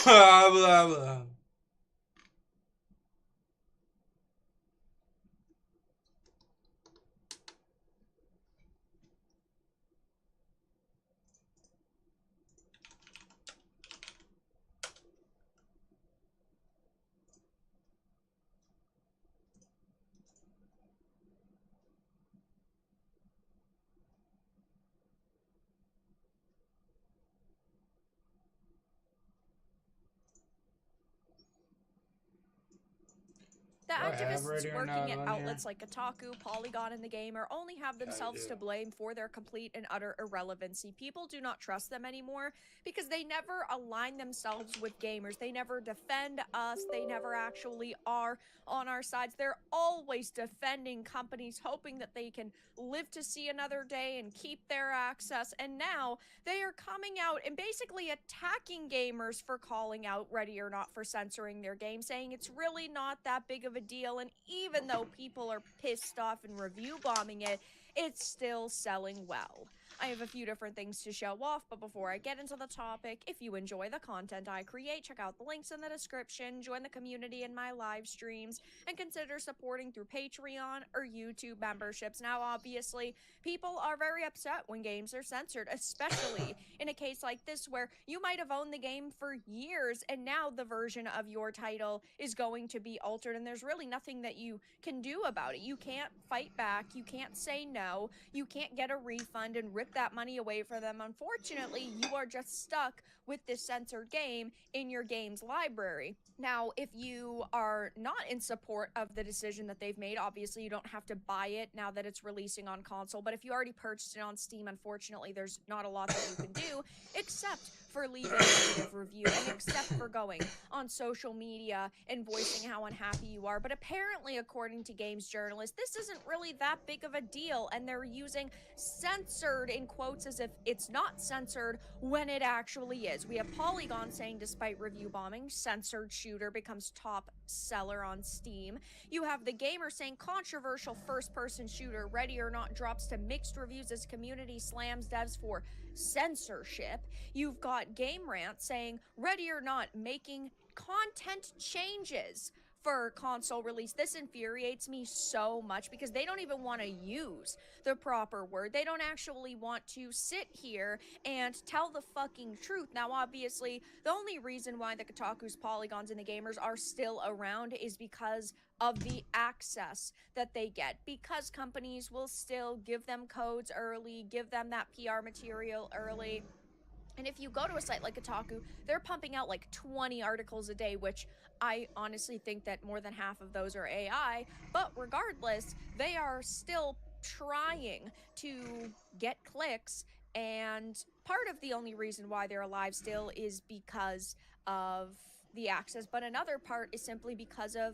Blah, blah, blah. The Do I have activists Ready or working Not at on here? outlets like Kotaku, Polygon, and The Gamer only have Yeah, I themselves do. to blame for their complete and utter irrelevancy. People do not trust them anymore because they never align themselves with gamers. They never defend us. They never actually are on our sides. They're always defending companies, hoping that they can live to see another day and keep their access. And now they are coming out and basically attacking gamers for calling out Ready or Not for censoring their game, saying it's really not that big of a deal. And even though people are pissed off and review bombing it, it's still selling well. I have a few different things to show off, but before I get into the topic, if you enjoy the content I create, check out the links in the description, join the community in my live streams, and consider supporting through Patreon or YouTube memberships. Now, obviously, people are very upset when games are censored, especially in a case like this where you might have owned the game for years and now the version of your title is going to be altered and there's really nothing that you can do about it. You can't fight back, you can't say no, you can't get a refund and rip that money away from them. Unfortunately, you are just stuck with this censored game in your game's library. Now, if you are not in support of the decision that they've made, obviously you don't have to buy it now that it's releasing on console, but if you already purchased it on Steam, unfortunately there's not a lot that you can do except for leaving a negative review and except for going on social media and voicing how unhappy you are. But apparently, according to games journalists, this isn't really that big of a deal, and they're using censored in quotes as if it's not censored when it actually is. We have Polygon saying, despite review bombing, censored shooter becomes top seller on Steam. You have The Gamer saying, controversial first person shooter Ready or Not drops to mixed reviews as community slams devs for censorship. You've got Game Rant saying, Ready or Not making content changes for console release. This infuriates me so much because they don't even want to use the proper word. They don't actually want to sit here and tell the fucking truth. Now, obviously, the only reason why the Kotakus, Polygons, and the Gamers are still around is because of the access that they get, because companies will still give them codes early, give them that PR material early. And if you go to a site like Kotaku, they're pumping out like 20 articles a day, which I honestly think that more than half of those are AI. But regardless, they are still trying to get clicks. And part of the only reason why they're alive still is because of the access. But another part is simply because of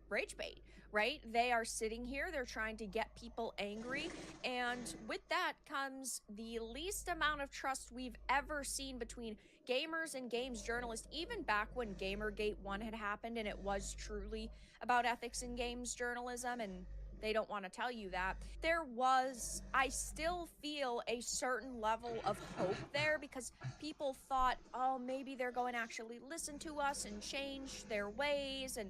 rage bait, right? They are sitting here, they're trying to get people angry, and with that comes the least amount of trust we've ever seen between gamers and games journalists, even back when Gamergate 1 had happened and it was truly about ethics in games journalism, and they don't want to tell you that. I still feel a certain level of hope there because people thought, oh, maybe they're going to actually listen to us and change their ways and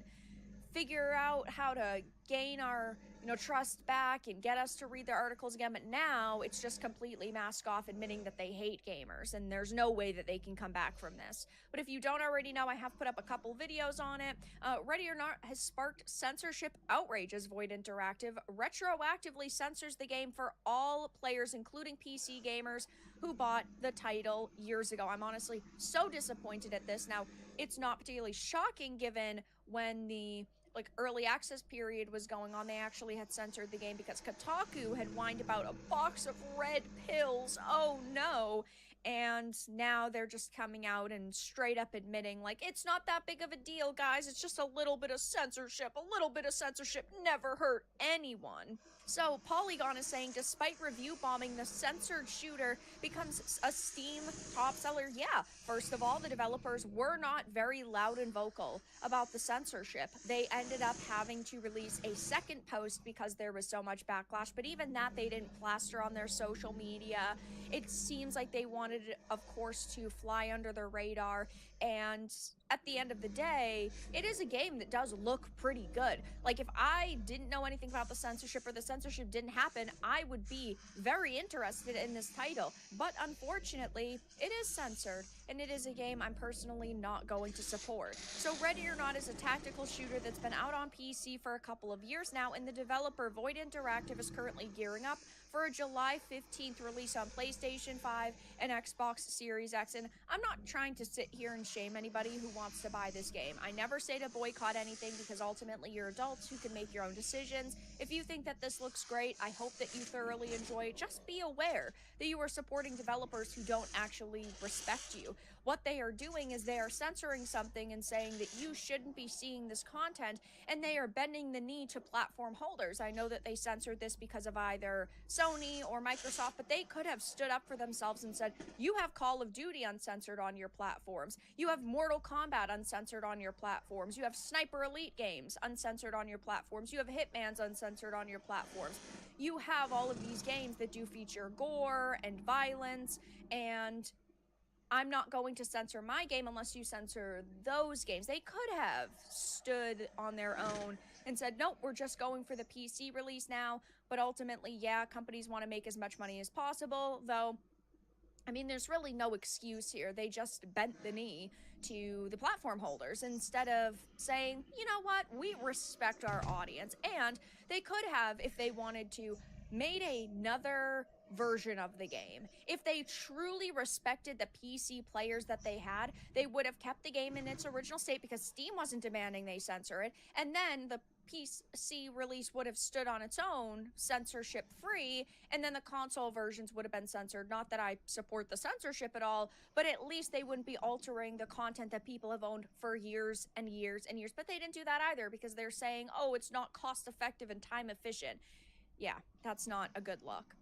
figure out how to gain our trust back and get us to read their articles again. But now it's just completely mask off, admitting that they hate gamers, and there's no way that they can come back from this. But if you don't already know, I have put up a couple videos on it. Ready or Not has sparked censorship outrage as Void Interactive retroactively censors the game for all players, including PC gamers who bought the title years ago. I'm honestly so disappointed at this. Now, it's not particularly shocking given when the early access period was going on, they actually had censored the game because Kotaku had whined about a box of red pills. Oh no. And now they're just coming out and straight up admitting, like, it's not that big of a deal, guys. It's just a little bit of censorship. A little bit of censorship never hurt anyone. So, Polygon is saying despite review bombing, the censored shooter becomes a Steam top seller. Yeah, first of all, the developers were not very loud and vocal about the censorship. They ended up having to release a second post because there was so much backlash, but even that they didn't plaster on their social media. It seems like they wanted, of course, to fly under the radar, and at the end of the day, it is a game that does look pretty good. Like, if I didn't know anything about the censorship or the censorship didn't happen, I would be very interested in this title. But unfortunately, it is censored, and it is a game I'm personally not going to support. So Ready or Not is a tactical shooter that's been out on PC for a couple of years now, and the developer Void Interactive is currently gearing up for a July 15th release on PlayStation 5 and Xbox Series X. And I'm not trying to sit here and shame anybody who wants to buy this game. I never say to boycott anything because ultimately you're adults who can make your own decisions. If you think that this looks great, I hope that you thoroughly enjoy it. Just be aware that you are supporting developers who don't actually respect you. What they are doing is they are censoring something and saying that you shouldn't be seeing this content, and they are bending the knee to platform holders. I know that they censored this because of either Sony or Microsoft, but they could have stood up for themselves and said, you have Call of Duty uncensored on your platforms, you have Mortal Kombat uncensored on your platforms, you have Sniper Elite games uncensored on your platforms, you have Hitman's uncensored on your platforms. You have all of these games that do feature gore and violence, and I'm not going to censor my game unless you censor those games. They could have stood on their own and said, nope, we're just going for the PC release now. But ultimately, yeah, companies want to make as much money as possible, though, I mean, there's really no excuse here. They just bent the knee to the platform holders instead of saying, you know what, we respect our audience. And they could have, if they wanted to, made another version of the game. If they truly respected the PC players that they had, they would have kept the game in its original state because Steam wasn't demanding they censor it. And then the PC release would have stood on its own, censorship free, and then the console versions would have been censored. Not that I support the censorship at all, but at least they wouldn't be altering the content that people have owned for years and years and years. But they didn't do that either because they're saying, oh, it's not cost effective and time efficient. Yeah, that's not a good look.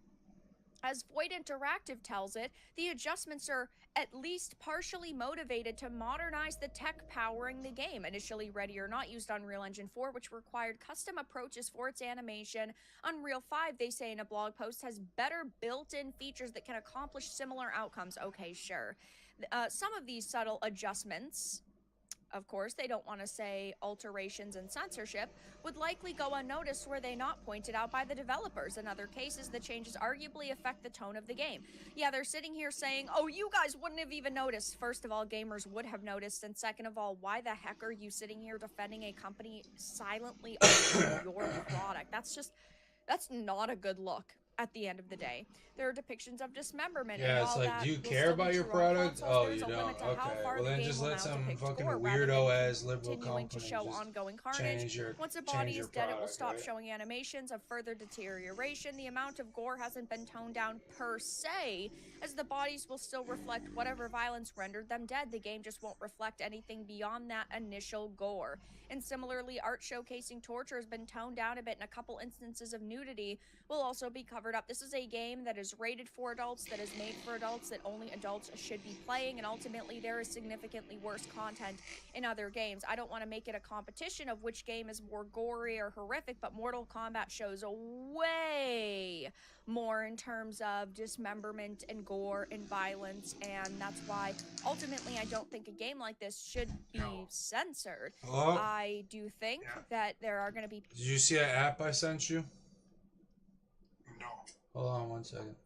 As Void Interactive tells it, the adjustments are at least partially motivated to modernize the tech powering the game. Initially, Ready or Not used Unreal Engine 4, which required custom approaches for its animation. Unreal 5, they say in a blog post, has better built-in features that can accomplish similar outcomes. Okay, sure. Some of these subtle adjustments, of course, they don't want to say alterations and censorship, would likely go unnoticed were they not pointed out by the developers. In other cases, the changes arguably affect the tone of the game. Yeah, they're sitting here saying, oh, you guys wouldn't have even noticed. First of all, gamers would have noticed, and second of all, why the heck are you sitting here defending a company silently on your product? That's not a good look. At the end of the day, there are depictions of dismemberment, and Yeah, it's while like, that do you will care still be about your true on product? consoles, Oh, there is you a don't? limit to how Okay. far Well, the then game just will let now some depict fucking gore, rather weirdo than ass liberal continuing to company show just ongoing carnage. Once a body change your is dead, it will product, stop right? showing animations of further deterioration. The amount of gore hasn't been toned down per se, as the bodies will still reflect whatever violence rendered them dead. The game just won't reflect anything beyond that initial gore. And similarly, art showcasing torture has been toned down a bit, and a couple instances of nudity will also be covered up. This is a game that is rated for adults, that is made for adults, that only adults should be playing, and ultimately there is significantly worse content in other games. I don't want to make it a competition of which game is more gory or horrific, but Mortal Kombat shows way more in terms of dismemberment and gore and violence, and that's why ultimately I don't think a game like this should be censored. Hello? I do think that there are going to be... Did you see that app I sent you? No. Hold on 1 second.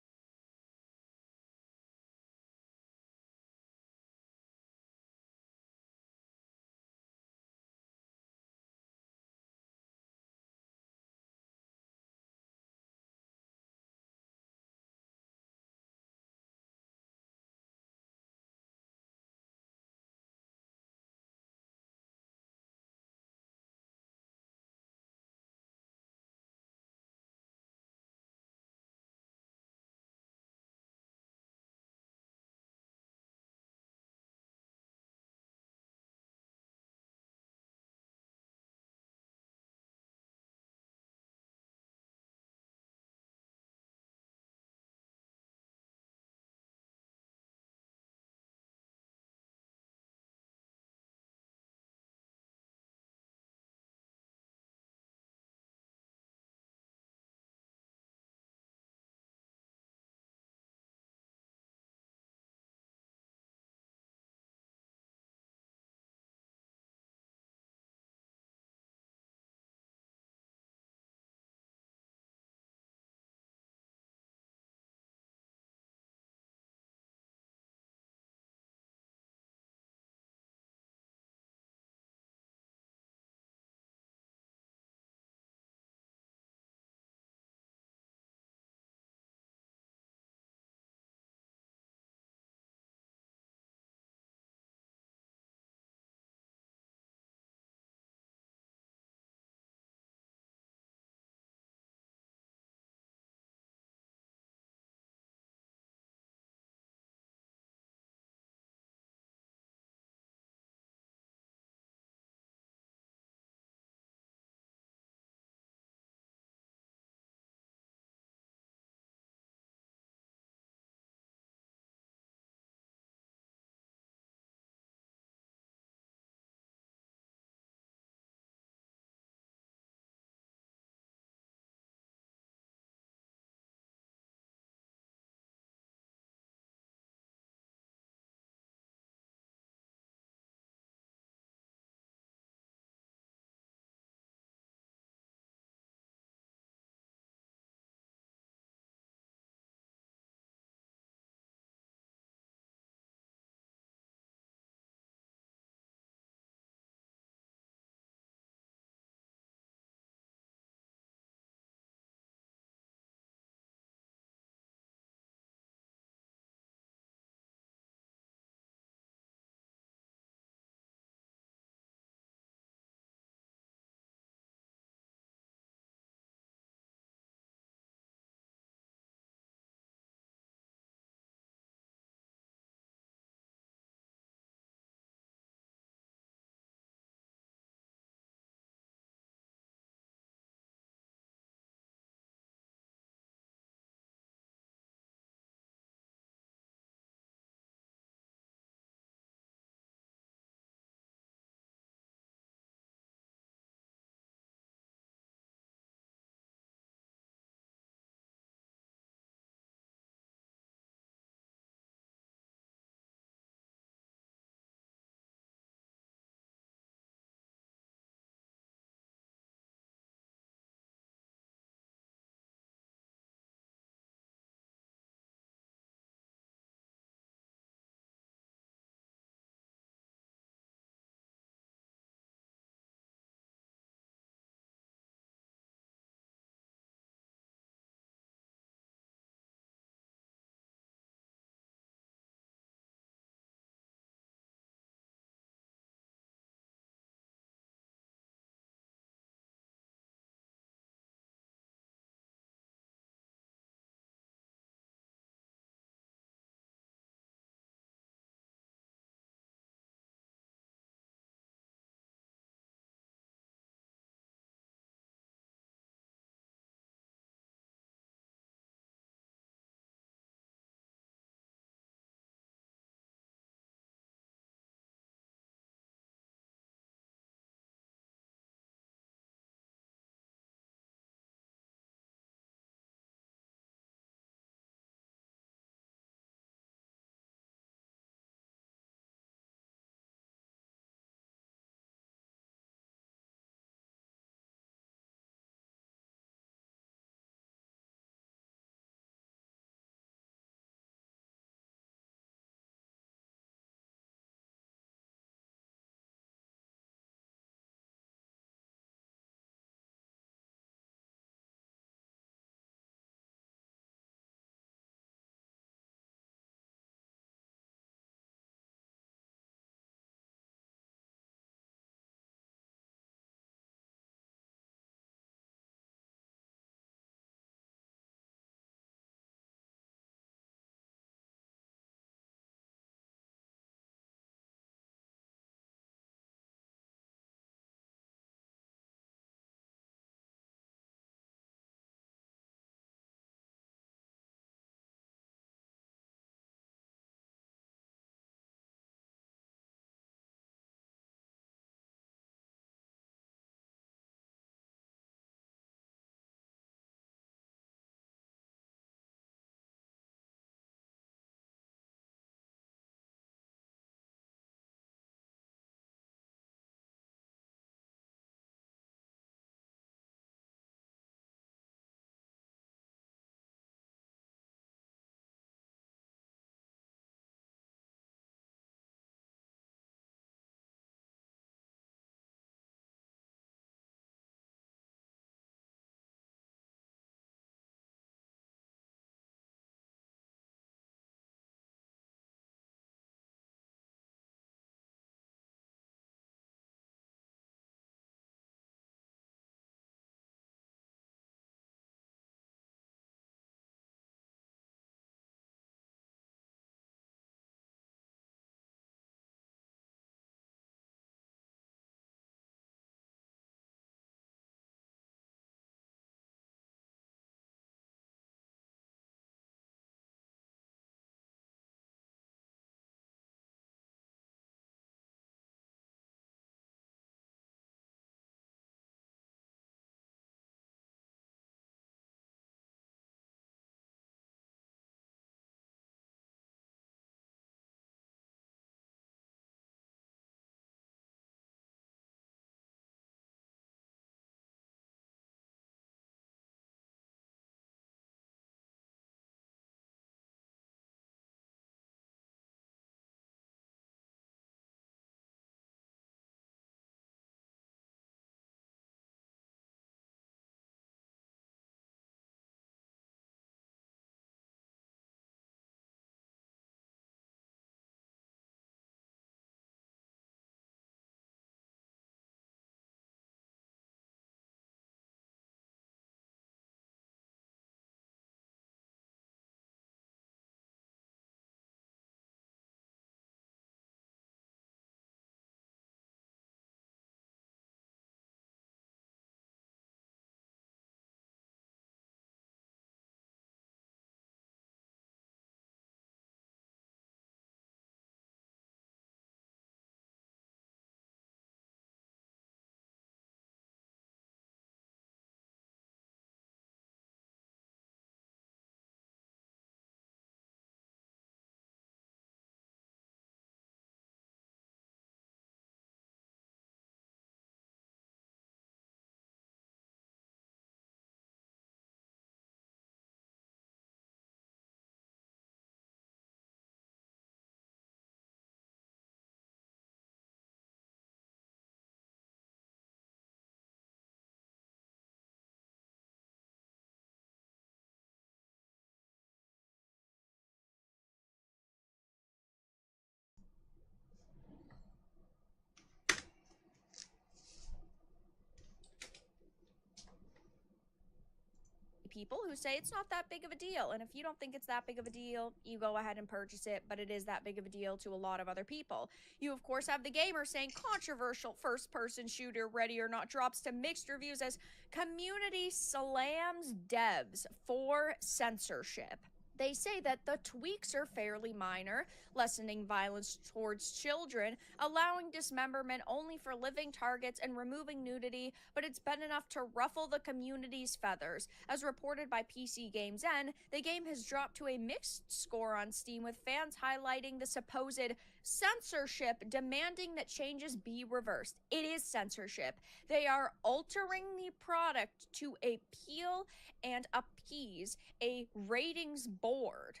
people who say it's not that big of a deal. And if you don't think it's that big of a deal, you go ahead and purchase it, but it is that big of a deal to a lot of other people. You, of course, have the gamers saying controversial first-person shooter Ready or Not drops to mixed reviews as community slams devs for censorship. They say that the tweaks are fairly minor, lessening violence towards children, allowing dismemberment only for living targets, and removing nudity, but it's been enough to ruffle the community's feathers. As reported by PC Games N, the game has dropped to a mixed score on Steam, with fans highlighting the supposed censorship, demanding that changes be reversed. It is censorship. They are altering the product to appeal and appease a ratings board,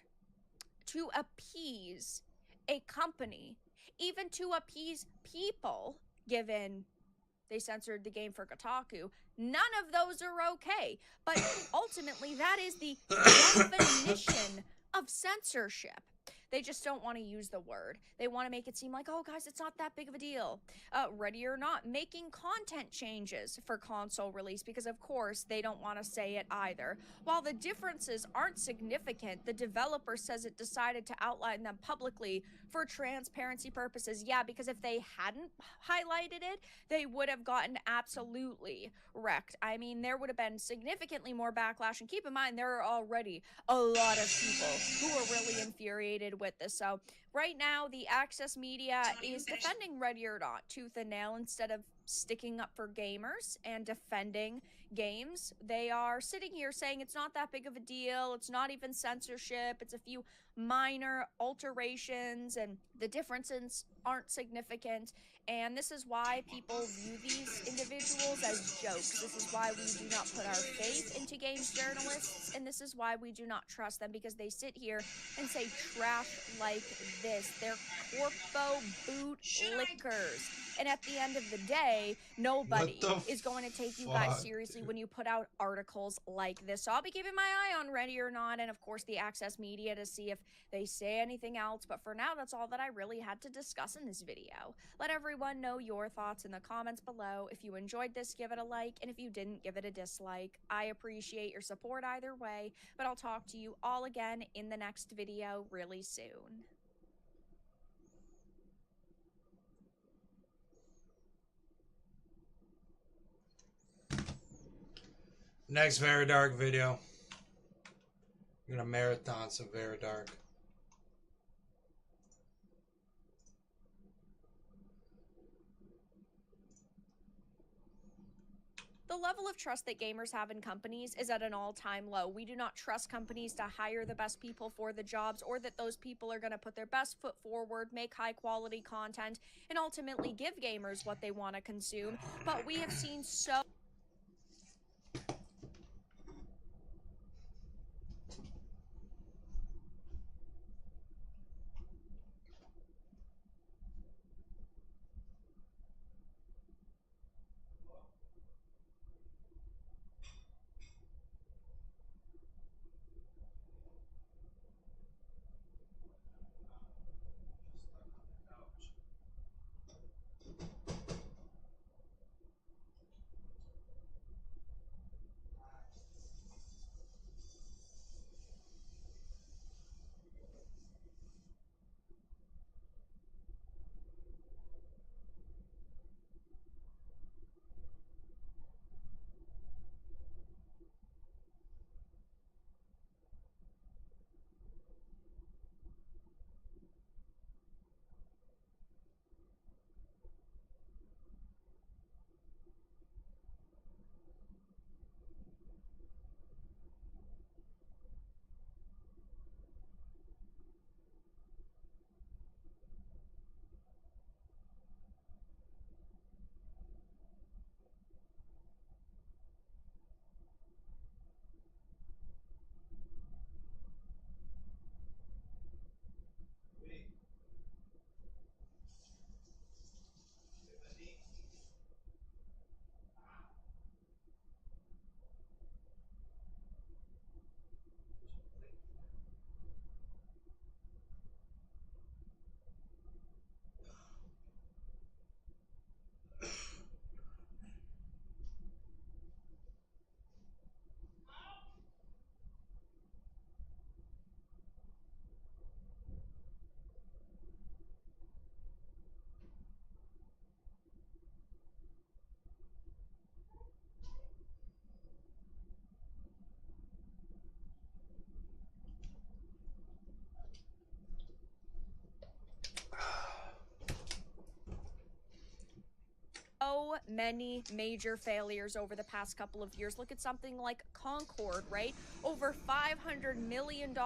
to appease a company, even to appease people, given they censored the game for Kotaku. None of those are okay. But ultimately, that is the definition of censorship. They just don't want to use the word. They want to make it seem like, oh, guys, it's not that big of a deal. Ready or Not, making content changes for console release because, of course, they don't want to say it either. While the differences aren't significant, the developer says it decided to outline them publicly for transparency purposes. Yeah, because if they hadn't highlighted it, they would have gotten absolutely wrecked. I mean, there would have been significantly more backlash. And keep in mind, there are already a lot of people who are really infuriated with this. So right now, the Access Media is defending Ready or Not tooth and nail instead of sticking up for gamers and defending games. They are sitting here saying it's not that big of a deal. It's not even censorship. It's a few minor alterations and the differences aren't significant. And this is why people view these individuals as jokes. This is why we do not put our faith into games journalists, and this is why we do not trust them, because they sit here and say trash like this. They're corpo bootlickers. And at the end of the day, nobody is going to take you guys seriously when you put out articles like this. So I'll be keeping my eye on Ready or Not and, of course, the Access Media to see if they say anything else. But for now, that's all that I really had to discuss in this video. Let everyone know your thoughts in the comments below. If you enjoyed this, give it a like. And if you didn't, give it a dislike. I appreciate your support either way. But I'll talk to you all again in the next video really soon. Next Very Dark video. I'm gonna marathon some Very Dark. The level of trust that gamers have in companies is at an all-time low. We do not trust companies to hire the best people for the jobs, or that those people are going to put their best foot forward, make high-quality content, and ultimately give gamers what they want to consume. But we have seen so so many major failures over the past couple of years. Look at something like Concord, right? Over $500 million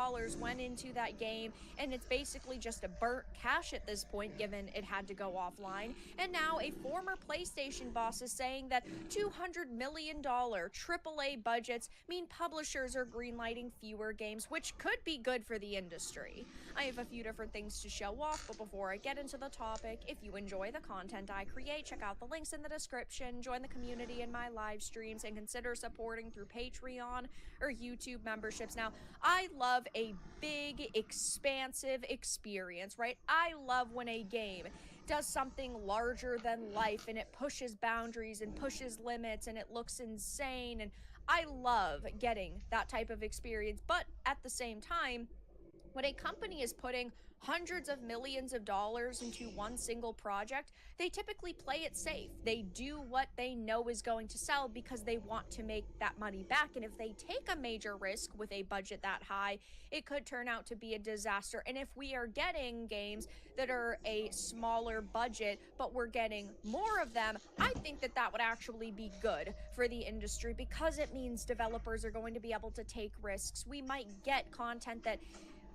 went into that game, and it's basically just a burnt cash at this point, given it had to go offline. And now a former PlayStation boss is saying that $200 million AAA budgets mean publishers are greenlighting fewer games, which could be good for the industry. I have a few different things to show off, but before I get into the topic, if you enjoy the content I create, check out the links in the description, join the community in my live streams, and consider supporting through Patreon or YouTube memberships. Now, I love a big, expansive experience, right? I love when a game does something larger than life and it pushes boundaries and pushes limits and it looks insane, and I love getting that type of experience. But at the same time, when a company is putting hundreds of millions of dollars into one single project, they typically play it safe. They do what they know is going to sell because they want to make that money back. And if they take a major risk with a budget that high, it could turn out to be a disaster. And if we are getting games that are a smaller budget, but we're getting more of them, I think that that would actually be good for the industry, because it means developers are going to be able to take risks. We might get content that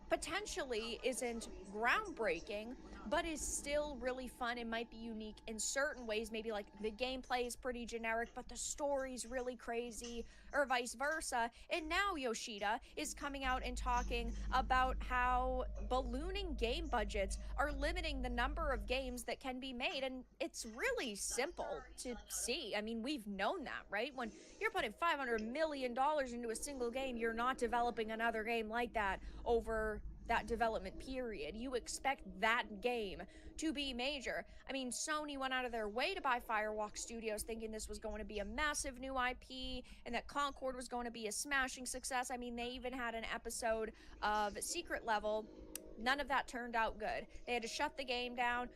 potentially isn't groundbreaking, but is still really fun and might be unique in certain ways. Maybe like the gameplay is pretty generic, but the story's really crazy, or vice versa. And now Yoshida is coming out and talking about how ballooning game budgets are limiting the number of games that can be made. And it's really simple to see. I mean, we've known that, right? When you're putting $500 million into a single game, you're not developing another game like that over that development period. You expect that game to be major. I mean, Sony went out of their way to buy Firewalk Studios thinking this was going to be a massive new IP and that Concord was going to be a smashing success. I mean, they even had an episode of Secret Level. None of that turned out good. They had to shut the game down.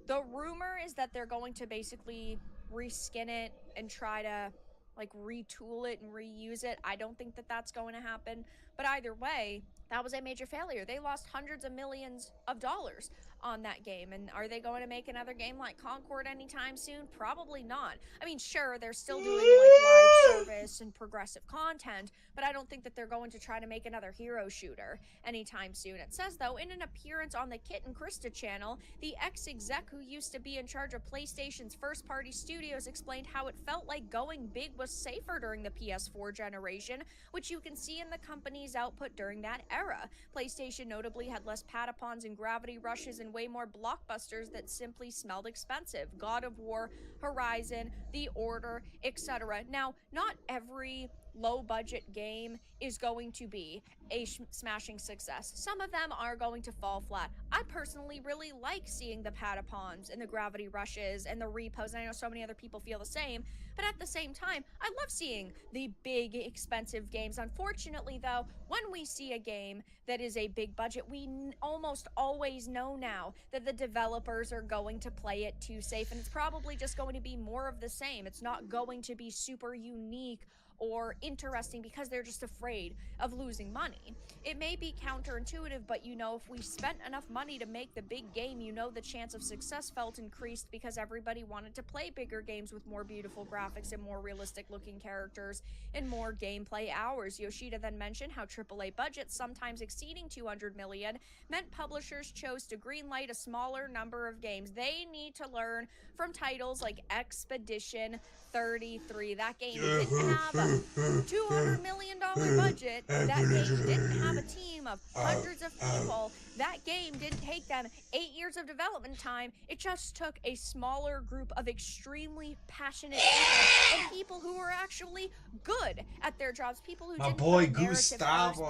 The rumor is that they're going to basically reskin it and try to like retool it and reuse it. I don't think that that's going to happen, but either way, that was a major failure. They lost hundreds of millions of dollars on that game. And are they going to make another game like Concord anytime soon? Probably not. I mean, sure, they're still doing like live service and progressive content, but I don't think that they're going to try to make another hero shooter anytime soon. It says, though, in an appearance on the Kit and Krista channel, the ex-exec who used to be in charge of PlayStation's first-party studios explained how it felt like going big was safer during the PS4 generation, which you can see in the company's output during that era. PlayStation notably had less Patapons and Gravity Rushes and way more blockbusters that simply smelled expensive. God of War, Horizon, The Order, etc. Now, not every low-budget game is going to be a smashing success. Some of them are going to fall flat. I personally really like seeing the Patapons and the Gravity Rushes and the Repos, and I know so many other people feel the same, but at the same time, I love seeing the big, expensive games. Unfortunately, though, when we see a game that is a big budget, we almost always know now that the developers are going to play it too safe, and it's probably just going to be more of the same. It's not going to be super unique or interesting because they're just afraid of losing money. It may be counterintuitive, but you know, if we spent enough money to make the big game, you know the chance of success felt increased because everybody wanted to play bigger games with more beautiful graphics and more realistic looking characters and more gameplay hours. Yoshida then mentioned how AAA budgets, sometimes exceeding $200 million, meant publishers chose to greenlight a smaller number of games. They need to learn from titles like Expedition 33. That game didn't have a $200 million budget. That game didn't have a team of hundreds of people. That game didn't take them 8 years of development time. It just took a smaller group of extremely passionate people and people who were actually good at their jobs. People who didn't put a narrative first,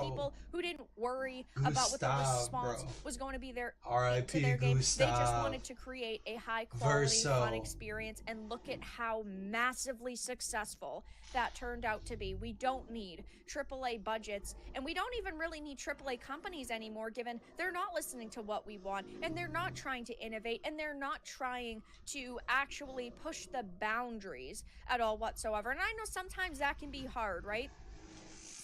people who didn't worry about what the response was going to be to their game. They just wanted to create a high quality, fun experience, and look at how massively successful that turned out to be. We don't need AAA budgets, and we don't even really need AAA companies anymore, given they're not listening to what we want, and they're not trying to innovate, and they're not trying to actually push the boundaries at all whatsoever. And I know sometimes that can be hard, right?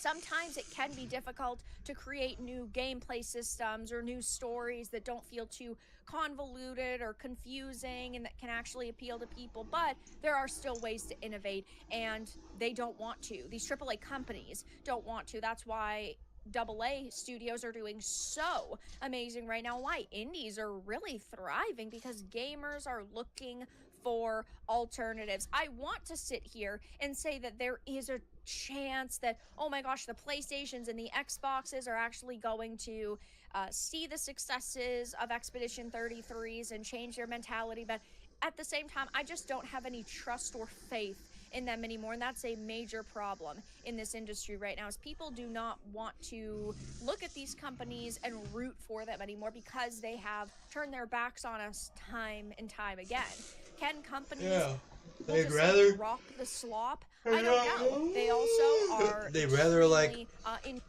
sometimes it can be difficult to create new gameplay systems or new stories that don't feel too convoluted or confusing and that can actually appeal to people, but there are still ways to innovate, and they don't want to. These AAA companies don't want to. That's why AA studios are doing so amazing right now, why indies are really thriving, because gamers are looking for alternatives. I want to sit here and say that there is a chance that, oh my gosh, the PlayStations and the Xboxes are actually going to see the successes of Expedition 33s and change their mentality, but at the same time, I just don't have any trust or faith in them anymore, and that's a major problem in this industry right now, is people do not want to look at these companies and root for them anymore because they have turned their backs on us time and time again. Can companies they'd rather rock the slop? I don't know. They also are they'd rather like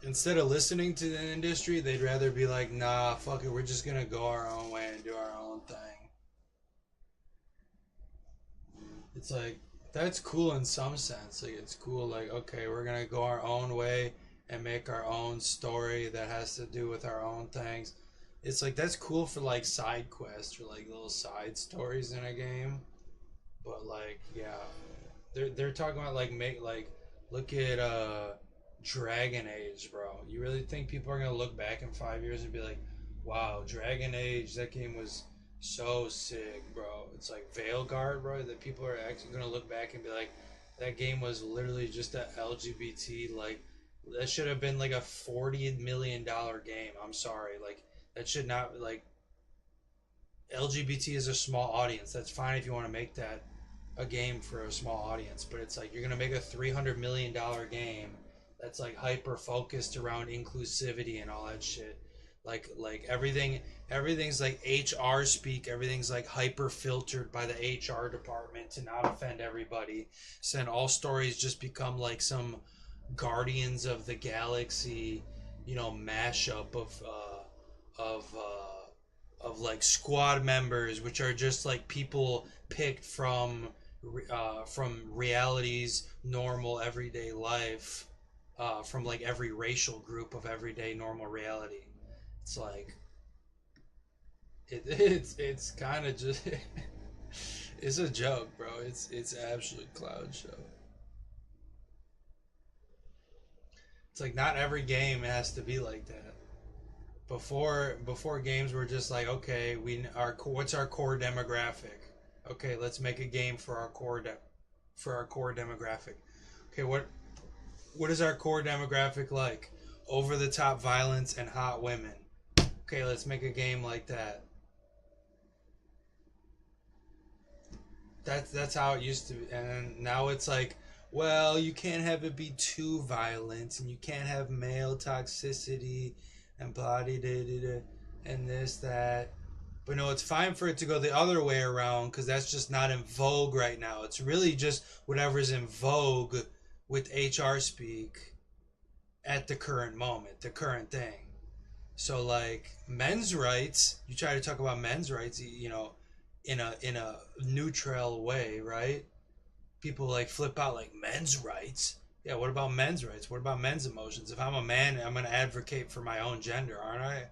instead of listening to the industry, they'd rather be like, nah, fuck it, we're just gonna go our own way and do our own thing. It's like, that's cool in some sense. Like, it's cool, like, okay, we're gonna go our own way and make our own story that has to do with our own things. It's like, that's cool for like side quests or like little side stories in a game. But like, yeah, they're talking about like look at Dragon Age, bro. You really think people are gonna look back in 5 years and be like, wow, Dragon Age, that game was so sick, bro. It's like Veilguard, bro, that people are actually gonna look back and be like, that game was literally just a LGBT, like, that should have been like a $40 million game. I'm sorry, like, that should not, like, LGBT is a small audience. That's fine if you want to make that a game for a small audience, but it's like, you're gonna make a $300 million game that's like hyper focused around inclusivity and all that shit. Like everything's like HR speak. Everything's like hyper filtered by the HR department to not offend everybody. So then all stories just become like some Guardians of the Galaxy, mashup of like squad members, which are just like people picked from reality's normal everyday life, from like every racial group of everyday normal reality. It's like it's kind of just it's a joke, bro. It's absolute cloud show. It's like not every game has to be like that. Before games were just like, okay, what's our core demographic? Okay, let's make a game for our core demographic. Okay, what is our core demographic like? Over the top violence and hot women. Okay, let's make a game like that. That's how it used to be, and now it's like, well, you can't have it be too violent, and you can't have male toxicity, and blah da da da, and this that. But no, it's fine for it to go the other way around because that's just not in vogue right now. It's really just whatever's in vogue with HR speak at the current moment, the current thing. So like men's rights, you try to talk about men's rights, in a neutral way, right? People like flip out like men's rights. Yeah, what about men's rights? What about men's emotions? If I'm a man, I'm going to advocate for my own gender, aren't I?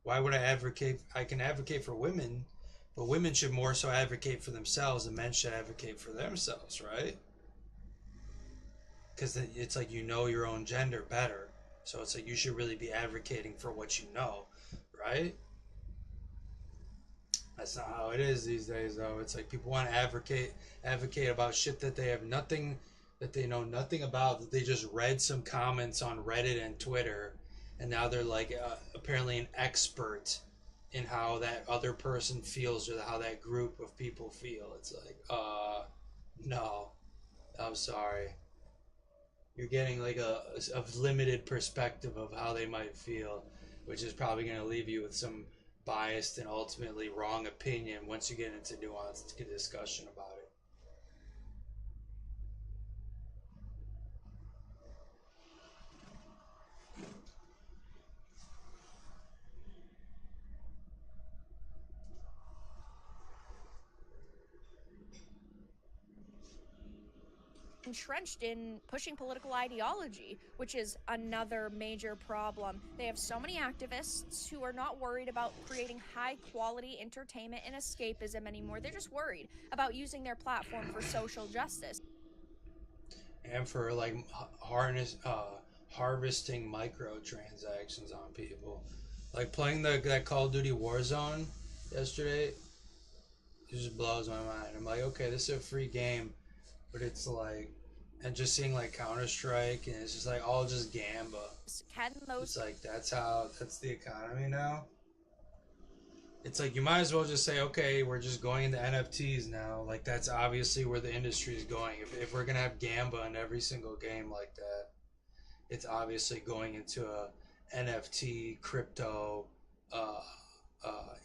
Why would I advocate? I can advocate for women, but women should more so advocate for themselves and men should advocate for themselves, right? Because it's like, your own gender better. So it's like you should really be advocating for what you know, right? That's not how it is these days, though. It's like people want to advocate about shit that they have nothing, that they know nothing about, that they just read some comments on Reddit and Twitter, and now they're like apparently an expert in how that other person feels or how that group of people feel. It's like, no, I'm sorry. You're getting like a limited perspective of how they might feel, which is probably going to leave you with some biased and ultimately wrong opinion once you get into nuanced discussion about it. entrenched in pushing political ideology, which is another major problem. They have so many activists who are not worried about creating high quality entertainment and escapism anymore. They're just worried about using their platform for social justice. And for like harvesting microtransactions on people. Like playing that Call of Duty Warzone yesterday, it just blows my mind. I'm like, okay, this is a free game, but it's like, and just seeing like Counter Strike, and it's just like all just gamba. Can those It's like that's the economy now. It's like you might as well just say, okay, we're just going into NFTs now. Like that's obviously where the industry is going. If we're gonna have gamba in every single game like that, it's obviously going into a NFT crypto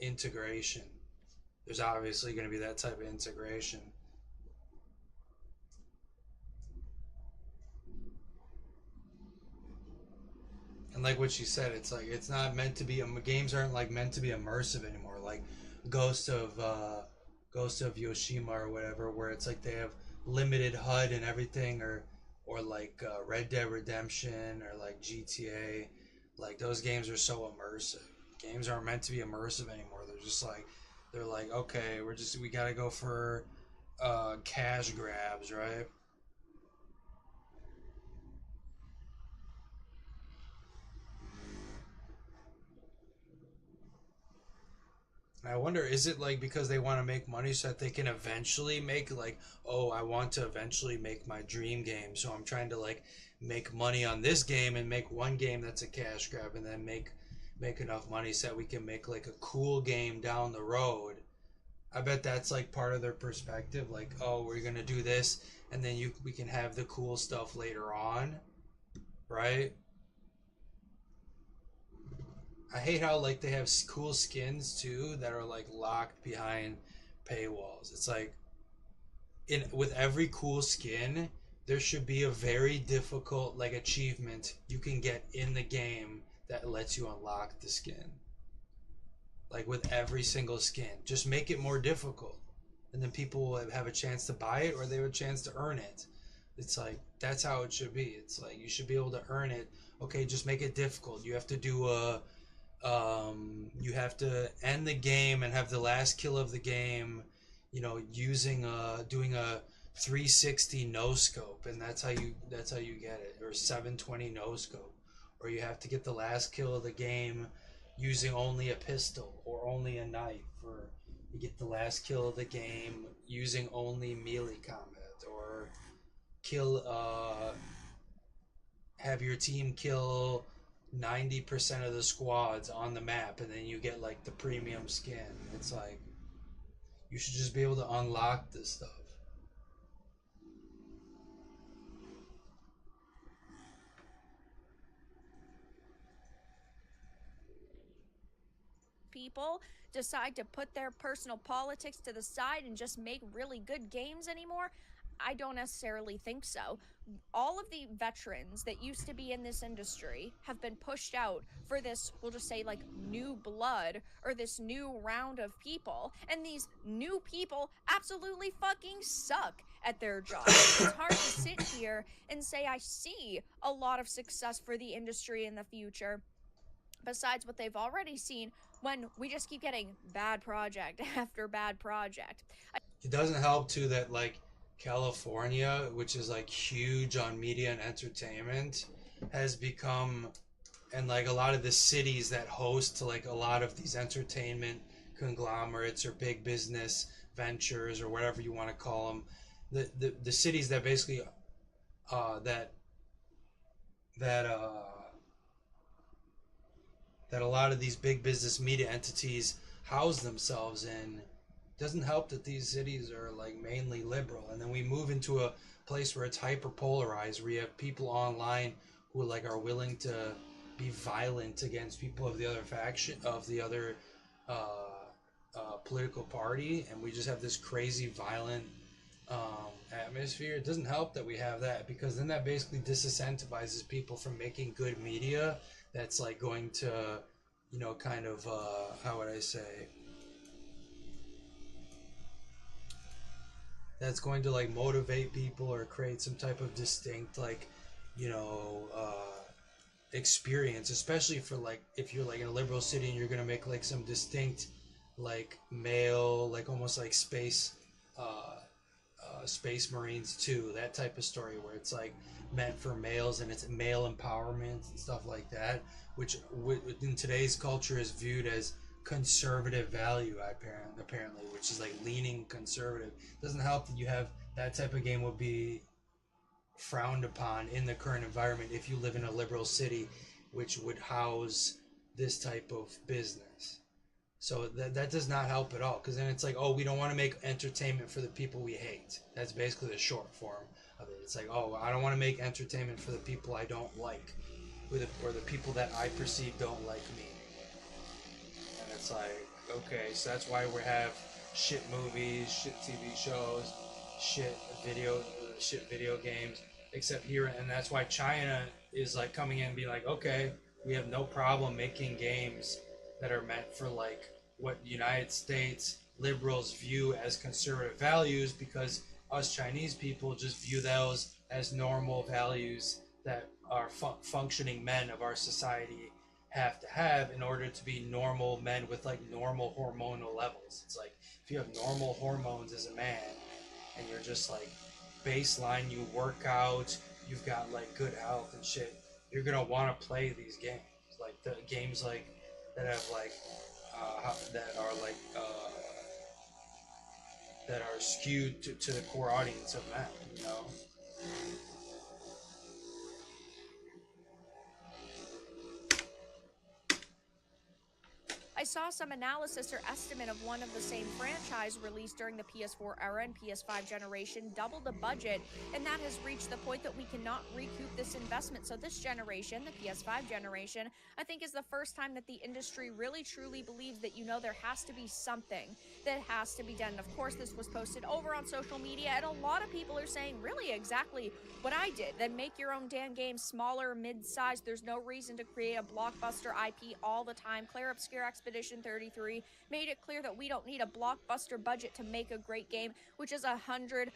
integration. There's obviously going to be that type of integration. And like what she said, it's like it's not meant to be. Games aren't like meant to be immersive anymore. Like Ghost of Yoshima or whatever, where it's like they have limited HUD and everything, or like Red Dead Redemption or like GTA. Like those games are so immersive. Games aren't meant to be immersive anymore. They're like okay, we gotta go for cash grabs, right? I wonder, is it like because they want to make money so that they can eventually make like, oh, I want to eventually make my dream game, so I'm trying to like make money on this game and make one game that's a cash grab, and then make enough money so that we can make like a cool game down the road. I bet that's like part of their perspective, like, oh, we're gonna do this, and then we can have the cool stuff later on, right? I hate how like they have cool skins too that are like locked behind paywalls. It's like in with every cool skin, there should be a very difficult like achievement you can get in the game that lets you unlock the skin. Like with every single skin, just make it more difficult, and then people will have a chance to buy it or they have a chance to earn it. It's like that's how it should be. It's like you should be able to earn it. Okay, just make it difficult. You have to do a you have to end the game and have the last kill of the game, using doing a 360 no scope, and that's how you get it, or 720 no scope, or you have to get the last kill of the game using only a pistol or only a knife, or you get the last kill of the game using only melee combat, or kill have your team kill 90% of the squads on the map, and then you get like the premium skin. It's like you should just be able to unlock this stuff. people decide to put their personal politics to the side and just make really good games anymore? I don't necessarily think so. All of the veterans that used to be in this industry have been pushed out for this, we'll just say, like, new blood or this new round of people. And these new people absolutely fucking suck at their job. It's hard to sit here and say I see a lot of success for the industry in the future, besides what they've already seen, when we just keep getting bad project after bad project. It doesn't help too that like California, which is like huge on media and entertainment, has become, and like a lot of the cities that host like a lot of these entertainment conglomerates or big business ventures or whatever you want to call them, the cities that basically that that that a lot of these big business media entities house themselves in, doesn't help that these cities are like mainly liberal, and then we move into a place where it's hyper polarized, where you have people online who like are willing to be violent against people of the other faction, of the other political party, and we just have this crazy violent atmosphere. It doesn't help that we have that, because then that basically disincentivizes people from making good media that's like going to, kind of how would I say, that's going to like motivate people or create some type of distinct like, experience, especially for like if you're like in a liberal city and you're gonna make like some distinct like male, like almost like space marines too, that type of story where it's like meant for males and it's male empowerment and stuff like that, which in today's culture is viewed as conservative value apparently, which is like leaning conservative. Doesn't help that you have that type of game will be frowned upon in the current environment if you live in a liberal city which would house this type of business. So that does not help at all, because then it's like, oh, we don't want to make entertainment for the people we hate. That's basically the short form of it. It's like, oh, I don't want to make entertainment for the people I don't like, or the people that I perceive don't like me. And it's like, okay, so that's why we have shit movies, shit TV shows, shit video games, except here, and that's why China is like coming in and be like, okay, we have no problem making games that are meant for like what the United States liberals view as conservative values, because us Chinese people just view those as normal values that our functioning men of our society have to have in order to be normal men with like normal hormonal levels. It's like if you have normal hormones as a man and you're just like baseline, you work out, you've got like good health and shit, you're gonna want to play these games, like the games like that have like that are skewed to the core audience of men, you know. I saw some analysis or estimate of one of the same franchise released during the PS4 era and PS5 generation doubled the budget, and that has reached the point that we cannot recoup this investment. So this generation, the PS5 generation, I think is the first time that the industry really truly believes that, there has to be something that has to be done. And of course, this was posted over on social media, and a lot of people are saying really exactly what I did. Then make your own damn game smaller, mid-sized. There's no reason to create a blockbuster IP all the time. Claire Obscure Expedition 33 made it clear that we don't need a blockbuster budget to make a great game, which is 100%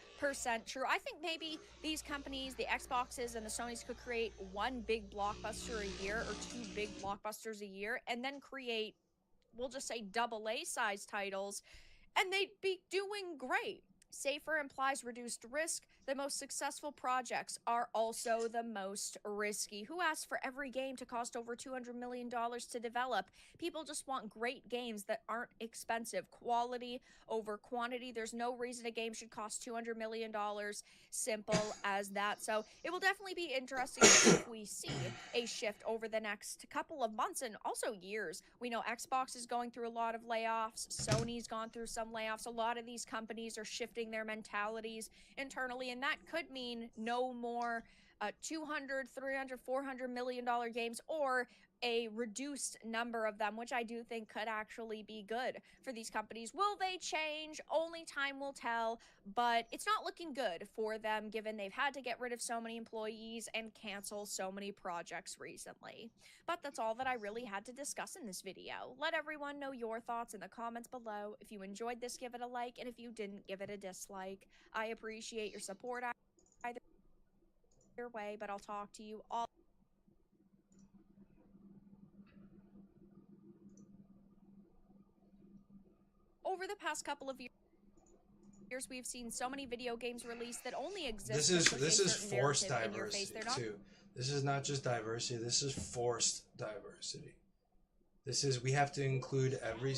true. I think maybe these companies, the Xboxes and the Sonys, could create one big blockbuster a year or two big blockbusters a year, and then create, we'll just say, AA size titles, and they'd be doing great. Safer implies reduced risk. The most successful projects are also the most risky. Who asked for every game to cost over $200 million to develop? People just want great games that aren't expensive. Quality over quantity. There's no reason a game should cost $200 million. Simple as that. So it will definitely be interesting if we see a shift over the next couple of months and also years. We know Xbox is going through a lot of layoffs. Sony's gone through some layoffs. A lot of these companies are shifting their mentalities internally, and that could mean no more 200, 300, 400 million dollar games, or a reduced number of them, which I do think could actually be good for these companies. Will they change? Only time will tell, but it's not looking good for them given they've had to get rid of so many employees and cancel so many projects recently. But that's all that I really had to discuss in this video. Let everyone know your thoughts in the comments below. If you enjoyed this, give it a like, and if you didn't, give it a dislike. I appreciate your support either way, but I'll talk to you all. Over the past couple of years, we've seen so many video games released that only exist. This is forced diversity too. This is not just diversity. This is forced diversity. We have to include every.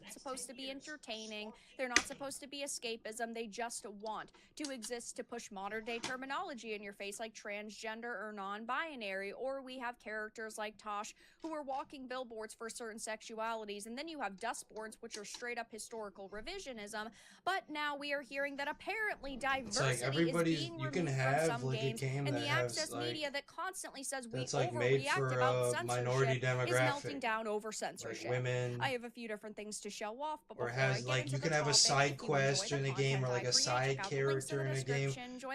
Supposed to be entertaining. They're not supposed to be escapism. They just want to exist to push modern day terminology in your face, like transgender or non-binary. Or we have characters like Tosh who are walking billboards for certain sexualities, and then you have Dustborns, which are straight up historical revisionism. But now we are hearing that apparently diversity is being removed from some like games, a game and that the access media that constantly says we overreact about censorship is melting down over censorship. Like women, I have a few different things to show off, but or has like you can have a side quest in a game, or like a side character in a game.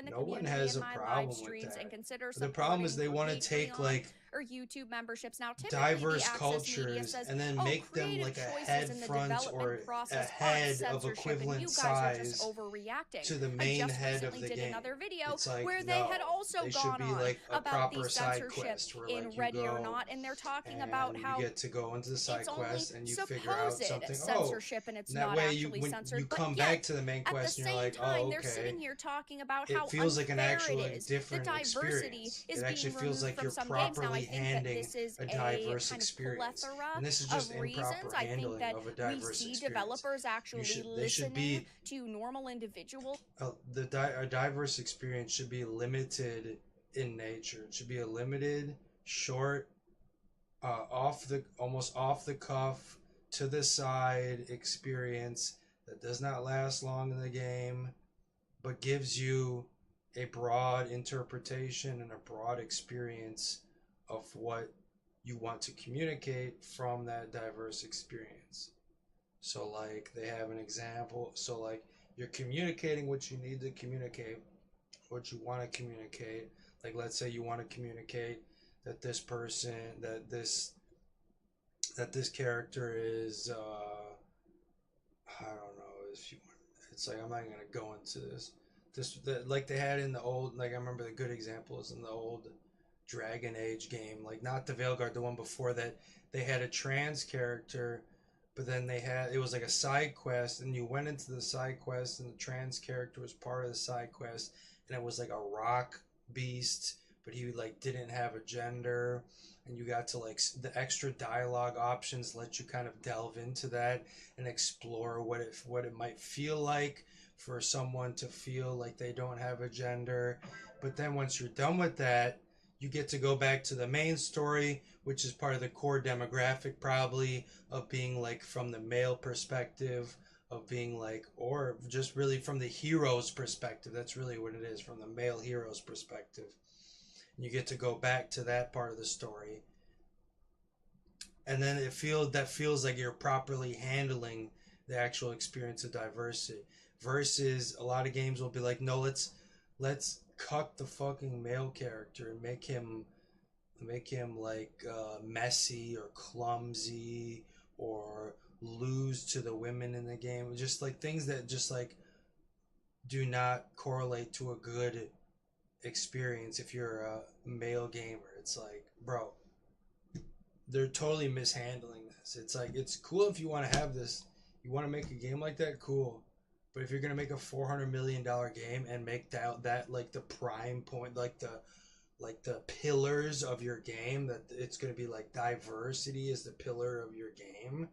No one has a problem with that. The problem is they want to take like or YouTube memberships. Now, typically, diverse the Access Media cultures says, and then oh, make them creative like a choices head in the front development or a process aren't head of censorship, and equivalent you guys are just size overreacting. to the I main just head of recently the did game. another video It's like, where they had no, also they should gone be on like a about the proper side censorship quest where in like you Ready or go Not, and they're talking and about you how get to go into the side it's only quest and you figure out supposed something. censorship and it's and that not way actually when censored. you But come yet, back to the main at the quest and you're same like, time, oh, they're okay. sitting here talking about It how feels like an unfair actual it is. different The diversity experience. is It actually being feels removed like from you're some games. Now, I properly think that handing this is a a diverse kind of experience. plethora And this is just of improper reasons. I think handling that of a we diverse see experience. developers actually They should listening be to normal individuals. a diverse experience should be limited in nature. It should be a limited, short, almost off the cuff, to the side experience that does not last long in the game, but gives you a broad interpretation and a broad experience of what you want to communicate from that diverse experience. So like they have an example. So like you're communicating what you need to communicate, what you want to communicate. Like let's say you want to communicate that this person, that this character is I don't know, if you want, it's like I'm not gonna go into like they had in the old, like I remember the good examples in the old Dragon Age game, like not the Veilguard, the one before that. They had a trans character, but then it was like a side quest, and you went into the side quest, and the trans character was part of the side quest, and it was like a rock beast, but he like didn't have a gender, and you got to like the extra dialogue options let you kind of delve into that and explore what it might feel like for someone to feel like they don't have a gender. But then once you're done with that, you get to go back to the main story, which is part of the core demographic probably of being like from the male perspective, of being like, or just really from the hero's perspective. That's really what it is, from the male hero's perspective. And you get to go back to that part of the story. And then that feels like you're properly handling the actual experience of diversity. Versus a lot of games will be like, no, let's cut the fucking male character and make him like messy or clumsy or lose to the women in the game. Just like things that just like do not correlate to a good experience if you're a male gamer. It's like, bro, they're totally mishandling this. It's like, it's cool if you want to have this, you want to make a game like that, cool. But if you're gonna make a $400 million game and make that like the prime point, like the pillars of your game, that it's gonna be like diversity is the pillar of your game,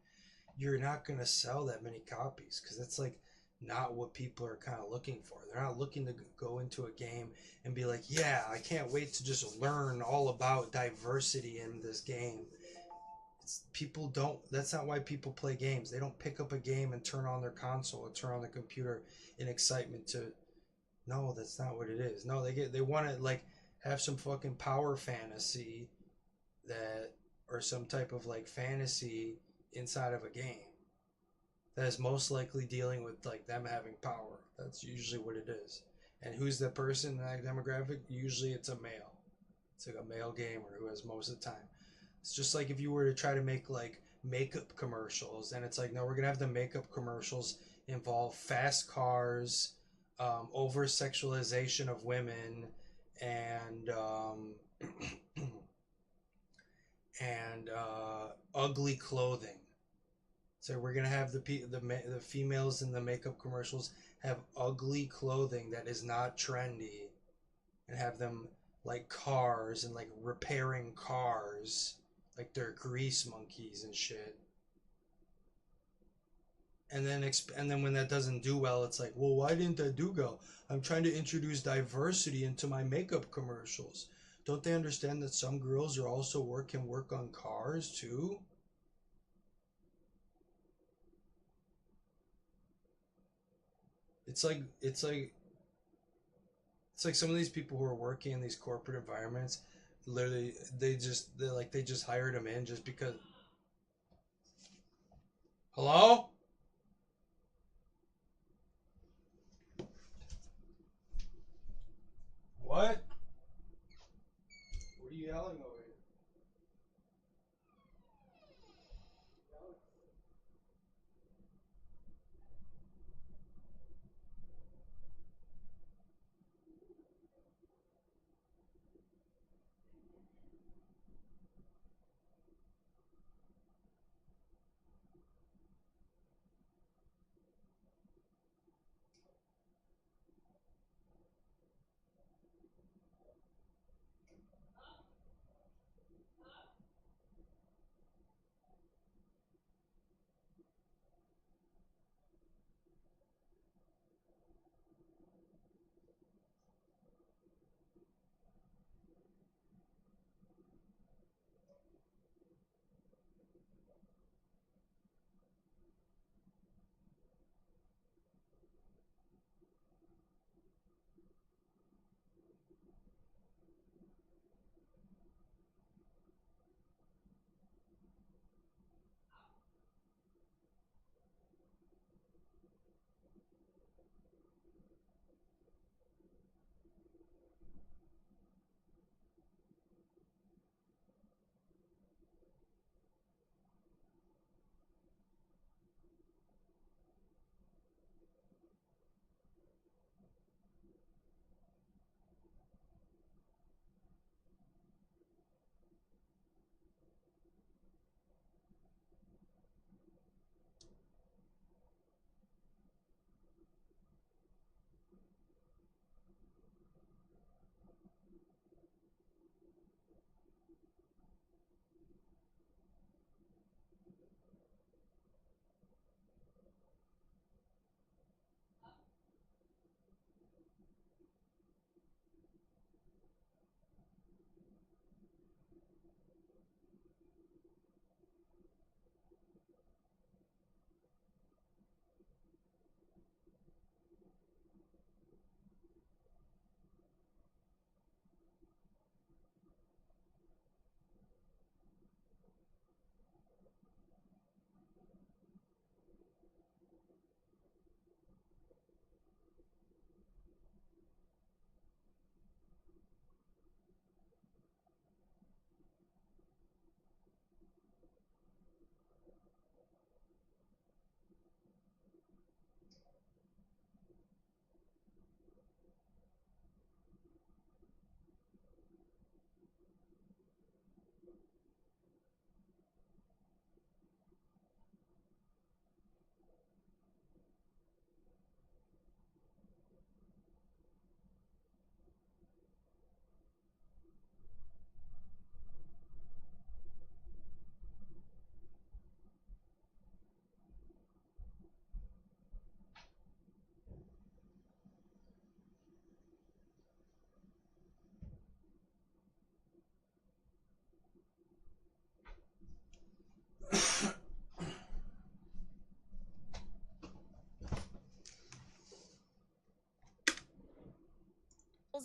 you're not gonna sell that many copies, because it's like not what people are kind of looking for. They're not looking to go into a game and be like, yeah, I can't wait to just learn all about diversity in this game. People don't, that's not why people play games. They don't pick up a game and turn on their console or turn on the computer in excitement to, no, that's not what it is. No, they want to like have some fucking power fantasy that, or some type of like fantasy inside of a game that is most likely dealing with like them having power. That's usually what it is. And who's the person in that demographic? Usually it's a male. It's like a male gamer who has most of the time. It's just like if you were to try to make like makeup commercials, and it's like, no, we're gonna have the makeup commercials involve fast cars, over sexualization of women, and ugly clothing. So we're gonna have the females in the makeup commercials have ugly clothing that is not trendy, and have them like cars and like repairing cars. Like they're grease monkeys and shit. And then when that doesn't do well, it's like, well, why didn't that do well? I'm trying to introduce diversity into my makeup commercials. Don't they understand that some girls are also can work on cars too? It's like some of these people who are working in these corporate environments, literally they just hired them in just because. Hello? What? What are you yelling over here?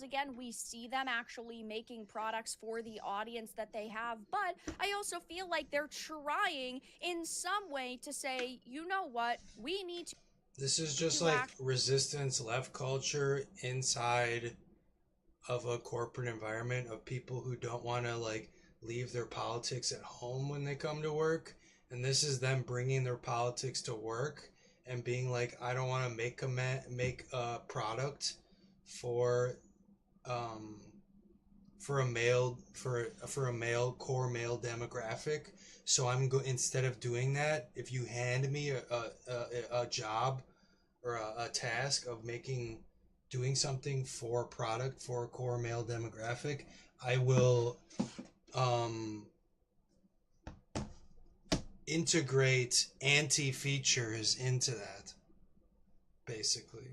again, we see them actually making products for the audience that they have, but I also feel like they're trying in some way to say, you know what, we need This is just to like act. resistance left culture inside of a corporate environment of people who don't want to like leave their politics at home when they come to work, and this is them bringing their politics to work and being like, I don't want to make a product for um for a male core male demographic. So instead of doing that, if you hand me a job or a task of doing something for a product for a core male demographic, I will um, integrate anti features into that, basically.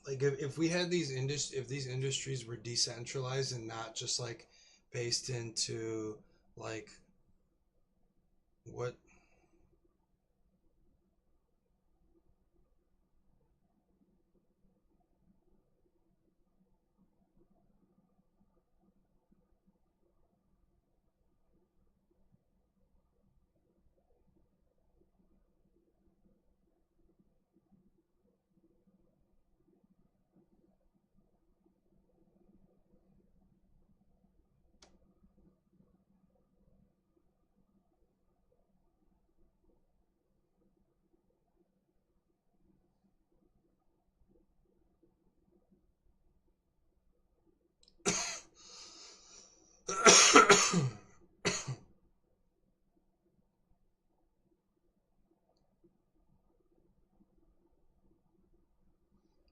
Like if we had if these industries were decentralized and not just like based into like what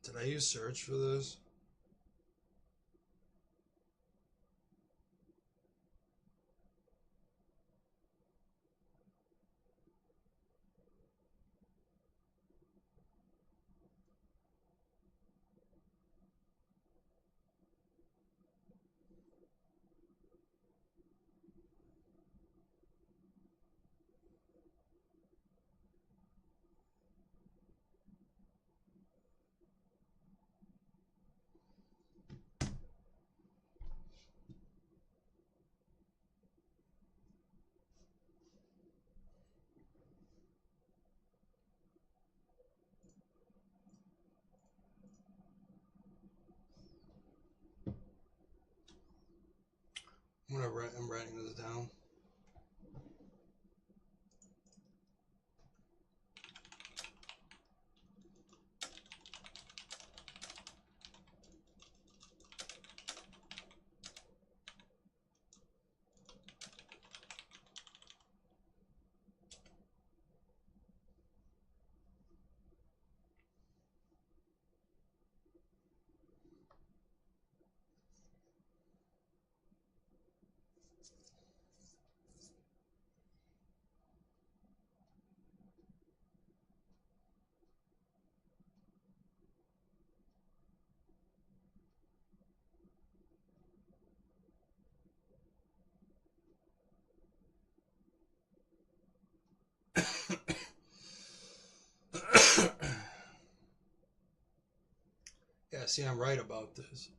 did I use search for this? I'm writing this down. Yeah, see, I'm right about this.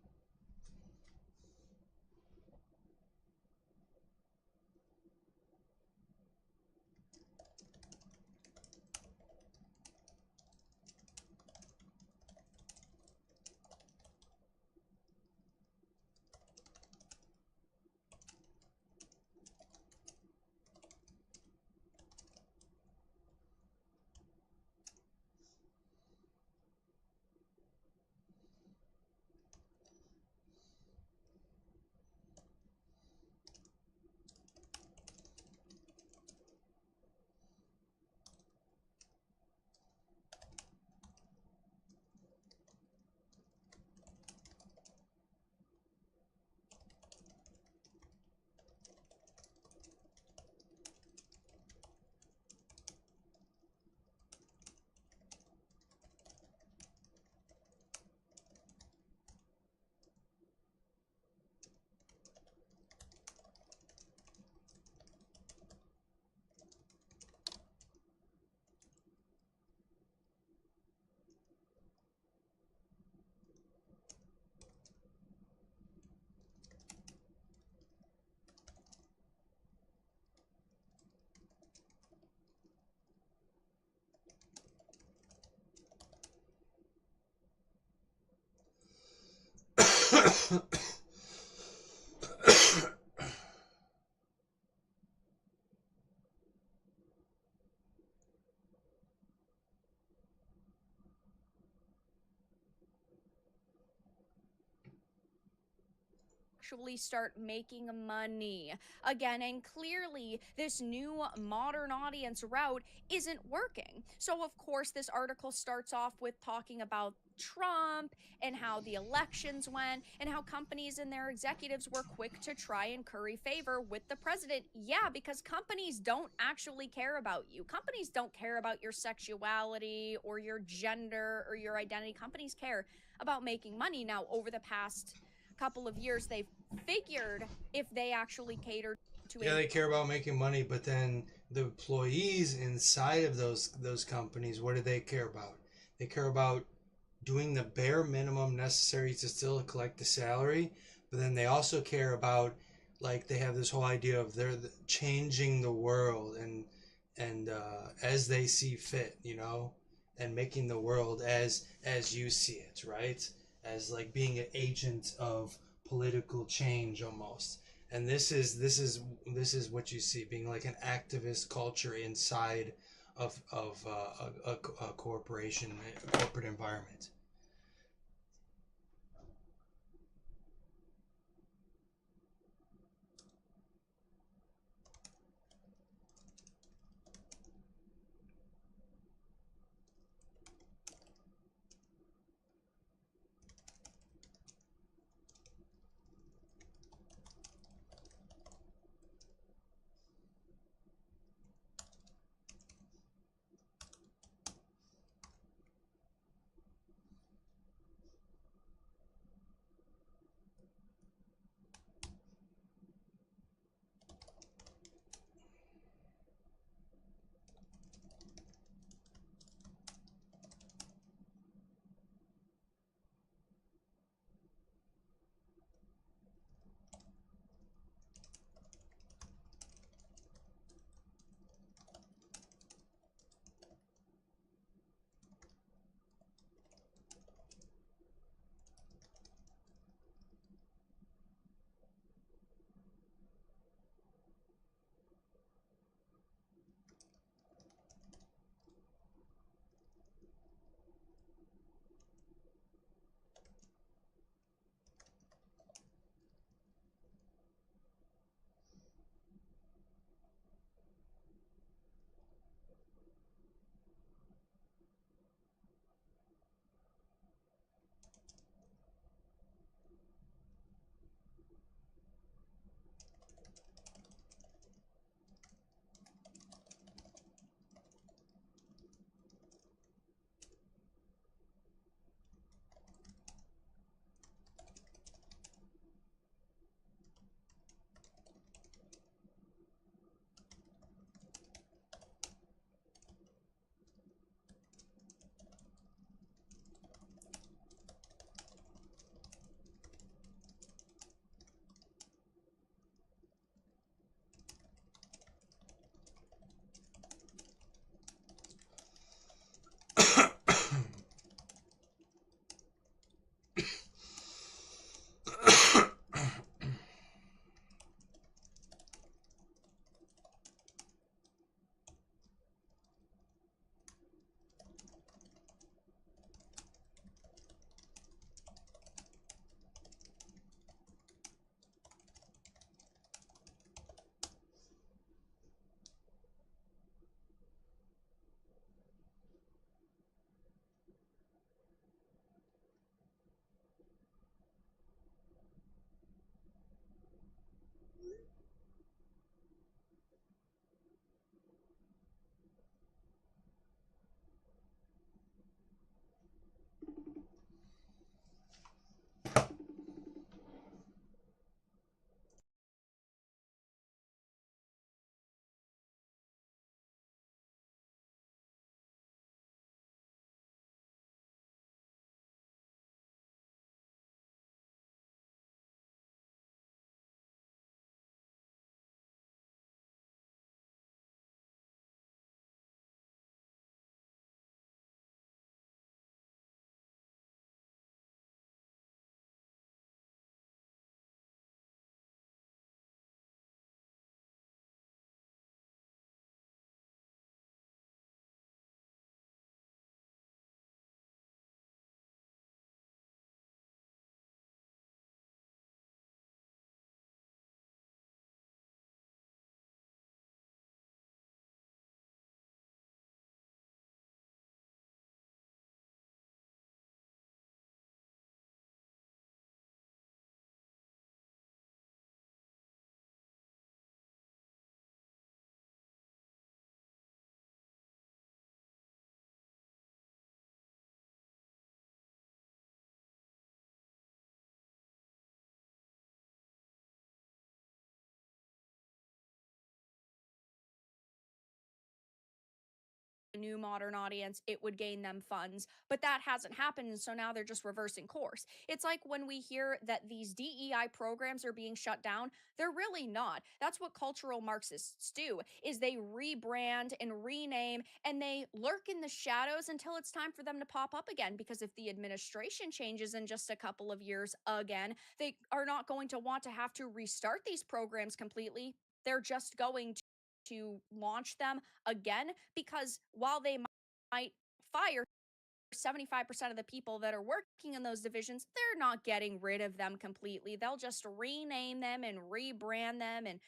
Actually start making money again. And clearly, this new modern audience route isn't working. So, of course, this article starts off with talking about Trump and how the elections went and how companies and their executives were quick to try and curry favor with the president. Yeah, because companies don't actually care about you. Companies don't care about your sexuality or your gender or your identity. Companies care about making money. Now, over the past couple of years, they've figured if they actually cater to Yeah, they care about making money, but then the employees inside of those companies, what do they care about? They care about doing the bare minimum necessary to still collect the salary, but then they also care about, like, they have this whole idea of they're changing the world and as they see fit, you know, and making the world as you see it, right? As like being an agent of political change almost. And this is what you see, being like an activist culture inside of a corporation, a corporate environment. new modern audience, it would gain them funds. But that hasn't happened. And so now they're just reversing course. It's like when we hear that these DEI programs are being shut down, they're really not. That's what cultural Marxists do, is they rebrand and rename and they lurk in the shadows until it's time for them to pop up again. Because if the administration changes in just a couple of years again, they are not going to want to have to restart these programs completely. They're just going to launch them again, because while they might fire 75% of the people that are working in those divisions, they're not getting rid of them completely. They'll just rename them and rebrand them and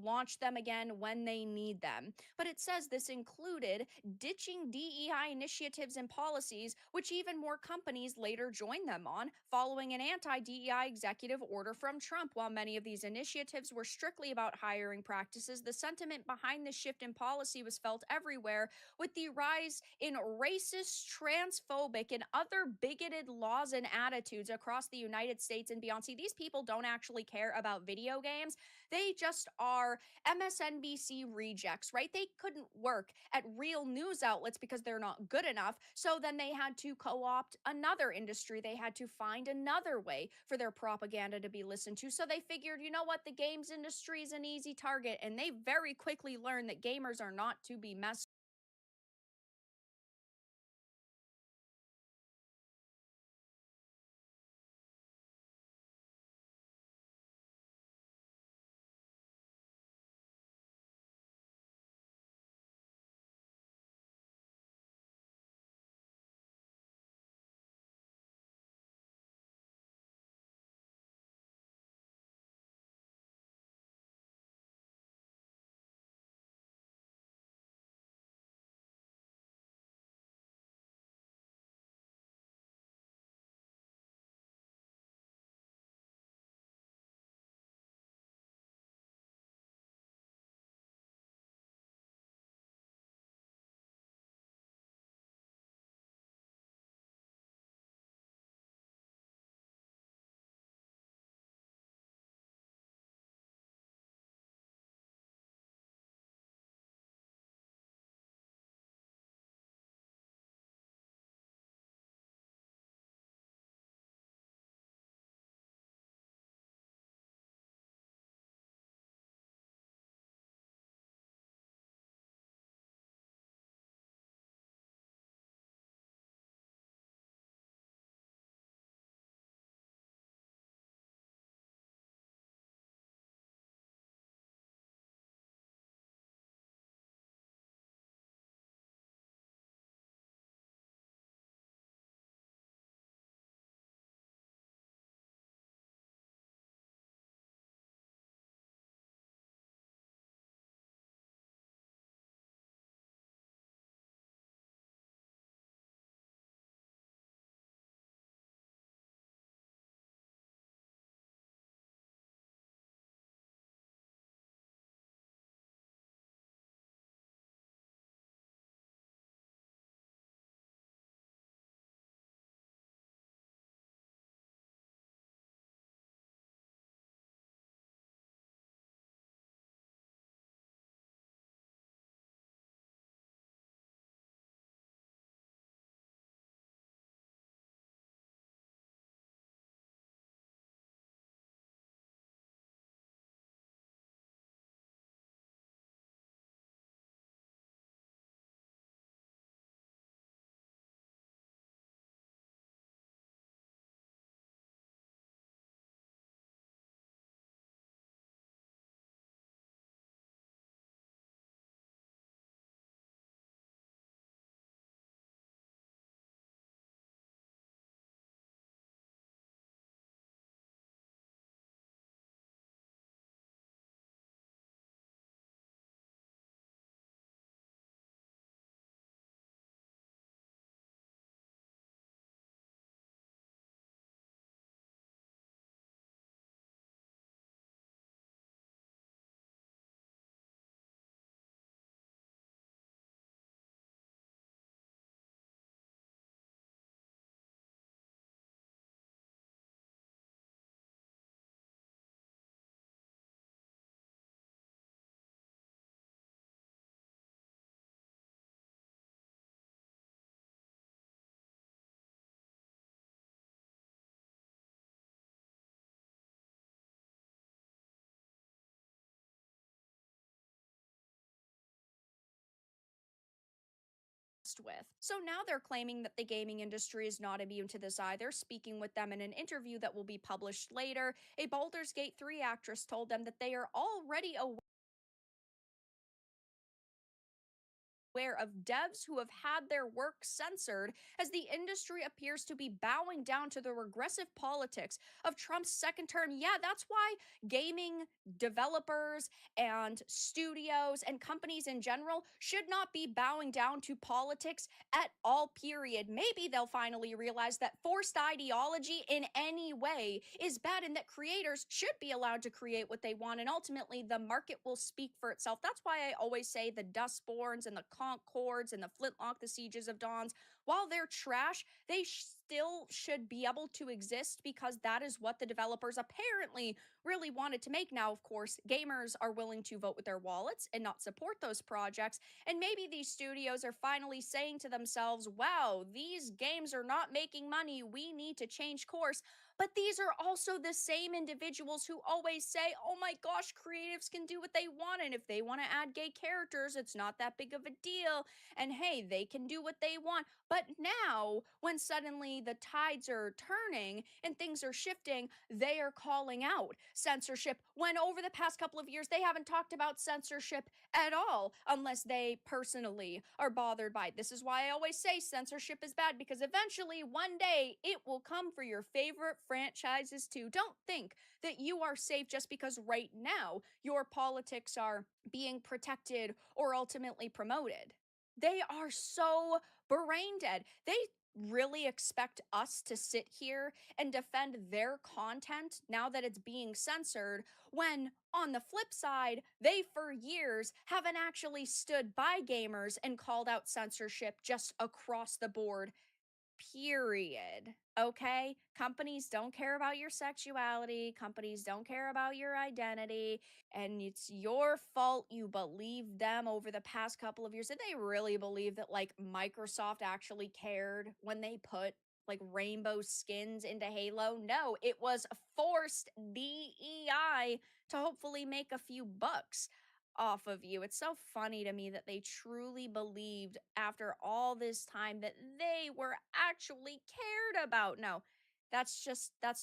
launch them again when they need them. But it says this included ditching DEI initiatives and policies, which even more companies later joined them on, following an anti DEI executive order from Trump. While many of these initiatives were strictly about hiring practices, the sentiment behind this shift in policy was felt everywhere, with the rise in racist, transphobic, and other bigoted laws and attitudes across the United States and beyond. See, these people don't actually care about video games. They just are MSNBC rejects, right? They couldn't work at real news outlets because they're not good enough. So then they had to co opt another industry. They had to find another way for their propaganda to be listened to. So they figured, you know what? The games industry is an easy target. And they very quickly learned that gamers are not to be messed influenced with. So now they're claiming that the gaming industry is not immune to this either. Speaking with them in an interview that will be published later, a Baldur's Gate 3 actress told them that they are already aware of devs who have had their work censored as the industry appears to be bowing down to the regressive politics of Trump's second term. Yeah, that's why gaming developers and studios and companies in general should not be bowing down to politics at all, period. Maybe they'll finally realize that forced ideology in any way is bad and that creators should be allowed to create what they want, and ultimately the market will speak for itself. That's why I always say the Dustborns and the Concords and the Flintlock, the Sieges of Dawns, while they're trash, they still should be able to exist because that is what the developers apparently really wanted to make. Now, of course, gamers are willing to vote with their wallets and not support those projects, and maybe these studios are finally saying to themselves, wow, these games are not making money, we need to change course. But these are also the same individuals who always say, oh my gosh, creatives can do what they want, and if they want to add gay characters, it's not that big of a deal, and hey, they can do what they want. But now, when suddenly the tides are turning and things are shifting, they are calling out censorship, when over the past couple of years, they haven't talked about censorship at all, unless they personally are bothered by it. This is why I always say censorship is bad, because eventually, one day, it will come for your favorite franchises too. Don't think that you are safe just because right now your politics are being protected or ultimately promoted. They are so brain dead. They really expect us to sit here and defend their content now that it's being censored, when on the flip side, they for years haven't actually stood by gamers and called out censorship just across the board, period. Okay? Companies don't care about your sexuality, companies don't care about your identity, and it's your fault you believed them over the past couple of years. Did they really believe that like Microsoft actually cared when they put like rainbow skins into Halo? No, it was forced DEI to hopefully make a few bucks off of you. It's so funny to me that they truly believed after all this time that they were actually cared about. No, that's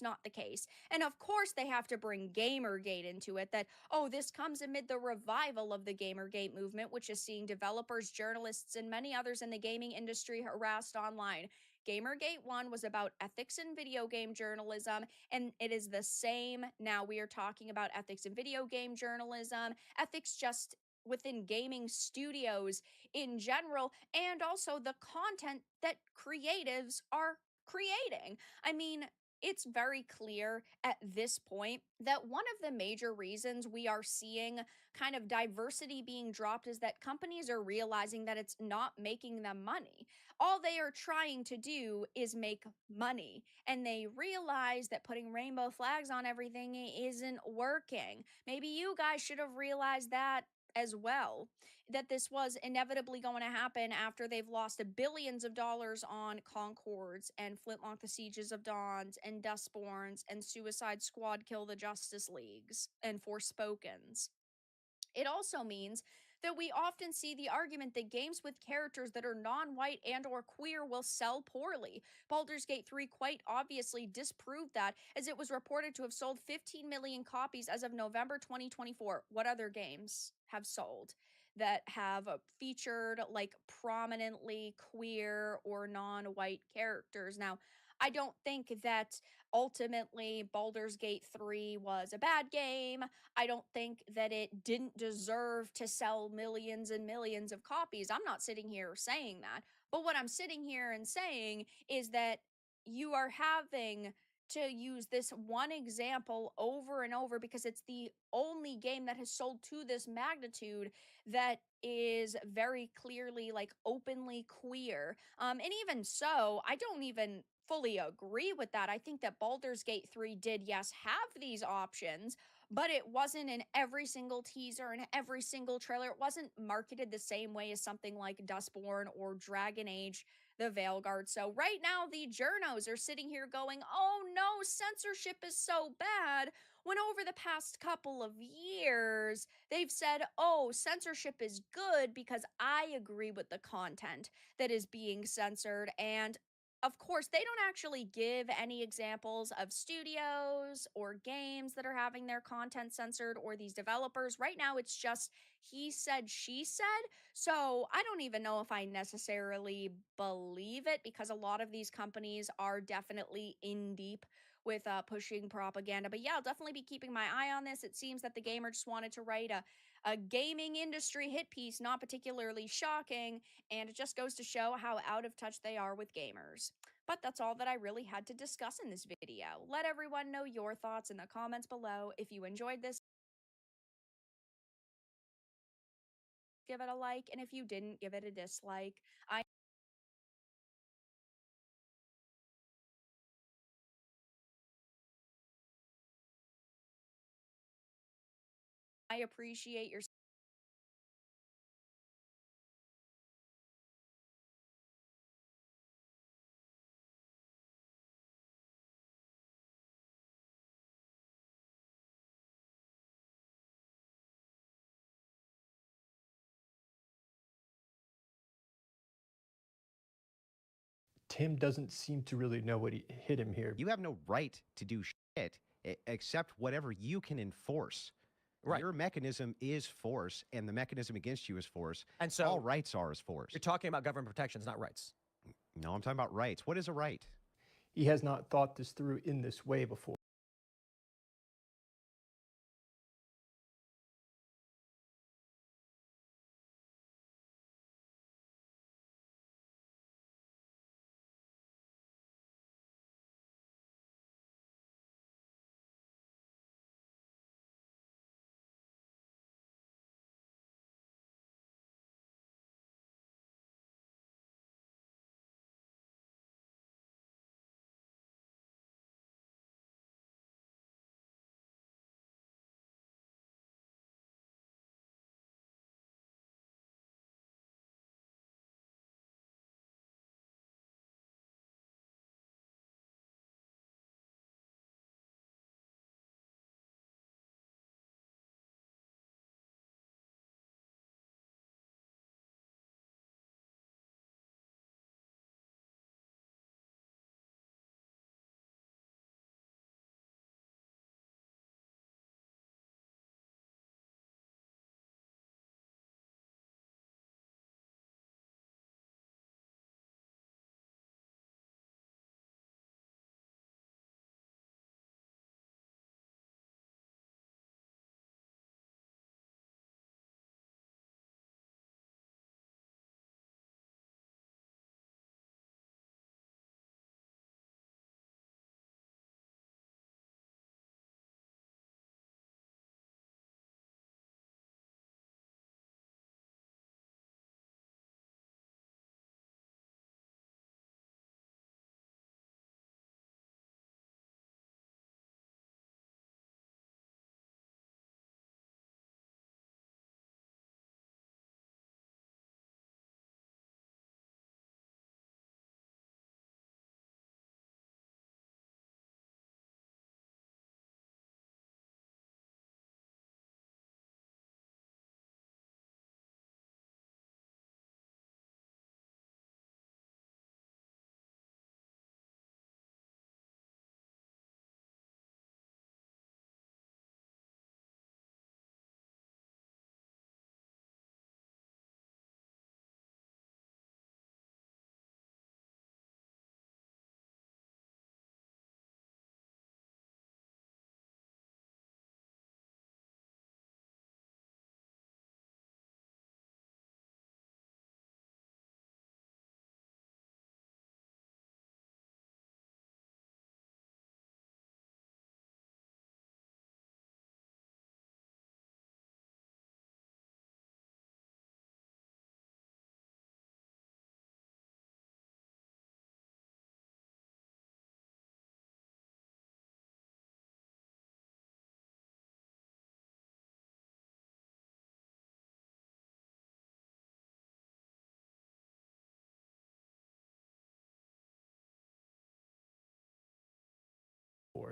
not the case. And of course, they have to bring Gamergate into it, that, oh, this comes amid the revival of the Gamergate movement, which is seeing developers, journalists, and many others in the gaming industry harassed online. Gamergate 1 was about ethics in video game journalism, and it is the same now. We are talking about ethics in video game journalism, ethics just within gaming studios in general, and also the content that creatives are creating. I mean, it's very clear at this point that one of the major reasons we are seeing kind of diversity being dropped is that companies are realizing that it's not making them money. All they are trying to do is make money, and they realize that putting rainbow flags on everything isn't working. Maybe you guys should have realized that as well, that this was inevitably going to happen after they've lost billions of dollars on Concords and Flintlock, the Sieges of Dawns and Dustborns and Suicide Squad, Kill the Justice Leagues and Forspokens. It also means that we often see the argument that games with characters that are non-white and or queer will sell poorly. Baldur's Gate 3 quite obviously disproved that, as it was reported to have sold 15 million copies as of November 2024. What other games have sold that have featured like prominently queer or non-white characters? Now, I don't think that ultimately Baldur's Gate 3 was a bad game. I don't think that it didn't deserve to sell millions and millions of copies. I'm not sitting here saying that. But what I'm sitting here and saying is that you are having to use this one example over and over because it's the only game that has sold to this magnitude that is very clearly like openly queer. And even so, I don't even fully agree with that. I think that Baldur's Gate 3 did, yes, have these options, but it wasn't in every single teaser and every single trailer. It wasn't marketed the same way as something like Dustborn or Dragon Age the Veilguard. So right now, the journos are sitting here going, oh no, censorship is so bad, when over the past couple of years, they've said, oh, censorship is good because I agree with the content that is being censored. And of course, they don't actually give any examples of studios or games that are having their content censored or these developers. Right now, it's just he said, she said. So I don't even know if I necessarily believe it because a lot of these companies are definitely in deep with pushing propaganda. But yeah, I'll definitely be keeping my eye on this. It seems that the gamer just wanted to write a gaming industry hit piece, not particularly shocking, and it just goes to show how out of touch they are with gamers. But that's all that I really had to discuss in this video. Let everyone know your thoughts in the comments below. If you enjoyed this, give it a like, and if you didn't, give it a dislike. I appreciate your Tim doesn't seem to really know what hit him here. You have no right to do shit except whatever you can enforce. Right. Your mechanism is force, and the mechanism against you is force. And so all rights are as force. you're talking about government protections, not rights. No, I'm talking about rights. What is a right? He has not thought this through in this way before.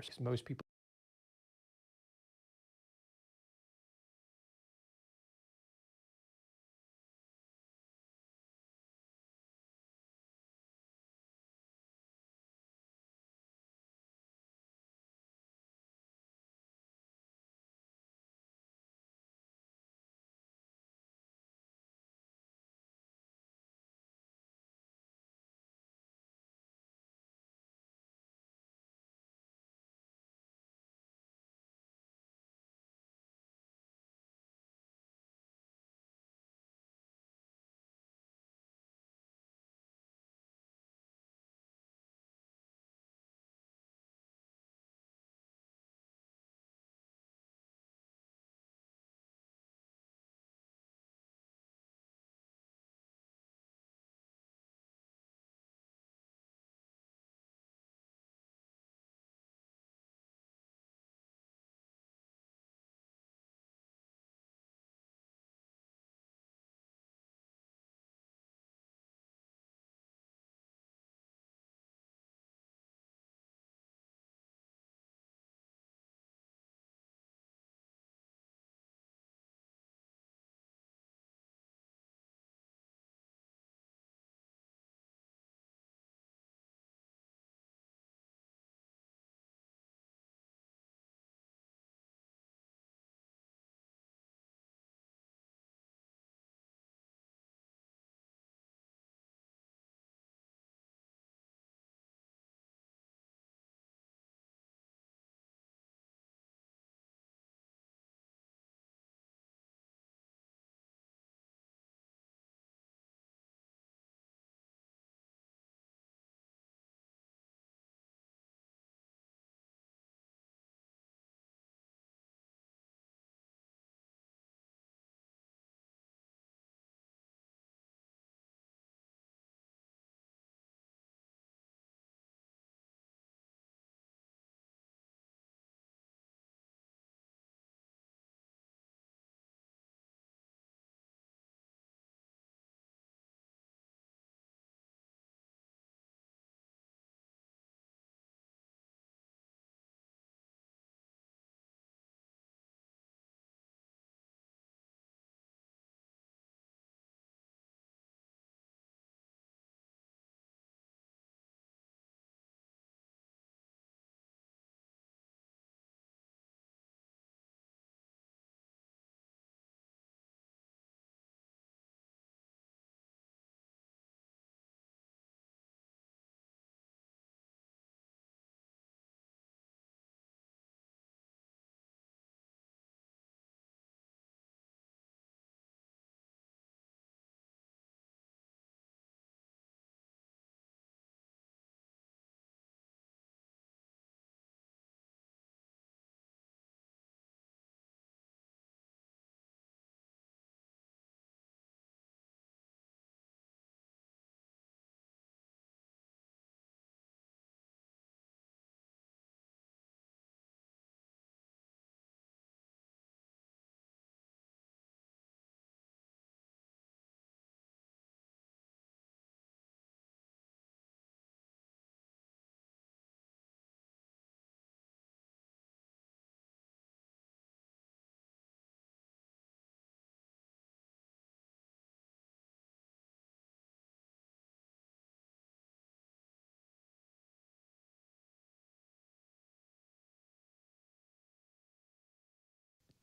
Because most people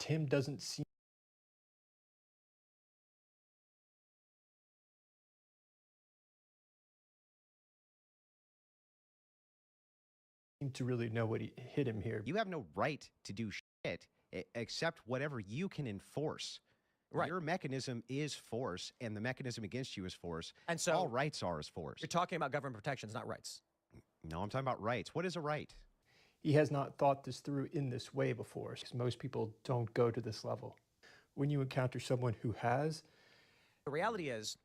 Tim doesn't seem to really know what hit him here. You have no right to do shit except whatever you can enforce. Right. Your mechanism is force, and the mechanism against you is force. And so all rights are force. you're talking about government protections, not rights. No, I'm talking about rights. What is a right? He has not thought this through in this way before, because most people don't go to this level. When you encounter someone who has, The reality is,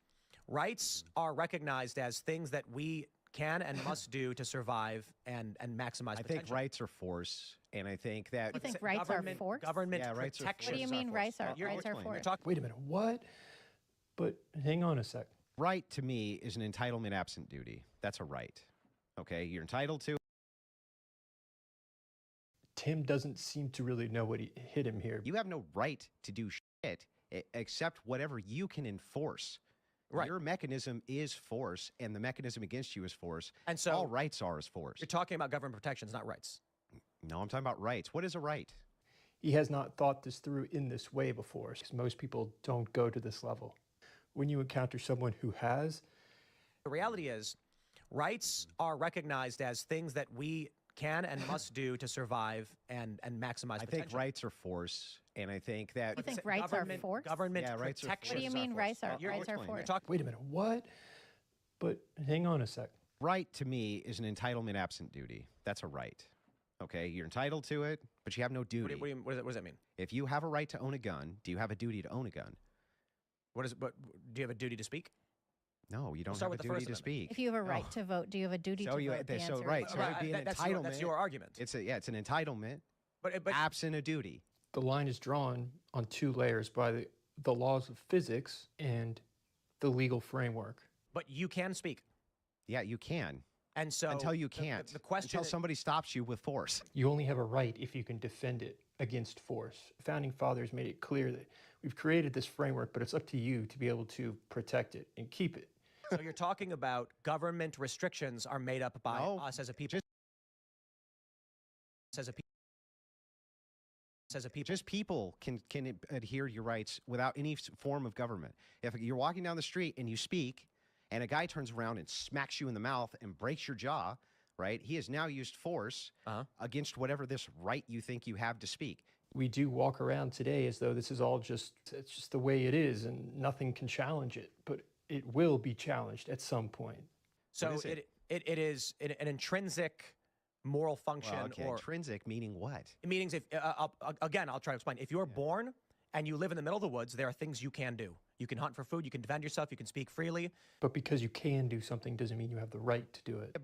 rights are recognized as things that we can and must do to survive and maximize I potential. think rights are force, and I think that You think It's rights are government- force? Government Yeah, rights are force. protections What do you are mean force. rights are, You're rights are explaining. force? You're talking wait a minute, what? But hang on a sec. right to me is an entitlement absent duty. That's a right. Okay, you're entitled to. Tim doesn't seem to really know what hit him here. You have no right to do shit except whatever you can enforce. Right. Your mechanism is force, and the mechanism against you is force. And so all rights are force. you're talking about government protections, not rights. No, I'm talking about rights. What is a right? He has not thought this through in this way before, because most people don't go to this level. When you encounter someone who has, The reality is, rights are recognized as things that we can and must do to survive and maximize I potential. think rights are force, and I think that You think It's rights are government- force? Government Yeah, rights are force. protections What do you are mean force. rights are, You're rights are explaining. force? You're talking wait a minute, what? But hang on a sec. right to me is an entitlement absent duty. That's a right. Okay, you're entitled to it, but you have no what, duty. what does that mean? If you have a right to own a gun, do you have a duty to own a gun? But do you have a duty to speak? No, you don't start have with a the duty First to speak. If you have a right No. to vote, do you have a duty So to you- vote? The so answer right, is so no. it'd be an that's entitlement. your argument. It's an entitlement But absent a duty. The line is drawn on two layers by the laws of physics and the legal framework. but you can speak. Yeah, you can. And so Until you the- can't. The question Until somebody stops you with force. You only have a right if you can defend it against force. The founding fathers made it clear that we've created this framework, but it's up to you to be able to protect it and keep it. So you're talking about government restrictions are made up by No, us as a people. As a people. As a people. Just people can adhere to your rights without any form of government. If you're walking down the street and you speak, and a guy turns around and smacks you in the mouth and breaks your jaw, right? He has now used force against whatever this right you think you have to speak. We do walk around today as though this is all it's just the way it is and nothing can challenge it, but it will be challenged at some point. So is it? it is an intrinsic moral function Well, okay, or intrinsic meaning what? meanings. If again, I'll try to explain. If you're born and you live in the middle of the woods, there are things you can do. You can hunt for food. You can defend yourself. You can speak freely. But because you can do something doesn't mean you have the right to do it.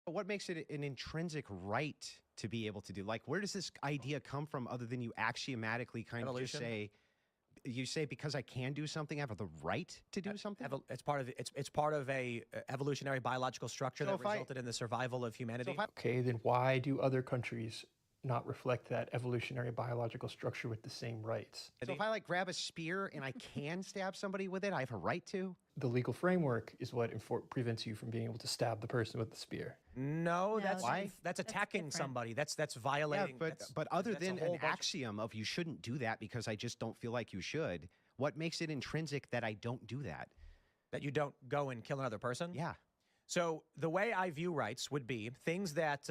But what makes it an intrinsic right to be able to do? Like, where does this idea come from other than you axiomatically kind of just Evolution? say, you say because I can do something, I have the right to do something? It's part of a evolutionary biological structure So that if I- resulted in the survival of humanity. if I- Okay, then why do other countries not reflect that evolutionary biological structure with the same rights? So if I like grab a spear and I can stab somebody with it, I have a right to? The legal framework is what prevents you from being able to stab the person with the spear. No, that's Why? that's attacking different. somebody. That's Yeah, violating. but that's- but other that's a than whole an bunch of- axiom of you shouldn't do that because I just don't feel like you should, what makes it intrinsic that I don't do that? that you don't go and kill another person. Yeah. So the way I view rights would be things that,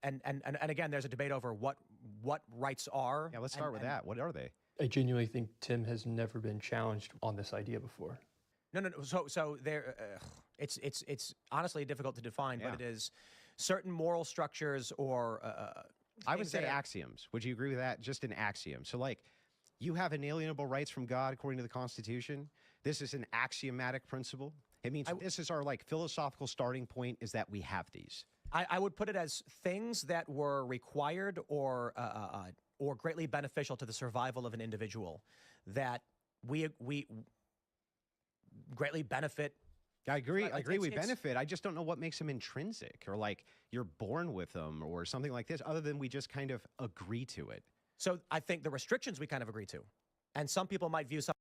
and again, there's a debate over what rights are. Yeah, let's start with that. What are they? I genuinely think Tim has never been challenged on this idea before. No. So there, it's honestly difficult to define, Yeah. but it is certain moral structures or. I would things that say are- axioms. Would you agree with that? Just an axiom. So, like, you have inalienable rights from God according to the Constitution. This is an axiomatic principle. It means this is our like philosophical starting point. Is that we have these. I would put it as things that were required or greatly beneficial to the survival of an individual that we greatly benefit. I agree. Right, I agree. it's- We it's- benefit. I just don't know what makes them intrinsic or like you're born with them or something like this. Other than we just kind of agree to it. So I think the restrictions we kind of agree to, and some people might view some.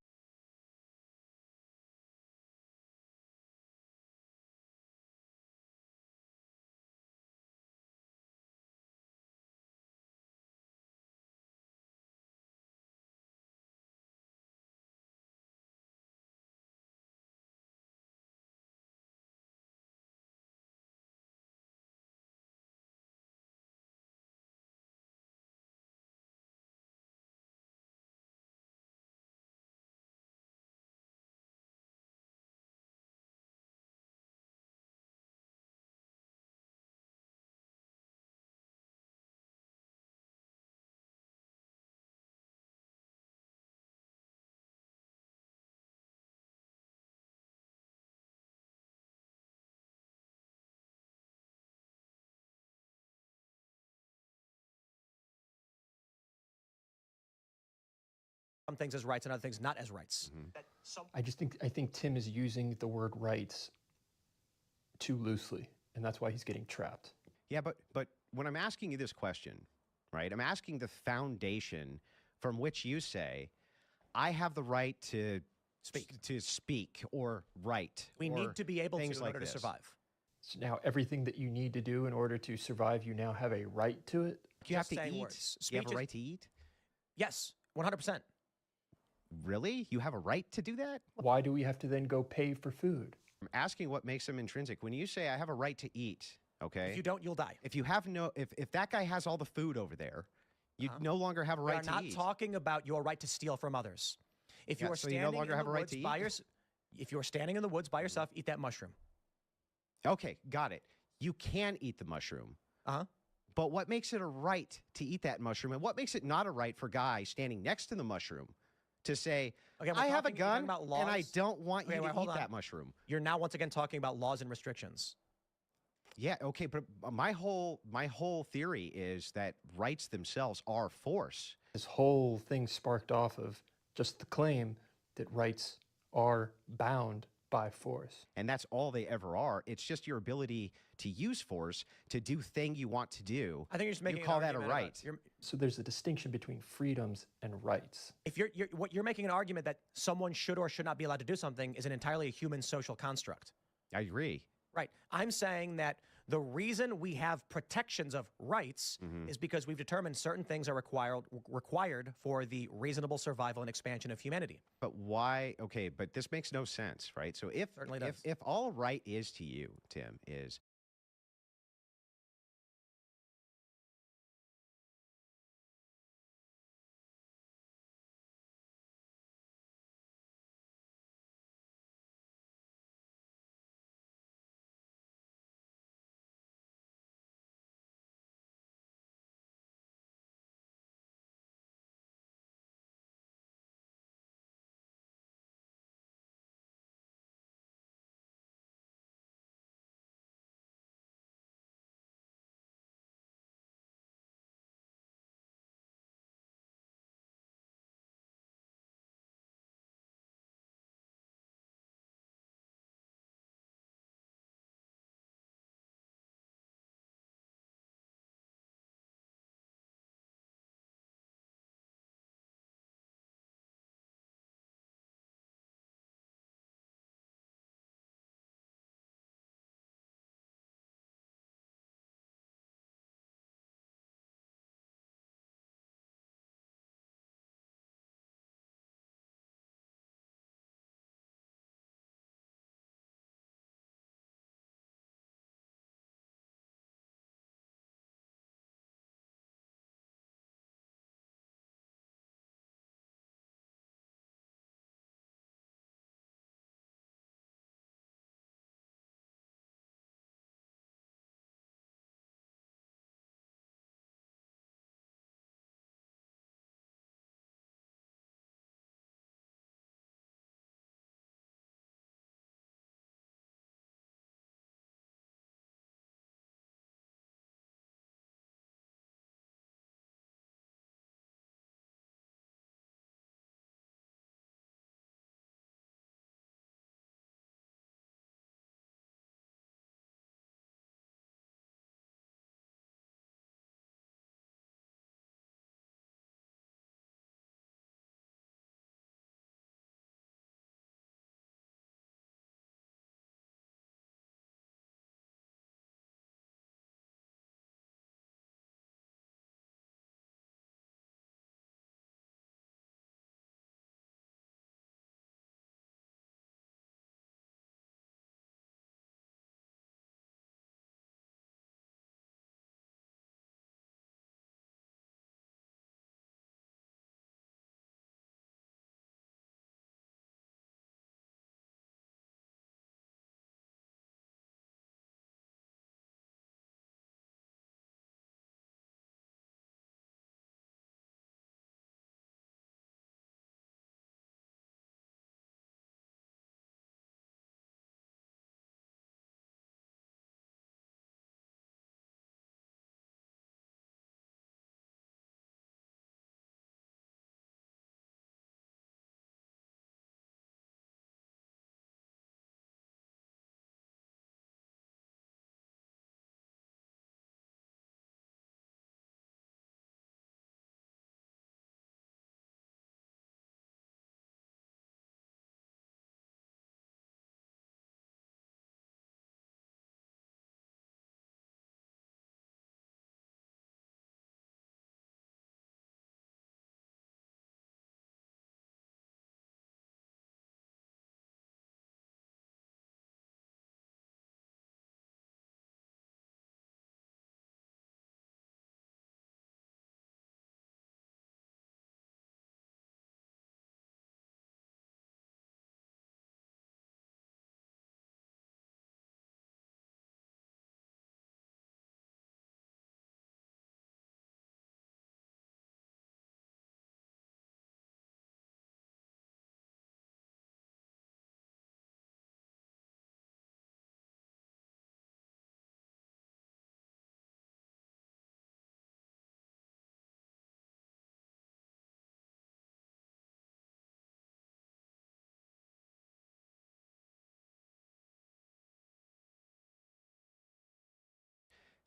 Some things as rights and other things not as rights. I think Tim is using the word rights too loosely, and that's why he's getting trapped. Yeah, but when I'm asking you this question, right? I'm asking the foundation from which you say I have the right to speak or write. We or need to be able to things in like order to this. survive. So now everything that you need to do in order to survive, you now have a right to it. You have Just to saying eat. words. You have Speech a is- right to eat. Yes, 100%. Really? You have a right to do that? Why do we have to then go pay for food? I'm asking what makes them intrinsic. When you say I have a right to eat, okay? If you don't, you'll die. If you have no, if that guy has all the food over there, you no longer have a We right are to not eat. talking about your right to steal from others. If you Yeah, are so you standing no longer in have the a right woods to by eat? if you are standing in the woods by yourself, eat that mushroom. Okay, got it. You can eat the mushroom. Uh-huh. But what makes it a right to eat that mushroom, and what makes it not a right for guy standing next to the mushroom to say, Okay, we're I have a talking- you're talking gun about and I laws? don't want Okay, you wait, to hold eat on. that mushroom? You're now once again talking about laws and restrictions. Yeah, okay, but my whole theory is that rights themselves are force. This whole thing sparked off of just the claim that rights are bound by force. And that's all they ever are. It's just your ability to use force to do thing you want to do. I think you're just making you an call that a argument about- right. So there's a distinction between freedoms and rights. If you're making an argument that someone should or should not be allowed to do something is an entirely human social construct. I agree. Right. I'm saying that the reason we have protections of rights is because we've determined certain things are required for the reasonable survival and expansion of humanity. But why? Okay, but this makes no sense, right? So Certainly does. if all right is to you, Tim, is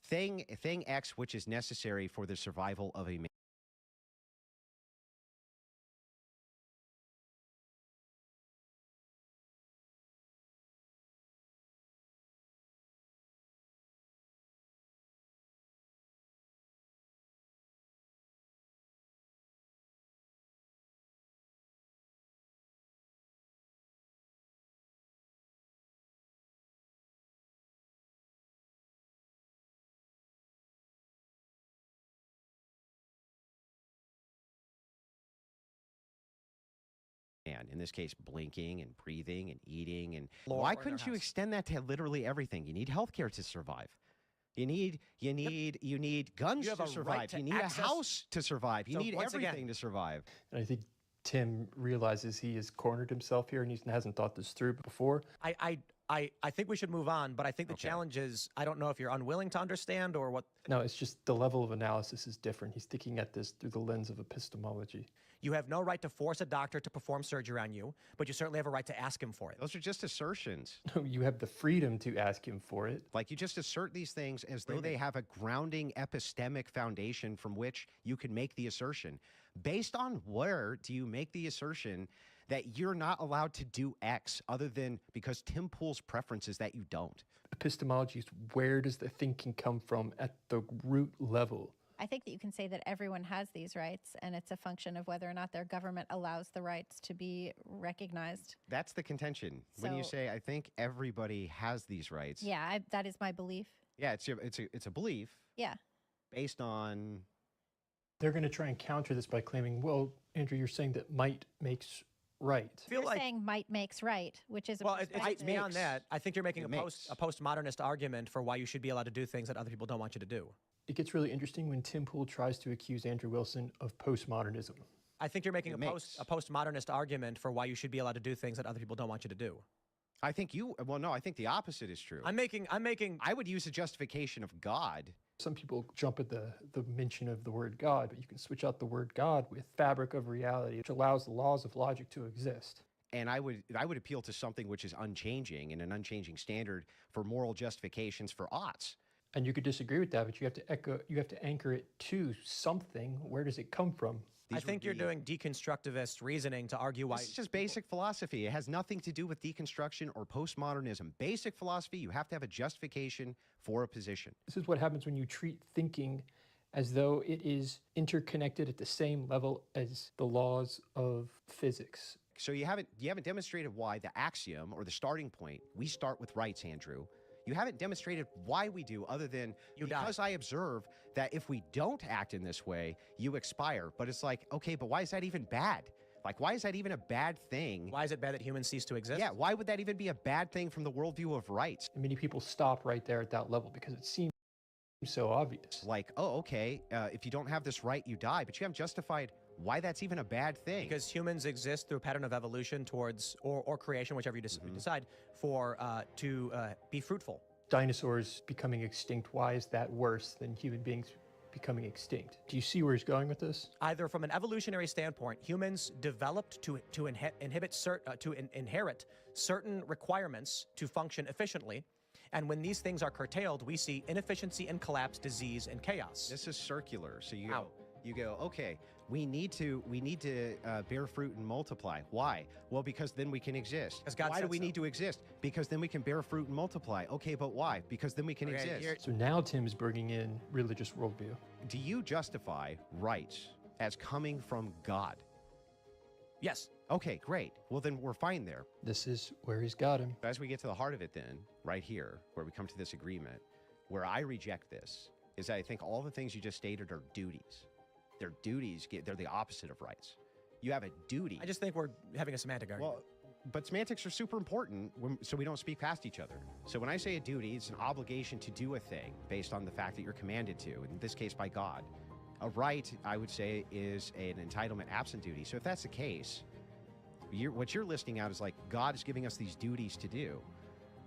thing X which is necessary for the survival of a man. In this case, blinking and breathing and eating. And Floor why or in their couldn't you house. extend that to literally everything? You need healthcare to survive. You need guns You have to a right survive. to You need access- a house to survive. You So need once again- everything to survive. And I think Tim realizes he has cornered himself here and he hasn't thought this through before. I think we should move on, but I think the challenge is I don't know if you're unwilling to understand or what. No, it's just the level of analysis is different. He's thinking at this through the lens of epistemology. You have no right to force a doctor to perform surgery on you, but you certainly have a right to ask him for it. Those are just assertions. No, you have the freedom to ask him for it. Like, you just assert these things as though they have a grounding epistemic foundation from which you can make the assertion. Based on where do you make the assertion that you're not allowed to do X other than because Tim Pool's preference is that you don't? Epistemology is where does the thinking come from at the root level? I think that you can say that everyone has these rights, and it's a function of whether or not their government allows the rights to be recognized. That's the contention. When you So- say, I think everybody has these rights. Yeah, that is my belief. Yeah, it's a belief Yeah. based on. They're going to try and counter this by claiming, well, Andrew, you're saying that might makes right. I feel You're like saying might makes right, which is a well, it's perspective. beyond that. I think you're making It a makes. postmodernist argument for why you should be allowed to do things that other people don't want you to do. It gets really interesting when Tim Pool tries to accuse Andrew Wilson of postmodernism. I think you're making It a makes. postmodernist argument for why you should be allowed to do things that other people don't want you to do. I think no, I think the opposite is true. I'm making I would use a justification of God. Some people jump at the mention of the word God, but you can switch out the word God with fabric of reality, which allows the laws of logic to exist. And I would appeal to something which is unchanging and an unchanging standard for moral justifications for oughts. And you could disagree with that, but you have to anchor it to something. Where does it come from? I think you're doing deconstructivist reasoning to argue why. This is just basic philosophy. It has nothing to do with deconstruction or postmodernism. Basic philosophy, you have to have a justification for a position. This is what happens when you treat thinking as though it is interconnected at the same level as the laws of physics. So you haven't demonstrated why the axiom or the starting point, we start with rights, Andrew. You haven't demonstrated why we do, other than because I observe that if we don't act in this way, you expire. But it's like, okay, but why is that even bad? Like, why is that even a bad thing? Why is it bad that humans cease to exist? Yeah, why would that even be a bad thing from the worldview of rights? And many people stop right there at that level because it seems so obvious. Like, oh, okay, if you don't have this right, you die. But you haven't justified why that's even a bad thing. Because humans exist through a pattern of evolution towards, or creation, whichever you decide, to be fruitful. Dinosaurs becoming extinct, why is that worse than human beings becoming extinct? Do you see where he's going with this? Either from an evolutionary standpoint, humans developed to inherit certain requirements to function efficiently. And when these things are curtailed, we see inefficiency and collapse, disease and chaos. This is circular. So How? you go, okay, we need to bear fruit and multiply. Why? Well, because then we can exist. 'Cause God Why do said we so. need to exist? Because then we can bear fruit and multiply. Okay, but why? Because then we can Okay, exist. here- So now Tim's bringing in religious worldview. Do you justify rights as coming from God? Yes. Okay, great. Well, then we're fine there. This is where he's got him. As we get to the heart of it then, right here, where we come to this agreement, where I reject this, is that I think all the things you just stated are duties. They're duties, they're the opposite of rights. You have a duty. I just think we're having a semantic argument. Well, but semantics are super important so we don't speak past each other. So when I say a duty, it's an obligation to do a thing based on the fact that you're commanded to, in this case by God. A right, I would say, is an entitlement absent duty. So if that's the case, what you're listing out is like God is giving us these duties to do.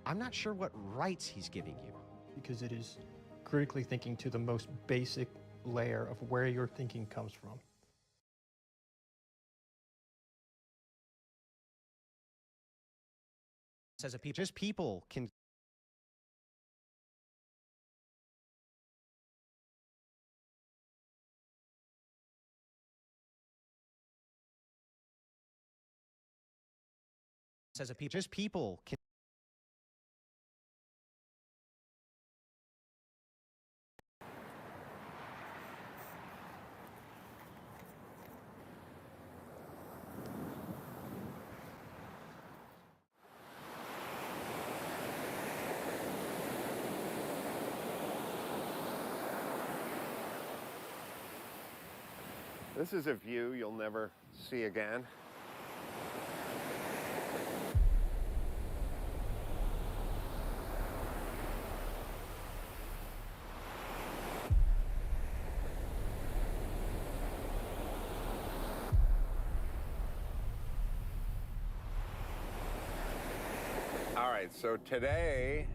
I'm not sure what rights he's giving you. Because it is critically thinking to the most basic layer of where your thinking comes from. As a people. Just people can as a people. Just people can. This is a view you'll never see again. All right, so today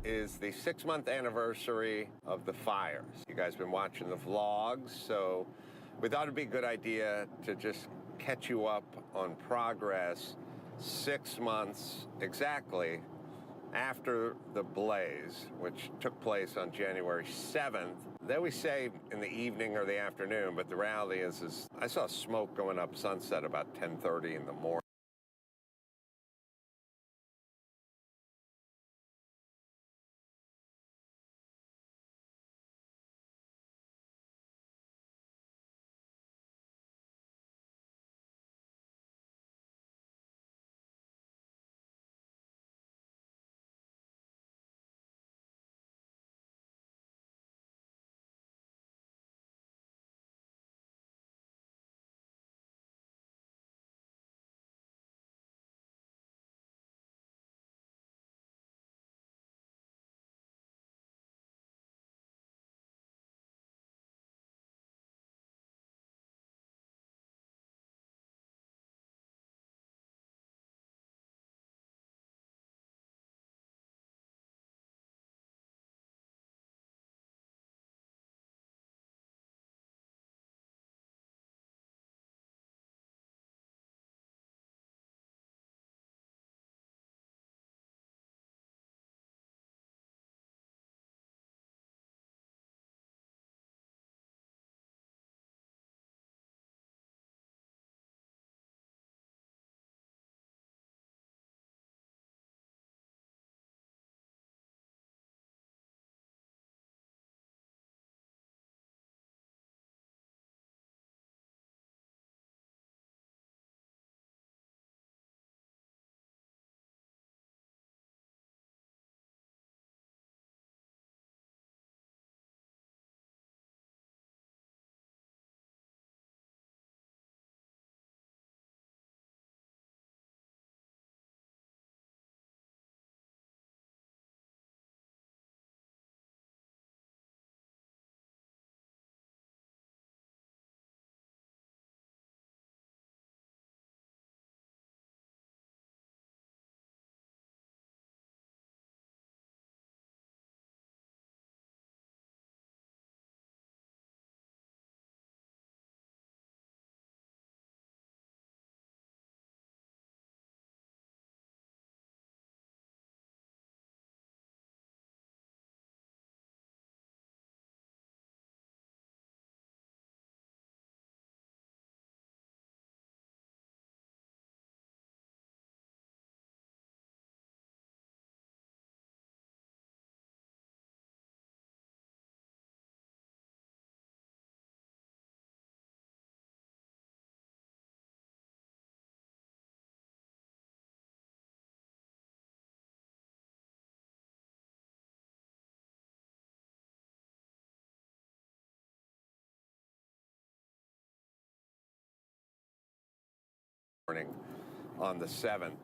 is the 6-month anniversary of the fires. You guys been watching the vlogs, so we thought it'd be a good idea to just catch you up on progress 6 months exactly after the blaze, which took place on January 7th. Then we say in the evening or the afternoon, but the reality is I saw smoke going up Sunset about 10:30 in the morning. On the 7th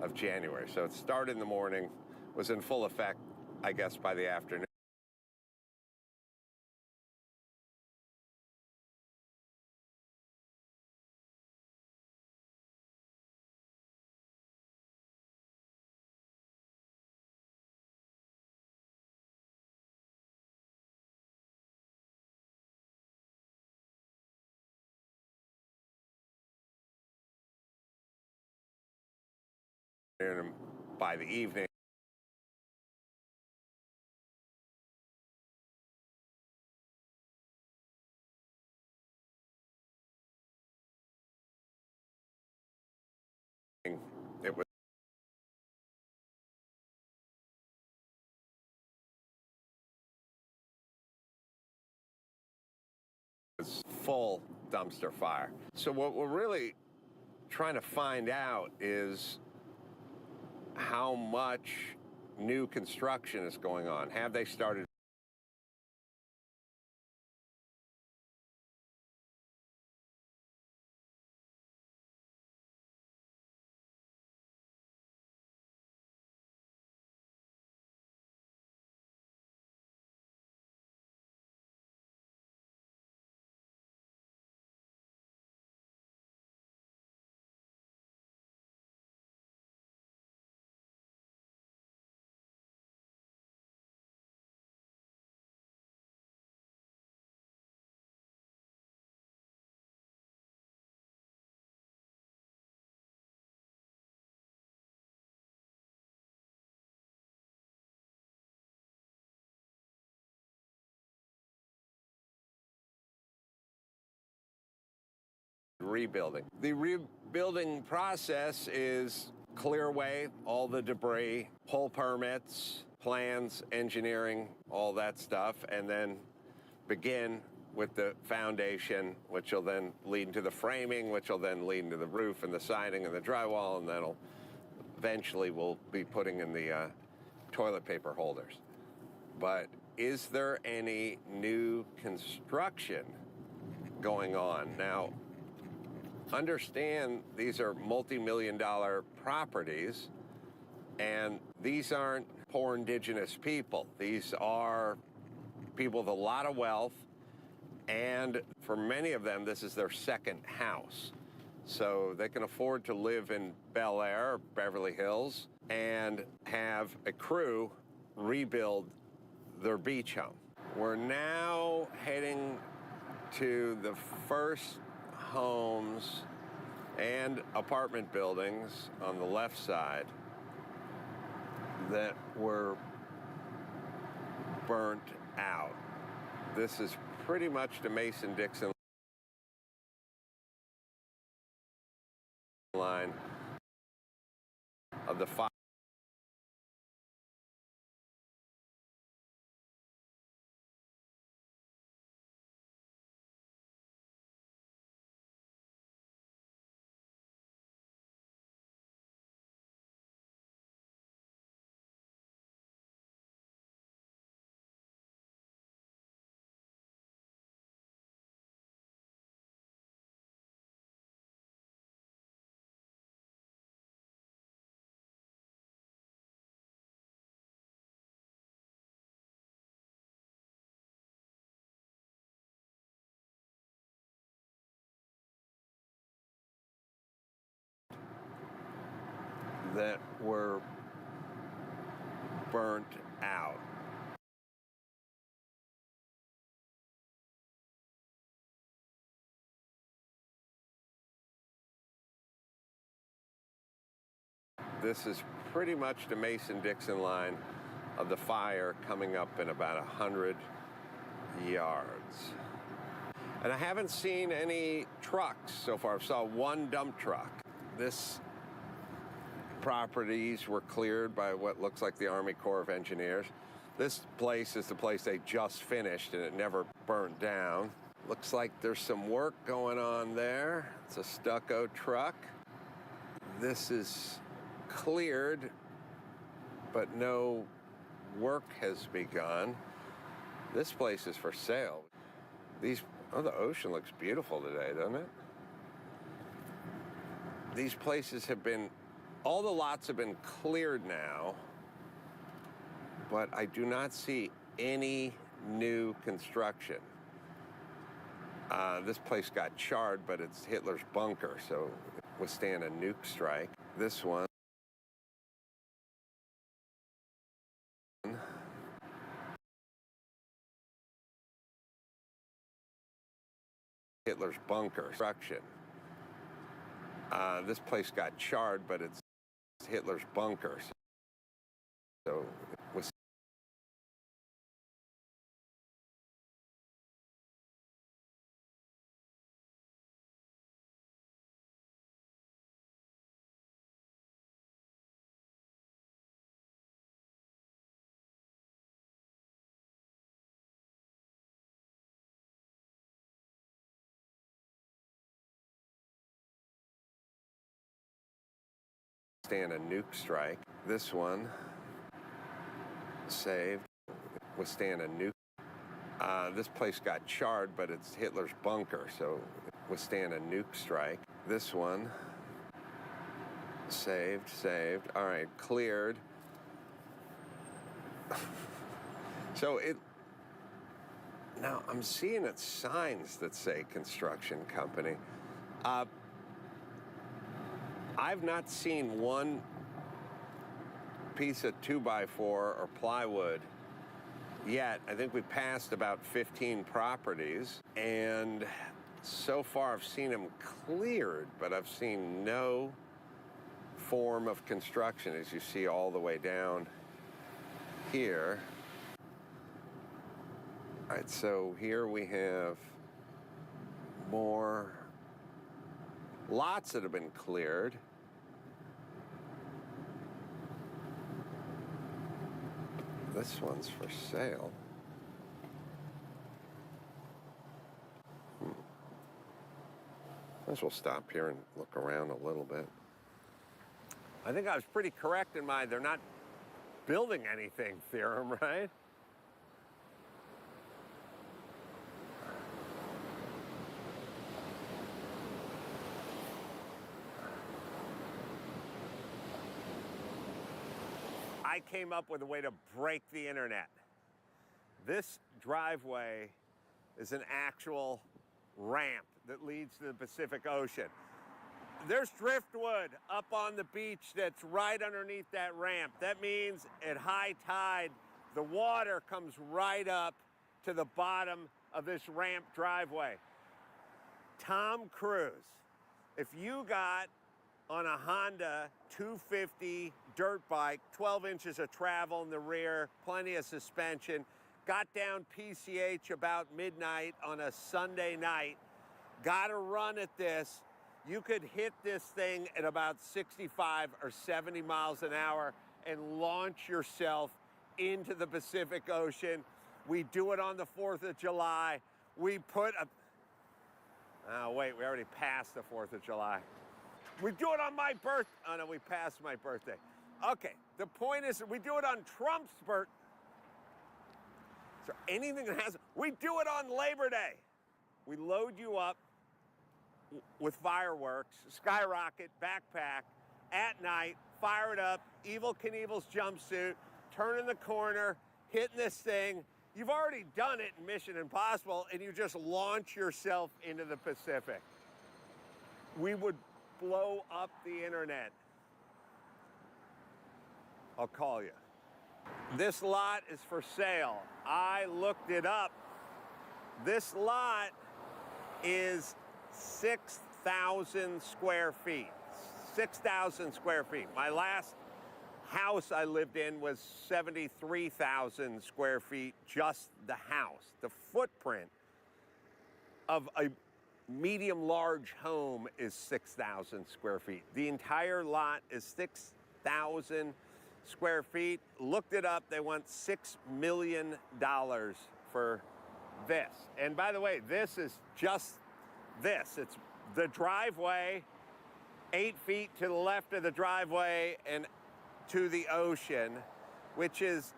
of January. So it started in the morning, was in full effect, I guess, by the afternoon. And by the evening, it was was full dumpster fire. So what we're really trying to find out is how much new construction is going on. Have they started rebuilding? The rebuilding process is clear away all the debris, pull permits, plans, engineering, all that stuff, and then begin with the foundation, which will then lead into the framing, which will then lead into the roof and the siding and the drywall, and that'll eventually we'll be putting in the toilet paper holders. But is there any new construction going on? Now, understand these are multi-million-dollar properties, and these aren't poor indigenous people. These are people with a lot of wealth, and for many of them, this is their second house. So they can afford to live in Bel Air, or Beverly Hills, and have a crew rebuild their beach home. We're now heading to the first homes and apartment buildings on the left side that were burnt out. This is pretty much the Mason-Dixon line of the fire. That were burnt out. This is pretty much the Mason-Dixon line of the fire coming up in about 100 yards. And I haven't seen any trucks so far. I saw one dump truck. This properties were cleared by what looks like the Army Corps of Engineers. This place is the place they just finished, and it never burnt down. Looks like there's some work going on there. It's a stucco truck. This is cleared, but no work has begun. This place is for sale. Oh, the ocean looks beautiful today, doesn't it? These places have been, all the lots have been cleared now, but I do not see any new construction. This place got charred, but it's Hitler's bunker, so it withstand a nuke strike. This one. Hitler's bunker construction. This place got charred, but it's Hitler's bunker, so it was withstand a nuke strike. This one, saved, withstand a nuke. This place got charred, but it's Hitler's bunker, so withstand a nuke strike. This one, saved. All right, cleared. So now I'm seeing its signs that say construction company. I've not seen one piece of 2x4 or plywood yet. I think we passed about 15 properties, and so far I've seen them cleared, but I've seen no form of construction, as you see all the way down here. All right, so here we have more lots that have been cleared. This one's for sale. Might as well stop here and look around a little bit. I think I was pretty correct in my they're not building anything theorem, right? I came up with a way to break the internet. This driveway is an actual ramp that leads to the Pacific Ocean. There's driftwood up on the beach that's right underneath that ramp. That means at high tide, the water comes right up to the bottom of this ramp driveway. Tom Cruise, if you got on a Honda 250 dirt bike, 12 inches of travel in the rear, plenty of suspension, got down PCH about midnight on a Sunday night, got a run at this, you could hit this thing at about 65 or 70 miles an hour and launch yourself into the Pacific Ocean. We do it on the 4th of July. We put a... Oh, wait, we already passed the 4th of July. We do it on my birthday. Oh, no, we passed my birthday. Okay, the point is we do it on Trump's birthday. Is there anything that has... We do it on Labor Day. We load you up with fireworks, skyrocket, backpack, at night, fire it up, Evel Knievel's jumpsuit, turning the corner, hitting this thing. You've already done it in Mission Impossible, and you just launch yourself into the Pacific. We would blow up the internet. I'll call you. This lot is for sale. I looked it up. This lot is 6,000 square feet. 6,000 square feet. My last house I lived in was 73,000 square feet, just the house. The footprint of a medium-large home is 6,000 square feet. The entire lot is 6,000 square feet. Looked it up. They want $6 million for this. And by the way, this is just this. It's the driveway, 8 feet to the left of the driveway and to the ocean, which is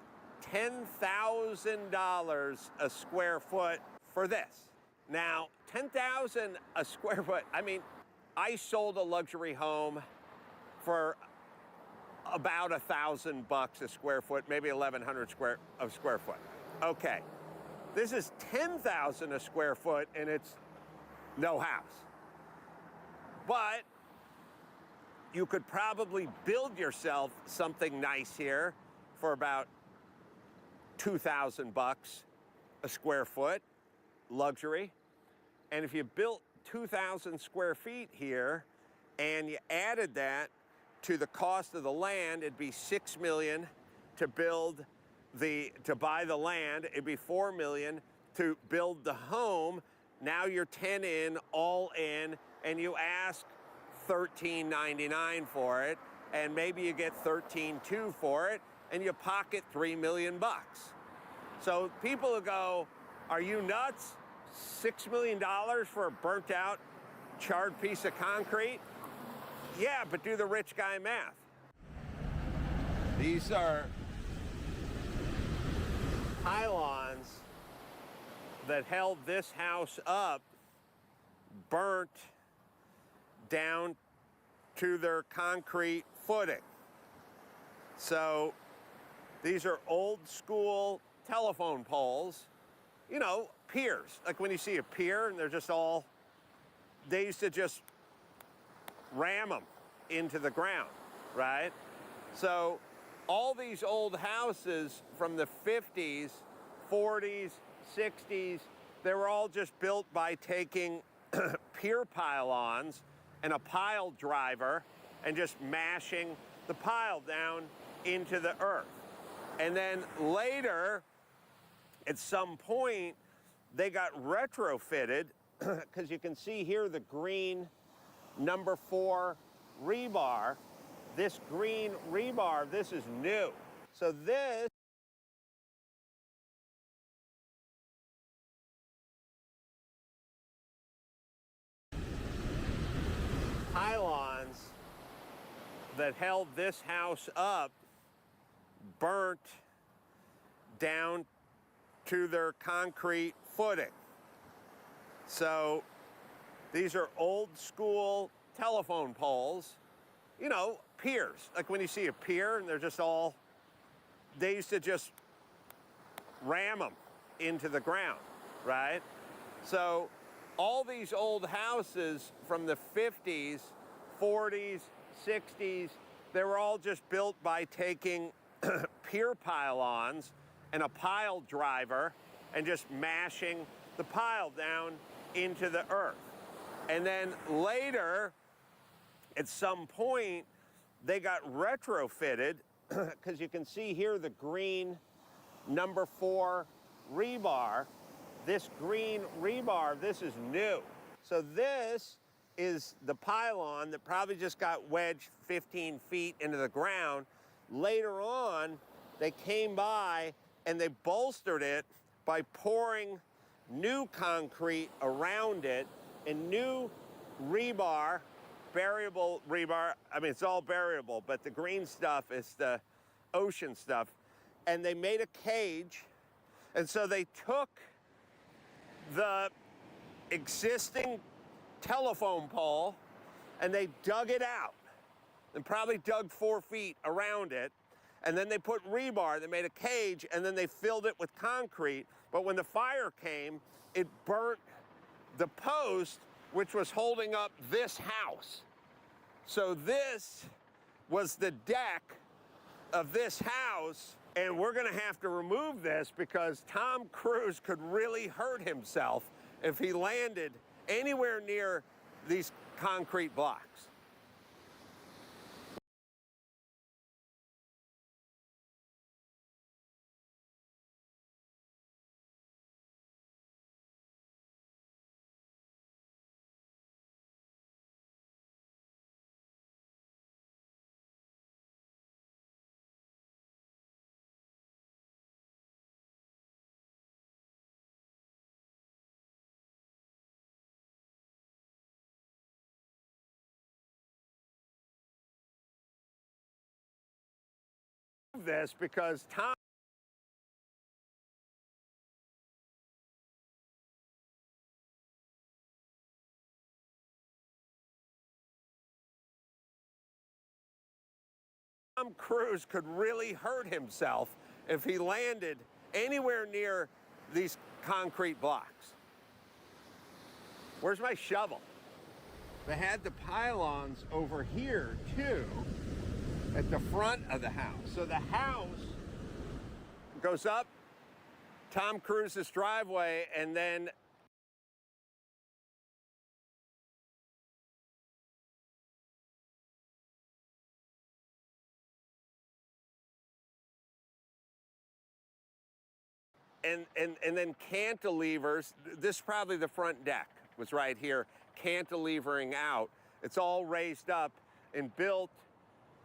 $10,000 a square foot for this. Now, $10,000 a square foot, I mean, I sold a luxury home for about $1,000 a square foot, maybe 1,100 square foot. Okay, this is $10,000 a square foot and it's no house. But you could probably build yourself something nice here for about $2,000 a square foot, luxury. And if you built 2,000 square feet here and you added that to the cost of the land, it'd be $6 million to buy the land. It'd be $4 million to build the home. Now you're 10 in, all in, and you ask $13.99 for it, and maybe you get $13.2 for it, and you pocket $3 million. So people who go, are you nuts? $6 million for a burnt out, charred piece of concrete? Yeah, but do the rich guy math. These are pylons that held this house up, burnt down to their concrete footing. So these are old school telephone poles, you know, piers. Like when you see a pier and they're just all, they used to just ram them into the ground, right? So all these old houses from the 50s, 40s, 60s, they were all just built by taking pier pylons and a pile driver and just mashing the pile down into the earth. And then later, at some point, they got retrofitted, because you can see here the green number 4 rebar. This green rebar, this is new. So this pylons that held this house up burnt down to their concrete footing. So these are old school telephone poles, you know, piers. Like when you see a pier and they're just all, they used to just ram them into the ground, right? So all these old houses from the 50s, 40s, 60s, they were all just built by taking pier pylons and a pile driver and just mashing the pile down into the earth. And then later, at some point, they got retrofitted, because you can see here the green number 4 rebar. This green rebar, this is new. So this is the pylon that probably just got wedged 15 feet into the ground. Later on, they came by and they bolstered it by pouring new concrete around it and new rebar, variable rebar. I mean, it's all variable, but the green stuff is the ocean stuff. And they made a cage. And so they took the existing telephone pole and they dug it out and probably dug 4 feet around it. And then they put rebar, they made a cage, and then they filled it with concrete. But when the fire came, it burnt the post which was holding up this house. So this was the deck of this house, and we're gonna have to remove this because Tom Cruise could really hurt himself if he landed anywhere near these concrete blocks. This because Tom Cruise could really hurt himself if he landed anywhere near these concrete blocks. Where's my shovel? They had the pylons over here too, at the front of the house. So the house goes up Tom Cruise's driveway, and then and then cantilevers. This is probably the front deck was right here, cantilevering out. It's all raised up and built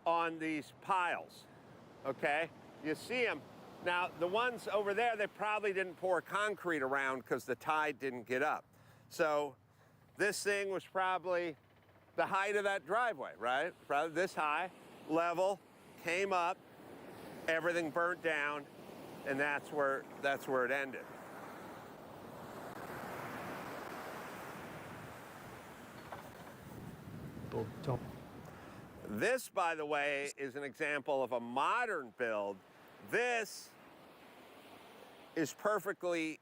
on these piles, okay? You see them. Now, the ones over there, they probably didn't pour concrete around because the tide didn't get up. So this thing was probably the height of that driveway, right? Probably this high, level, came up, everything burnt down, and that's where it ended. People don't. This, by the way, is an example of a modern build. This is perfectly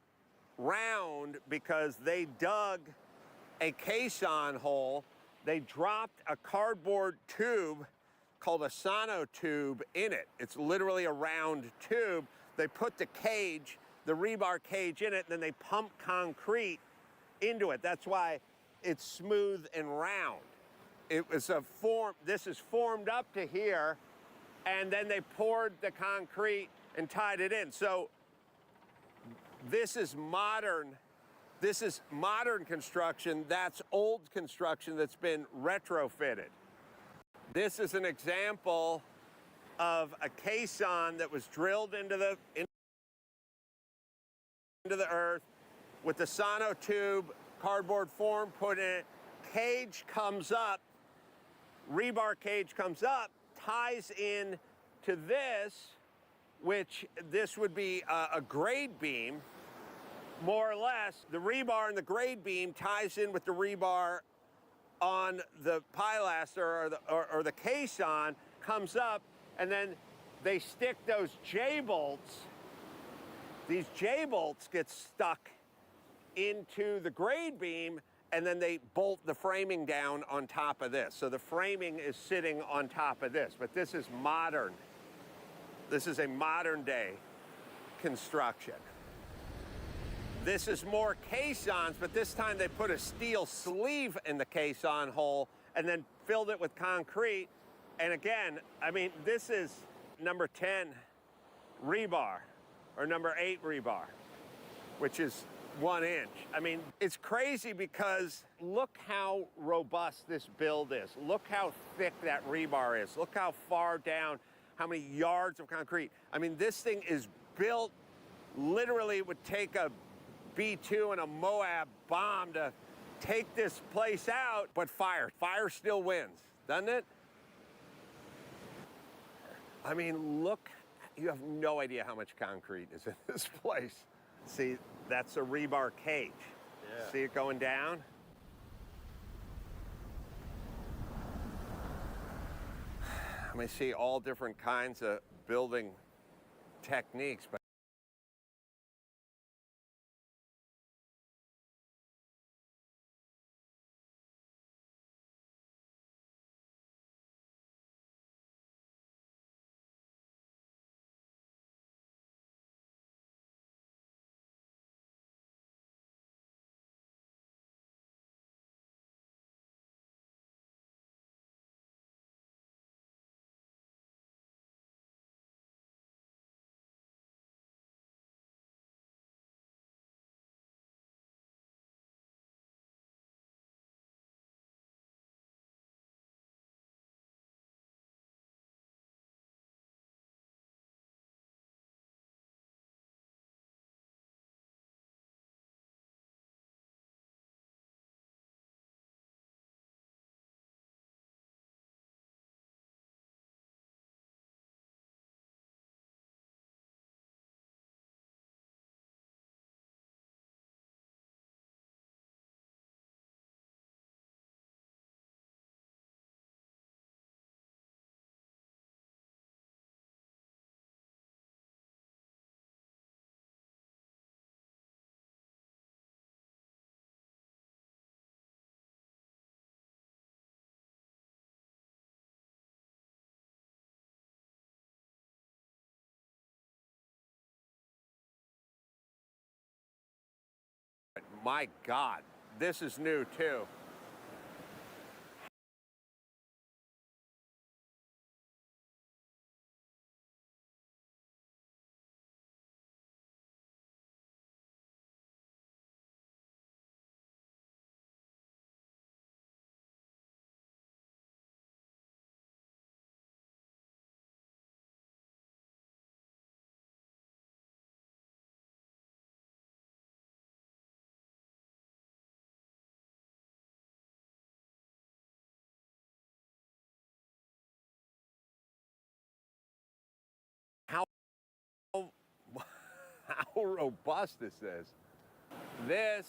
round because they dug a caisson hole. They dropped a cardboard tube called a sonotube in it. It's literally a round tube. They put the cage, the rebar cage in it, and then they pump concrete into it. That's why it's smooth and round. It was a form, this is formed up to here, and then they poured the concrete and tied it in. So this is modern construction. That's old construction that's been retrofitted. This is an example of a caisson that was drilled into the earth with the sonotube cardboard form put in it. Cage comes up, rebar cage comes up, ties in to this, which this would be a grade beam, more or less. The rebar and the grade beam ties in with the rebar on the pilaster or the caisson, comes up, and then they stick those J-bolts. These J-bolts get stuck into the grade beam, and then they bolt the framing down on top of this. So the framing is sitting on top of this, but this is modern. This is a modern day construction. This is more caissons, but this time they put a steel sleeve in the caisson hole and then filled it with concrete. And again, I mean, this is number 10 rebar, or number 8 rebar, which is 1 inch. I mean, it's crazy because look how robust this build is. Look how thick that rebar is. Look how far down, how many yards of concrete. I mean, this thing is built, literally it would take a B-2 and a Moab bomb to take this place out, but fire still wins, doesn't it? I mean, look, you have no idea how much concrete is in this place. See, that's a rebar cage. Yeah. See it going down? I mean, see all different kinds of building techniques, but my God, this is new too. robust this is. This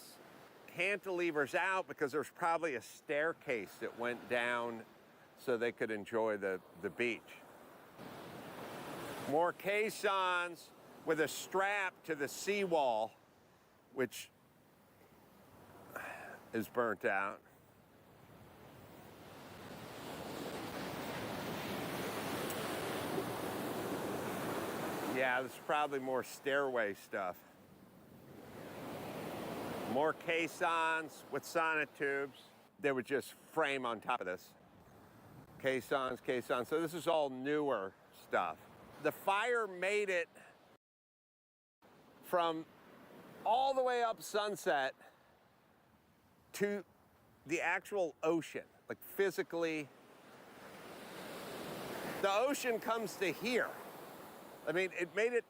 cantilevers out because there's probably a staircase that went down so they could enjoy the beach. More caissons with a strap to the seawall, which is burnt out. Yeah, there's probably more stairway stuff. More caissons with sonotubes. They would just frame on top of this. Caissons, caissons. So this is all newer stuff. The fire made it from all the way up Sunset to the actual ocean, like physically. The ocean comes to here. I mean, it made it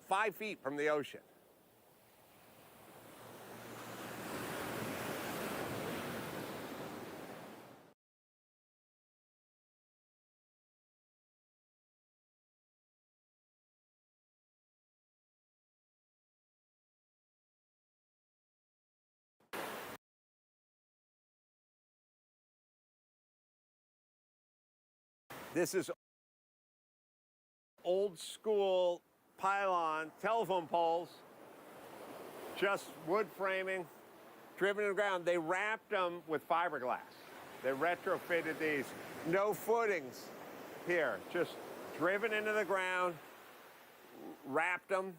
5 feet from the ocean. This is old school pylon, telephone poles, just wood framing, driven in the ground. They wrapped them with fiberglass. They retrofitted these. No footings here, just driven into the ground, wrapped them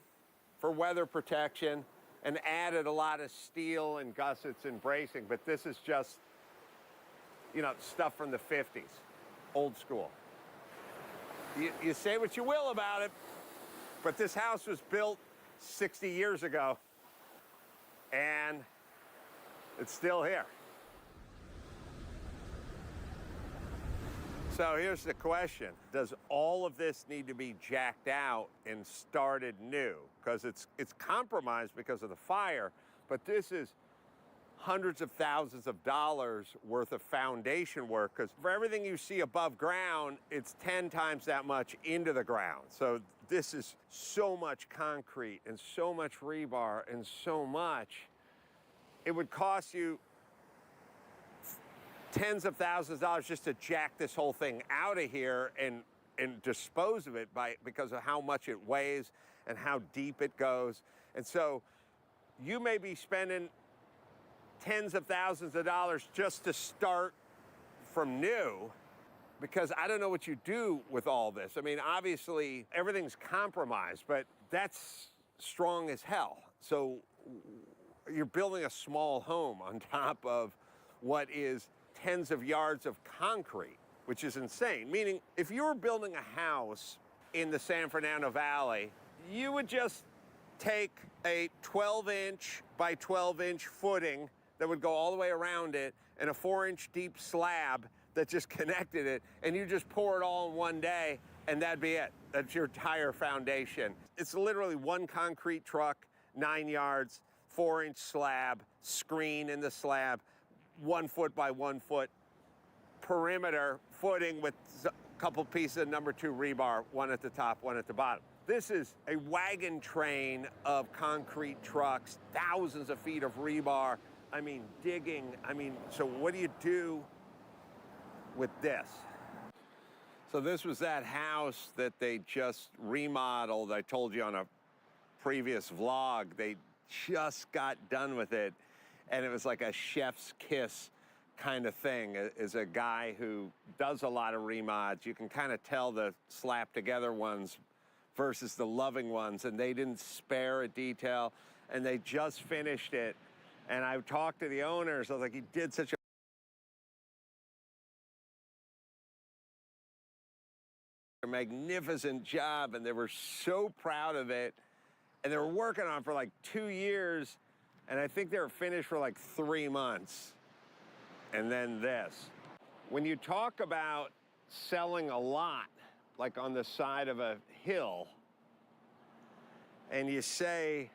for weather protection, and added a lot of steel and gussets and bracing. But this is just, you know, stuff from the 50s, old school. You say what you will about it, but this house was built 60 years ago, and it's still here. So here's the question. Does all of this need to be jacked out and started new? Because it's compromised because of the fire, but this is hundreds of thousands of dollars worth of foundation work, because for everything you see above ground, it's 10 times that much into the ground. So this is so much concrete and so much rebar and so much. It would cost you tens of thousands of dollars just to jack this whole thing out of here and dispose of it because of how much it weighs and how deep it goes. And so you may be spending tens of thousands of dollars just to start from new, because I don't know what you do with all this. I mean, obviously everything's compromised, but that's strong as hell. So you're building a small home on top of what is tens of yards of concrete, which is insane. Meaning, if you were building a house in the San Fernando Valley, you would just take a 12-inch by 12-inch footing that would go all the way around it and a 4-inch deep slab that just connected it, and you just pour it all in one day, and that'd be it. That's your entire foundation. It's literally one concrete truck, 9 yards, 4-inch slab, screen in the slab, 1 foot by 1 foot perimeter footing with a couple pieces of number 2 rebar, one at the top, one at the bottom. This is a wagon train of concrete trucks, thousands of feet of rebar. I mean, digging. I mean, so what do you do with this? So this was that house that they just remodeled. I told you on a previous vlog, they just got done with it. And it was like a chef's kiss kind of thing. Is a guy who does a lot of remods. You can kind of tell the slapped together ones versus the loving ones, and they didn't spare a detail, and they just finished it. And I talked to the owners. I was like, he did such a magnificent job, and they were so proud of it. And they were working on it for like 2 years, and I think they were finished for like 3 months. And then this. When you talk about selling a lot, like on the side of a hill, and you say,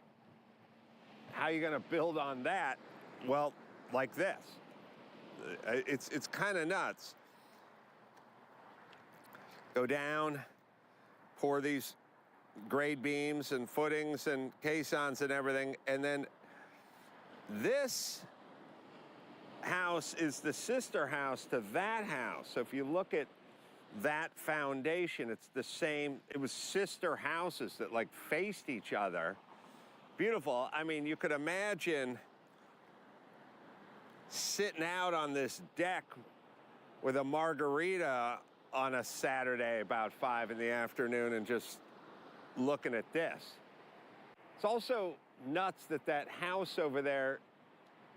how are you gonna build on that? Well, like this. It's kind of nuts. Go down, pour these grade beams and footings and caissons and everything. And then this house is the sister house to that house. So if you look at that foundation, it's the same. It was sister houses that like faced each other. Beautiful. I mean, you could imagine sitting out on this deck with a margarita on a Saturday about 5 in the afternoon and just looking at this. It's also nuts that that house over there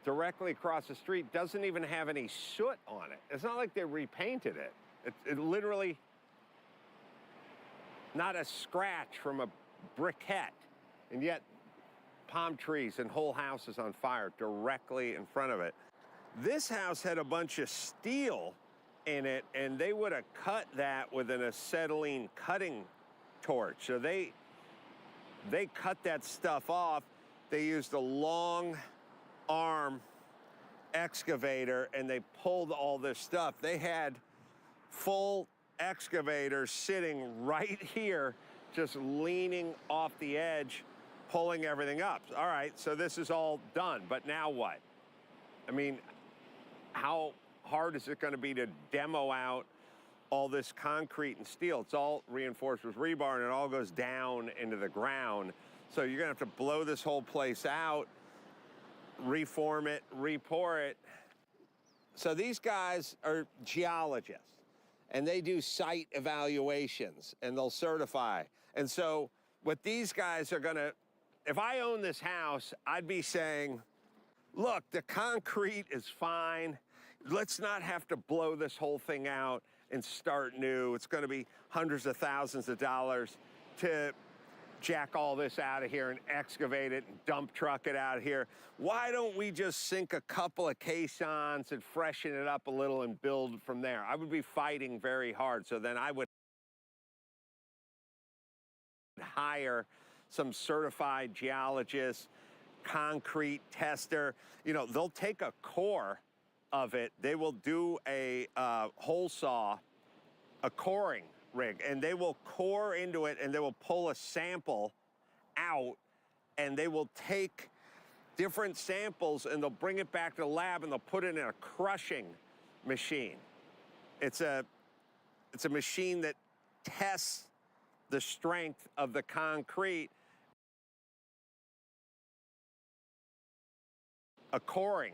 directly across the street doesn't even have any soot on it. It's not like they repainted it. It literally, not a scratch from a briquette. And yet, palm trees and whole houses on fire directly in front of it. This house had a bunch of steel in it, and they would have cut that with an acetylene cutting torch. So they cut that stuff off. They used a long arm excavator, and they pulled all this stuff. They had full excavators sitting right here, just leaning off the edge, pulling everything up. All right, so this is all done, but now what? I mean, how hard is it going to be to demo out all this concrete and steel? It's all reinforced with rebar, and it all goes down into the ground. So you're going to have to blow this whole place out, reform it, re-pour it. So these guys are geologists, and they do site evaluations, and they'll certify. And so what these guys are going to, if I own this house, I'd be saying, look, the concrete is fine. Let's not have to blow this whole thing out and start new. It's going to be hundreds of thousands of dollars to jack all this out of here and excavate it and dump truck it out of here. Why don't we just sink a couple of caissons and freshen it up a little and build from there? I would be fighting very hard. So then I would hire some certified geologist, concrete tester. You know, they'll take a core of it. They will do a hole saw, a coring rig, and they will core into it, and they will pull a sample out, and they will take different samples, and they'll bring it back to the lab, and they'll put it in a crushing machine. It's a machine that tests the strength of the concrete. A coring.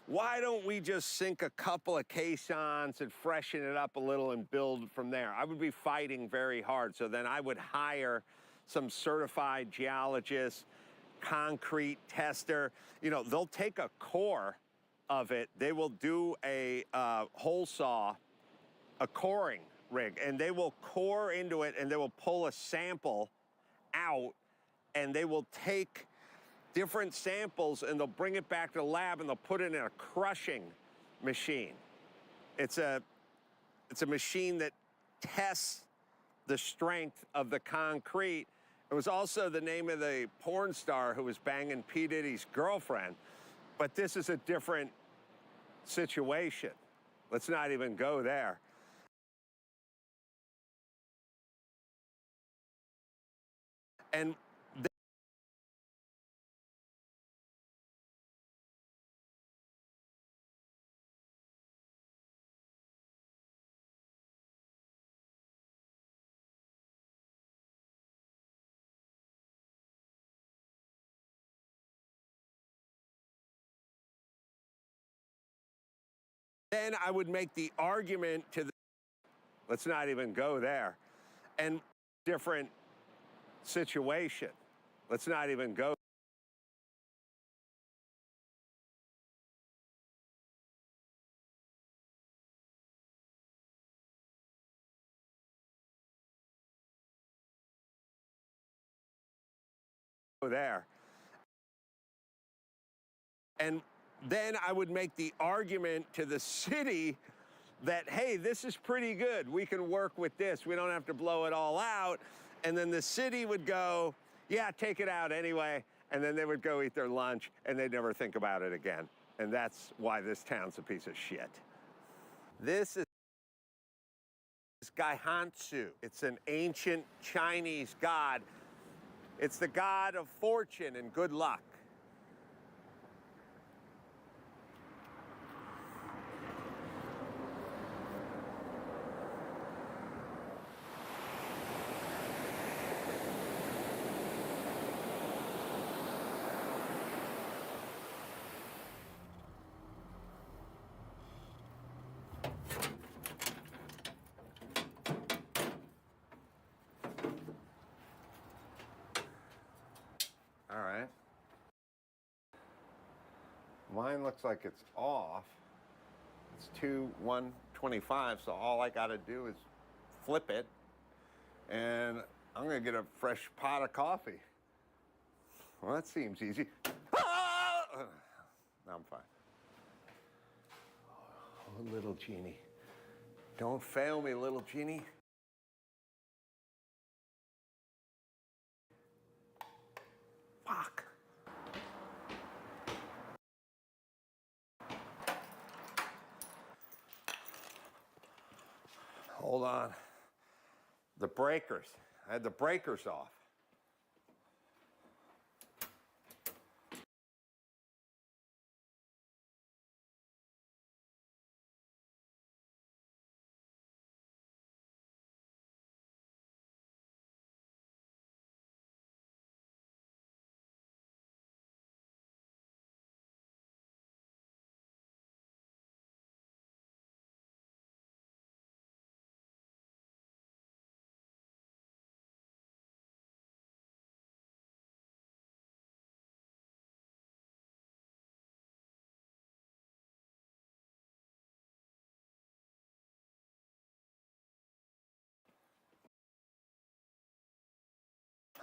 Why don't we just sink a couple of caissons and freshen it up a little and build from there? I would be fighting very hard. So then I would hire some certified geologist, concrete tester. You know, they'll take a core of it. They will do a hole saw, a coring rig, and they will core into it, and they will pull a sample out, and they will take different samples, and they'll bring it back to the lab, and they'll put it in a crushing machine. It's a machine that tests the strength of the concrete. It was also the name of the porn star who was banging P. Diddy's girlfriend. But this is a different situation. Let's not even go there. And then I would make the argument to the, let's not even go there, and different situation. Let's not even go there. And then I would make the argument to the city that, hey, this is pretty good. We can work with this. We don't have to blow it all out. And then the city would go, yeah, take it out anyway. And then they would go eat their lunch, and they'd never think about it again. And that's why this town's a piece of shit. This is Gaihansu. It's an ancient Chinese god. It's the god of fortune and good luck. All right. Mine looks like it's off. It's 125, so all I got to do is flip it, and I'm going to get a fresh pot of coffee. Well, that seems easy. Ah! No, I'm fine. Oh, little genie. Don't fail me, little genie. Fuck. Hold on. The breakers. I had the breakers off.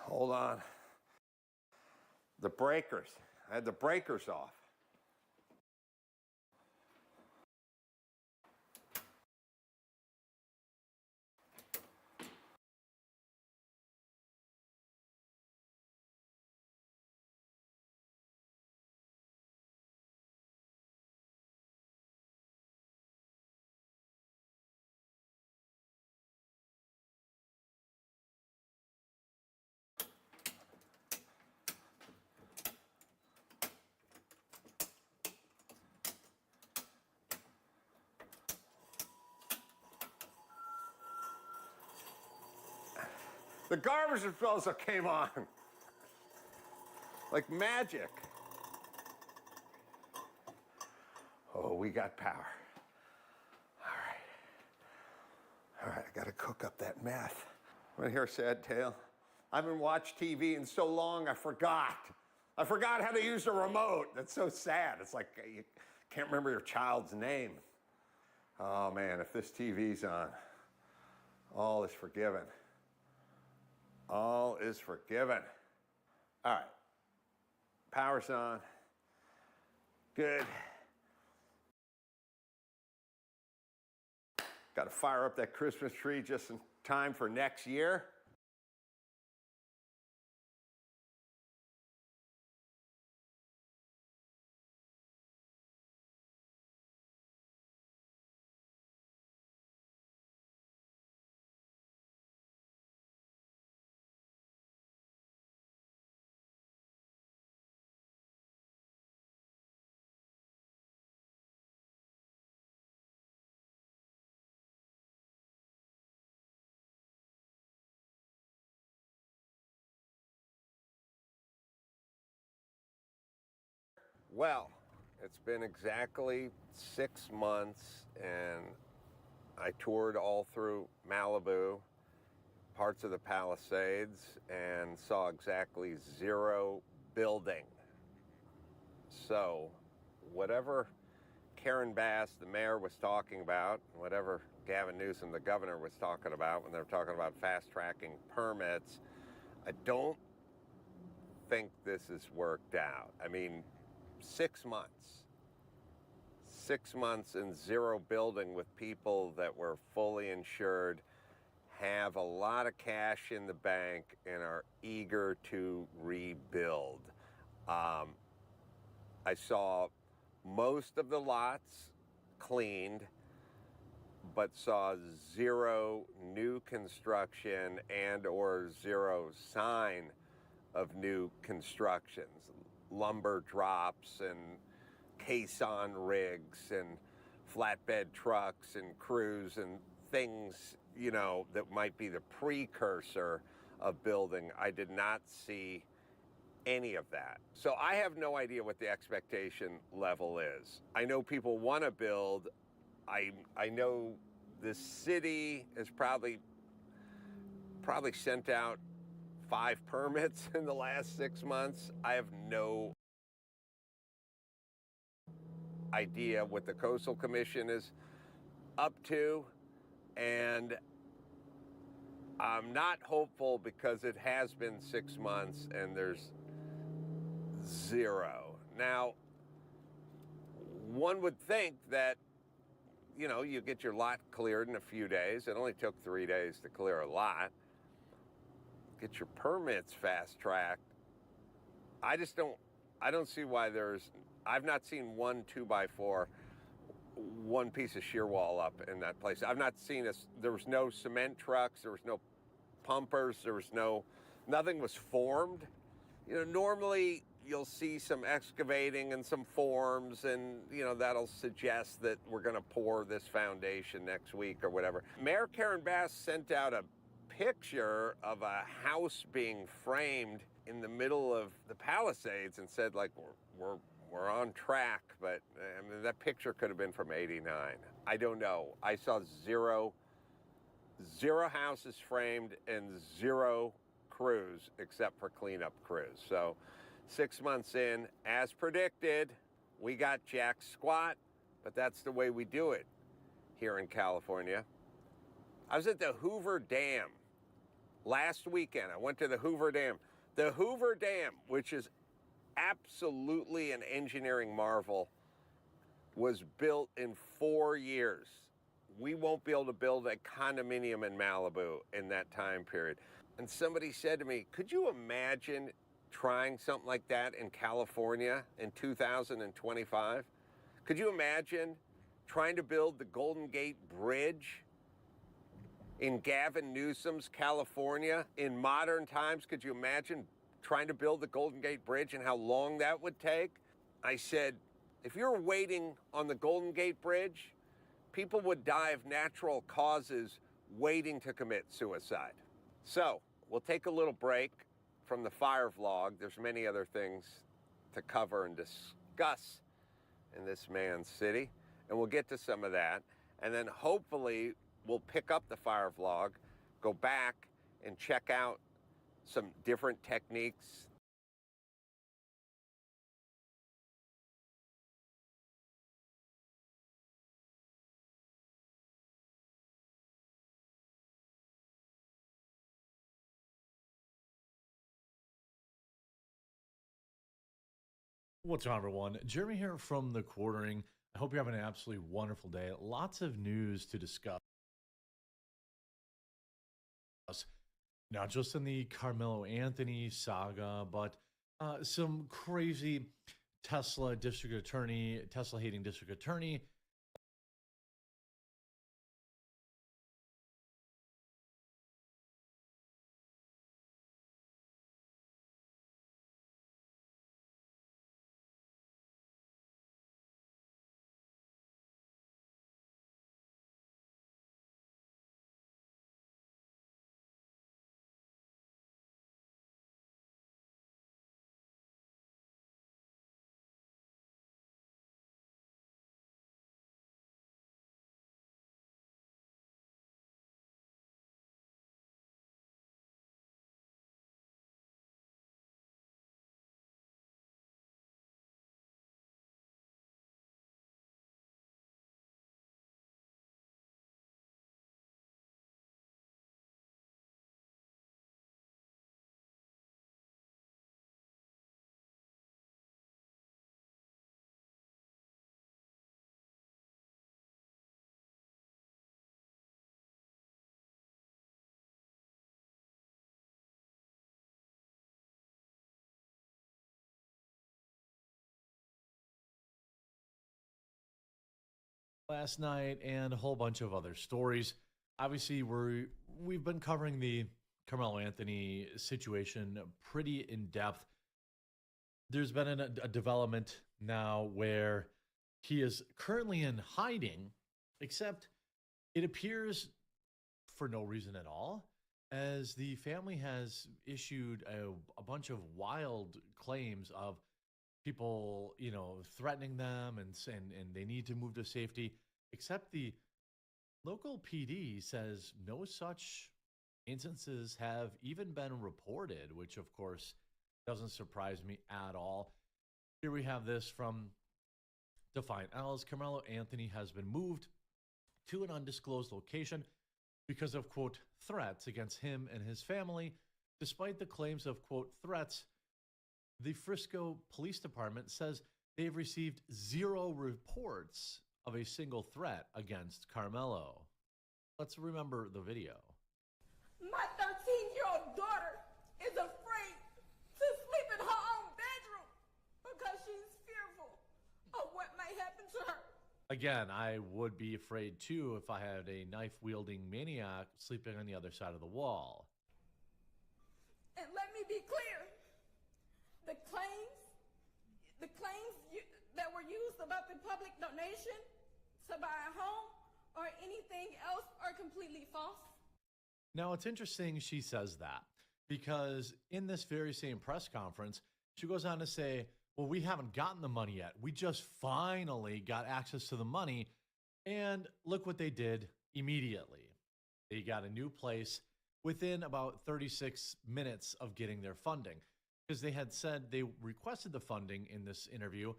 Hold on. The breakers. I had the breakers off. The garbage disposal came on. Like magic. Oh, we got power. All right, I gotta cook up that meth. Want to hear a sad tale? I haven't watched TV in so long, I forgot. I forgot how to use the remote. That's so sad. It's like you can't remember your child's name. Oh man, if this TV's on, all is forgiven. All is forgiven. All right, power's on. Good. Got to fire up that Christmas tree just in time for next year. Well, it's been exactly 6 months, and I toured all through Malibu, parts of the Palisades, and saw exactly 0 building. So, whatever Karen Bass, the mayor, was talking about, whatever Gavin Newsom, the governor, was talking about when they were talking about fast-tracking permits, I don't think this has worked out. I mean, 6 months. 6 months and 0 building with people that were fully insured, have a lot of cash in the bank, and are eager to rebuild. I saw most of the lots cleaned, but saw zero new construction and or zero sign of new constructions. Lumber drops and caisson rigs and flatbed trucks and crews and things, you know, that might be the precursor of building. I did not see any of that. So I have no idea what the expectation level is. I know people want to build. I know the city has probably sent out 5 permits in the last 6 months. I have no idea what the Coastal Commission is up to, and I'm not hopeful because it has been 6 months and there's zero. Now, one would think that, you know, you get your lot cleared in a few days. It only took 3 days to clear a lot. Get your permits fast-tracked. I don't see why I've not seen one 2x4, one piece of shear wall up in that place. I've not seen there was no cement trucks, there was no pumpers, nothing was formed. You know, normally you'll see some excavating and some forms, and, you know, that'll suggest that we're gonna pour this foundation next week or whatever. Mayor Karen Bass sent out a picture of a house being framed in the middle of the Palisades and said, like, we're on track, but I mean, that picture could have been from '89. I don't know. I saw zero houses framed and zero crews except for cleanup crews. So 6 months in, as predicted, we got jack squat, but that's the way we do it here in California. I was at the Hoover Dam last weekend. I went to the Hoover Dam. The Hoover Dam, which is absolutely an engineering marvel, was built in 4 years. We won't be able to build a condominium in Malibu in that time period. And somebody said to me, could you imagine trying something like that in California in 2025? Could you imagine trying to build the Golden Gate Bridge in Gavin Newsom's California in modern times? Could you imagine trying to build the Golden Gate Bridge and how long that would take? I said, if you're waiting on the Golden Gate Bridge, people would die of natural causes waiting to commit suicide. So we'll take a little break from the fire vlog. There's many other things to cover and discuss in this man's city, and we'll get to some of that. And then hopefully we'll pick up the fire vlog, go back and check out some different techniques. What's on, everyone? Jeremy here from The Quartering. I hope you're having an absolutely wonderful day. Lots of news to discuss. Not just in the Carmelo Anthony saga, but some crazy Tesla hating district attorney last night and a whole bunch of other stories. Obviously, we've been covering the Carmelo Anthony situation pretty in depth. There's been a development now where he is currently in hiding, except it appears for no reason at all, as the family has issued a bunch of wild claims of people, threatening them and they need to move to safety, except the local PD says no such instances have even been reported, which of course doesn't surprise me at all. Here we have this from Defiant Owls. Carmelo Anthony has been moved to an undisclosed location because of, quote, threats against him and his family. Despite the claims of, quote, threats, the Frisco Police Department says they've received 0 reports of a single threat against Carmelo. Let's remember the video. My 13-year-old daughter is afraid to sleep in her own bedroom because she's fearful of what may happen to her. Again, I would be afraid too if I had a knife-wielding maniac sleeping on the other side of the wall. And let me be clear, the claims that were used about the public donation to buy a home or anything else are completely false. Now, it's interesting she says that, because in this very same press conference, she goes on to say, well, we haven't gotten the money yet. We just finally got access to the money. And look what they did immediately. They got a new place within about 36 minutes of getting their funding, because they had said they requested the funding in this interview.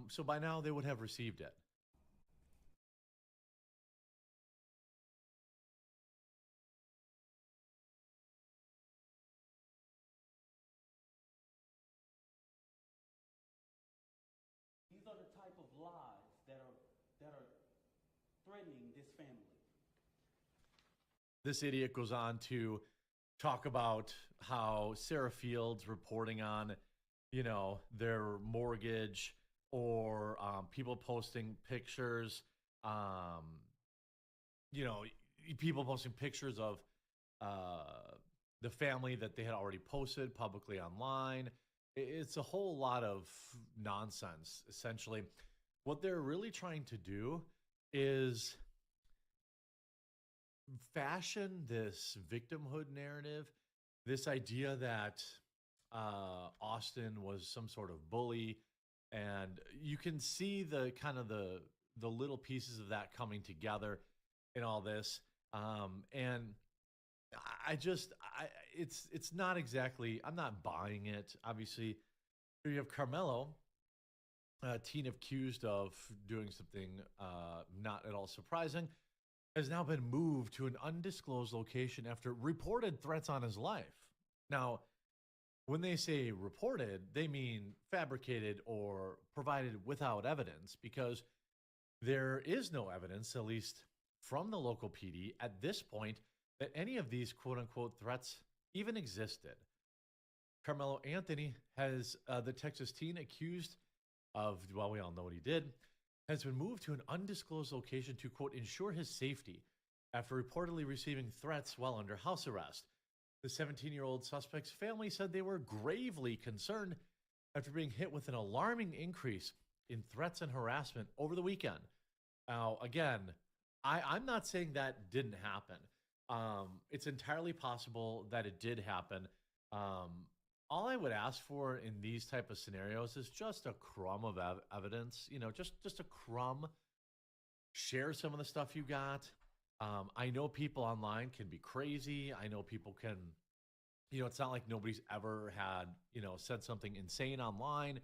So by now they would have received it. These are the type of lies that are threatening this family. This idiot goes on to talk about how Sarah Fields reporting on, their mortgage, or people posting pictures, people posting pictures of the family that they had already posted publicly online. It's a whole lot of nonsense, essentially. What they're really trying to do is fashion this victimhood narrative, this idea that Austin was some sort of bully, and you can see the kind of the little pieces of that coming together in all this. And it's not exactly, I'm not buying it. Obviously, here you have Carmelo, a teen accused of doing something not at all surprising, has now been moved to an undisclosed location after reported threats on his life. Now, when they say reported, they mean fabricated or provided without evidence, because there is no evidence, at least from the local PD at this point, that any of these quote-unquote threats even existed. Carmelo Anthony has the Texas teen accused of, well, we all know what he did, has been moved to an undisclosed location to, quote, ensure his safety after reportedly receiving threats while under house arrest. The 17-year-old suspect's family said they were gravely concerned after being hit with an alarming increase in threats and harassment over the weekend. Now, again, I'm not saying that didn't happen. It's entirely possible that it did happen. All I would ask for in these type of scenarios is just a crumb of evidence, just a crumb. Share some of the stuff you got. I know people online can be crazy. I know people can, it's not like nobody's ever had, said something insane online.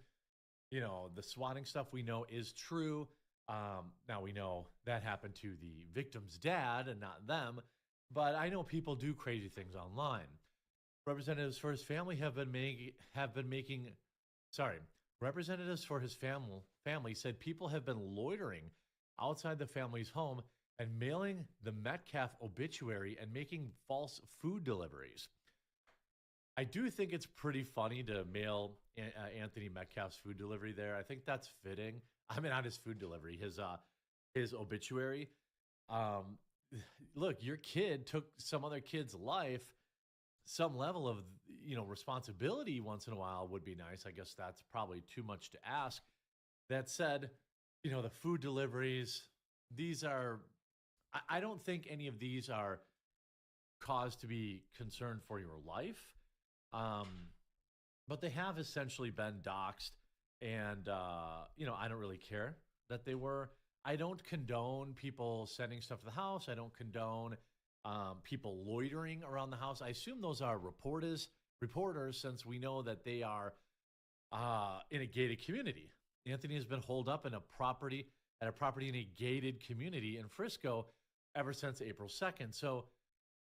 The swatting stuff we know is true. Now we know that happened to the victim's dad and not them, but I know people do crazy things online. Representatives for his family representatives for his family said people have been loitering outside the family's home and mailing the Metcalf obituary and making false food deliveries. I do think it's pretty funny to mail Anthony Metcalf's food delivery there. I think that's fitting. I mean, not his food delivery, his his obituary. Um, Look, your kid took some other kid's life. Some level of, responsibility once in a while would be nice. I guess that's probably too much to ask. That said, the food deliveries, these are, I don't think any of these are cause to be concerned for your life. But they have essentially been doxxed. And, I don't really care that they were. I don't condone people sending stuff to the house. I don't condone people loitering around the house. I assume those are reporters, since we know that they are in a gated community. Anthony has been holed up in a property in a gated community in Frisco ever since April 2nd. So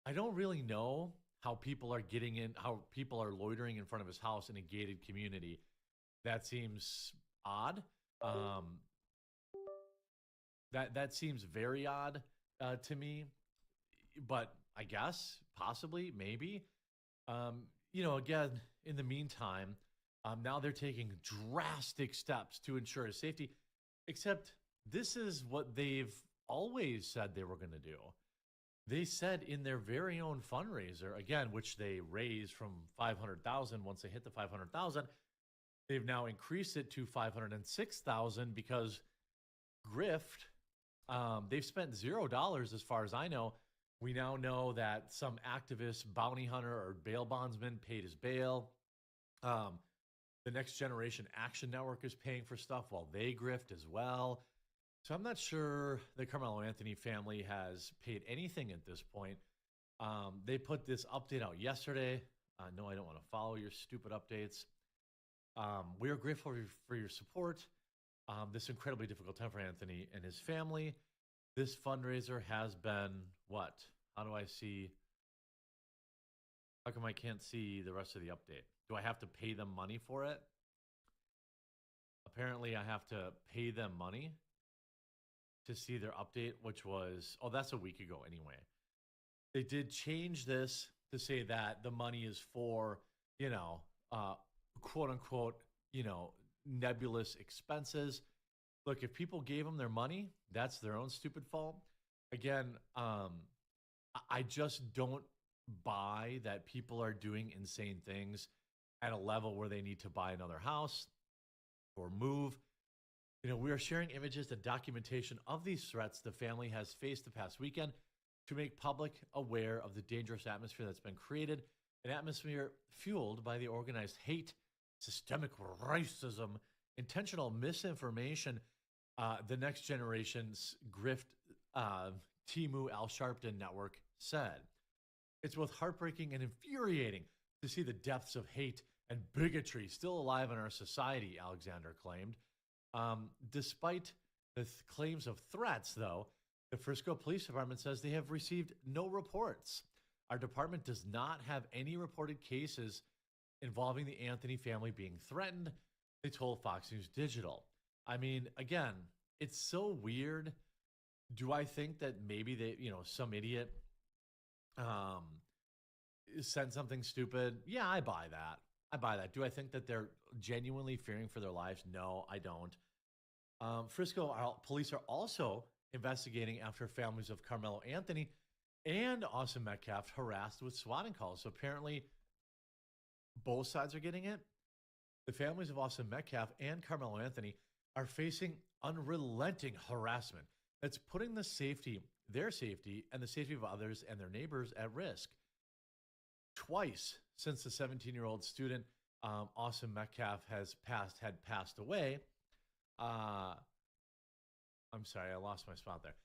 I don't really know how people are loitering in front of his house in a gated community. That seems odd. That seems very odd to me, but I guess possibly, maybe. Again, in the meantime, now they're taking drastic steps to ensure his safety, except this is what they've always said they were going to do. They said in their very own fundraiser, again, which they raised from 500,000 once they hit the 500,000, they've now increased it to 506,000 because grift. They've spent $0 as far as I know. We now know that some activist bounty hunter or bail bondsman paid his bail. The Next Generation Action Network is paying for stuff while they grift as well. So I'm not sure the Carmelo Anthony family has paid anything at this point. They put this update out yesterday. No, I don't want to follow your stupid updates. We are grateful for your support. This incredibly difficult time for Anthony and his family. This fundraiser has been what? How do I see? How come I can't see the rest of the update? Do I have to pay them money for it? Apparently, I have to pay them money to see their update, which was, that's a week ago anyway. They did change this to say that the money is for, quote unquote, nebulous expenses. Look, if people gave them their money, that's their own stupid fault. Again, I just don't buy that people are doing insane things at a level where they need to buy another house or move. We are sharing images and documentation of these threats the family has faced the past weekend to make public aware of the dangerous atmosphere that's been created, an atmosphere fueled by the organized hate, systemic racism, intentional misinformation. The Next Generation's grift, Timu Al Sharpton network said. It's both heartbreaking and infuriating to see the depths of hate and bigotry still alive in our society, Alexander claimed. Despite the claims of threats, though, the Frisco Police Department says they have received no reports. Our department does not have any reported cases involving the Anthony family being threatened, they told Fox News Digital. I mean, again, it's so weird. Do I think that maybe they, some idiot sent something stupid? Yeah, I buy that. Do I think that they're genuinely fearing for their lives? No, I don't. Frisco police are also investigating after families of Carmelo Anthony and Austin Metcalf harassed with swatting calls. So apparently both sides are getting it. The families of Austin Metcalf and Carmelo Anthony are facing unrelenting harassment that's putting their safety and the safety of others and their neighbors at risk. Twice since the 17-year-old student Austin Metcalf had passed away. I'm sorry, I lost my spot there.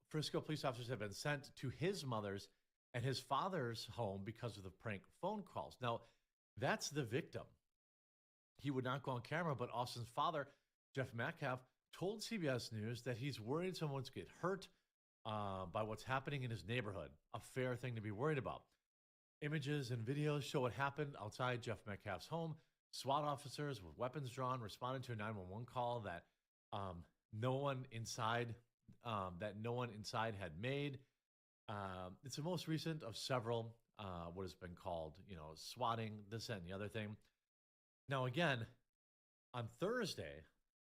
Frisco police officers have been sent to his mother's and his father's home because of the prank phone calls. Now, that's the victim. He would not go on camera, but Austin's father, Jeff Metcalf, told CBS News that he's worried someone's get hurt by what's happening in his neighborhood. A fair thing to be worried about. Images and videos show what happened outside Jeff Metcalf's home. SWAT officers with weapons drawn responded to a 911 call that no one inside had made. It's the most recent of several what has been called, swatting, this, that, and the other thing. Now, again, on Thursday,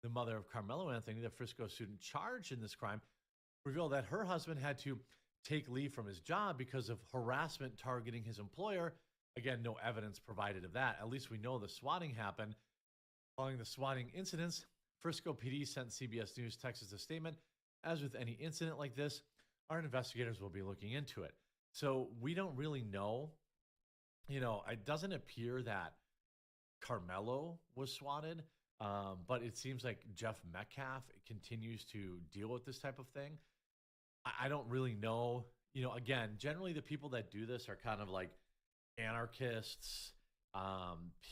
the mother of Carmelo Anthony, the Frisco student charged in this crime, revealed that her husband had to take leave from his job because of harassment targeting his employer. Again, no evidence provided of that. At least we know the swatting happened. Following the swatting incidents, Frisco PD sent CBS News Texas a statement. As with any incident like this, our investigators will be looking into it. So we don't really know. It doesn't appear that Carmelo was swatted, but it seems like Jeff Metcalf continues to deal with this type of thing. I don't really know. Again, generally the people that do this are kind of like anarchists,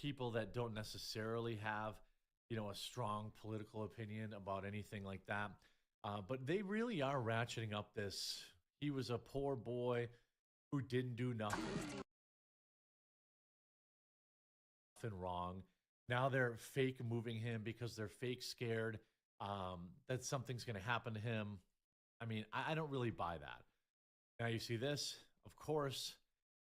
people that don't necessarily have, a strong political opinion about anything like that. But they really are ratcheting up this. He was a poor boy who didn't do nothing wrong. Now they're fake moving him because they're fake scared that something's going to happen to him. I mean, I don't really buy that. Now you see this, of course,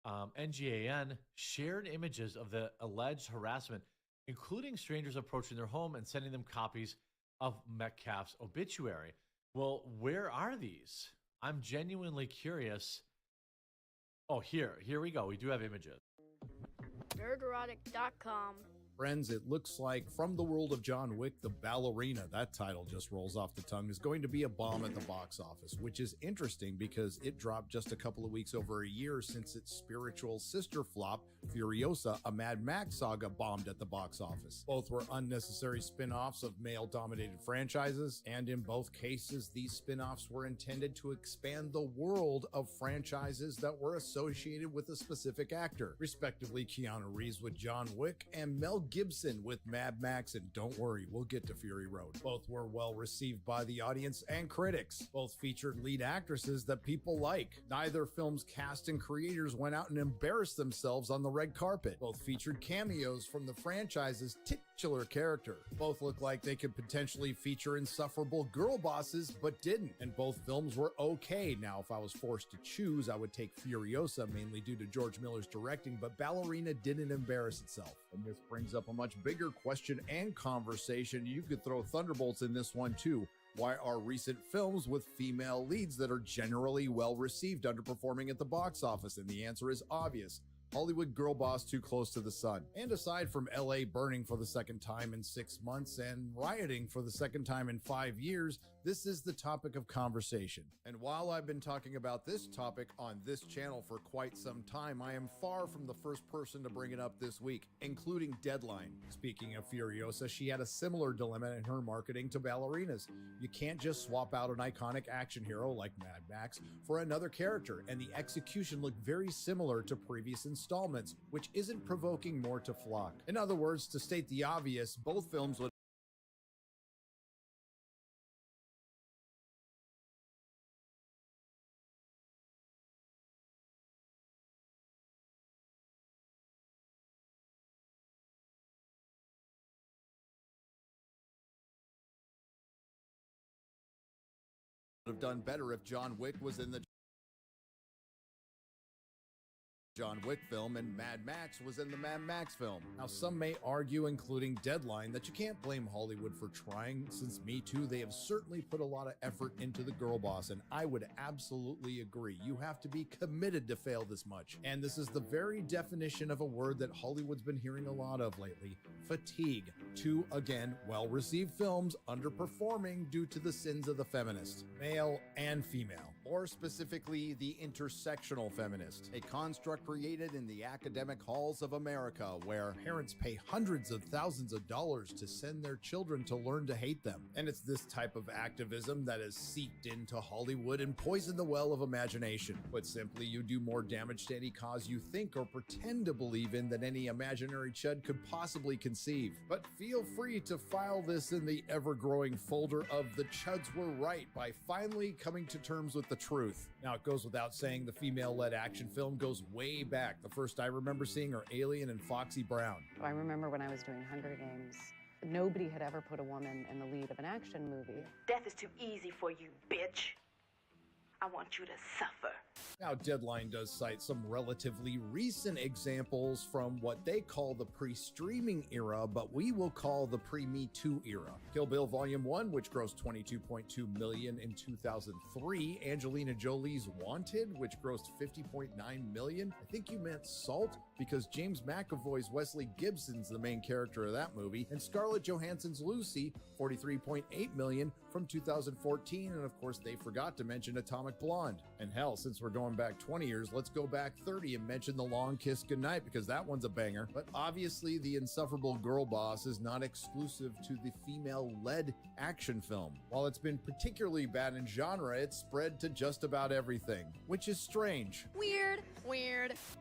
NGAN shared images of the alleged harassment, including strangers approaching their home and sending them copies of Metcalf's obituary. Well, where are these? I'm genuinely curious. Oh, here we go. We do have images. Nerderotic.com. Friends, it looks like From the World of John Wick, The Ballerina, that title just rolls off the tongue, is going to be a bomb at the box office, which is interesting because it dropped just a couple of weeks over a year since its spiritual sister flop, Furiosa, a Mad Max saga, bombed at the box office. Both were unnecessary spin-offs of male-dominated franchises, and in both cases, these spin-offs were intended to expand the world of franchises that were associated with a specific actor, respectively Keanu Reeves with John Wick and Mel Gibson with Mad Max, and don't worry, we'll get to Fury Road. Both were well received by the audience and critics. Both featured lead actresses that people like. Neither film's cast and creators went out and embarrassed themselves on the red carpet. Both featured cameos from the franchise's titular character. Both look like they could potentially feature insufferable girl bosses, but didn't. And both films were okay. Now, if I was forced to choose, I would take Furiosa, mainly due to George Miller's directing, but Ballerina didn't embarrass itself. And this brings up a much bigger question and conversation. You could throw Thunderbolts in this one too. Why are recent films with female leads that are generally well received underperforming at the box office? And the answer is obvious. Hollywood girl boss too close to the sun. And aside from LA burning for the second time in 6 months and rioting for the second time in 5 years, this is the topic of conversation. And while I've been talking about this topic on this channel for quite some time, I am far from the first person to bring it up this week, including Deadline. Speaking of Furiosa, she had a similar dilemma in her marketing to ballerinas. You can't just swap out an iconic action hero like Mad Max for another character, and the execution looked very similar to previous installments, which isn't provoking more to flock. In other words, to state the obvious, both films would have done better if John Wick was in the John Wick film and Mad Max was in the Mad Max film. Now, some may argue, including Deadline, that you can't blame Hollywood for trying. Since Me Too, they have certainly put a lot of effort into the girl boss, and I would absolutely agree. You have to be committed to fail this much. And this is the very definition of a word that Hollywood's been hearing a lot of lately: fatigue. Two, again, well-received films underperforming due to the sins of the feminist, male and female, or specifically the intersectional feminist, a construct created in the academic halls of America where parents pay hundreds of thousands of dollars to send their children to learn to hate them. And it's this type of activism that has seeped into Hollywood and poisoned the well of imagination. Put simply, you do more damage to any cause you think or pretend to believe in than any imaginary chud could possibly conceive. But feel free to file this in the ever-growing folder of "The Chuds Were Right" by finally coming to terms with the truth. Now, it goes without saying the female-led action film goes way back. The first I remember seeing are Alien and Foxy Brown. I remember when I was doing Hunger Games, nobody had ever put a woman in the lead of an action movie. Death is too easy for you, bitch. I want you to suffer. Now, Deadline does cite some relatively recent examples from what they call the pre-streaming era, but we will call the pre-Me Too era. Kill Bill Volume 1, which grossed $22.2 million in 2003. Angelina Jolie's Wanted, which grossed $50.9 million. I think you meant Salt, because James McAvoy's Wesley Gibson's the main character of that movie. And Scarlett Johansson's Lucy, $43.8 million from 2014. And of course, they forgot to mention Atomic Blonde. And hell, since we're going back 20 years, let's go back 30 and mention The Long Kiss Goodnight, because that one's a banger. But obviously, The Insufferable Girl Boss is not exclusive to the female-led action film. While it's been particularly bad in genre, it's spread to just about everything, which is strange. Weird.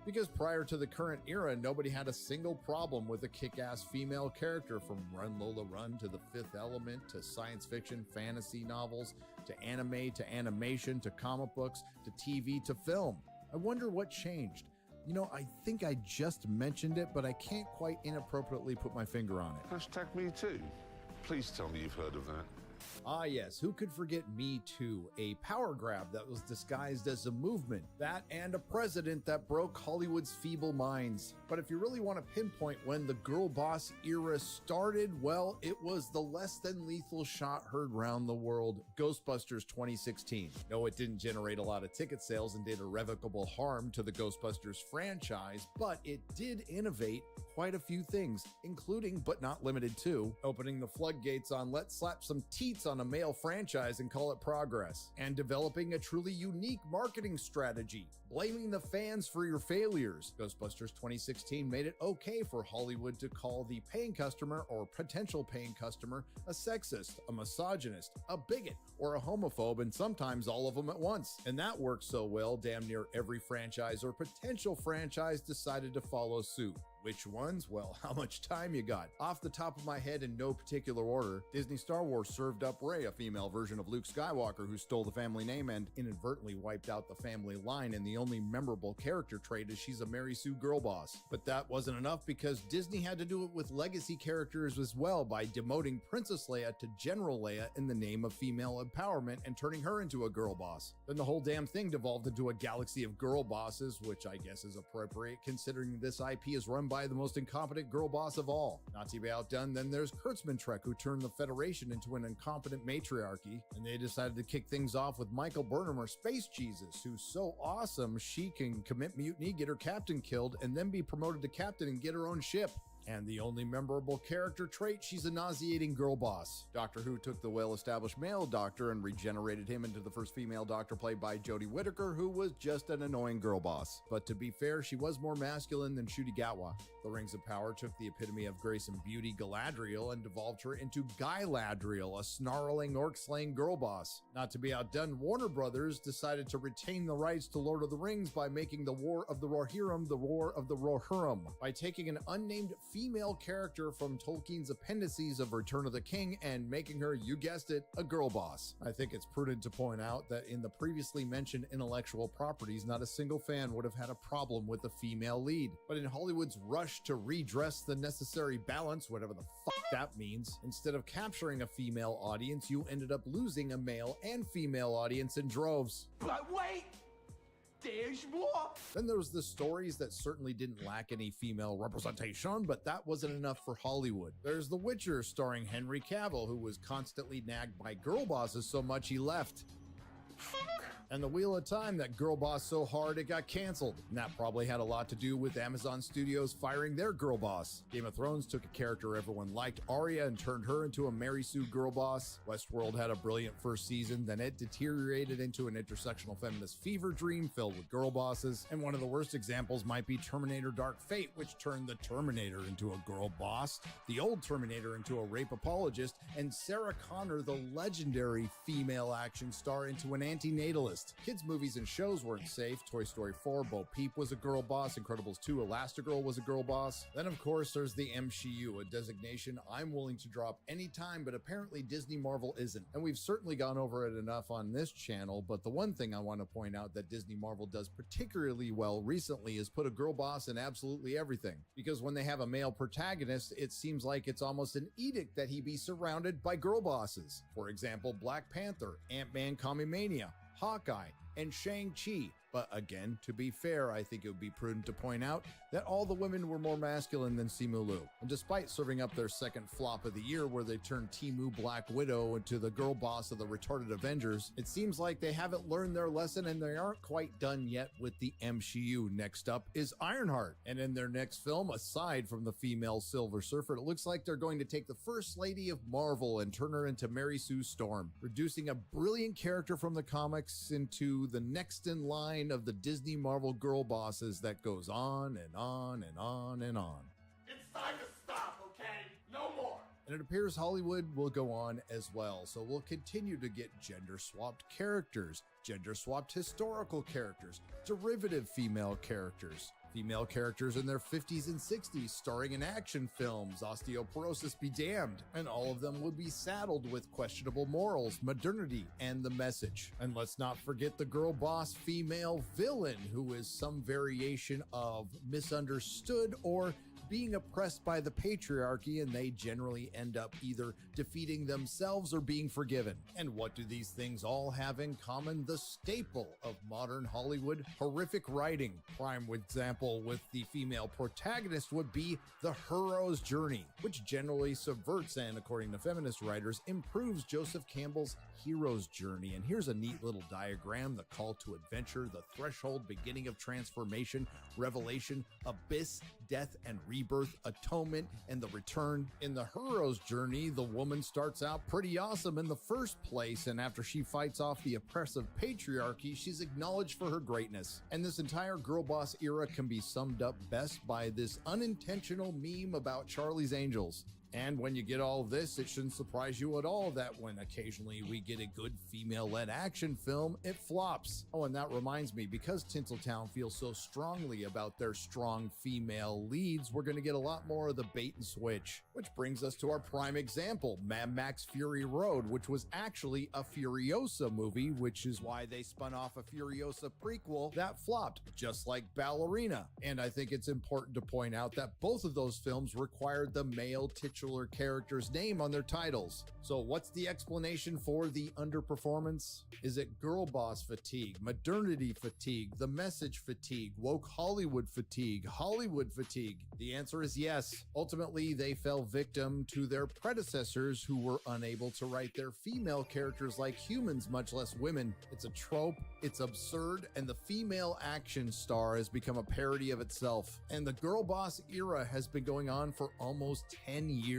Because prior to the current era, nobody had a single problem with a kick-ass female character, from Run Lola Run to The Fifth Element to science fiction, fantasy novels, to anime, to animation, to comic books, to TV, to film. I wonder what changed. You know, I think I just mentioned it, but I can't quite inappropriately put my finger on it. Hashtag Me Too. Please tell me you've heard of that. Ah yes, who could forget Me Too, a power grab that was disguised as a movement, that and a president that broke Hollywood's feeble minds. But if you really want to pinpoint when the girl boss era started, well, it was the less than lethal shot heard round the world, Ghostbusters 2016. No, it didn't generate a lot of ticket sales and did irrevocable harm to the Ghostbusters franchise, but it did innovate quite a few things, including, but not limited to, opening the floodgates on let's slap some teats on a male franchise and call it progress, and developing a truly unique marketing strategy, blaming the fans for your failures. Ghostbusters 2016 made it okay for Hollywood to call the paying customer or potential paying customer a sexist, a misogynist, a bigot, or a homophobe, and sometimes all of them at once. And that worked so well, damn near every franchise or potential franchise decided to follow suit. Which ones? Well, how much time you got? Off the top of my head, in no particular order, Disney Star Wars served up Rey, a female version of Luke Skywalker who stole the family name and inadvertently wiped out the family line, and the only memorable character trait is she's a Mary Sue girl boss. But that wasn't enough, because Disney had to do it with legacy characters as well by demoting Princess Leia to General Leia in the name of female empowerment and turning her into a girl boss. Then the whole damn thing devolved into a galaxy of girl bosses, which I guess is appropriate considering this IP is run by the most incompetent girl boss of all. Not to be outdone, then there's Kurtzman-Trek, who turned the Federation into an incompetent matriarchy, and they decided to kick things off with Michael Burnham, or Space Jesus, who's so awesome she can commit mutiny, get her captain killed, and then be promoted to captain and get her own ship. And the only memorable character trait, she's a nauseating girl boss. Doctor Who took the well-established male doctor and regenerated him into the first female doctor, played by Jodie Whittaker, who was just an annoying girl boss. But to be fair, she was more masculine than Ncuti Gatwa. The Rings of Power took the epitome of grace and beauty, Galadriel, and devolved her into Gailadriel, a snarling, orc-slaying girl boss. Not to be outdone, Warner Brothers decided to retain the rights to Lord of the Rings by making the War of the Rohirrim the War of the Rohirrim, by taking an unnamed female character from Tolkien's appendices of Return of the King and making her, you guessed it, a girl boss. I think it's prudent to point out that in the previously mentioned intellectual properties, not a single fan would have had a problem with the female lead. But in Hollywood's rush to redress the necessary balance, whatever the fuck that means, instead of capturing a female audience, you ended up losing a male and female audience in droves. But wait! There's more! Then there was the stories that certainly didn't lack any female representation, but that wasn't enough for Hollywood. There's The Witcher, starring Henry Cavill, who was constantly nagged by girl bosses so much he left. And The Wheel of Time, that girl boss so hard it got canceled. And that probably had a lot to do with Amazon Studios firing their girl boss. Game of Thrones took a character everyone liked, Arya, and turned her into a Mary Sue girl boss. Westworld had a brilliant first season, then it deteriorated into an intersectional feminist fever dream filled with girl bosses. And one of the worst examples might be Terminator Dark Fate, which turned the Terminator into a girl boss, the old Terminator into a rape apologist, and Sarah Connor, the legendary female action star, into an antinatalist. Kids' movies and shows weren't safe. Toy Story 4, Bo Peep was a girl boss. Incredibles 2, Elastigirl was a girl boss. Then, of course, there's the MCU, a designation I'm willing to drop anytime, but apparently Disney Marvel isn't. And we've certainly gone over it enough on this channel, but the one thing I want to point out that Disney Marvel does particularly well recently is put a girl boss in absolutely everything. Because when they have a male protagonist, it seems like it's almost an edict that he be surrounded by girl bosses. For example, Black Panther, Ant-Man Comicmania, Hawkeye, and Shang-Chi. But again, to be fair, I think it would be prudent to point out that all the women were more masculine than Simu Liu. And despite serving up their second flop of the year where they turned Temu Black Widow into the girl boss of the retarded Avengers, it seems like they haven't learned their lesson and they aren't quite done yet with the MCU. Next up is Ironheart. And in their next film, aside from the female Silver Surfer, it looks like they're going to take the First Lady of Marvel and turn her into Mary Sue Storm, reducing a brilliant character from the comics into the next in line of the Disney Marvel girl bosses that goes on and on and on and on. It's time to stop, okay? No more. And it appears Hollywood will go on as well, so we'll continue to get gender-swapped characters, gender-swapped historical characters, derivative female characters in their 50s and 60s starring in action films, osteoporosis be damned, and all of them will be saddled with questionable morals, modernity, and the message. And let's not forget the girl boss female villain, who is some variation of misunderstood or being oppressed by the patriarchy, and they generally end up either defeating themselves or being forgiven. And what do these things all have in common? The staple of modern Hollywood, horrific writing. Prime example with the female protagonist would be the hero's journey, which generally subverts and, according to feminist writers, improves Joseph Campbell's hero's journey. And here's a neat little diagram: the call to adventure, the threshold, beginning of transformation, revelation, abyss, death and rebirth, atonement, and the return. In the hero's journey, the woman starts out pretty awesome in the first place, and after she fights off the oppressive patriarchy, she's acknowledged for her greatness. And this entire girl boss era can be summed up best by this unintentional meme about Charlie's Angels. And when you get all this, it shouldn't surprise you at all that when occasionally we get a good female-led action film, it flops. Oh, and that reminds me, because Tinseltown feels so strongly about their strong female leads, we're going to get a lot more of the bait and switch. Which brings us to our prime example, Mad Max Fury Road, which was actually a Furiosa movie, which is why they spun off a Furiosa prequel that flopped, just like Ballerina. And I think it's important to point out that both of those films required the male titular character's name on their titles. So what's the explanation for the underperformance? Is it girl boss fatigue, modernity fatigue, the message fatigue, woke Hollywood fatigue, Hollywood fatigue? The answer is yes. Ultimately, they fell victim to their predecessors who were unable to write their female characters like humans, much less women. It's a trope, it's absurd, and the female action star has become a parody of itself. And the girl boss era has been going on for almost 10 years.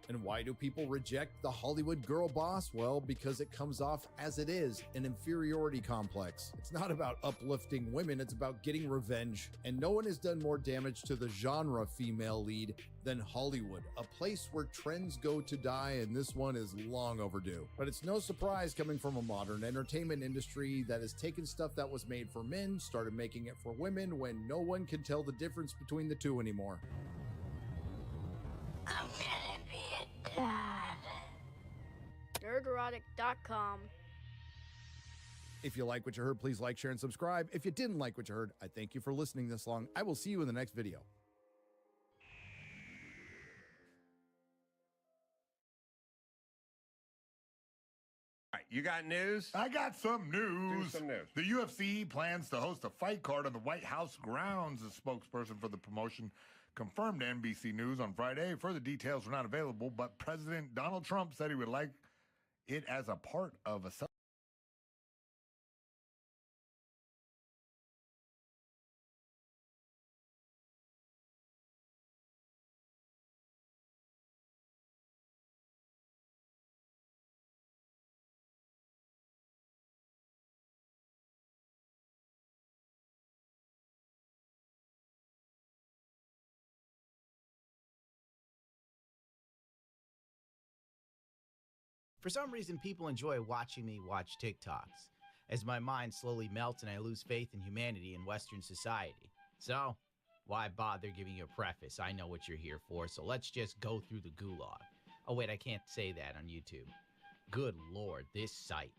And why do people reject the Hollywood girl boss? Well, because it comes off as it is, an inferiority complex. It's not about uplifting women, it's about getting revenge. And no one has done more damage to the genre female lead than Hollywood, a place where trends go to die, and this one is long overdue. But it's no surprise coming from a modern entertainment industry that has taken stuff that was made for men, started making it for women, when no one can tell the difference between the two anymore. I'm gonna be a dad. Nerderotic.com. If you like what you heard, please like, share, and subscribe. If you didn't like what you heard, I thank you for listening this long. I will see you in the next video. All right, you got news? I got some news. Do some news. The UFC plans to host a fight card on the White House grounds. A spokesperson for the promotion confirmed to NBC News on Friday. Further details were not available, but President Donald Trump said he would like it as a part of a For some reason, people enjoy watching me watch TikToks, as my mind slowly melts and I lose faith in humanity and Western society. So, why bother giving you a preface? I know what you're here for, so let's just go through the gulag. Oh wait, I can't say that on YouTube. Good lord, this site.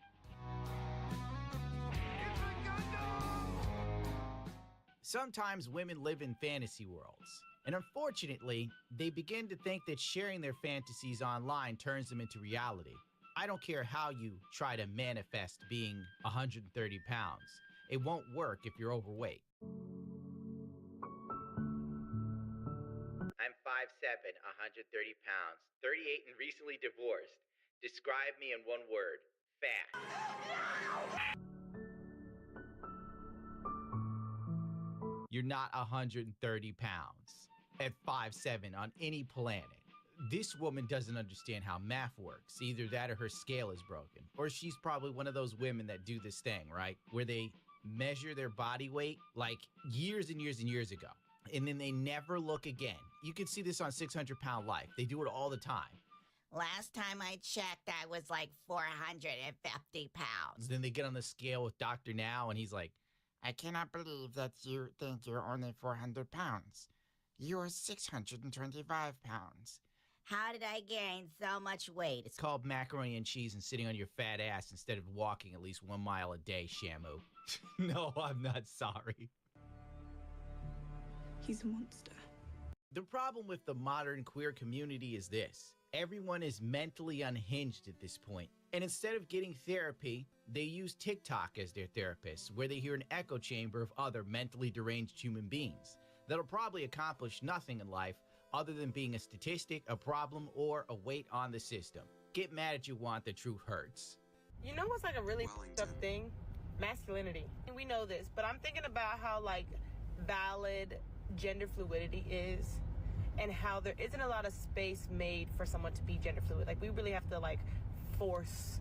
Sometimes women live in fantasy worlds, and unfortunately, they begin to think that sharing their fantasies online turns them into reality. I don't care how you try to manifest being 130 pounds. It won't work if you're overweight. I'm 5'7", 130 pounds, 38 and recently divorced. Describe me in one word: fat. You're not 130 pounds at 5'7" on any planet. This woman doesn't understand how math works. Either that or her scale is broken. Or she's probably one of those women that do this thing, right? Where they measure their body weight like years and years and years ago. And then they never look again. You can see this on 600 Pound Life. They do it all the time. Last time I checked, I was like 450 pounds. Then they get on the scale with Dr. Now and he's like, I cannot believe that you think you're only 400 pounds. You're 625 pounds. How did I gain so much weight? it's called macaroni and cheese and sitting on your fat ass instead of walking at least 1 mile a day, Shamu. No, I'm not sorry. He's a monster. The problem with the modern queer community is this. Everyone is mentally unhinged at this point. And instead of getting therapy, they use TikTok as their therapist, where they hear an echo chamber of other mentally deranged human beings that'll probably accomplish nothing in life other than being a statistic, a problem, or a weight on the system. Get mad if you want, the truth hurts. You know what's like a really fucked up thing? Masculinity. And we know this, but I'm thinking about how like valid gender fluidity is and how there isn't a lot of space made for someone to be gender fluid. Like we really have to like force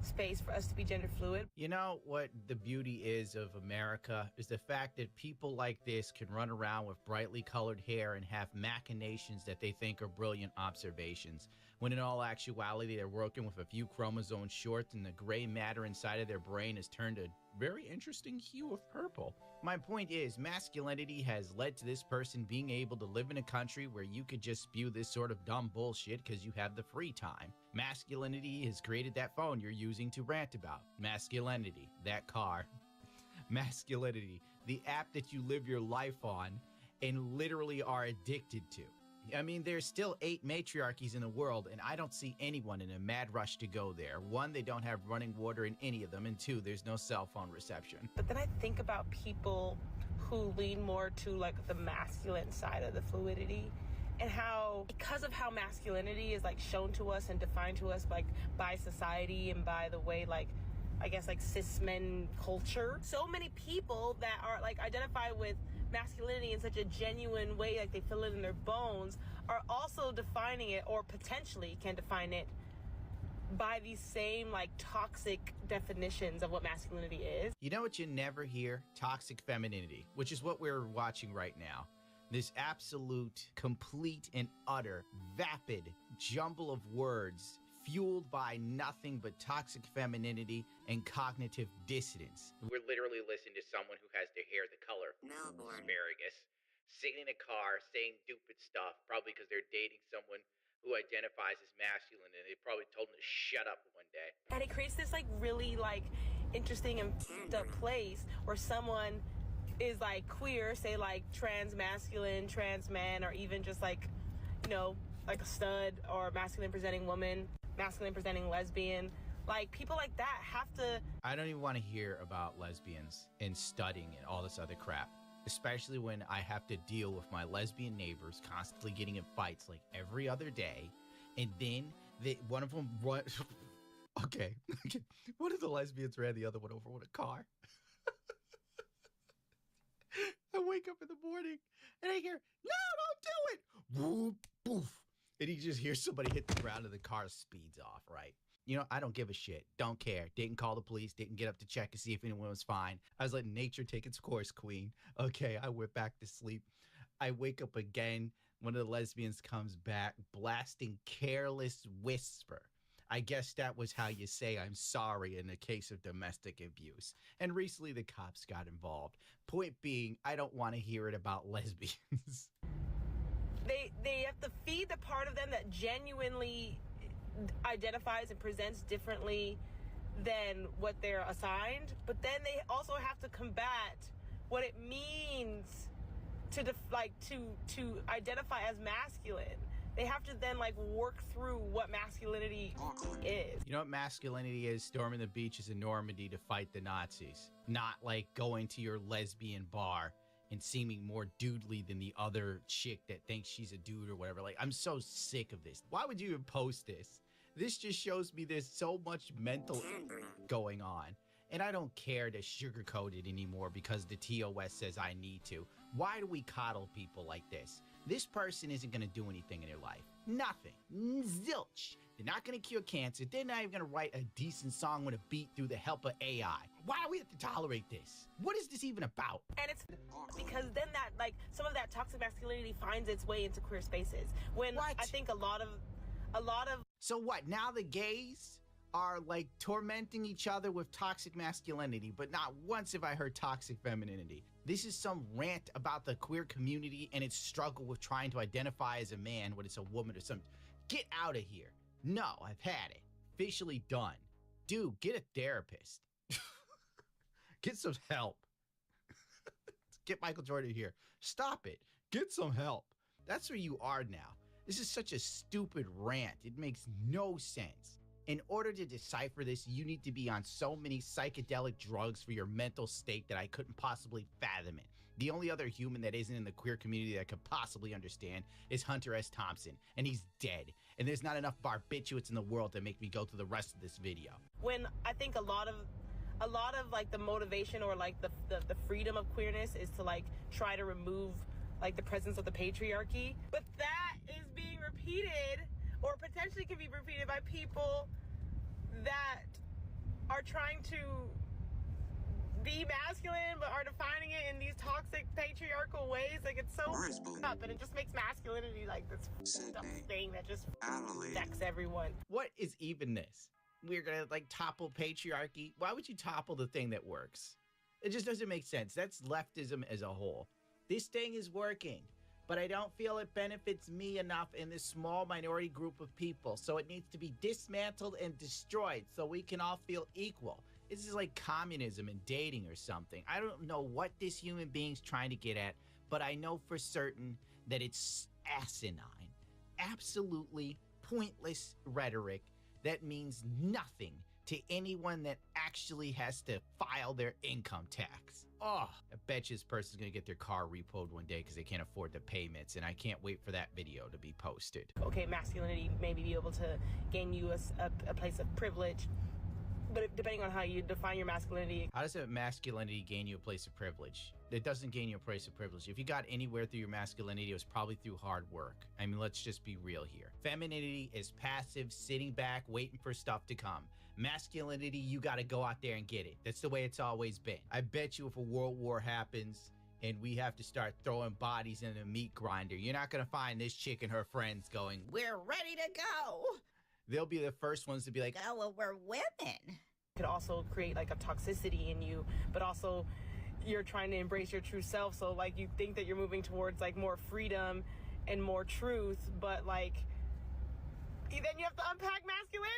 space for us to be gender fluid. You know what the beauty is of America is the fact that people like this can run around with brightly colored hair and have machinations that they think are brilliant observations, when in all actuality they're working with a few chromosomes short and the gray matter inside of their brain has turned a very interesting hue of purple. My point is, masculinity has led to this person being able to live in a country where you could just spew this sort of dumb bullshit because you have the free time. Masculinity has created that phone you're using to rant about. Masculinity, that car. Masculinity, the app that you live your life on and literally are addicted to. I mean, there's still 8 matriarchies in the world, and I don't see anyone in a mad rush to go there. 1, they don't have running water in any of them, and 2, there's no cell phone reception. But then I think about people who lean more to like the masculine side of the fluidity, and how, because of how masculinity is like shown to us and defined to us like by society and by the way like, I guess like cis men culture, so many people that are like identify with masculinity in such a genuine way, like they feel it in their bones, are also defining it, or potentially can define it, by these same like toxic definitions of what masculinity is. You know what you never hear? Toxic femininity, which is what we're watching right now. This absolute, complete, and utter, vapid jumble of words fueled by nothing but toxic femininity and cognitive dissonance. We're literally listening to someone who has their hair the color of asparagus, sitting in a car, saying stupid stuff, probably because they're dating someone who identifies as masculine, and they probably told them to shut up one day. And it creates this like really like interesting and fucked up place where someone is like queer, say like trans masculine, trans man, or even just like, you know, like a stud or masculine presenting woman, masculine presenting lesbian. Like people like that have to. I don't even want to hear about lesbians and studying and all this other crap, especially when I have to deal with my lesbian neighbors constantly getting in fights like every other day. And then one of them okay. One of the lesbians ran the other one over with a car. I wake up in the morning and I hear, no, don't do it. Whoop, poof. And you just hear somebody hit the ground and the car speeds off, right? You know, I don't give a shit. Don't care. Didn't call the police. Didn't get up to check to see if anyone was fine. I was letting nature take its course, queen. Okay, I went back to sleep. I wake up again. One of the lesbians comes back blasting Careless Whisper. I guess that was how you say I'm sorry in a case of domestic abuse. And recently the cops got involved. Point being, I don't want to hear it about lesbians. They have to feed the part of them that genuinely identifies and presents differently than what they're assigned, but then they also have to combat what it means to identify as masculine. they have to then like work through what masculinity is. You know what masculinity is? Storming the beaches in Normandy to fight the Nazis. Not like going to your lesbian bar and seeming more dudely than the other chick that thinks she's a dude or whatever. Like, I'm so sick of this. Why would you even post this? This just shows me there's so much mental going on. And I don't care to sugarcoat it anymore because the TOS says I need to. Why do we coddle people like this? This person isn't going to do anything in their life. Nothing. Zilch. They're not going to cure cancer. They're not even going to write a decent song with a beat through the help of AI. Why do we have to tolerate this? What is this even about? And it's because then that, like, some of that toxic masculinity finds its way into queer spaces. When I think a lot of... So what, now the gays are, like, tormenting each other with toxic masculinity, but not once have I heard toxic femininity. This is some rant about the queer community and its struggle with trying to identify as a man when it's a woman or something. Get out of here. No, I've had it. Officially done. Dude, get a therapist. Get some help. Get Michael Jordan here. Stop it. Get some help. That's where you are now. This is such a stupid rant. It makes no sense. In order to decipher this, you need to be on so many psychedelic drugs for your mental state that I couldn't possibly fathom it. The only other human that isn't in the queer community that I could possibly understand is Hunter S. Thompson, and he's dead. And there's not enough barbiturates in the world to make me go through the rest of this video. When I think a lot of like the motivation or like the freedom of queerness is to like try to remove like the presence of the patriarchy, but that is being repeated or potentially can be repeated by people that are trying to be masculine but are defining it in these toxic patriarchal ways. Like, it's so up, and it just makes masculinity like this thing that just affects everyone. What is even this? We're gonna like topple patriarchy? Why would you topple the thing that works? It just doesn't make sense. That's leftism as a whole. This thing is working, but I don't feel it benefits me enough in this small minority group of people. So it needs to be dismantled and destroyed so we can all feel equal. This is like communism and dating or something. I don't know what this human being's trying to get at, but I know for certain that it's asinine, absolutely pointless rhetoric that means nothing to anyone that actually has to file their income tax. Oh, I bet you this person's gonna get their car repoed one day because they can't afford the payments, and I can't wait for that video to be posted. Okay, masculinity maybe be able to gain you a place of privilege, but depending on how you define your masculinity. How does that masculinity gain you a place of privilege? It doesn't gain you a place of privilege. If you got anywhere through your masculinity, it was probably through hard work. I mean, let's just be real here. Femininity is passive, sitting back, waiting for stuff to come. Masculinity, you gotta go out there and get it. That's the way it's always been. I bet you if a world war happens and we have to start throwing bodies in a meat grinder, you're not gonna find this chick and her friends going, We're ready to go. They'll be the first ones to be like, oh, well, we're women. Could also create like a toxicity in you, but also you're trying to embrace your true self. So like you think that you're moving towards like more freedom and more truth, but like then you have to unpack masculinity.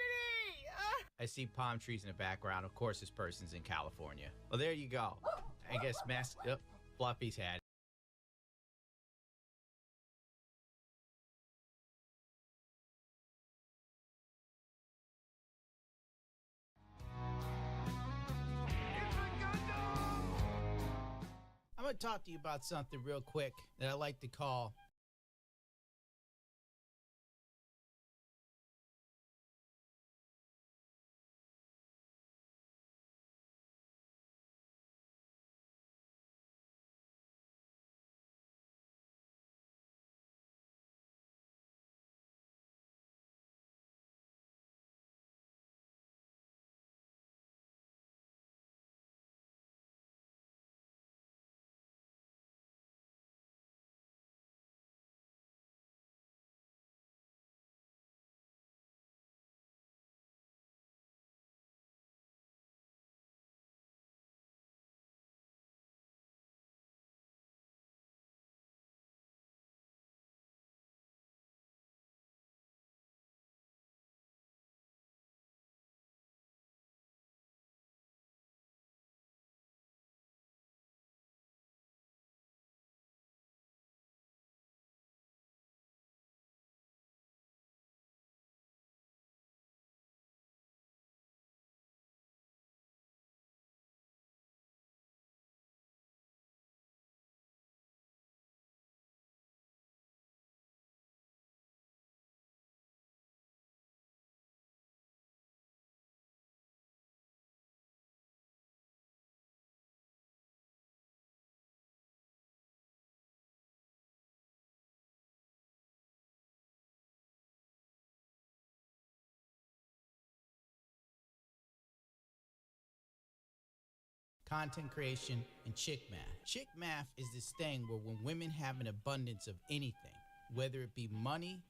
I see palm trees in the background. Of course, this person's in California. Well, there you go. I guess Fluffy's had it. I'm going to talk to you about something real quick that I like to call content creation, and chick math. Chick math is this thing where when women have an abundance of anything, whether it be money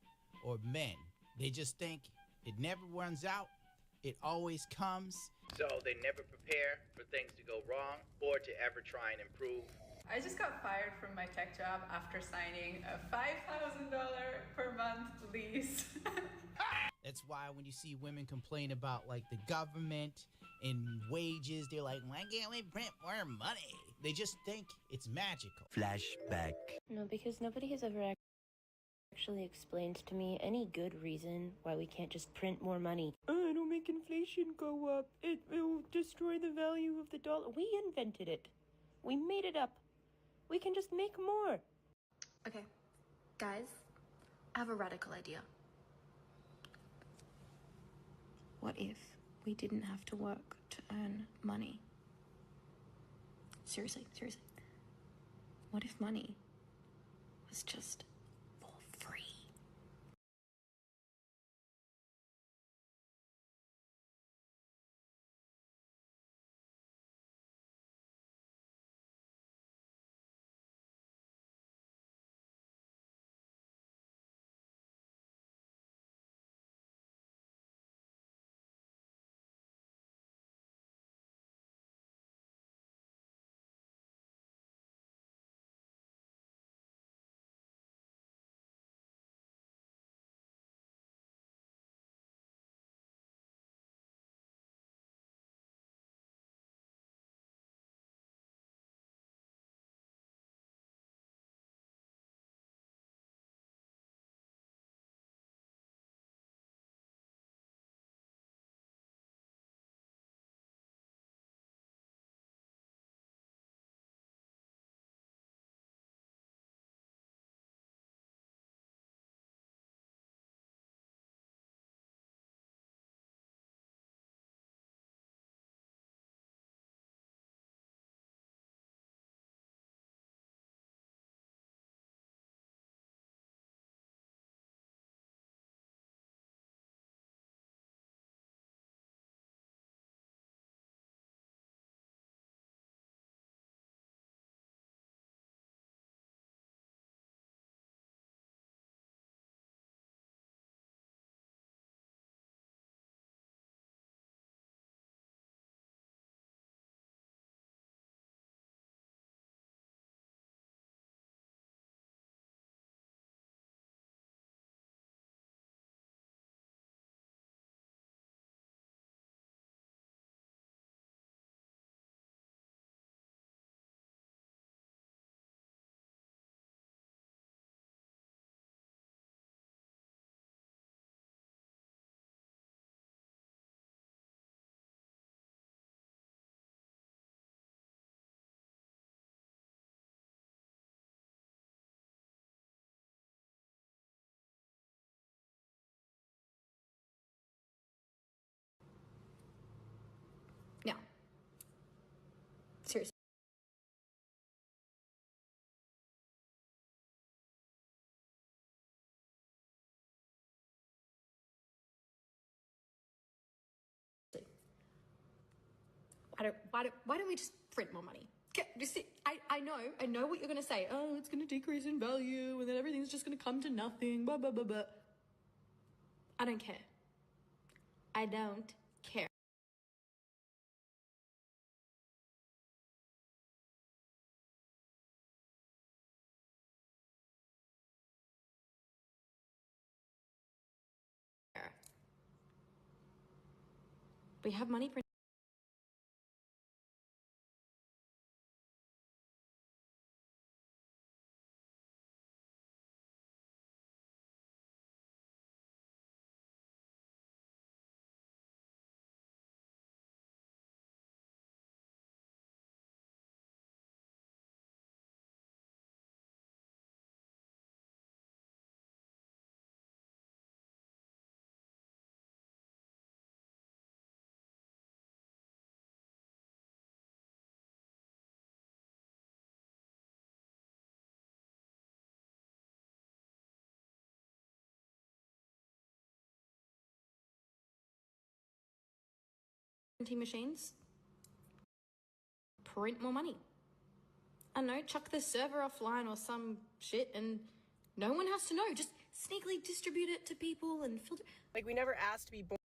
or men, they just think it never runs out, it always comes. So they never prepare for things to go wrong or to ever try and improve. I just got fired from my tech job after signing a $5,000 per month lease. That's why when you see women complain about like the government and wages, they're like, why can't we print more money? They just think it's magical. Flashback. No, because nobody has ever actually explained to me any good reason why we can't just print more money. Oh, it'll make inflation go up. It'll destroy the value of the dollar. We invented it. We made it up. We can just make more. Okay, guys, I have a radical idea. What if we didn't have to work to earn money? Seriously. What if money was just for free? Now, seriously. Why don't we just print more money? You see, I know what you're gonna say. Oh, it's gonna decrease in value, and then everything's just gonna come to nothing. Blah blah blah blah. I don't care. I don't care. We have money printed. Printing machines. print more money. I don't know, chuck the server offline or some shit and no one has to know. Just sneakily distribute it to people and filter. Like, we never asked to be born.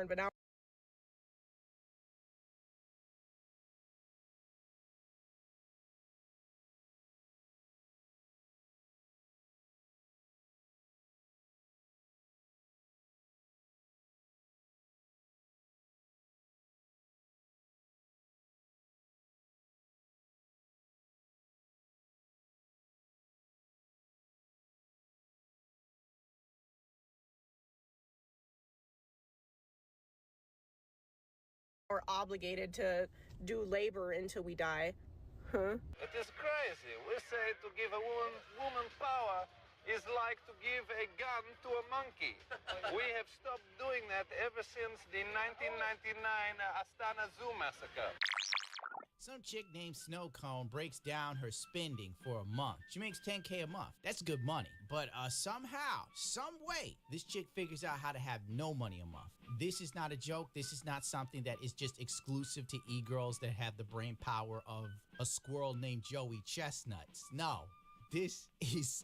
But now we're obligated to do labor until we die. Huh? It is crazy. We say to give a woman power is like to give a gun to a monkey. We have stopped doing that ever since the 1999 Astana Zoo massacre. Some chick named Snow Cone breaks down her spending for a month. She makes $10K a month. That's good money. But somehow, some way, this chick figures out how to have no money a month. This is not a joke. This is not something that is just exclusive to e-girls that have the brain power of a squirrel named Joey Chestnuts. No. This is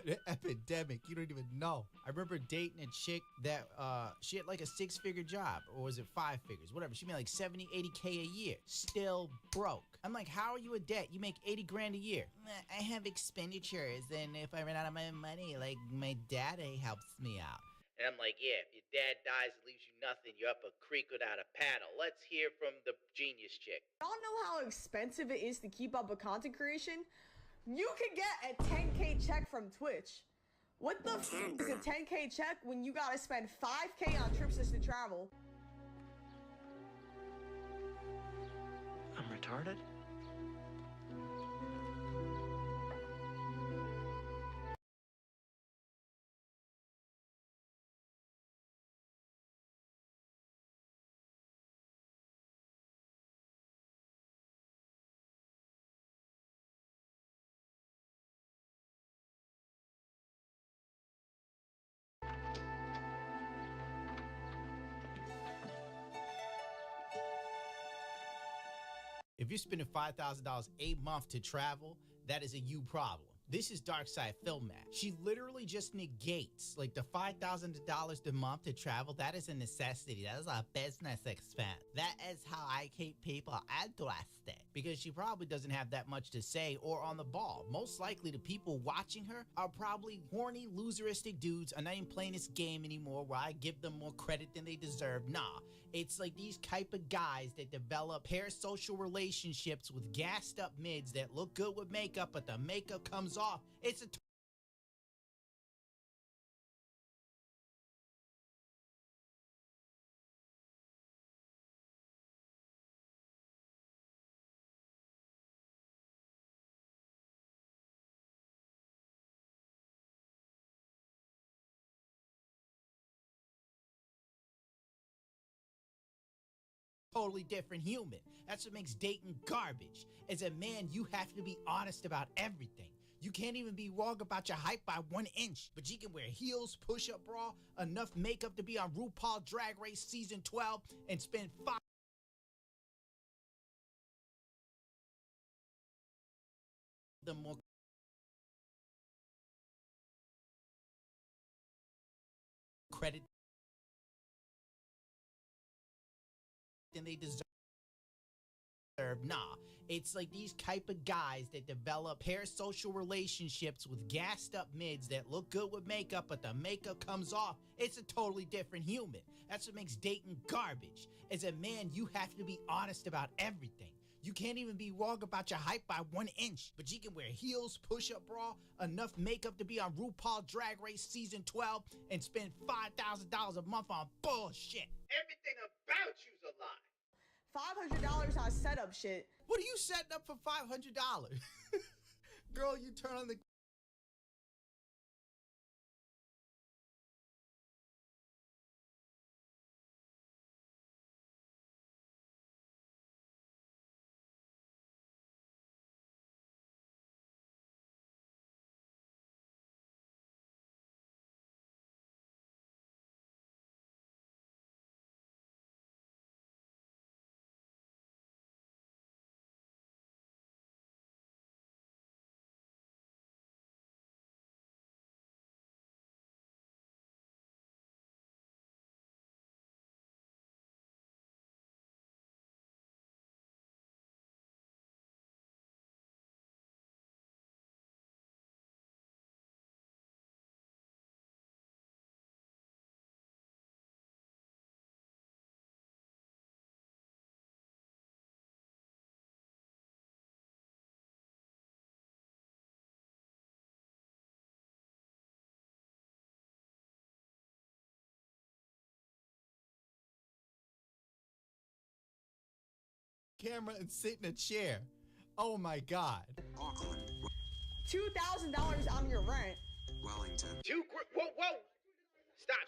an epidemic. You don't even know. I remember dating a chick that she had like a 6-figure job, or was it 5 figures? Whatever. She made like 70, 80K a year. Still broke. I'm like, how are you in debt? You make 80 grand a year. I have expenditures, and if I run out of my money, like my daddy helps me out. And I'm like, yeah, if your dad dies and leaves you nothing, you're up a creek without a paddle. Let's hear from the genius chick. Y'all know how expensive it is to keep up with content creation? You can get a 10K check from Twitch. What the f is a 10K check when you gotta spend 5K on trips just to travel? I'm retarded? If you're spending $5,000 a month to travel, that is a you problem. This is Darkside Film Mat. She literally just negates like the $5,000 a month to travel. That is a necessity. That is a business expense. That is how I keep people interested, because she probably doesn't have that much to say or on the ball. Most likely the people watching her are probably horny, loseristic dudes. I'm not even playing this game anymore where I give them more credit than they deserve. Nah, it's like these type of guys that develop parasocial relationships with gassed up mids that look good with makeup, but the makeup comes off. It's a totally different human. That's what makes dating garbage. As a man, you have to be honest about everything. You can't even be wrong about your height by 1 inch, but you can wear heels, push-up bra, enough makeup to be on RuPaul Drag Race Season 12, and spend 5 the more credit than they deserve. Nah, it's like these type of guys that develop parasocial relationships with gassed up mids that look good with makeup, but the makeup comes off. It's a totally different human. That's what makes dating garbage. As a man, you have to be honest about everything. You can't even be wrong about your height by 1 inch, but you can wear heels, push-up bra, enough makeup to be on RuPaul Drag Race Season 12, and spend $5,000 a month on bullshit. Everything about you's a lie. $500 on setup shit. What are you setting up for $500? Girl, you turn on the camera and sit in a chair. Oh my God. Auckland, $2,000 on your rent. Wellington. Whoa. Stop.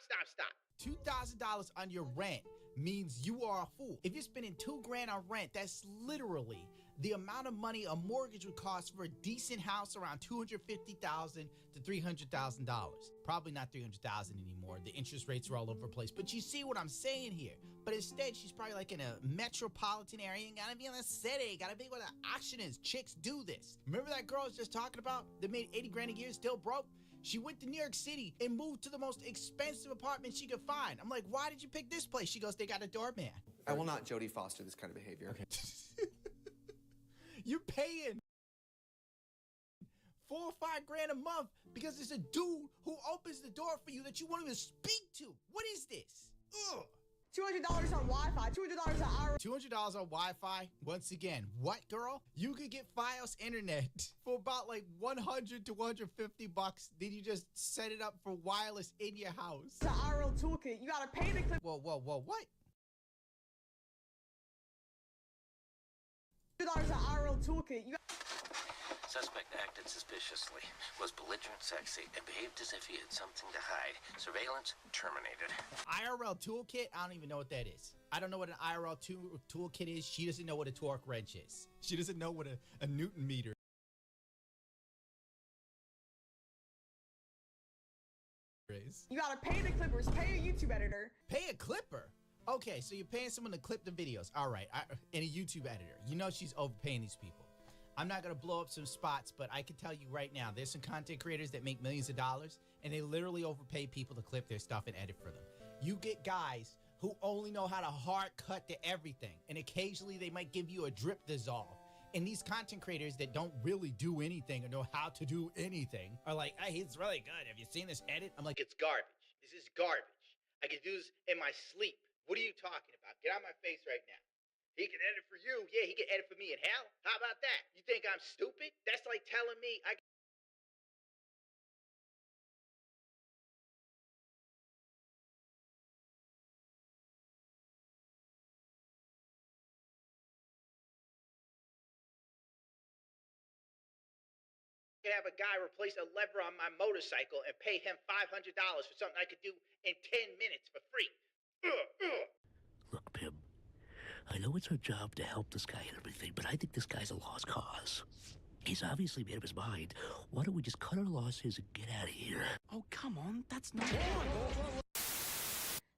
$2,000 on your rent means you are a fool. If you're spending $2,000 on rent, that's literally the amount of money a mortgage would cost for a decent house, around $250,000 to $300,000. Probably not $300,000 anymore. The interest rates are all over the place. But you see what I'm saying here. But instead, she's probably like in a metropolitan area and gotta be in the city, gotta be where the action is. Chicks do this. Remember that girl I was just talking about that made $80,000 a year, still broke? She went to New York City and moved to the most expensive apartment she could find. I'm like, why did you pick this place? She goes, they got a doorman. I will not Jodie Foster this kind of behavior. Okay. You're paying $4 or $5,000 a month because it's a dude who opens the door for you that you won't even speak to. What is this? Ugh. $200 on Wi-Fi, $200 an hour. $200 on Wi-Fi. Once again, what, girl? You could get Fios internet for about like $100 to $150. Then you just set it up for wireless in your house. The IRL toolkit. You gotta pay the clip. Whoa, what? $200 an IRL toolkit. Suspect acted suspiciously, was belligerent sexy, and behaved as if he had something to hide. Surveillance terminated. IRL toolkit? I don't even know what that is. I don't know what an IRL toolkit is. She doesn't know what a torque wrench is. She doesn't know what a Newton meter is. You gotta pay the clippers. Pay a YouTube editor. Pay a clipper? Okay, so you're paying someone to clip the videos. All right, and a YouTube editor. You know she's overpaying these people. I'm not going to blow up some spots, but I can tell you right now, there's some content creators that make millions of dollars, and they literally overpay people to clip their stuff and edit for them. You get guys who only know how to hard cut to everything, and occasionally they might give you a drip dissolve. And these content creators that don't really do anything or know how to do anything are like, hey, it's really good. Have you seen this edit? I'm like, It's garbage. This is garbage. I can do this in my sleep. What are you talking about? Get out of my face right now. He can edit for you. Yeah, he can edit for me in hell. How about that? You think I'm stupid? That's like telling me I can have a guy replace a lever on my motorcycle and pay him $500 for something I could do in 10 minutes for free. Look, Pim, I know it's our job to help this guy and everything, but I think this guy's a lost cause. He's obviously made up his mind. Why don't we just cut our losses and get out of here? Oh, come on. That's not...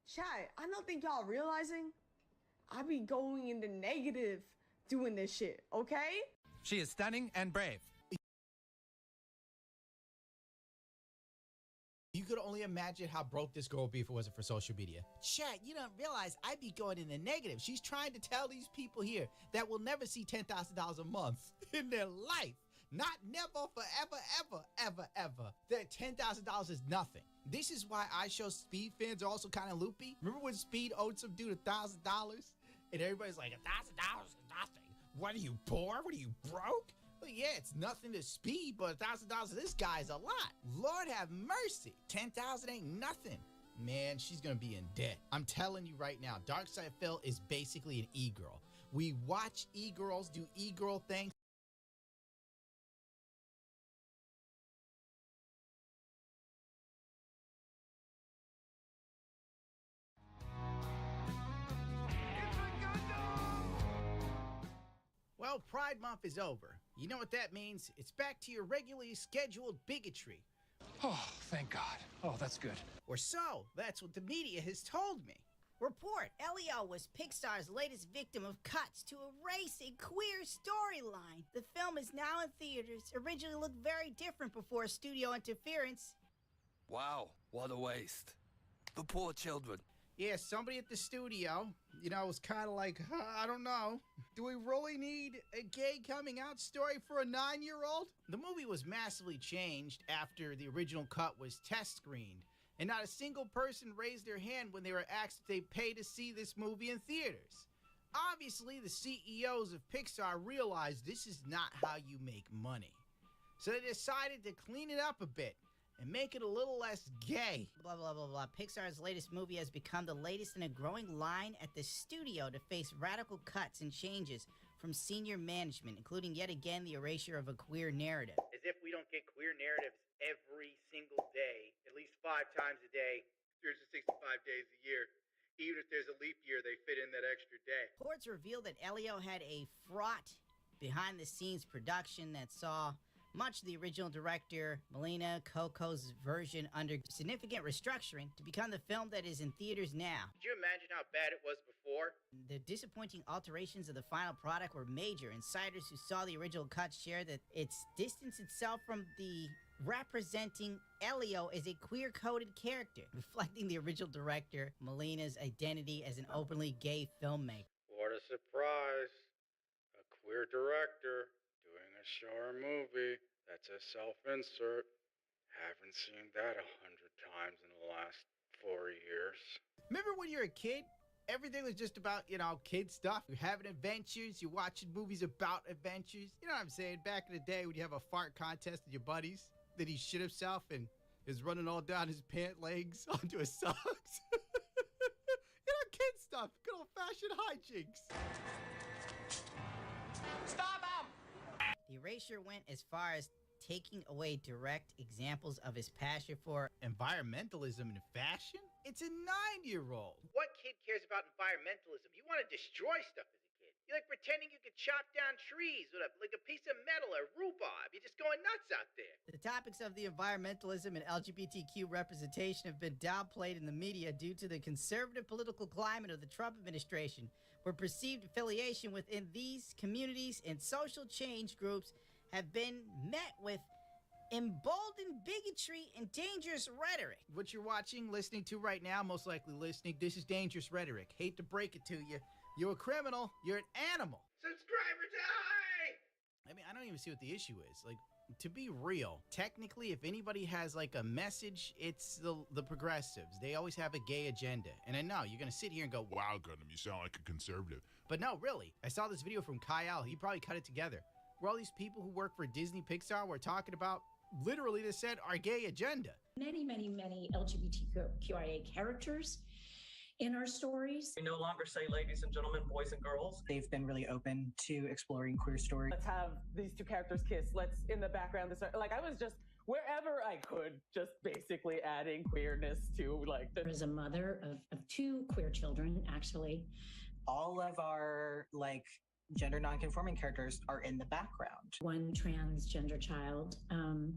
Chat, I don't think y'all realizing I be going in the negative doing this shit, okay? She is stunning and brave. You could only imagine how broke this girl would be if it wasn't for social media. Chat, you don't realize I'd be going in the negative. She's trying to tell these people here that will never see $10,000 a month in their life. Not never, forever, ever. That $10,000 is nothing. This is why iShow Speed fans are also kind of loopy. Remember when Speed owed some dude $1,000? And everybody's like, $1,000 is nothing. What are you, poor? What are you, broke? Well, yeah, it's nothing to Speed, but $1,000 to this guy's a lot. Lord have mercy. 10,000 ain't nothing. Man, she's gonna be in debt. I'm telling you right now, Darkside Phil is basically an e-girl. We watch e-girls do e-girl things. Well, Pride Month is over. You know what that means? It's back to your regularly scheduled bigotry. Oh, thank God. Oh, that's good. Or so, that's what the media has told me. Report, Elio was Pixar's latest victim of cuts to erase a queer storyline. The film is now in theaters. Originally looked very different before studio interference. Wow, what a waste. The poor children. Yeah, somebody at the studio, was kind of like, I don't know. Do we really need a gay coming out story for a 9-year-old? The movie was massively changed after the original cut was test screened, and not a single person raised their hand when they were asked if they pay to see this movie in theaters. Obviously, the CEOs of Pixar realized this is not how you make money. So they decided to clean it up a bit and make it a little less gay. Blah, blah, blah, blah. Pixar's latest movie has become the latest in a growing line at the studio to face radical cuts and changes from senior management, including yet again the erasure of a queer narrative. As if we don't get queer narratives every single day, at least 5 times a day, 365 days a year. Even if there's a leap year, they fit in that extra day. Reports revealed that Elio had a fraught behind-the-scenes production that saw much of the original director, Melina Coco's version under significant restructuring to become the film that is in theaters now. Could you imagine how bad it was before? The disappointing alterations of the final product were major. Insiders who saw the original cut share that it's distanced itself from the representing Elio as a queer-coded character, reflecting the original director, Melina's identity as an openly gay filmmaker. What a surprise. A queer director doing a short movie that's a self-insert. Haven't seen that 100 times in the last 4 years. Remember when you were a kid? Everything was just about, kid stuff. You're having adventures, you're watching movies about adventures. You know what I'm saying? Back in the day when you have a fart contest with your buddies, then he shit himself and is running all down his pant legs onto his socks. Kid stuff. Good old-fashioned hijinks. Stop him! The erasure went as far as taking away direct examples of his passion for environmentalism and fashion? It's a 9-year-old. What kid cares about environmentalism? You want to destroy stuff as a kid. You're like pretending you could chop down trees with a piece of metal or rhubarb. You're just going nuts out there. The topics of the environmentalism and LGBTQ representation have been downplayed in the media due to the conservative political climate of the Trump administration, where perceived affiliation within these communities and social change groups have been met with emboldened bigotry and dangerous rhetoric. What you're watching, listening to right now, most likely listening, this is dangerous rhetoric. Hate to break it to you. You're a criminal. You're an animal. Subscribe or die! I mean, I don't even see what the issue is. Like, to be real, technically, if anybody has, like, a message, it's the progressives. They always have a gay agenda. And I know, you're going to sit here and go, wow, Gundam, you sound like a conservative. But no, really. I saw this video from Kyle. He probably cut it together. Where all these people who work for Disney Pixar were talking about, literally, they said, our gay agenda. Many, many, many LGBTQIA characters in our stories. We no longer say ladies and gentlemen, boys and girls. They've been really open to exploring queer stories. Let's have these two characters kiss. Let's, in the background, I was just, wherever I could, just basically adding queerness to, As a mother of 2 queer children, actually. All of our, gender nonconforming characters are in the background. One transgender child and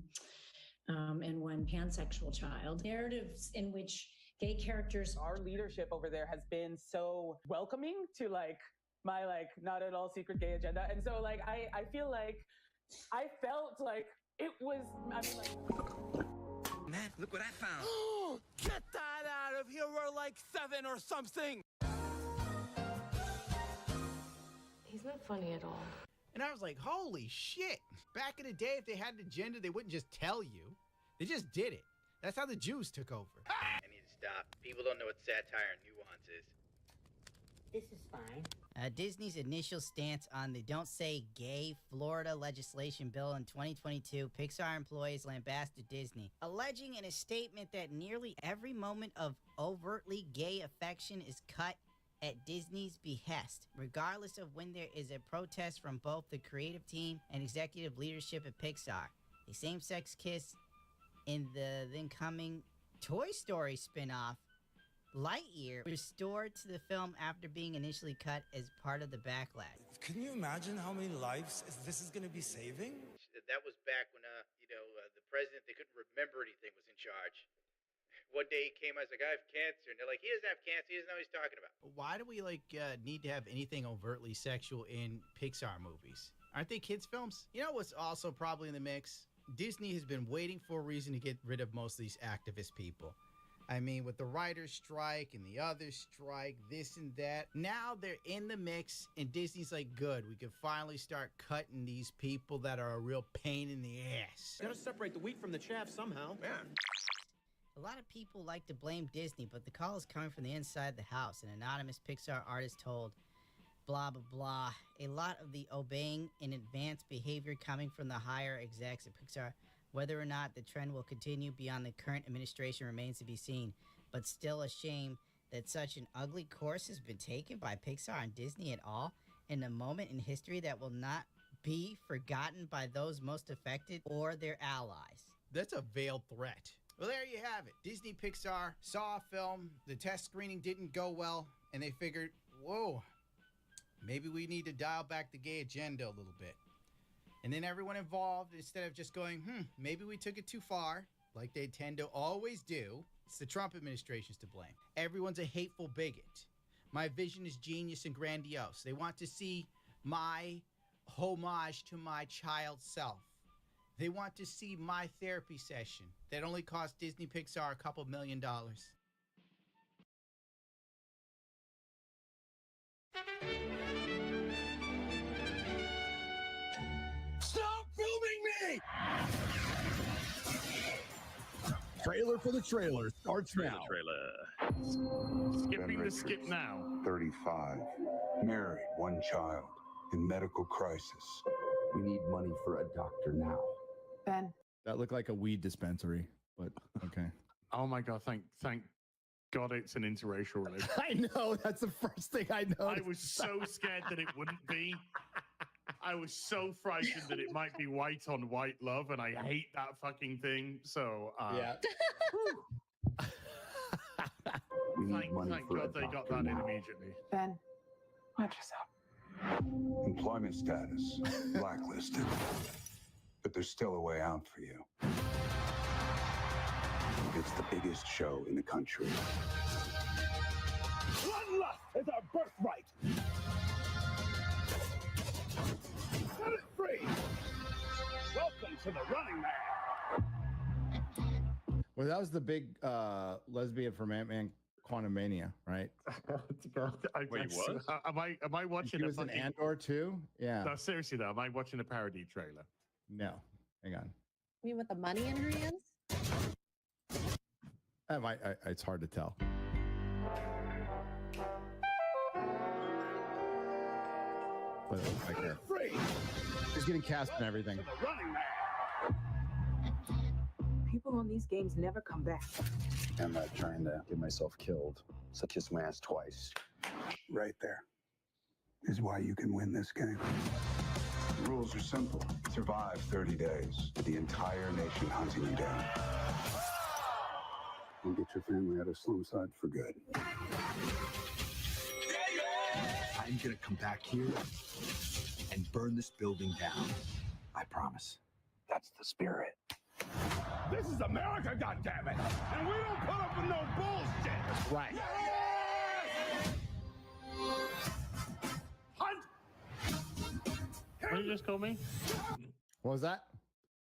one pansexual child. Narratives in which gay characters. Our leadership over there has been so welcoming to my not at all secret gay agenda. And so I feel like I felt like it was, Man, look what I found. Get that out of here. We're 7 or something. He's not funny at all. And I was like, holy shit. Back in the day, if they had an agenda, they wouldn't just tell you. They just did it. That's how the Jews took over. I need to stop. People don't know what satire and nuance is. This is fine. Disney's initial stance on the Don't Say Gay Florida legislation bill in 2022, Pixar employees lambasted Disney, alleging in a statement that nearly every moment of overtly gay affection is cut at Disney's behest, regardless of when there is a protest from both the creative team and executive leadership at Pixar. A same-sex kiss in the then-coming Toy Story spin-off, Lightyear, restored to the film after being initially cut as part of the backlash. Can you imagine how many lives this is going to be saving? That was back when, the president, they couldn't remember anything, was in charge. One day he came, I was like, I have cancer. And they're like, he doesn't have cancer. He doesn't know what he's talking about. Why do we, need to have anything overtly sexual in Pixar movies? Aren't they kids' films? You know what's also probably in the mix? Disney has been waiting for a reason to get rid of most of these activist people. I mean, with the writer's strike and the other strike, this and that. Now they're in the mix, and Disney's like, good, we can finally start cutting these people that are a real pain in the ass. Gotta separate the wheat from the chaff somehow. Yeah. A lot of people like to blame Disney, but the call is coming from the inside the house. An anonymous Pixar artist told blah, blah, blah. A lot of the obeying in advance behavior coming from the higher execs at Pixar. Whether or not the trend will continue beyond the current administration remains to be seen, but still a shame that such an ugly course has been taken by Pixar and Disney at all, in a moment in history that will not be forgotten by those most affected or their allies. That's a veiled threat. Well, there you have it. Disney Pixar saw a film, the test screening didn't go well, and they figured, whoa, maybe we need to dial back the gay agenda a little bit. And then everyone involved, instead of just going, maybe we took it too far, like they tend to always do, it's the Trump administration's to blame. Everyone's a hateful bigot. My vision is genius and grandiose. They want to see my homage to my child self. They want to see my therapy session that only cost Disney Pixar a couple $1 million. Stop filming me! Trailer for the trailer starts now. Skipping the skip now. 35. Married, one child. In medical crisis. We need money for a doctor now. Ben. That looked like a weed dispensary, but okay. Oh my God, thank God it's an interracial relationship. I know, that's the first thing I noticed. I was so scared that it wouldn't be. I was so frightened that it might be white on white love, and I hate that fucking thing. So, yeah. Thank God they got that in immediately. Ben, watch yourself. Employment status. Blacklisted. But there's still a way out for you. It's the biggest show in the country. Bloodlust is our birthright. Set it free. Welcome to the Running Man. Well, that was the big lesbian from Ant-Man Quantumania, right? Wait, what? Am I watching? She was in Andor too. Yeah. No, seriously though, am I watching a parody trailer? No, hang on. You mean with the money in her hands? It's hard to tell. But it looks like her. She's getting cast and everything. People on these games never come back. I'm not trying to get myself killed. So kiss my ass twice. Right there is why you can win this game. The rules are simple. Survive 30 days. The entire nation hunting you down. We'll get your family out of Slumside for good. I'm gonna come back here and burn this building down. I promise. That's the spirit. This is America, goddammit! And we don't put up with no bullshit! That's right. Hunt! What did you just call me? What was that?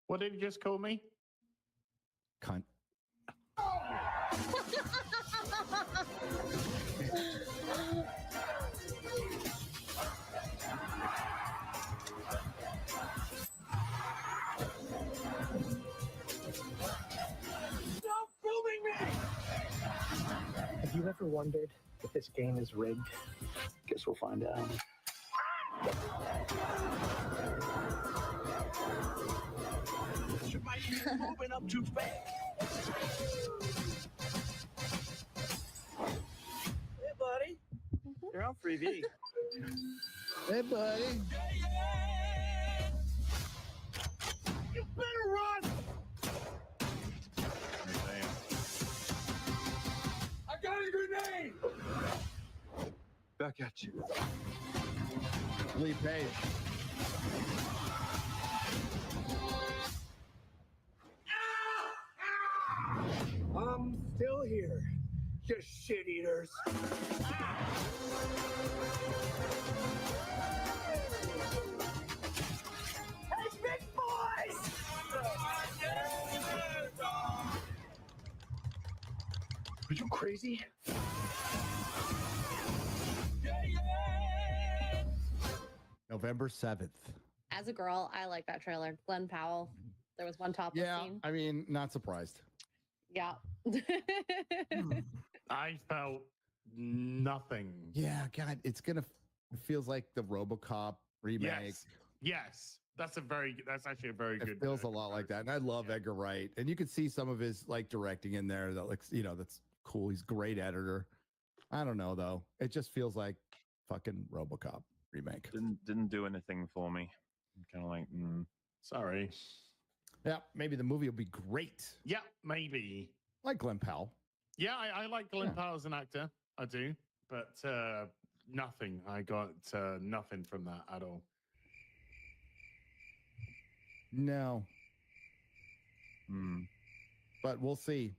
What did you just call me? Cunt. Stop filming me! Have you ever wondered if this game is rigged? Guess we'll find out. You might be moving up too fast. Hey, buddy. You're on freebie. Hey, buddy. You better run! I got a grenade! Back at you. Lee Page. I'm still here, you shit eaters. Hey, big boys! Are you crazy? November 7th. As a girl, I like that trailer. Glenn Powell. There was one topless Yeah, scene. I mean, not surprised. Yeah. I felt nothing. Yeah, God, it feels like the RoboCop remake. Yes. That's actually a very good. It feels a lot like that. And I love Edgar Wright. And you can see some of his like directing in there that looks, that's cool. He's a great editor. I don't know though. It just feels like fucking RoboCop remake. Didn't do anything for me. I'm kind of like, sorry. Yeah, maybe the movie will be great. Yeah, maybe. Like Glenn Powell. Yeah, I like Glenn Powell as an actor. I do. But nothing. I got nothing from that at all. No. But we'll see.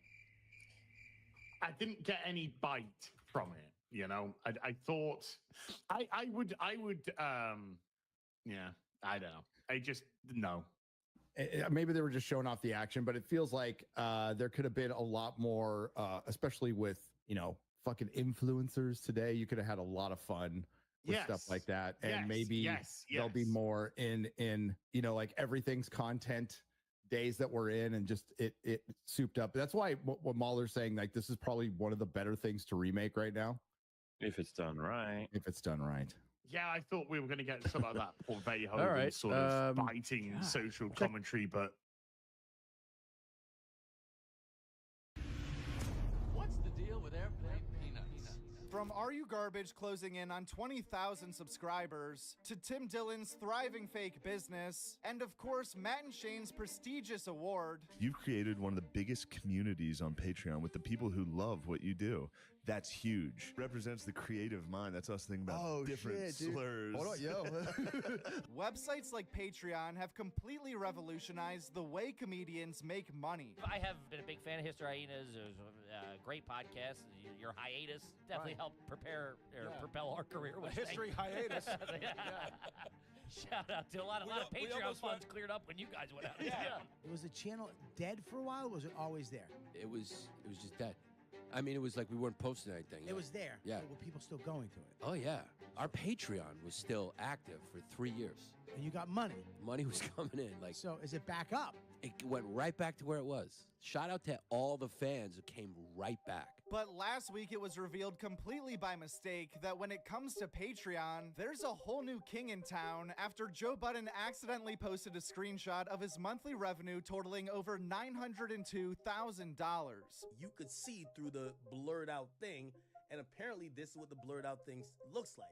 I didn't get any bite from it. I thought I would yeah, I don't know. I just no. Maybe they were just showing off the action, but it feels like there could have been a lot more, especially with, fucking influencers today. You could have had a lot of fun with stuff like that. And maybe there'll be more in like everything's content days that we're in, and just it souped up. That's why what Mahler's saying, like, this is probably one of the better things to remake right now. If it's done right. If it's done right. Yeah, I thought we were going to get some of that Paul Verhoeven All right, sort of biting social commentary, but What's the deal with airplane peanuts? From Are You Garbage closing in on 20,000 subscribers, to Tim Dillon's thriving fake business, and of course, Matt and Shane's prestigious award. You've created one of the biggest communities on Patreon with the people who love what you do. That's huge. Represents the creative mind. That's us thinking about different slurs. Hold on, yo. Websites like Patreon have completely revolutionized the way comedians make money. I have been a big fan of History Hyenas. It was a great podcast. Your hiatus definitely helped propel our career. A history hiatus. Shout out to a lot of Patreon funds cleared up when you guys went out. Was the channel dead for a while, or was it always there? It was just dead. I mean, it was like we weren't posting anything. It was there. Yeah. But were people still going to it? Oh, yeah. Our Patreon was still active for 3 years. And you got money. Money was coming in. So is it back up? It went right back to where it was. Shout out to all the fans who came right back. But last week it was revealed completely by mistake that when it comes to Patreon, there's a whole new king in town after Joe Budden accidentally posted a screenshot of his monthly revenue totaling over $902,000. You could see through the blurred out thing, and apparently this is what the blurred out thing looks like.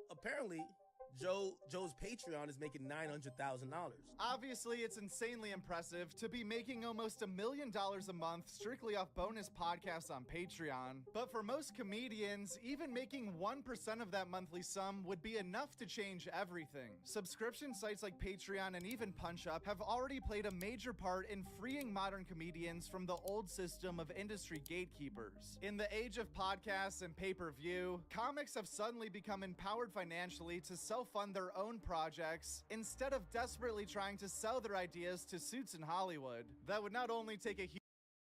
Apparently Joe's Patreon is making $900,000. Obviously, it's insanely impressive to be making almost $1 million a month strictly off bonus podcasts on Patreon. But for most comedians, even making 1% of that monthly sum would be enough to change everything. Subscription sites like Patreon and even PunchUp have already played a major part in freeing modern comedians from the old system of industry gatekeepers. In the age of podcasts and pay-per-view, comics have suddenly become empowered financially to self-fund their own projects instead of desperately trying to sell their ideas to suits in Hollywood. That would not only take a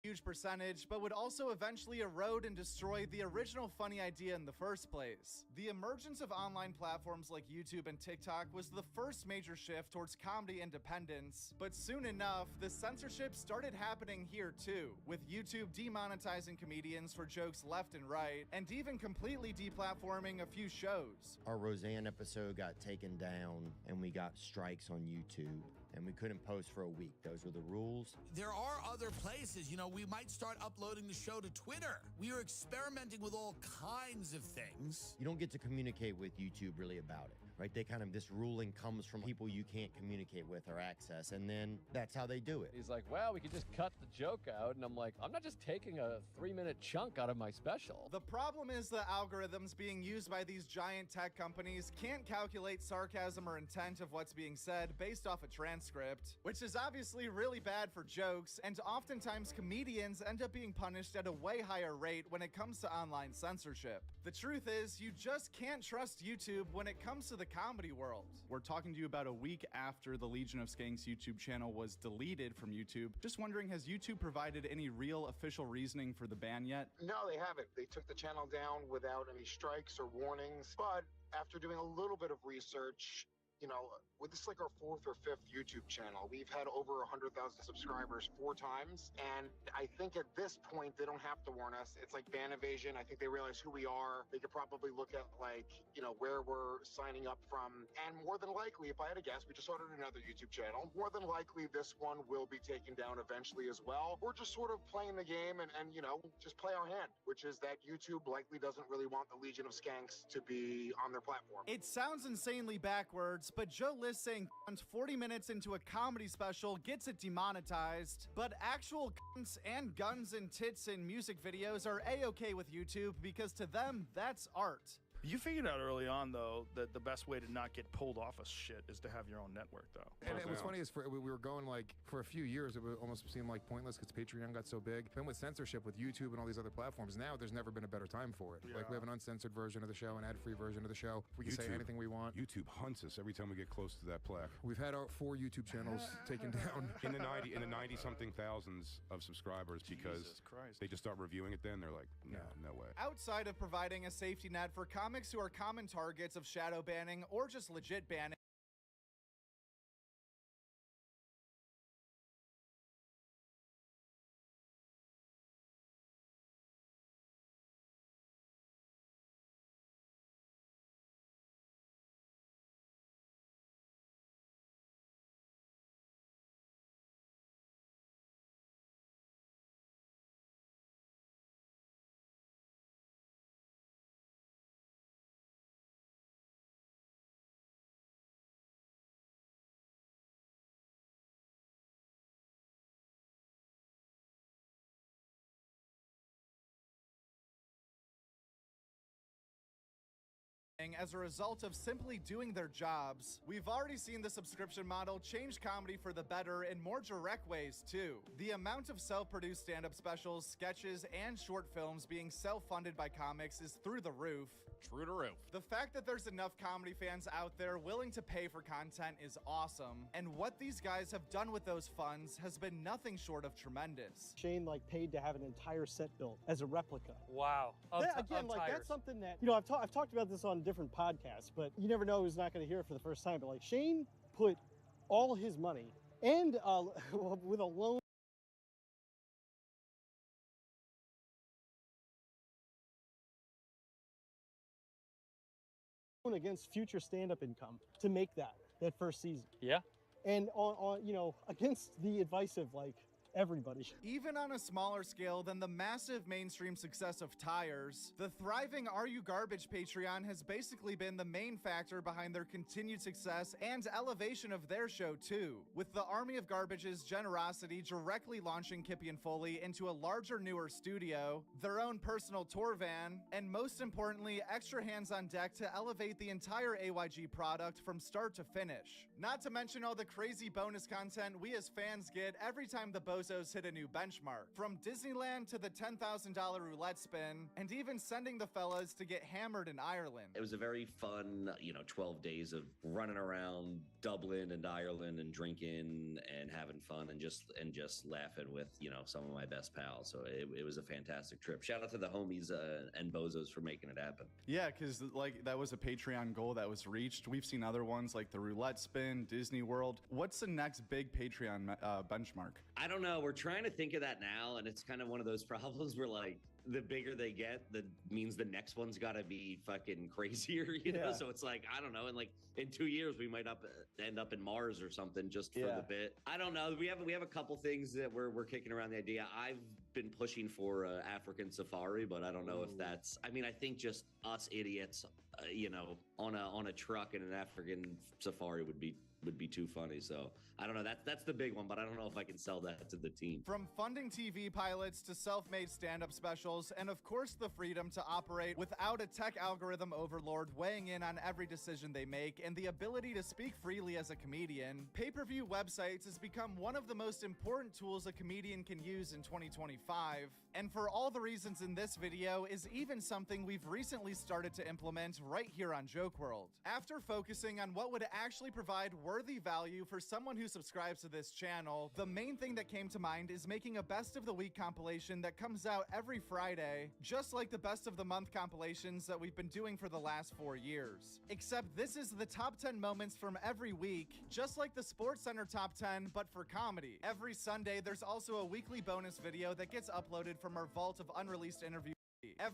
huge percentage, but would also eventually erode and destroy the original funny idea in the first place. The emergence of online platforms like YouTube and TikTok was the first major shift towards comedy independence, but soon enough, the censorship started happening here too, with YouTube demonetizing comedians for jokes left and right, and even completely deplatforming a few shows. Our Roseanne episode got taken down, and we got strikes on YouTube, and we couldn't post for a week. Those were the rules. There are other places, we might start uploading the show to Twitter. We are experimenting with all kinds of things. You don't get to communicate with YouTube really about it, right? This ruling comes from people you can't communicate with or access, and then that's how they do it. He's like, well, we could just cut the joke out, and I'm like, I'm not just taking a 3-minute chunk out of my special. The problem is the algorithms being used by these giant tech companies can't calculate sarcasm or intent of what's being said based off a transcript, which is obviously really bad for jokes, and oftentimes comedians end up being punished at a way higher rate when it comes to online censorship. The truth is, you just can't trust YouTube when it comes to the comedy world. We're talking to you about a week after the Legion of Skanks YouTube channel was deleted from YouTube. Just wondering, has YouTube provided any real official reasoning for the ban yet? No, they haven't. They took the channel down without any strikes or warnings, but after doing a little bit of research, with this like our 4th or 5th YouTube channel, we've had over 100,000 subscribers 4 times, and I think at this point they don't have to warn us. It's like ban evasion. I think they realize who we are. They could probably look at where we're signing up from, and more than likely, if I had to guess, we just started another YouTube channel. More than likely, this one will be taken down eventually as well. We're just sort of playing the game and just play our hand, which is that YouTube likely doesn't really want the Legion of Skanks to be on their platform. It sounds insanely backwards, but Joe List saying 40 minutes into a comedy special gets it demonetized, but actual guns and tits in music videos are a-okay with YouTube because to them, that's art. You figured out early on, though, that the best way to not get pulled off of shit is to have your own network, though. And what's funny is we were going for a few years, it would almost seem like pointless because Patreon got so big. Then with censorship, with YouTube and all these other platforms, now there's never been a better time for it. Yeah. We have an uncensored version of the show, an ad-free version of the show. We can say anything we want. YouTube hunts us every time we get close to that plaque. We've had our 4 YouTube channels taken down. In the 90-something thousands of subscribers because they just start reviewing it then. They're like, no way. Outside of providing a safety net for comics who are common targets of shadow banning or just legit banning, as a result of simply doing their jobs. We've already seen the subscription model change comedy for the better in more direct ways too. The amount of self-produced stand-up specials, sketches, and short films being self-funded by comics is through the roof. True to roof. The fact that there's enough comedy fans out there willing to pay for content is awesome, and what these guys have done with those funds has been nothing short of tremendous. Shane paid to have an entire set built as a replica. Wow. Again, that's something that I've talked about this on different podcasts, but you never know who's not going to hear it for the first time. But Shane put all his money and with a loan against future stand-up income to make that first season. Yeah. And on against the advice of everybody. Even on a smaller scale than the massive mainstream success of Tires, the thriving Are You Garbage Patreon has basically been the main factor behind their continued success and elevation of their show too, with the Army of Garbage's generosity directly launching Kippy and Foley into a larger, newer studio, their own personal tour van, and most importantly, extra hands on deck to elevate the entire AYG product from start to finish. Not to mention all the crazy bonus content we as fans get every time the Bows Bozos hit a new benchmark. From Disneyland to the $10,000 roulette spin, and even sending the fellas to get hammered in Ireland. It was a very fun, 12 days of running around Dublin and Ireland and drinking and having fun and just laughing with, some of my best pals. So it was a fantastic trip. Shout out to the homies and Bozos for making it happen. Yeah, because that was a Patreon goal that was reached. We've seen other ones like the roulette spin, Disney World. What's the next big Patreon benchmark? I don't know. We're trying to think of that now, and it's kind of one of those problems where the bigger they get, that means the next one's got to be fucking crazier, you know? So it's like, I don't know. And in 2 years, we might end up in Mars or something just for the bit. I don't know. We have a couple things that we're kicking around the idea. I've been pushing for African safari, but I don't know if that's, I think just us idiots, on a truck in an African safari would be too funny. So I don't know. That's the big one, but I don't know if I can sell that to the team. From funding TV pilots to self-made stand-up specials, and of course the freedom to operate without a tech algorithm overlord weighing in on every decision they make, and the ability to speak freely as a comedian, pay-per-view websites has become one of the most important tools a comedian can use in 2025. And for all the reasons in this video is even something we've recently started to implement right here on Joke World. After focusing on what would actually provide worthy value for someone who subscribes to this channel, the main thing that came to mind is making a best of the week compilation that comes out every Friday, just like the best of the month compilations that we've been doing for the last 4 years. Except this is the top 10 moments from every week, just like the SportsCenter top 10, but for comedy. Every Sunday, there's also a weekly bonus video that gets uploaded from our vault of unreleased interviews.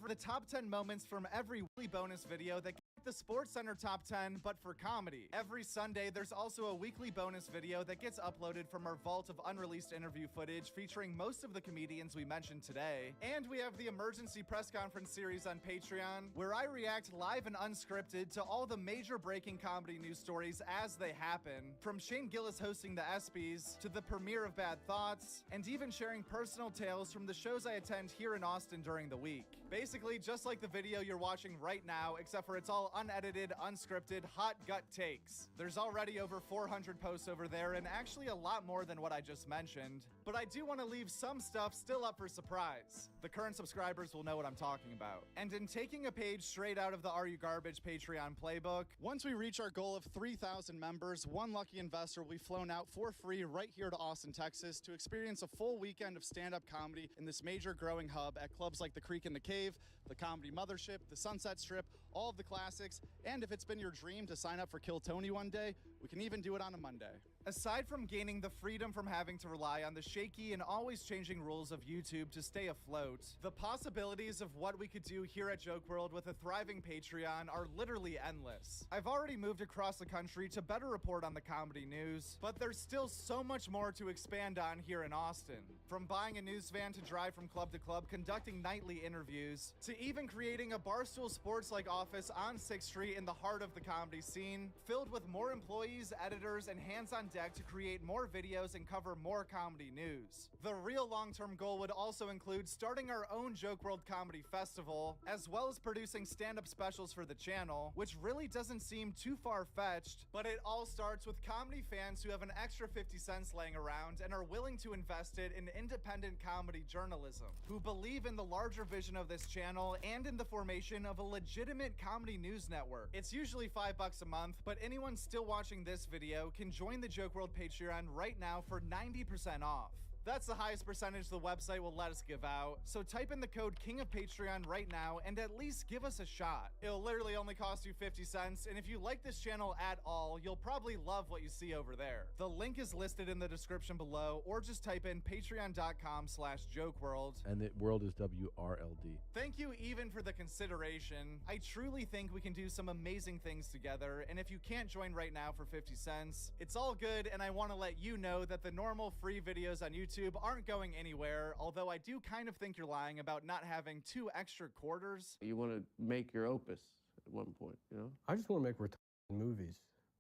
The top 10 moments from every weekly bonus video that the SportsCenter top 10, but for comedy. Every Sunday, there's also a weekly bonus video that gets uploaded from our vault of unreleased interview footage featuring most of the comedians we mentioned today. And we have the emergency press conference series on Patreon, where I react live and unscripted to all the major breaking comedy news stories as they happen, from Shane Gillis hosting the ESPYs to the premiere of Bad Thoughts, and even sharing personal tales from the shows I attend here in Austin during the week. Basically, just like the video you're watching right now, except for it's all unedited, unscripted, hot gut takes. There's already over 400 posts over there, and actually a lot more than what I just mentioned. But I do want to leave some stuff still up for surprise. The current subscribers will know what I'm talking about. And in taking a page straight out of the Are You Garbage Patreon playbook, once we reach our goal of 3,000 members, one lucky investor will be flown out for free right here to Austin, Texas to experience a full weekend of stand-up comedy in this major growing hub at clubs like the Creek and the Cave, the Comedy Mothership, the Sunset Strip, all of the classics, and if it's been your dream to sign up for Kill Tony one day, we can even do it on a Monday. Aside from gaining the freedom from having to rely on the shaky and always changing rules of YouTube to stay afloat, the possibilities of what we could do here at Joke World with a thriving Patreon are literally endless. I've already moved across the country to better report on the comedy news, but there's still so much more to expand on here in Austin. From buying a news van to drive from club to club, conducting nightly interviews, to even creating a Barstool Sports-like office on 6th Street in the heart of the comedy scene, filled with more employees, editors, and hands on deck to create more videos and cover more comedy news. The real long-term goal would also include starting our own Joke World Comedy Festival, as well as producing stand-up specials for the channel, which really doesn't seem too far-fetched, but it all starts with comedy fans who have an extra 50 cents laying around and are willing to invest it in independent comedy journalism, who believe in the larger vision of this channel and in the formation of a legitimate comedy news network. It's usually $5 a month, but anyone still watching this video can join the Joke World Patreon right now for 90% off. That's the highest percentage the website will let us give out, so type in the code King of Patreon right now and at least give us a shot. It'll literally only cost you 50 cents, and if you like this channel at all, you'll probably love what you see over there. The link is listed in the description below, or just type in patreon.com/jokeworld. And the world is WRLD. Thank you even for the consideration. I truly think we can do some amazing things together, and if you can't join right now for 50 cents, it's all good, and I want to let you know that the normal free videos on YouTube aren't going anywhere, although I do kind of think you're lying about not having 2 extra quarters. You want to make your opus at one point, you know? I just want to make retarded movies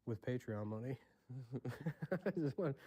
with Patreon money.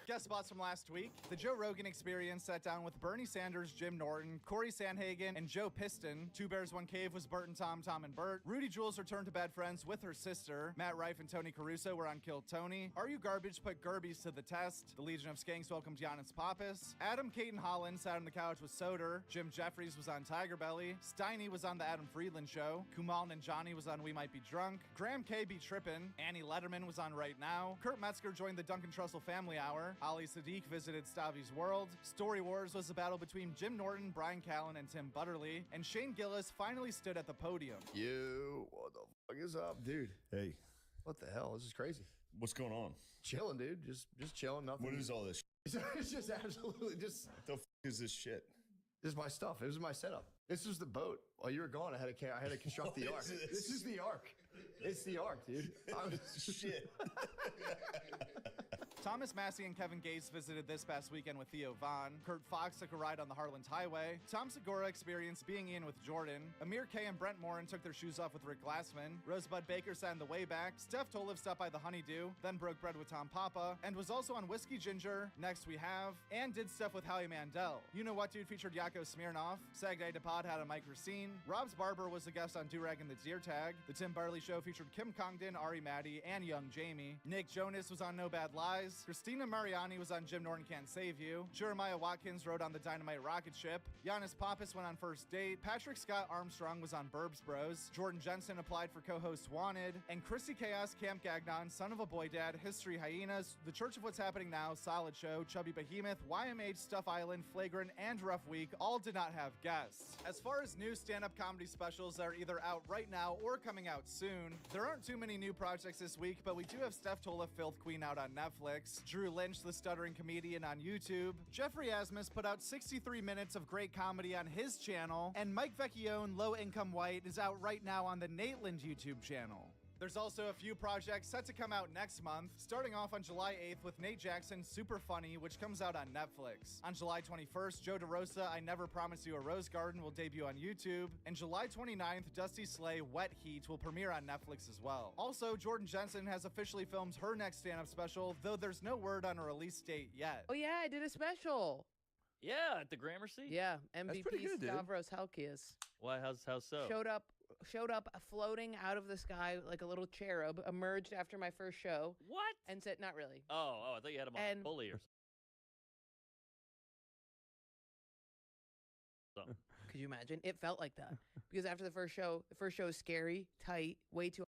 Guest spots from last week. The Joe Rogan Experience sat down with Bernie Sanders, Jim Norton, Corey Sanhagen, and Joe Piston. Two Bears, One Cave was Bert and Tom, Tom and Bert. Rudy Jules returned to Bad Friends with her sister. Matt Rife and Tony Caruso were on Kill Tony. Are You Garbage put Gerbies to the test. The Legion of Skanks welcomed Giannis Pappas. Adam Caton Holland sat on the couch with Soder. Jim Jeffries was on Tiger Belly. Steiny was on The Adam Friedland Show. Kumal Nanjiani was on We Might Be Drunk. Graham K. be Trippin'. Annie Letterman was on Right Now. Kurt Metzger joined the Duncan Trussell Family Hour. Ali Sadiq visited Stavi's World. Story Wars was a battle between Jim Norton, Brian Callen, and Tim Butterly. And Shane Gillis finally stood at the podium. You, what the fuck is up, dude? Hey. What the hell? This is crazy. What's going on? Chilling, dude. Just chilling. Nothing. What is all this? It's just absolutely just. What the fuck is this shit? This is my stuff. It was my setup. This was the boat. While you were gone, I had to construct the ark. This is the ark. It's the ark, dude. Shit. Thomas Massey and Kevin Gates visited this past weekend with Theo Vaughn. Kurt Fox took a ride on the Harland Highway. Tom Segura experienced being in with Jordan. Amir K and Brent Morin took their shoes off with Rick Glassman. Rosebud Baker sat in the way back. Steph Tolev stopped by the Honeydew, then broke bread with Tom Papa, and was also on Whiskey Ginger. Next we have, and did stuff with Howie Mandel. You Know What Dude featured Yakov Smirnoff. Saturday Pod had a Mike Racine. Rob's Barber was a guest on Durag and the Deer Tag. The Tim Barley Show featured Kim Congdon, Ari Maddie, and Young Jamie. Nick Jonas was on No Bad Lies. Christina Mariani was on Jim Norton Can't Save You. Jeremiah Watkins rode on the Dynamite Rocket Ship. Giannis Pappas went on First Date. Patrick Scott Armstrong was on Burbs Bros. Jordan Jensen applied for co-host Wanted. And Chrissy Chaos, Camp Gagnon, Son of a Boy Dad, History Hyenas, The Church of What's Happening Now, Solid Show, Chubby Behemoth, YMH, Stuff Island, Flagrant, and Rough Week all did not have guests. As far as new stand-up comedy specials that are either out right now or coming out soon, there aren't too many new projects this week, but we do have Steph Tola, Filth Queen out on Netflix, Drew Lynch, the Stuttering Comedian on YouTube, Jeffrey Asmus put out 63 minutes of great comedy on his channel, and Mike Vecchione, Low Income White, is out right now on the Nateland YouTube channel. There's also a few projects set to come out next month, starting off on July 8th with Nate Jackson, Super Funny, which comes out on Netflix. On July 21st, Joe DeRosa, I Never Promised You a Rose Garden will debut on YouTube. And July 29th, Dusty Slay, Wet Heat will premiere on Netflix as well. Also, Jordan Jensen has officially filmed her next stand-up special, though there's no word on a release date yet. Oh yeah, I did a special. Yeah, at the Gramercy. Yeah, pretty MVP good, dude. Stavros Halkias Why? How's so? Showed up floating out of the sky like a little cherub, emerged after my first show. What? And said, not really. Oh, I thought you had him on a pulley or something. Could you imagine? It felt like that. Because after the first show is scary, tight, way too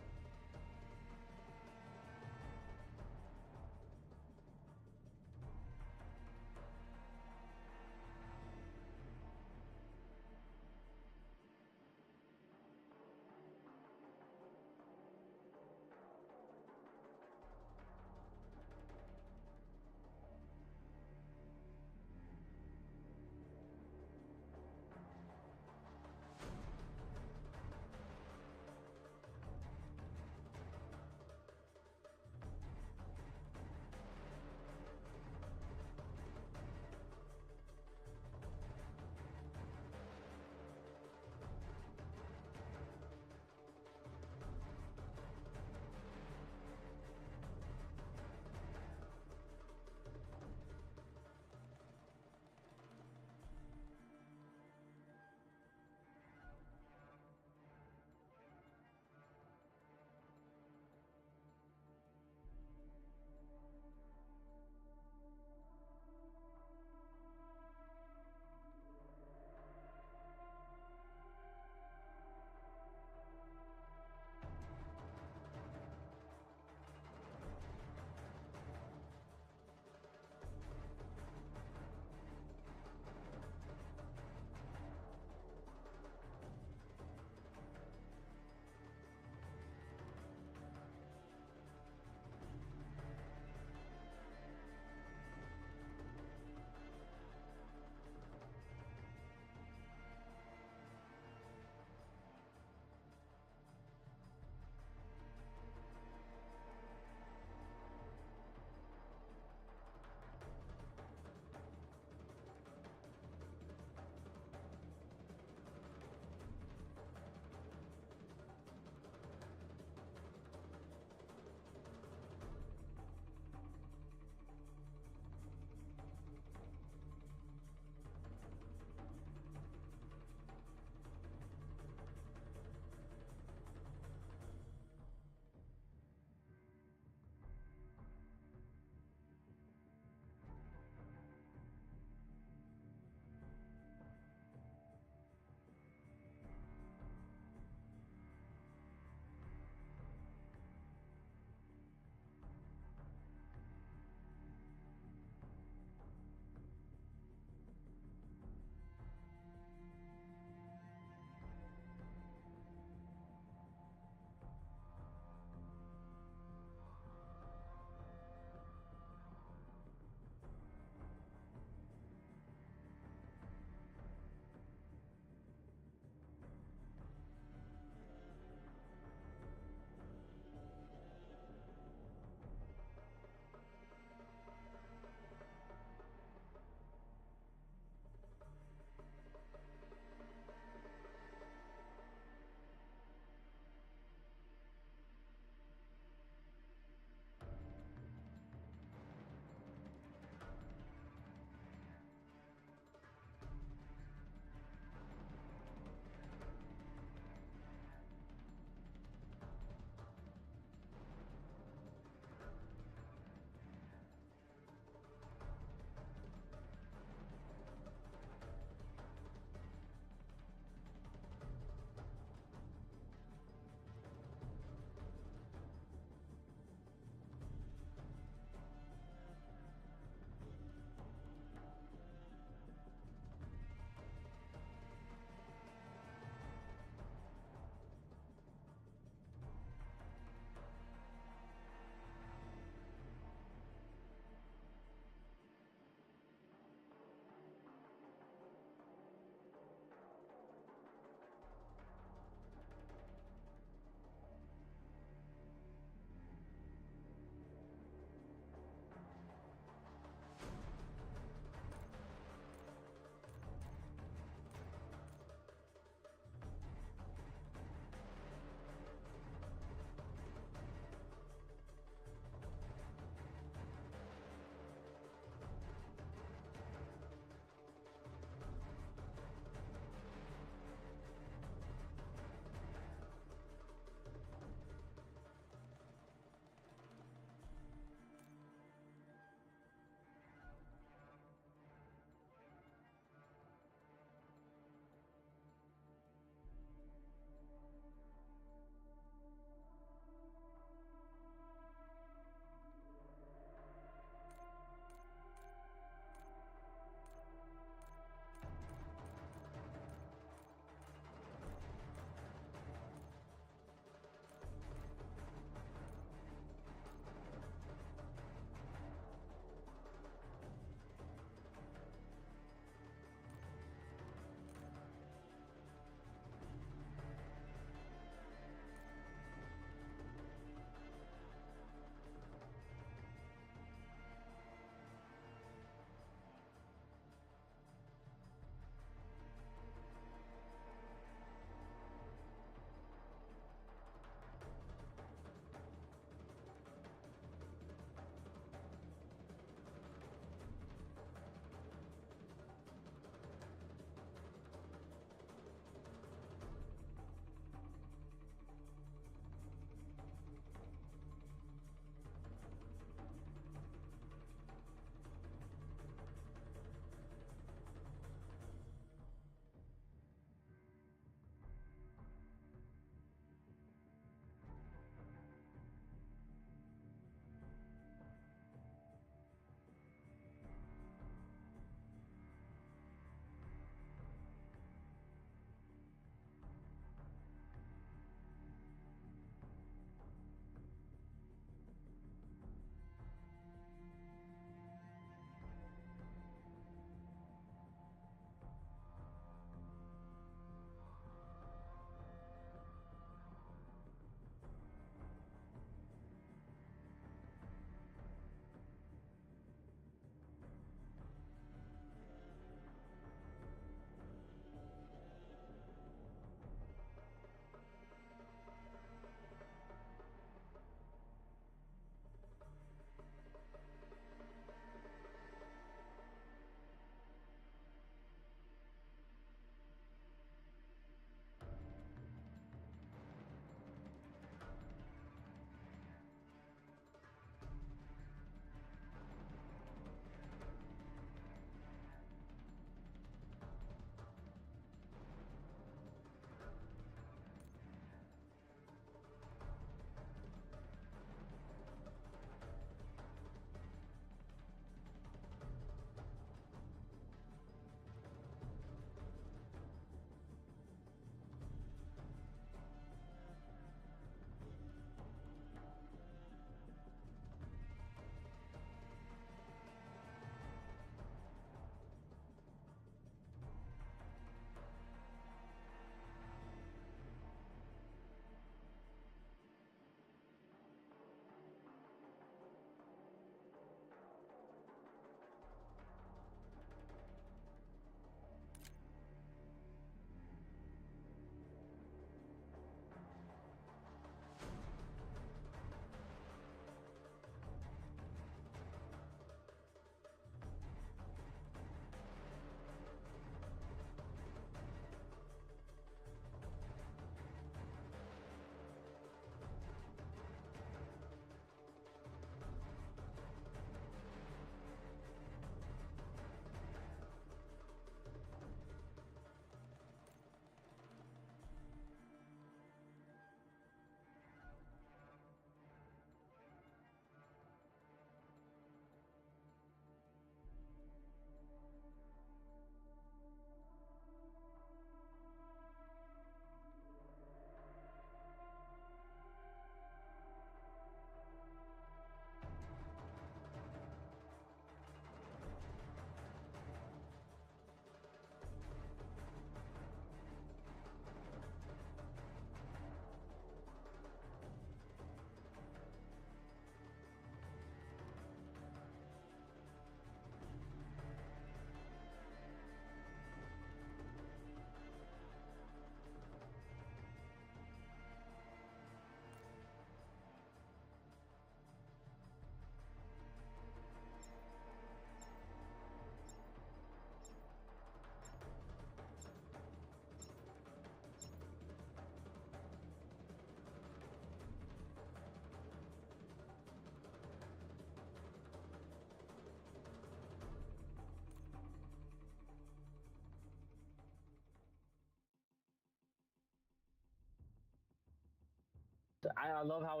I love how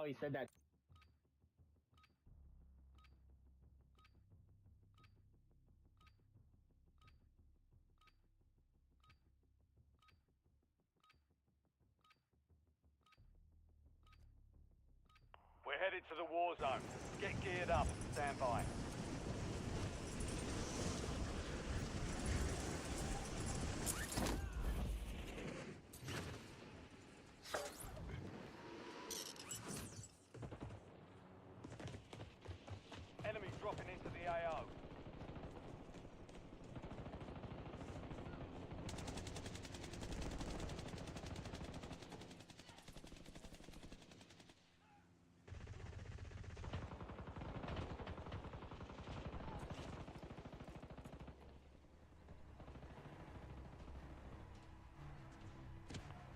he said that. We're headed to the war zone. Get geared up. Stand by. Enemies dropping into the AO.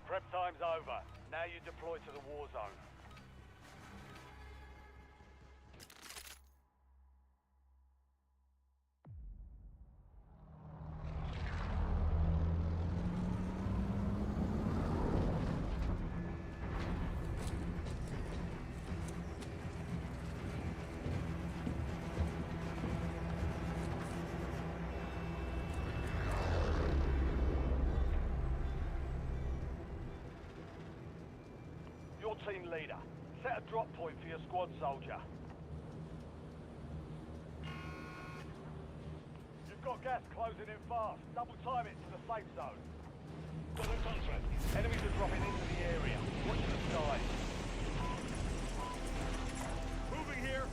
Prep time's over. Now you deploy to the war zone. Your team leader. Set a drop point for your squad soldier. You've got gas closing in fast. Double time it to the safe zone. Got a contract. Enemies are dropping into the area. Watch the skies. Moving here.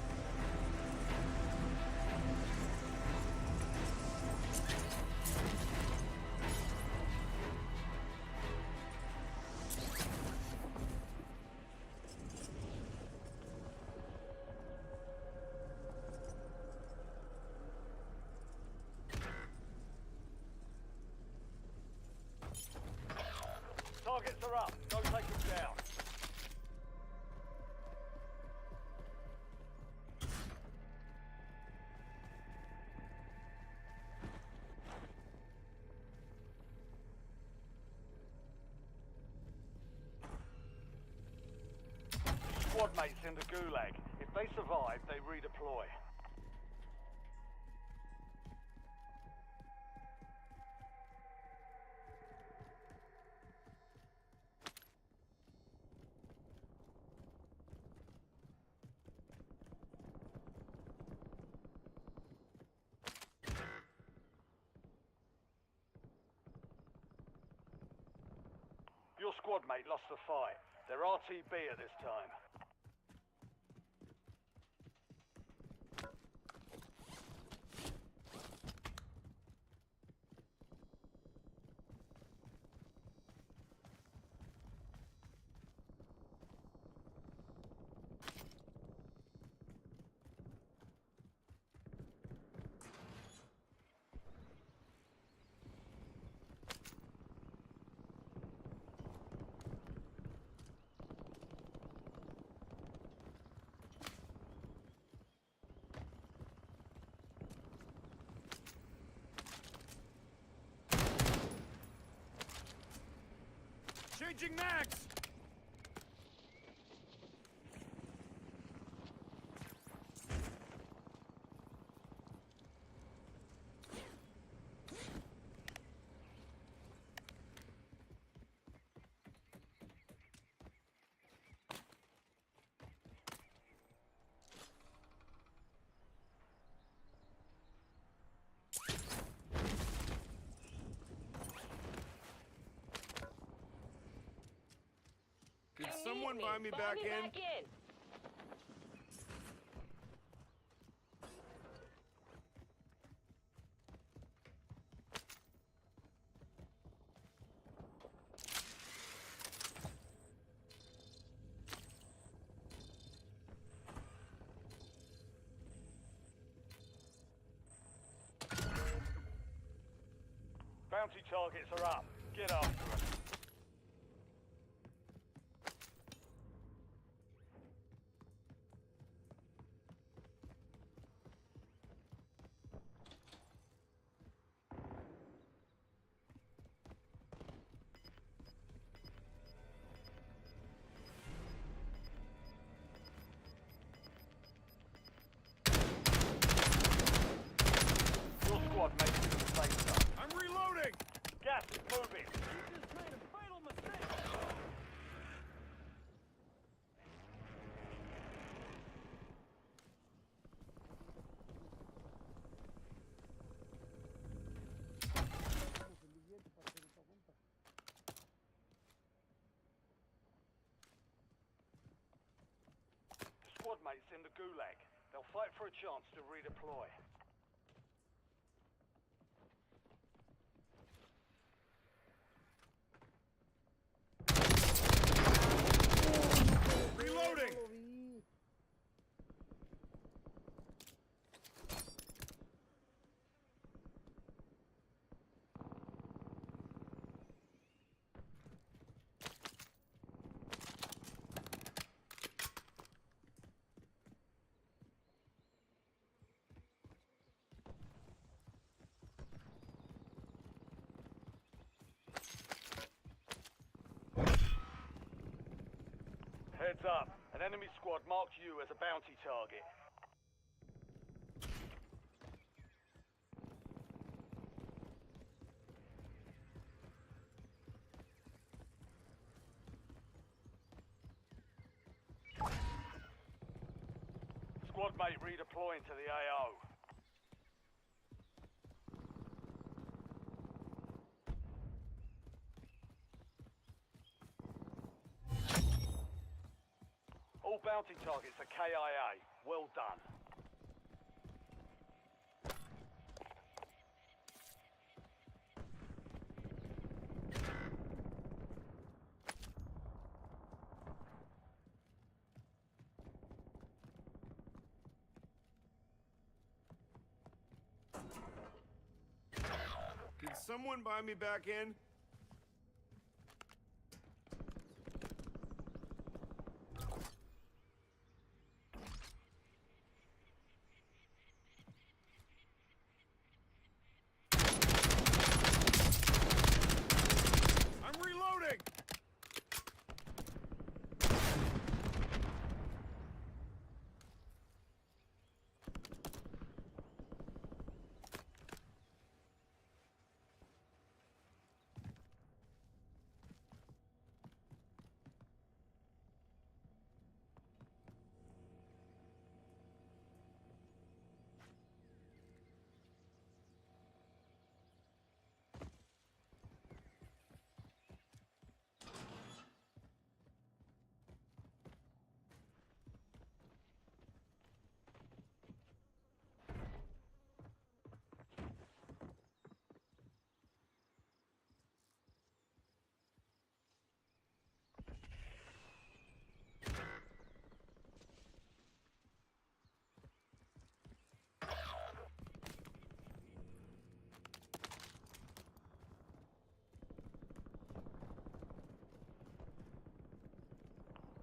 Targets are up. Go take them down. Squad mates in the gulag. If they survive, they redeploy. Your squad mate lost the fight. They're RTB at this time. Changing mags! Can someone buy me back in? Bounty targets are up. Get after them. mates in the Gulag. They'll fight for a chance to redeploy. Reloading! Heads up. An enemy squad marked you as a bounty target. Squad mate redeploying to the AO. All bounty targets are KIA. Well done. Can someone buy me back in? I'm reloading!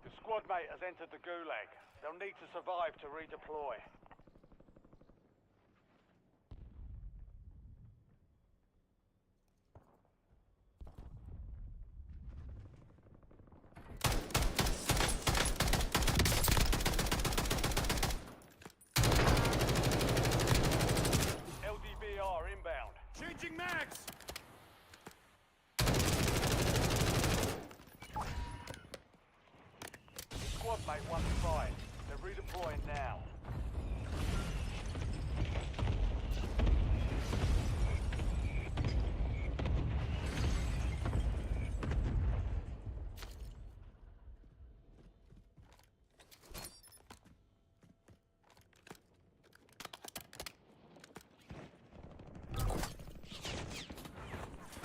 The squad mate has entered the Gulag. They'll need to survive to redeploy. LDBR inbound. Changing mags! Squad mate won the fight. They're redeploying now.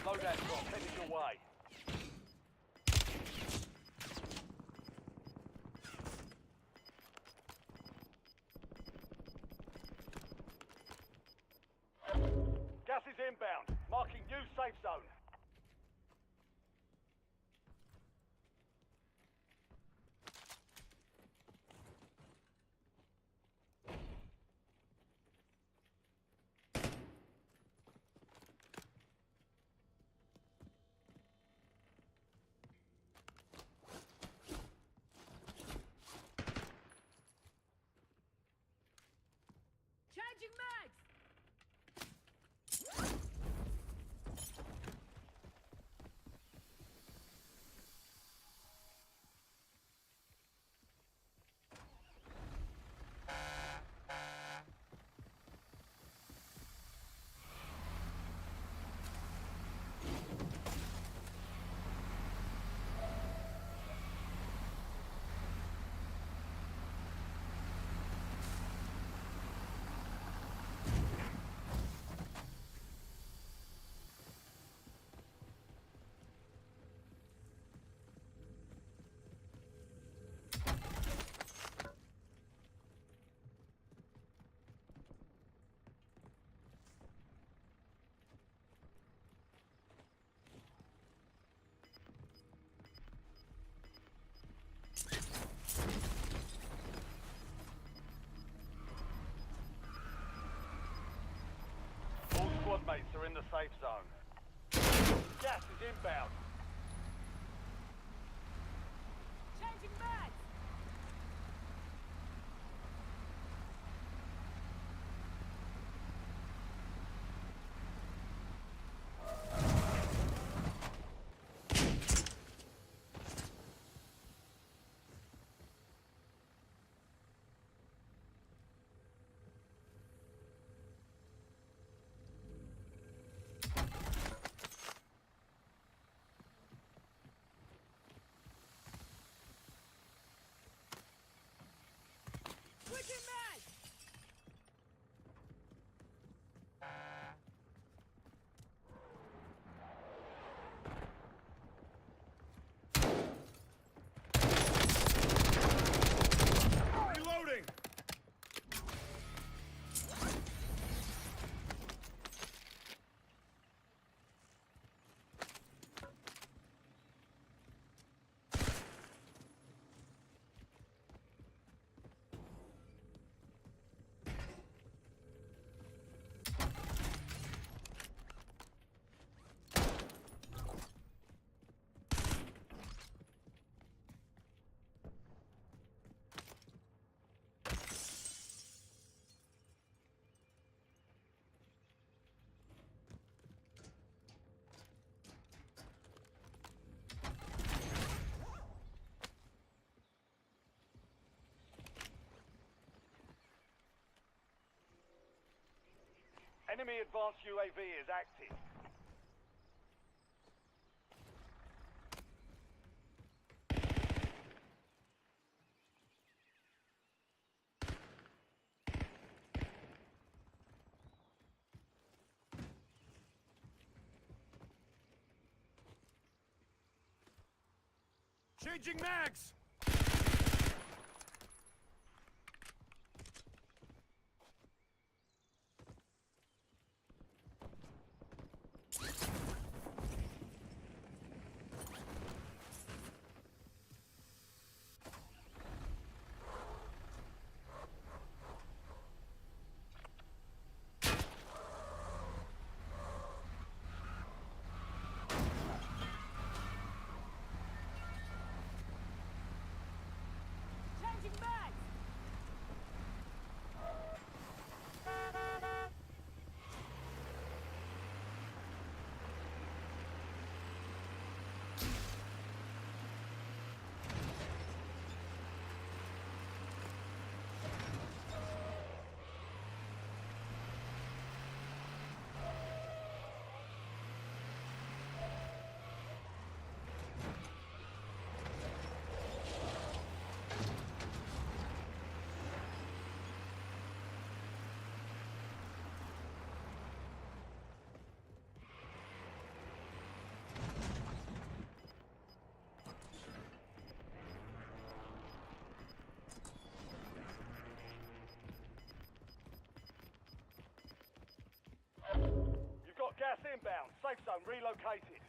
Loadout drop headed your way. inbound. Changing back. Switching back. Reloading. Enemy advanced UAV is active. Changing mags! Changing back. You've got gas inbound. Safe zone relocated.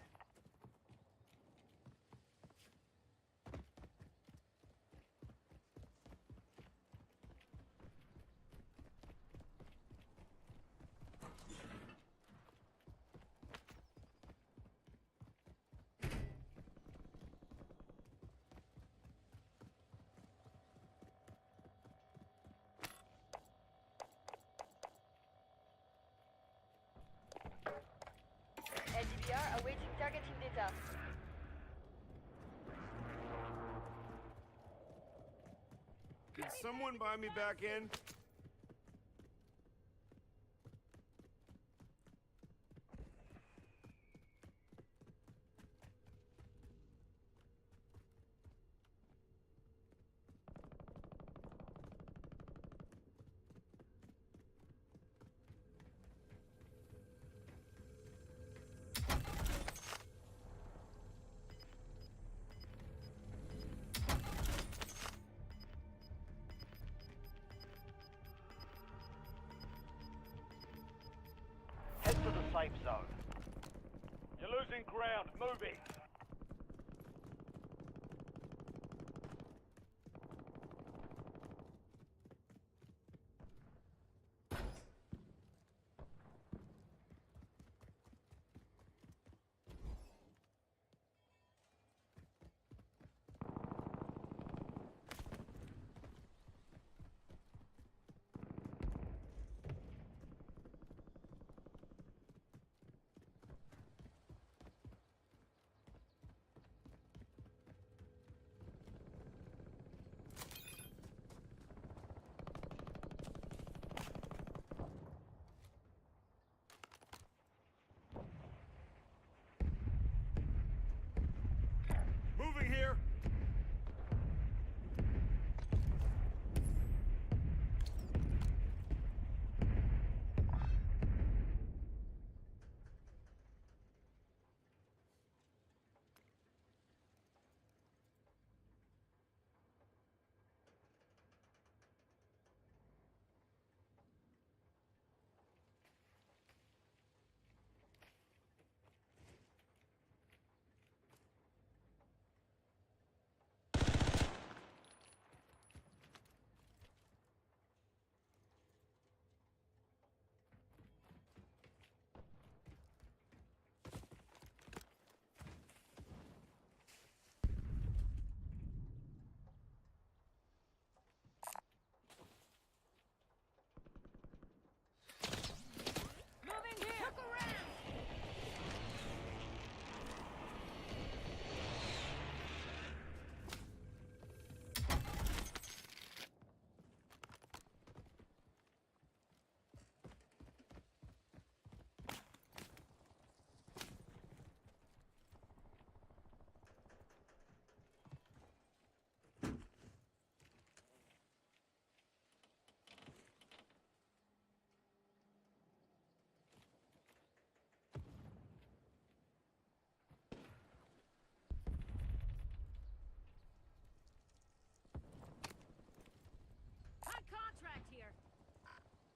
LDBR awaiting targeting data. Can someone buy me back in? Head to the safe zone. You're losing ground. Moving.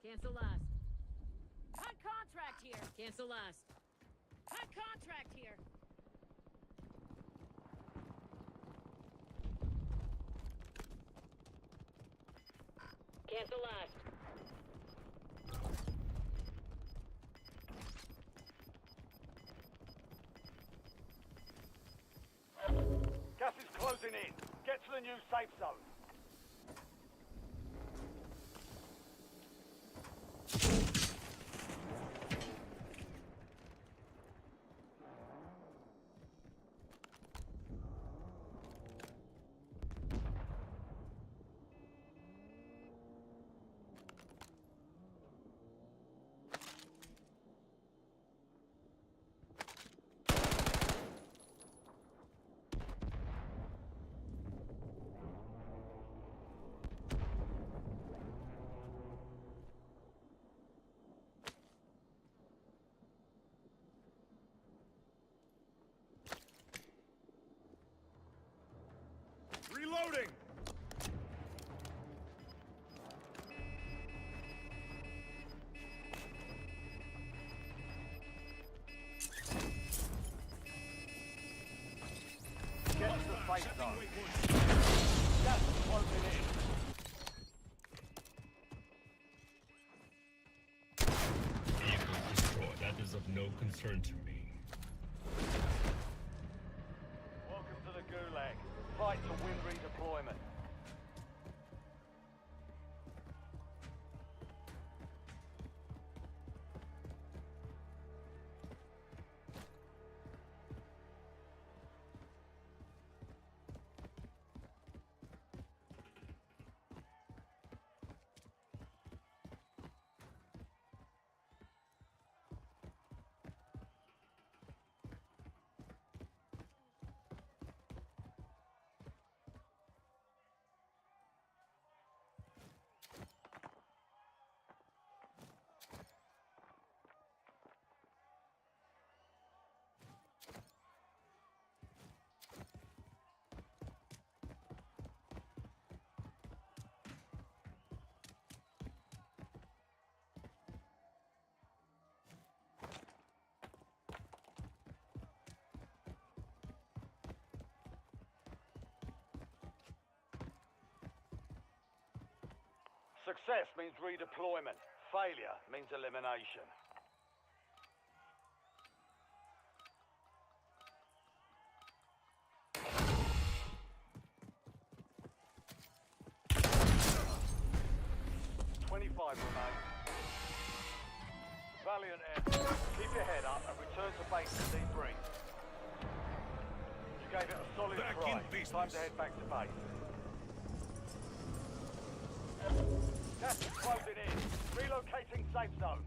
Cancel last. Hot contract here. Cancel last. Hot contract here. Cancel last. Gas is closing in. Get to the new safe zone. Reloading! Get to the safe zone. Gas is closing in. Vehicle destroyed. That is of no concern to me. Welcome to the Gulag. Fight to win redeployment. Success means redeployment. Failure means elimination. remain. Valiant Air, keep your head up and return to base to debrief. You gave it a solid try. Time to head back to base. Gas is closing in. Relocating safe zone.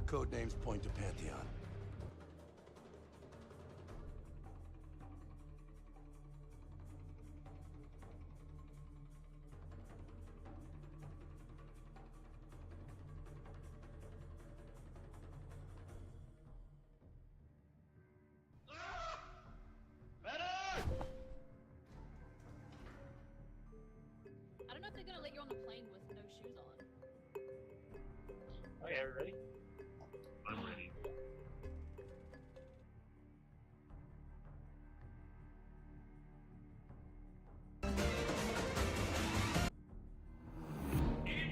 code names point to Pantheon. I don't know if they're gonna let you on the plane with no shoes on. Okay, ready? I'm ready. This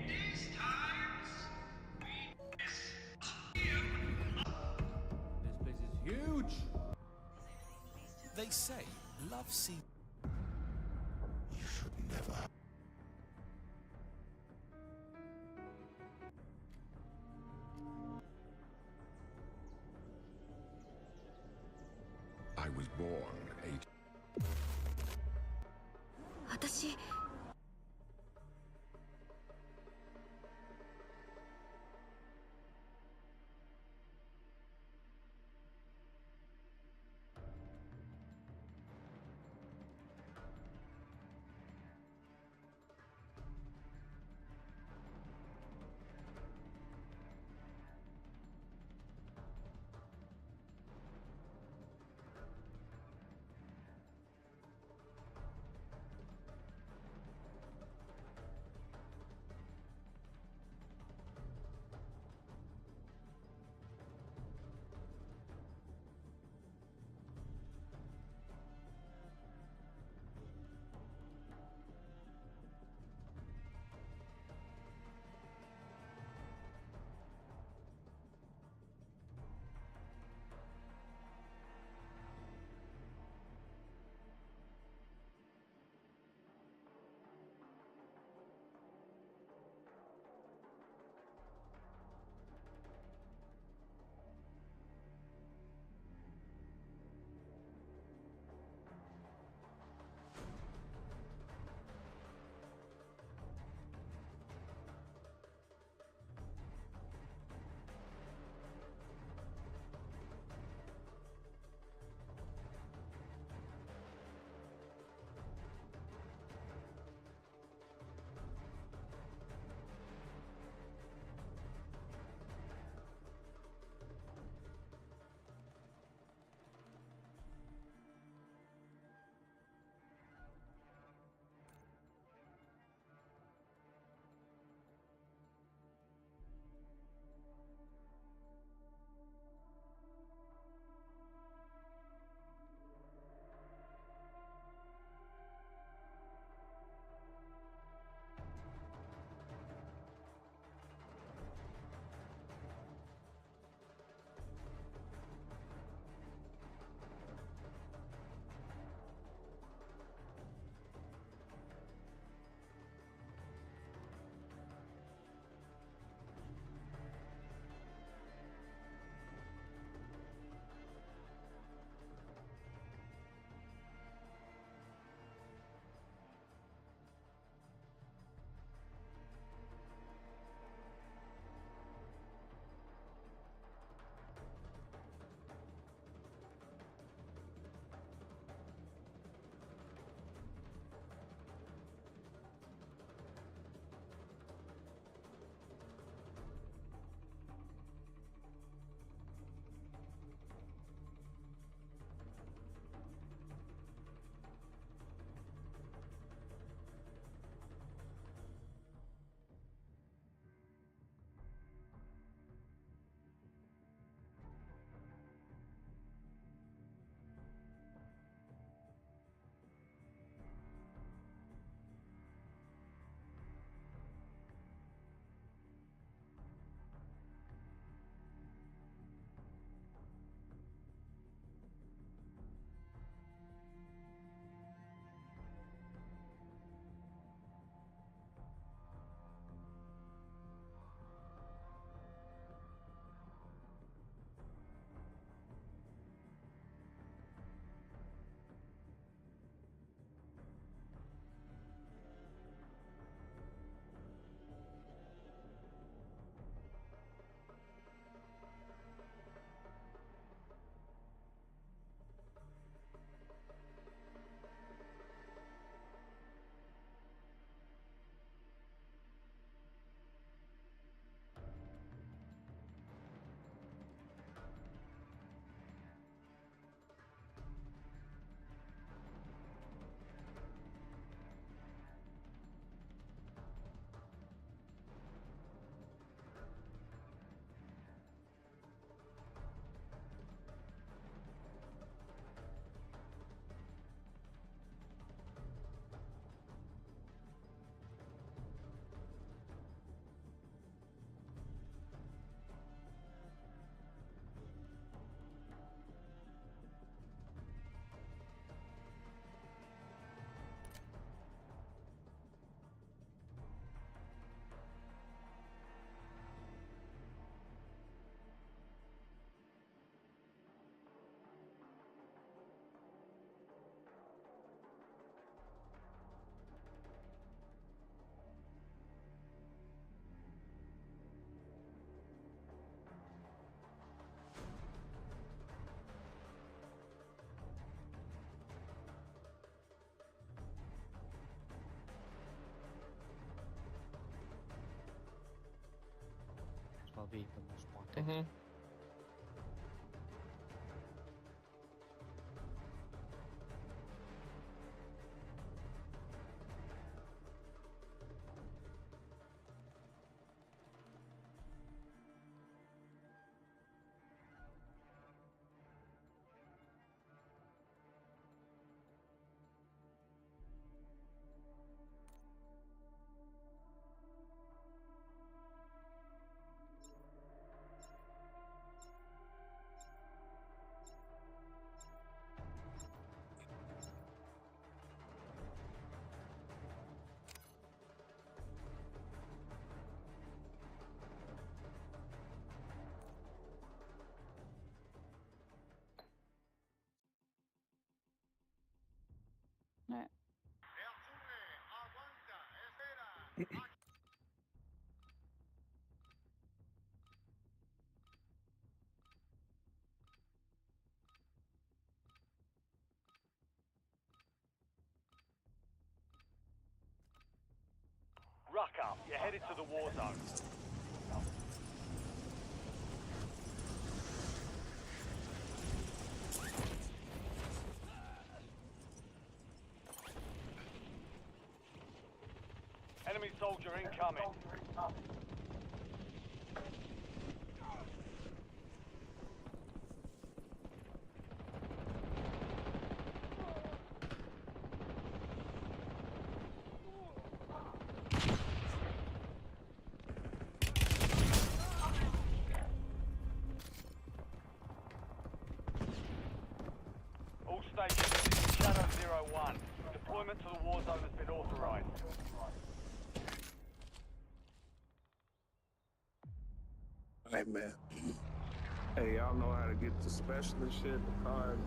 place is huge. They say love seems. You should never. I was born a... 私 Mm-hmm. Alright. Ruck up. You're headed to the war zone. Enemy soldier incoming. All stations, this is Shadow 01. Deployment to the war zone has been authorized. Hey man, hey, y'all know how to get to specialist shit, the card.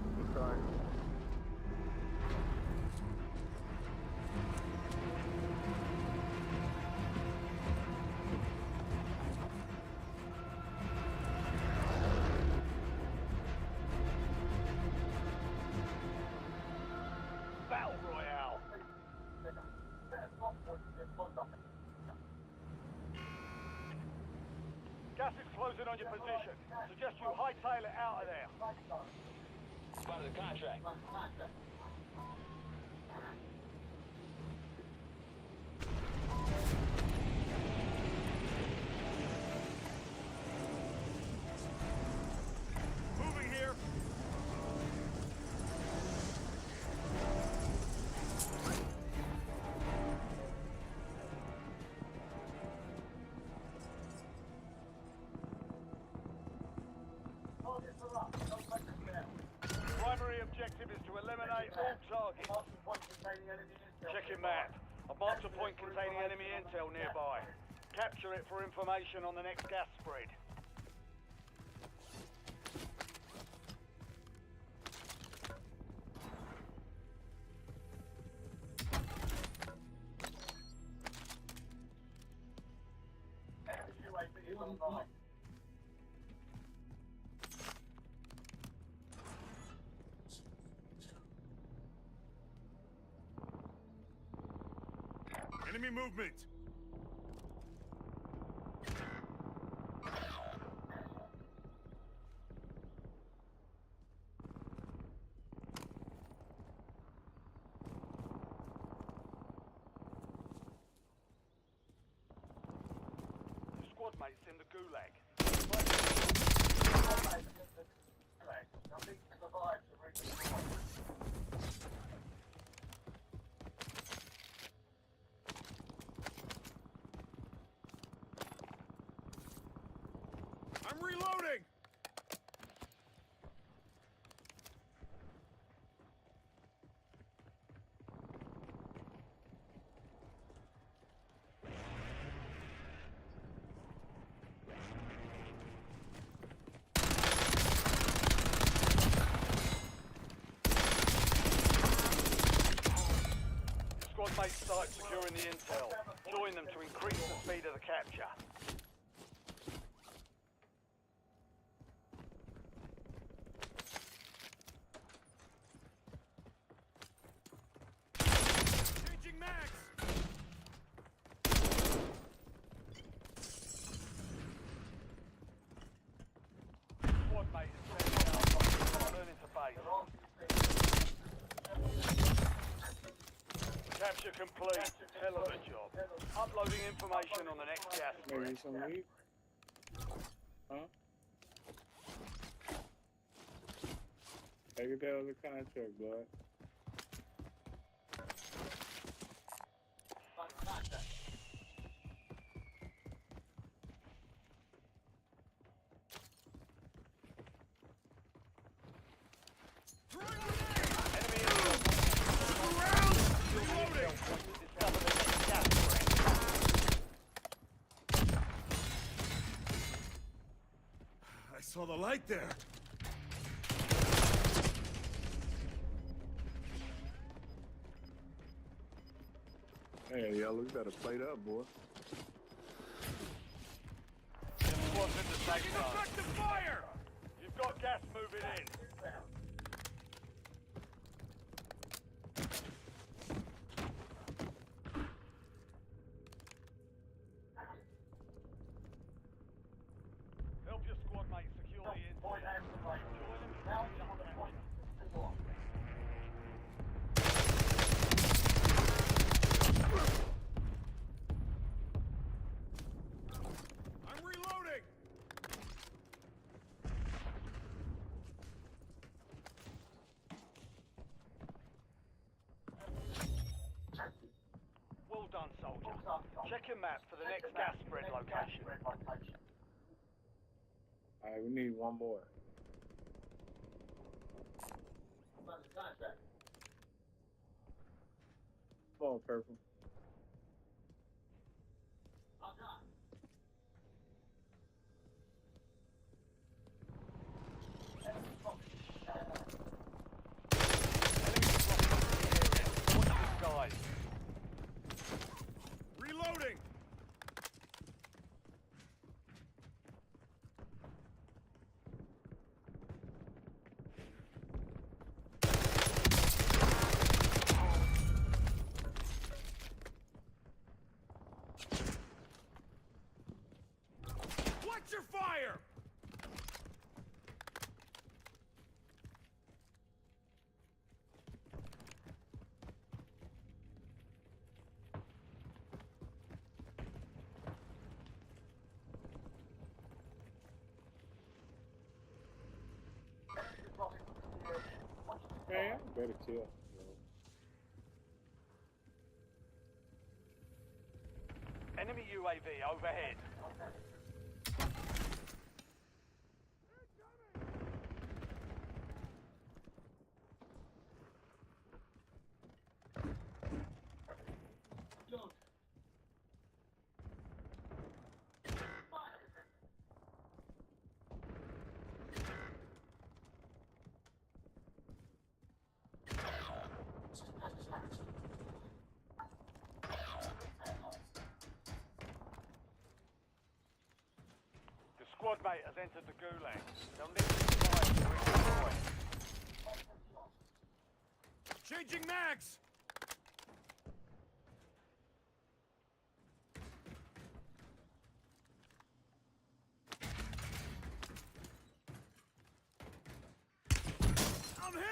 Battle Royale. Gas is closing on your position. Suggest you hightail it out of there. Part of the contract. Moving here. Primary objective is to eliminate all targets. Checking map. I've marked a point containing enemy intel nearby. Capture it for information on the next gas spread. Enemy movement. Squad mates in the gulag. I'm reloading. Squad mates start securing the intel. Join them to increase the speed of the capture. Changing mags. Capture complete. Hell of a job. Uploading information on the next gas Maybe spread. some meat? Huh? Take it down the contract, bud. I saw the light there. Hey, y'all, you better plate up, boy. Squad's in the safe zone. Effective fire! You've got gas moving in. Help your squad mate secure the intel. Join them in the I'm reloading. Well done, soldier. Check your map for the next gas spread location. Alright, we need one more. Come on, Purple. Guys. Reloading. Watch your fire. Man, better kill. Enemy UAV overhead. Squad mate has entered the gulag. They'll need to survive to redeploy. Changing mags. I'm hit.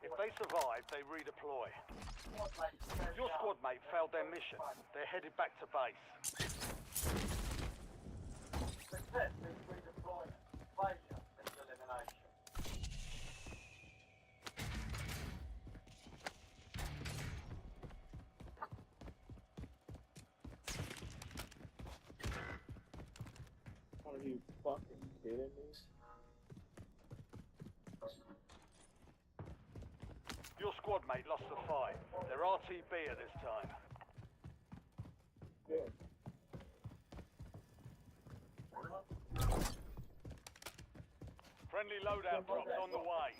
If they survive, they redeploy. Your squad mate failed their mission. They're headed back to base. Success means redeployment. Failure means elimination. Are you fucking kidding me? Your squad mate squadmate lost the fight. They're RTB at this time. Friendly loadout drops on the way.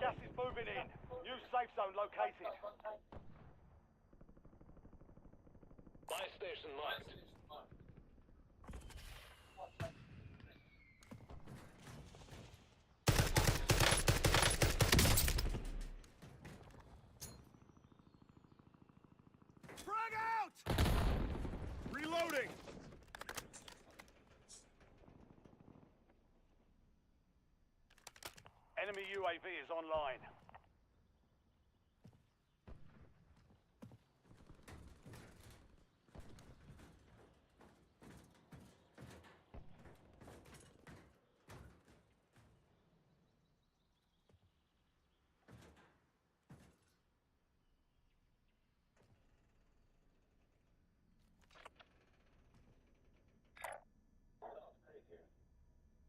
Gas is moving in. New safe zone located. Buy station marked. Frag out! Reloading! Enemy UAV is online.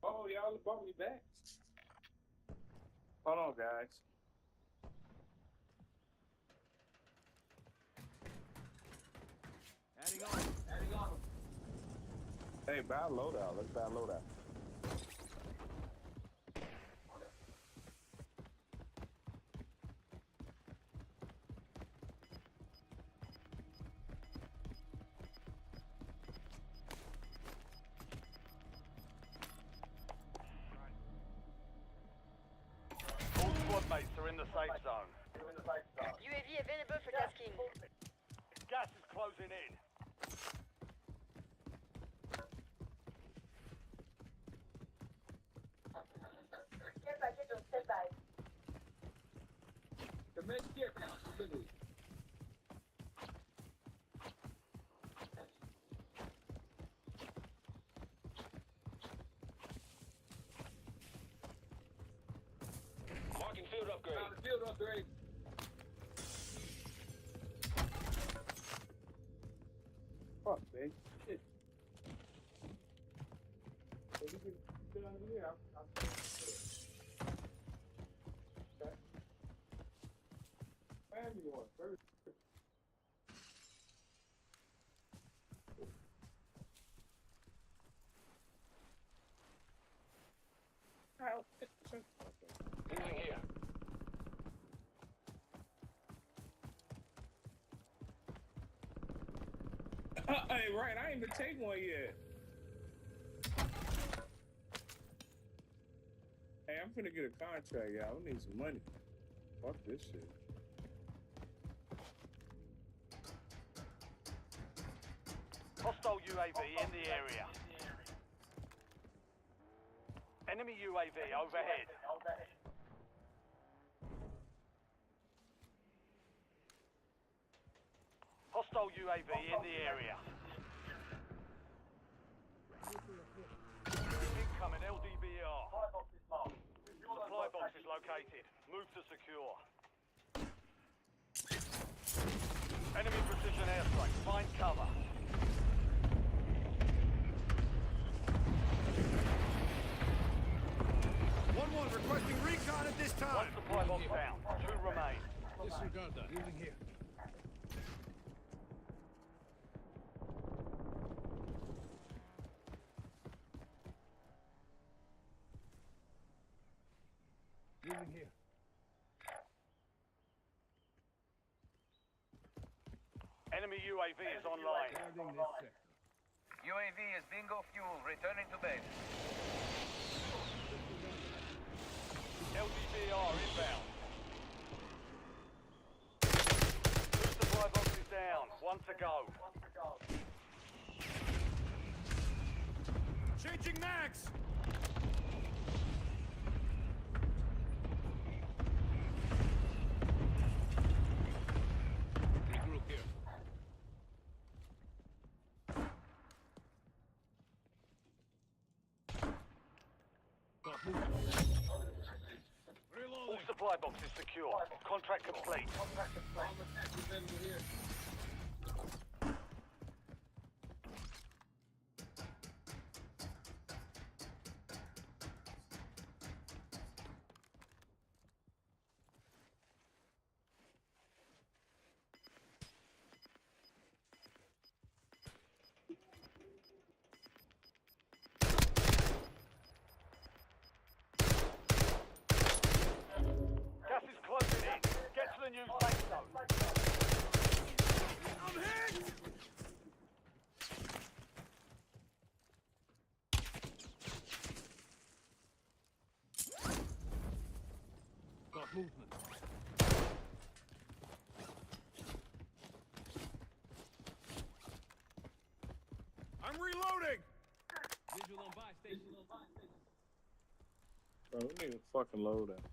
Oh, y'all brought me back. Hold on, guys. Adding on. Hey, buy a loadout. Let's buy a loadout. All squadmates are in the safe zone. UAV available for tasking. Gas is closing in. Care package on standby. Marking field upgrade. Fuck, man. Shit. If you can sit under here, I'll okay. Where you going? First. Moving here. Hey, right, I ain't even take one yet. Hey, I'm finna get a contract, y'all. I need some money. Fuck this shit. Hostile UAV in the area. Enemy UAV overhead. Hostile UAV in the area. Incoming LDBR. Supply box is located. Move to secure. Enemy precision airstrike. Find cover. One requesting recon at this time. One supply box down. 2 remain. Disregard that. Moving here. Moving here. Enemy UAV is online. UAV is bingo fuel, returning to base. LDBR inbound. 2 supply boxes down. 1 to go. Changing mags! Regroup here. All supply boxes secure. Contract complete. Bro, we need a fucking loadout.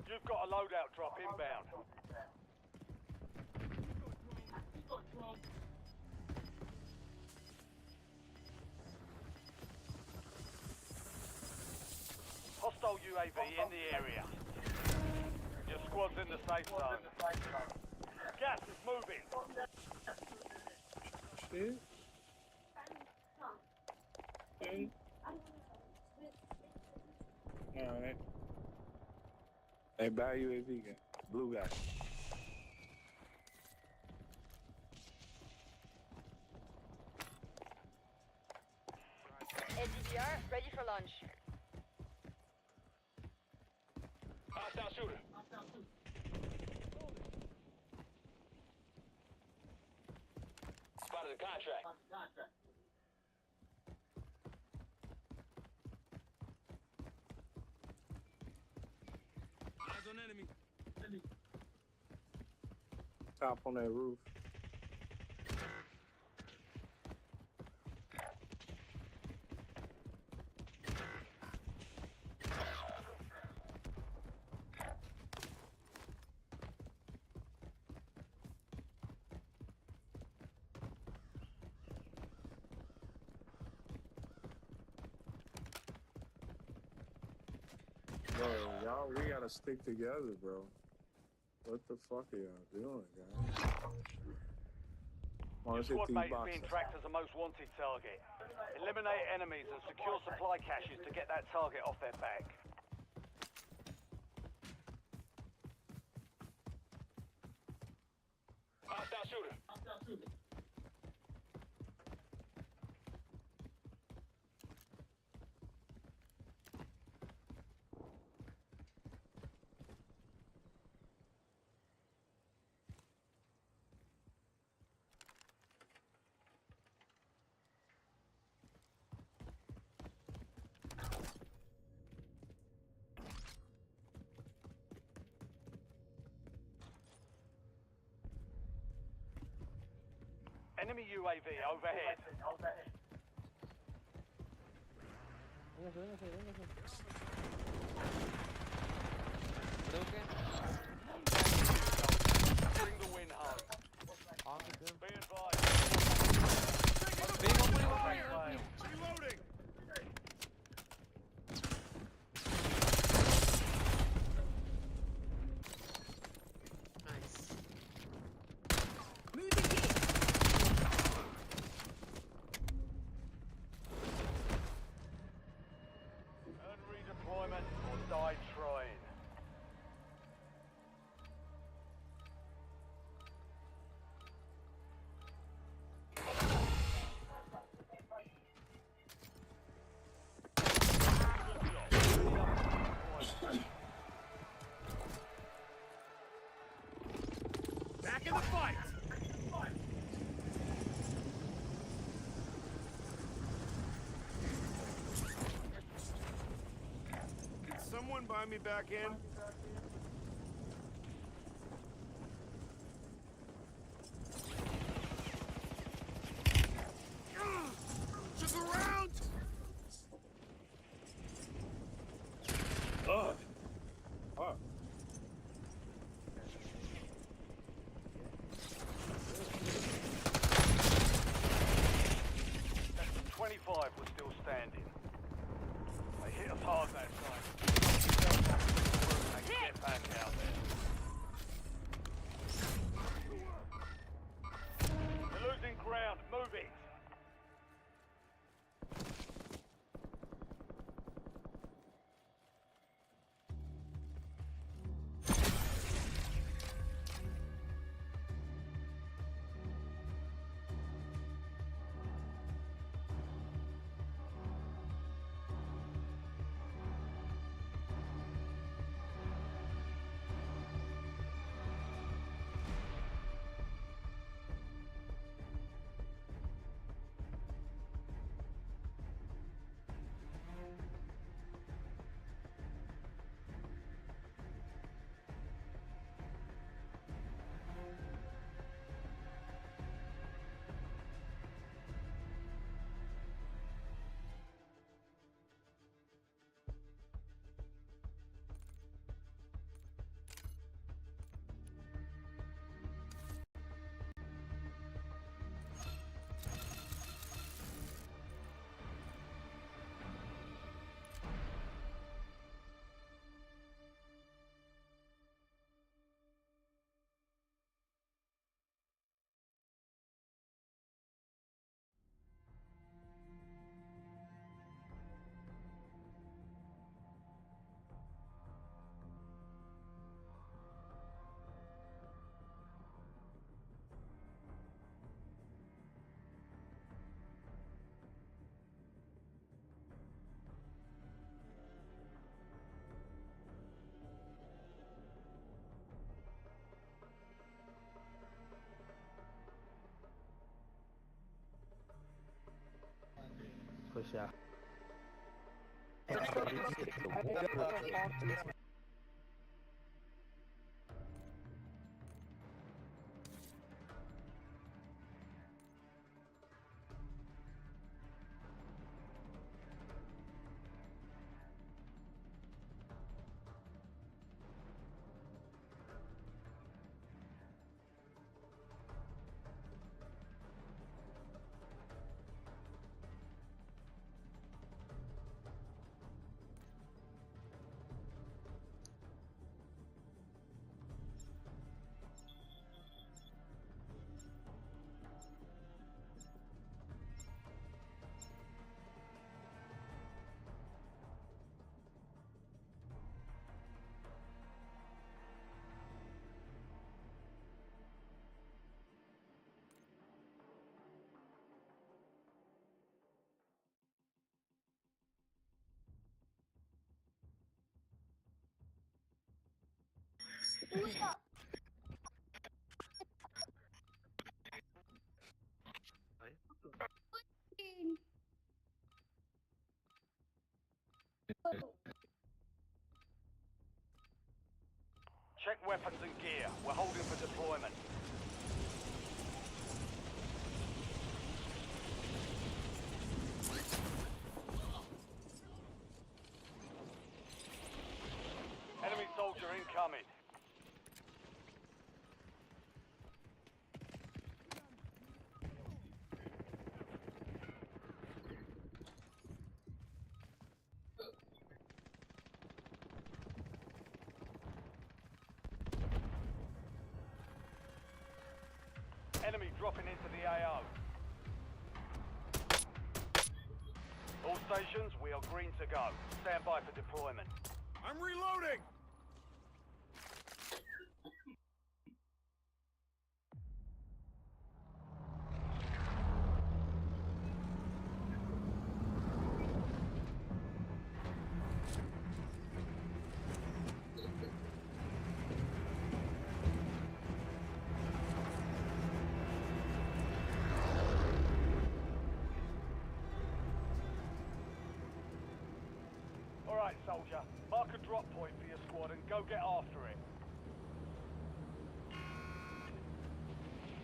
You've got a loadout drop inbound. Hostile UAV in the area. Your squad's in the safe zone. Gas is moving. Shit. Okay. Alright. Hey, buy UAV guy. Blue guy. LDBR, ready for launch. Hostile shooter. Spotted a contract. Eyes on enemy. Top on that roof. Bro, y'all, we gotta stick together, bro. What the fuck are y'all doing, guys? Your squad mate is being tracked as a most wanted target. Eliminate enemies and secure supply caches to get that target off their back. Hostile shooter. Enemy UAV overhead. Bring the win home. Be advised. Reloading. Earn redeployment or die trying. Back in the fight. Can someone buy me back in? Took around. Ugh. Fuck. Sector 25 was still standing. They hit us hard that time. They can get back out there. You're losing ground. Move it. For sure. Check weapons and gear. We're holding for deployment. Enemy soldier incoming. Enemy dropping into the AO. All stations, we are green to go. Stand by for deployment. I'm reloading! Alright, soldier. Mark a drop point for your squad and go get after it.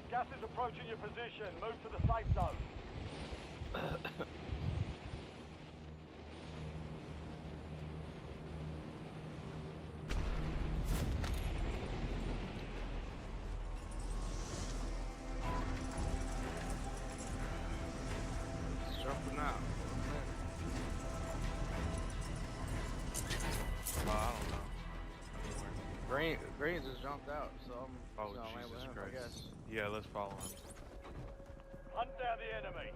Gas is approaching your position. Move to the safe zone. It's jumping out. I don't know. Green just jumped out, so I'm Oh, just gonna land with Jesus him, I Christ. guess. Yeah, let's follow him. Hunt down the enemy.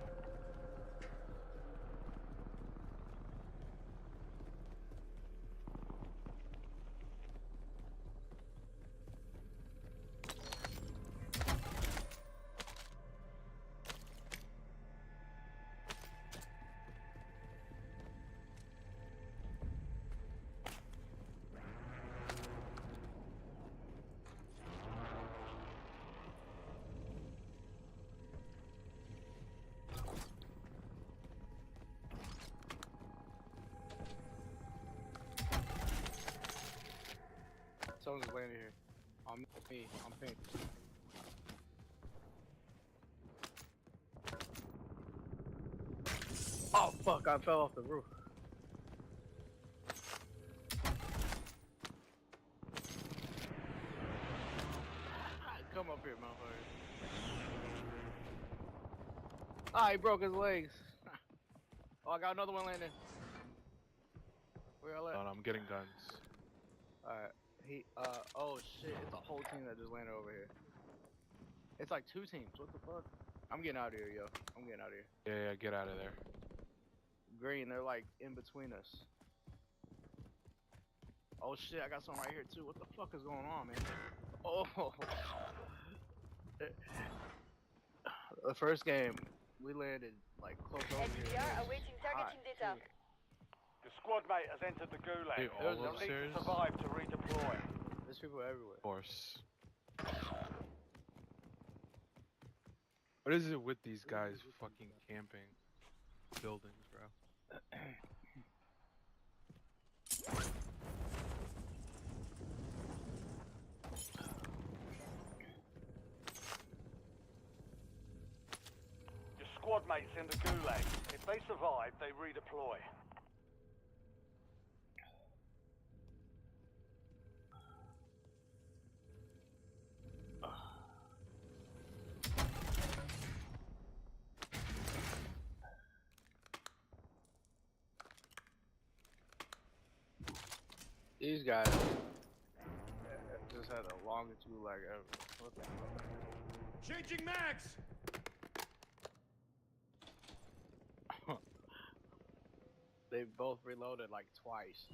Someone's just landing here. On me, I'm pink. Oh fuck, I fell off the roof. Come up here, motherfucker. Ah, he broke his legs. Oh, I got another one landing. Where y'all at? Hold on, I'm getting guns. Alright. Oh shit, it's a whole team that just landed over here. It's like two teams, what the fuck? I'm getting out of here, yo. I'm getting out of here. Yeah, get out of there. Green, they're like in between us. Oh shit, I got some right here too. What the fuck is going on, man? Oh. The first game, we landed like close over here. SDR awaiting targeting data. The squad mate has entered the gulag. Hey, all They'll need upstairs? to survive to redeploy. There's people everywhere. Of course. What is it with these guys fucking camping? buildings, bro. Your squad mates in the gulag. If they survive, they redeploy. These guys just had the longest gulag ever. What the hell? Changing mags! They both reloaded like twice.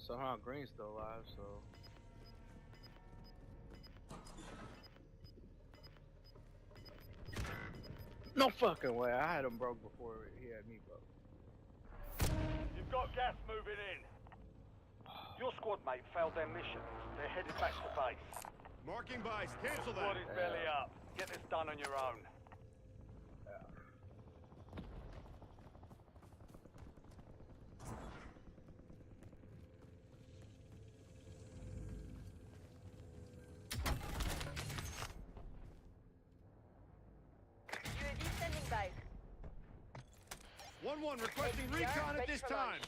Somehow Green's still alive, so. No fucking way, I had him broke before he had me broke. You've got gas moving in. Your squad mate failed their mission. They're headed back to base. Marking buys. Cancel that. Squad is belly up. Get this done on your own. UAV standing by. 1-1 requesting recon at this time.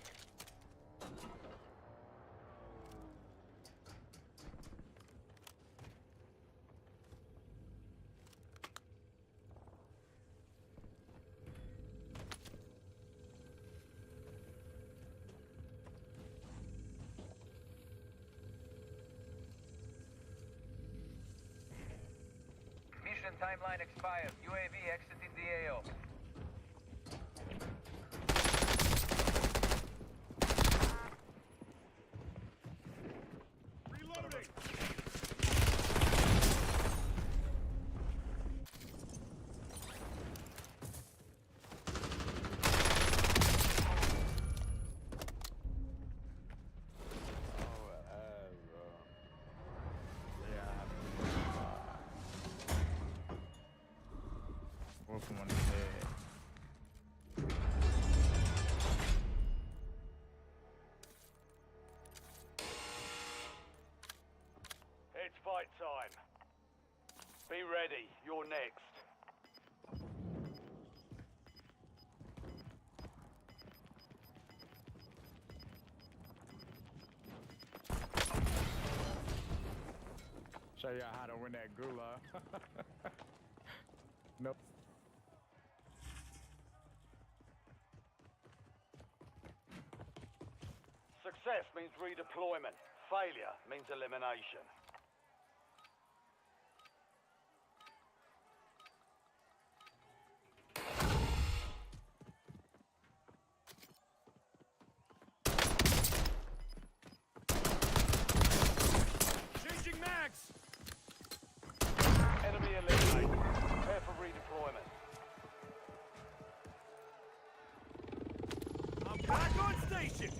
Mission timeline expired. UAV exited the AO. Reloading. From on his head. It's fight time. Be ready. You're next. Show y'all how to win that gulag. Nope. Success means redeployment. Failure means elimination. Changing mags. Enemy eliminated. Prepare for redeployment. I'm back on station.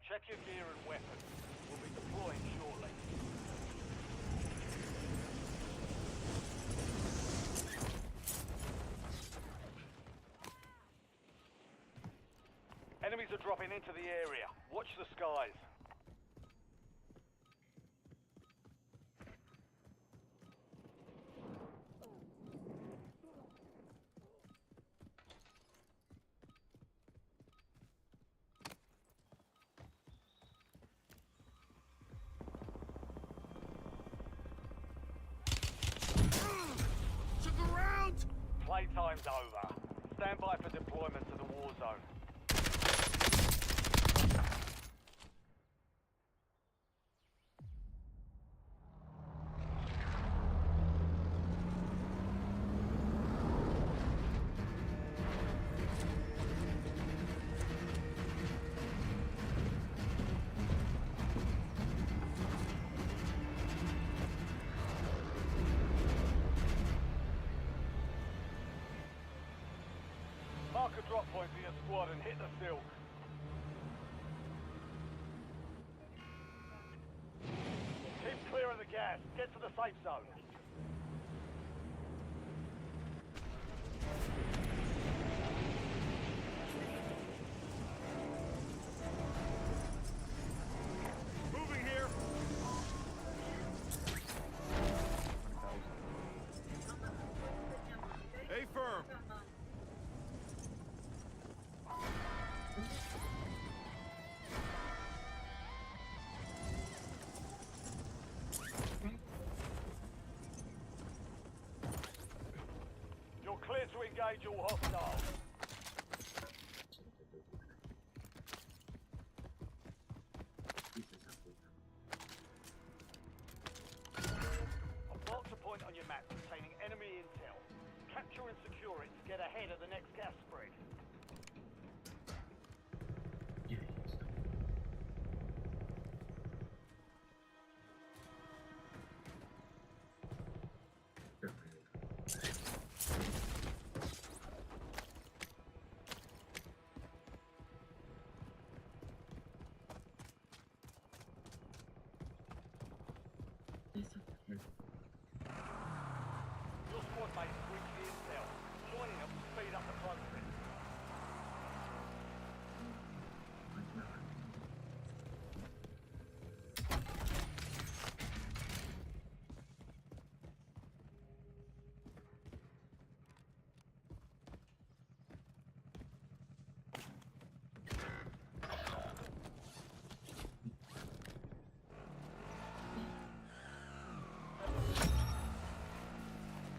Check your gear and weapons. We'll be deploying shortly. Enemies are dropping into the area. Watch the skies. To the round! Playtime's over. Stand by for deployment to the war zone. Mark a drop point for your squad and hit the silk. Keep clear of the gas. Get to the safe zone. Moving here. A firm. You're clear to engage all hostiles. I've marked a point on your map containing enemy intel. Capture and secure it to get ahead of the next gas spread. Your squad mates reach the intel. Joining them will speed up the process.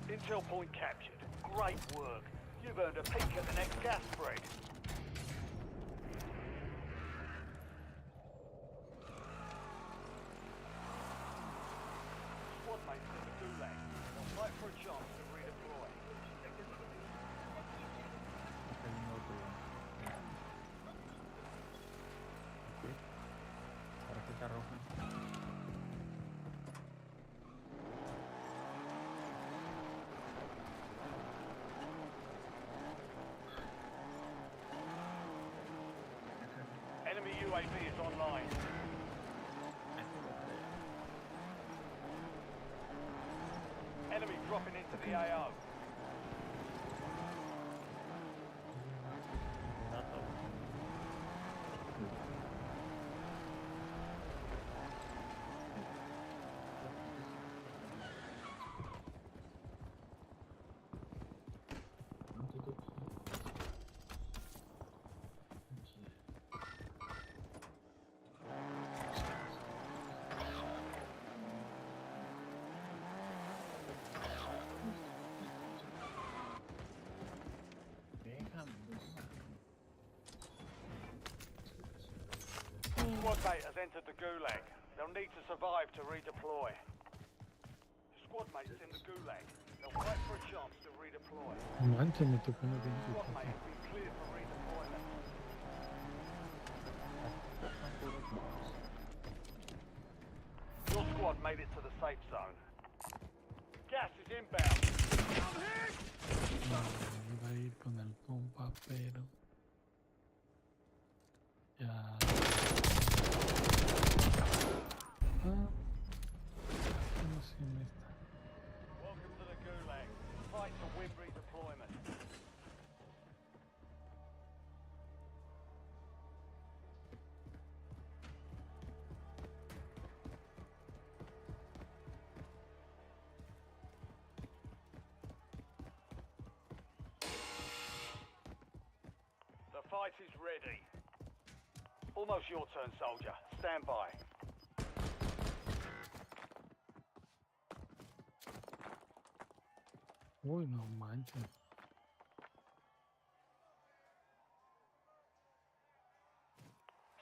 Intel point captured. Great work. You've earned a peek at the next gas spread. Squad mates in the gulag. They'll fight for a chance to redeploy. Enemy UAV is online. Enemy dropping into the AO. Squad mate has entered the gulag. They'll need to survive to redeploy. Squad mates in the gulag. They'll fight for a chance to redeploy. Manche me tocó una bien Squad mate has been cleared for redeployment. Your squad made it to the safe zone. Gas is inbound. I'm hit! Iba a ir con el compa, pero ya ready. Almost your turn, soldier. Stand by. Uy, no manches.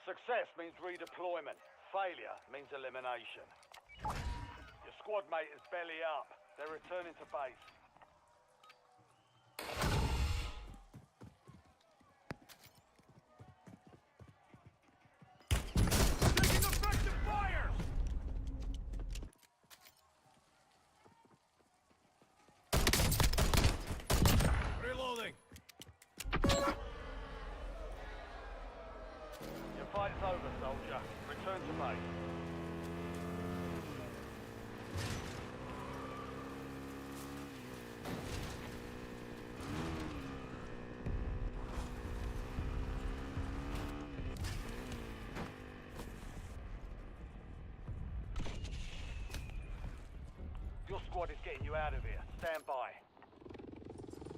Success means redeployment. Failure means elimination. Your squad mate is belly up. They're returning to base. Taking effective fire! Reloading. Your fight's over, soldier. Return to base. Your squad is getting you out of here. Stand by.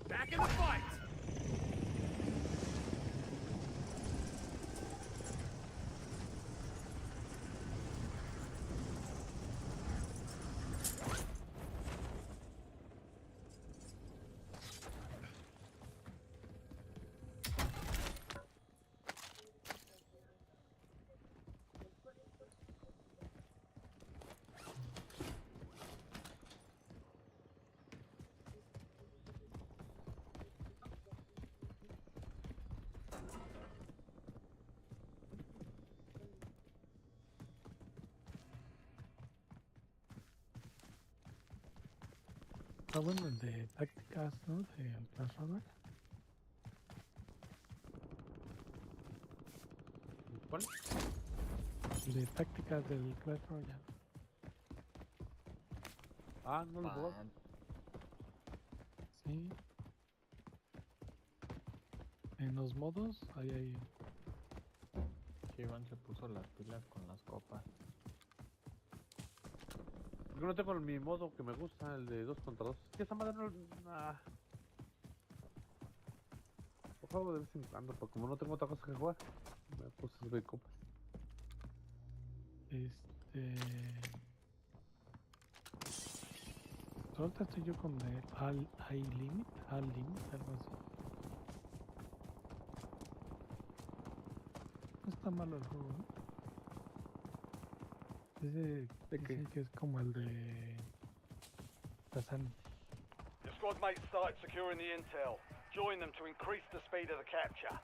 Back in the fight! Está bueno el de tácticas, ¿no? De Clash Royale. ¿Cuál? El de tácticas del Clash Royale. Ah, no lo puedo. Sí. En los modos, ahí hay. Que Iván se puso las pilas con las copas. Yo no tengo mi modo que me gusta, el de 2 contra 2. Es que esa madre no... Por favor, de vez en cuando, porque como no tengo otra cosa que jugar, me puse a subir copas. Ahorita estoy yo con el Al Limit, algo así. No está malo el juego, ¿no? Ese que es como el de Kazan. Your squad mates started securing the intel. Join them to increase the speed of the capture.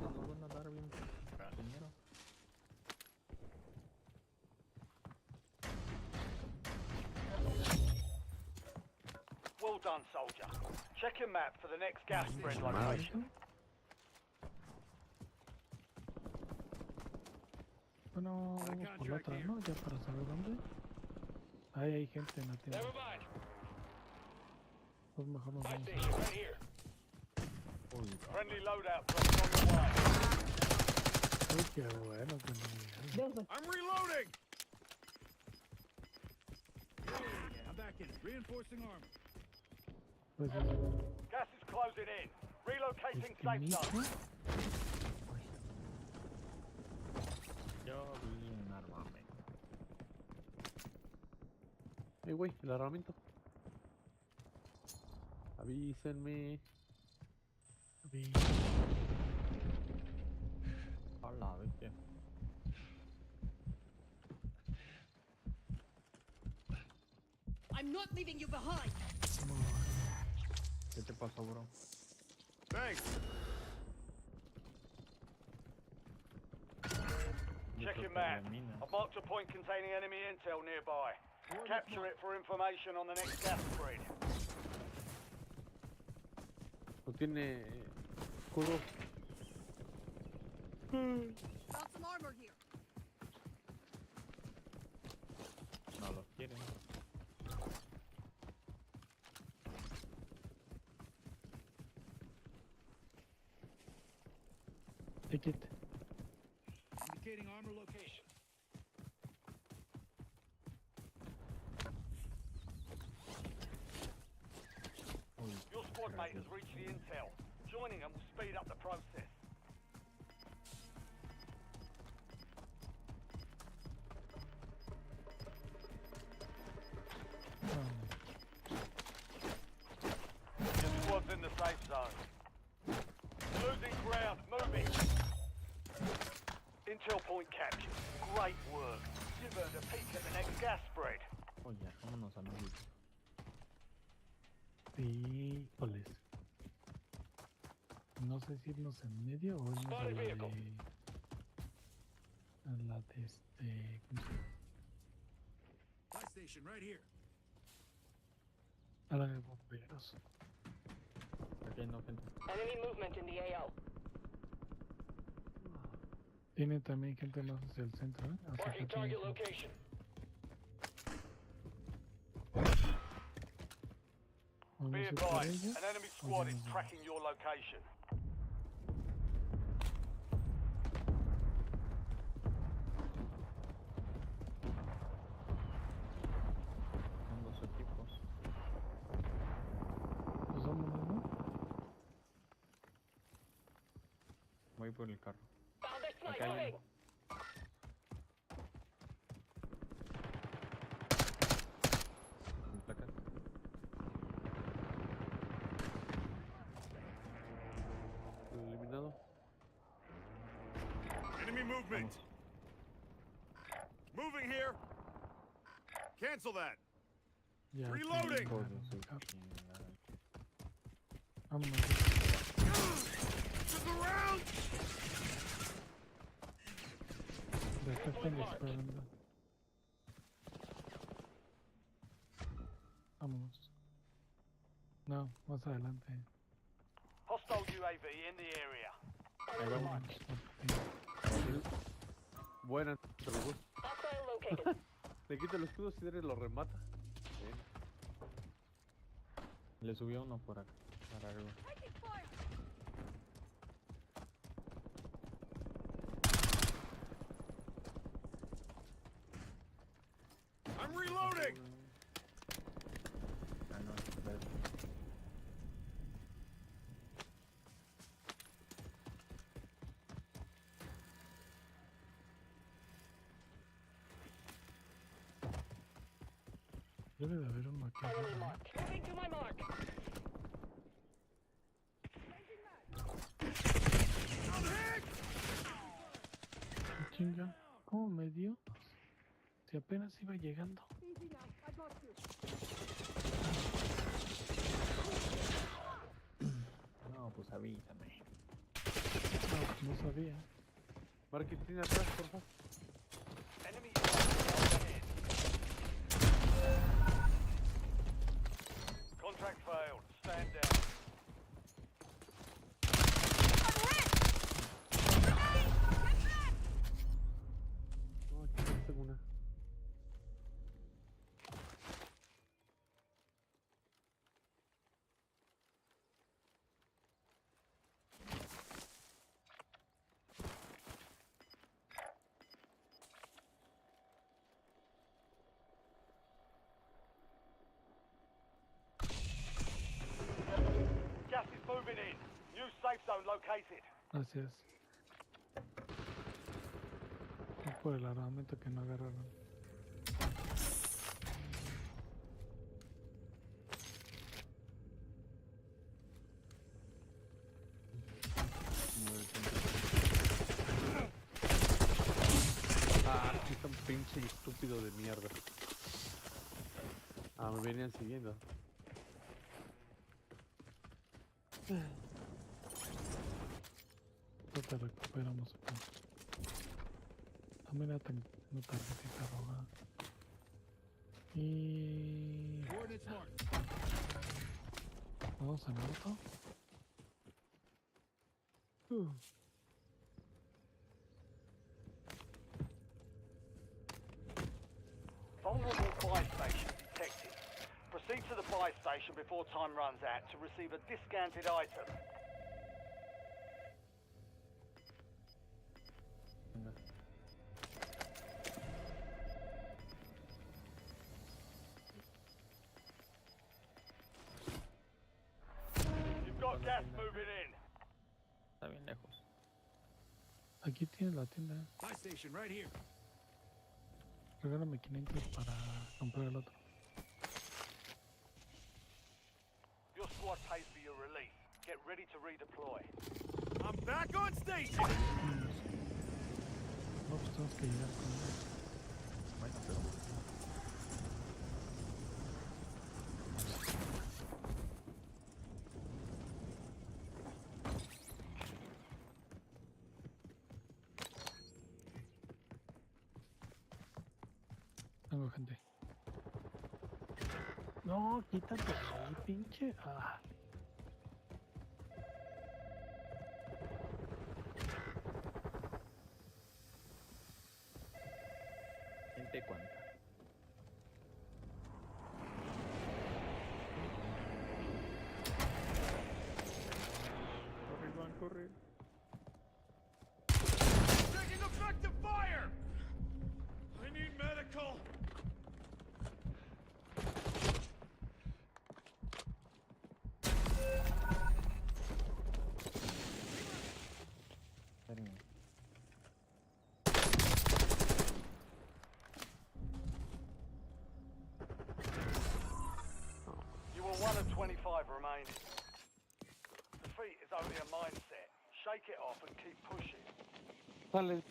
No van a dar bien dinero. Well done, soldier. Check your map for the next gas spread location. Bueno, vamos por la otra, ¿no? Ya para saber dónde. Ahí hay gente en la tienda. Pues mejor nos vamos. Friendly loadout drops on the way. Uy, qué bueno que no me I'm reloading! Yeah, I'm back in. Reinforcing armor. Pues, Gas is closing in. Relocating safe zone. Yo vi un armamento. Güey, el armamento. Avísenme. Hola, bestia. I'm not leaving you behind. ¿Qué te pasó, bro? Thanks. Check your map. I've marked a point containing enemy intel nearby. Capture it for information on the next gas spread. No tiene escudo. Got some armor here. No los quieren. Take it. Indicating armor location. squadmate has reached the intel. Joining them will speed up the process. Your squad's in the safe zone. Losing ground, moving. Intel point captured. Great work. You've earned a peek at the next gas spread. Oye, vámonos, amiguitos. Híjoles. No sé si irnos en medio o irnos a la de... ¿cómo se llama? Buy station right here. A la de bomberos. Aquí no, gente. Enemy movement in the AO. Tiene también gente más hacia el centro, ¿eh? Hacia Marking acá target tiene- location. o no Be sé por advised, ella, an enemy o squad ya is nos vamos. tracking your location. Son dos equipos. Pues vámonos, ¿no? Voy por el carro. Acá hay uno. Sin placas. Eliminado. Enemy movement. Moving here. Cancel that. Ya Reloading. tengo el carro. Vámonos. Look around. De acá están disparando. Vámonos. No, más adelante. Hostile UAV in the area. Ahí vamos. Buena, te lo gusta. Le quita el escudo si eres lo remata. Bien. Le subió uno por acá. Para arriba. I'm reloading. Ah, no, espera. Debe de haber uno aquí arriba, ¿no? Moving to my mark. Chinga, ¿cómo me dio? Si apenas iba llegando. No, pues avísame. No, pues no sabía. Marquitina atrás, por favor. Enemy UAV. Contract failed. Stand down. No, aquí tengo una. Gas is moving in. New safe zone located. Gracias. Fue por el armamento que no agarraron. Ah, aquí está un pinche estúpido de mierda. Ah, me venían siguiendo. Te recuperamos acá. Dame una tarjetita roja. Y... Coordinates marked. Vamos en auto. Vulnerable buy station detected. Proceed to the buy station before time runs out to receive a discounted item. Venga. Gas moving in. Está bien lejos. Aquí tienes la tienda. Buy station right here. Regálame 500 para comprar el otro. Your squad pays for your release. Get ready to redeploy. I'm back on station. No, pues tenemos que llegar con él. Tengo gente. No, quítate ahí, pinche. Ah. Gente cuánta. Corre, Iván, corre. Taking effective fire. I need medical. You were 1 of 25 remaining. Defeat is only a mindset. Shake it off and keep pushing. Dale.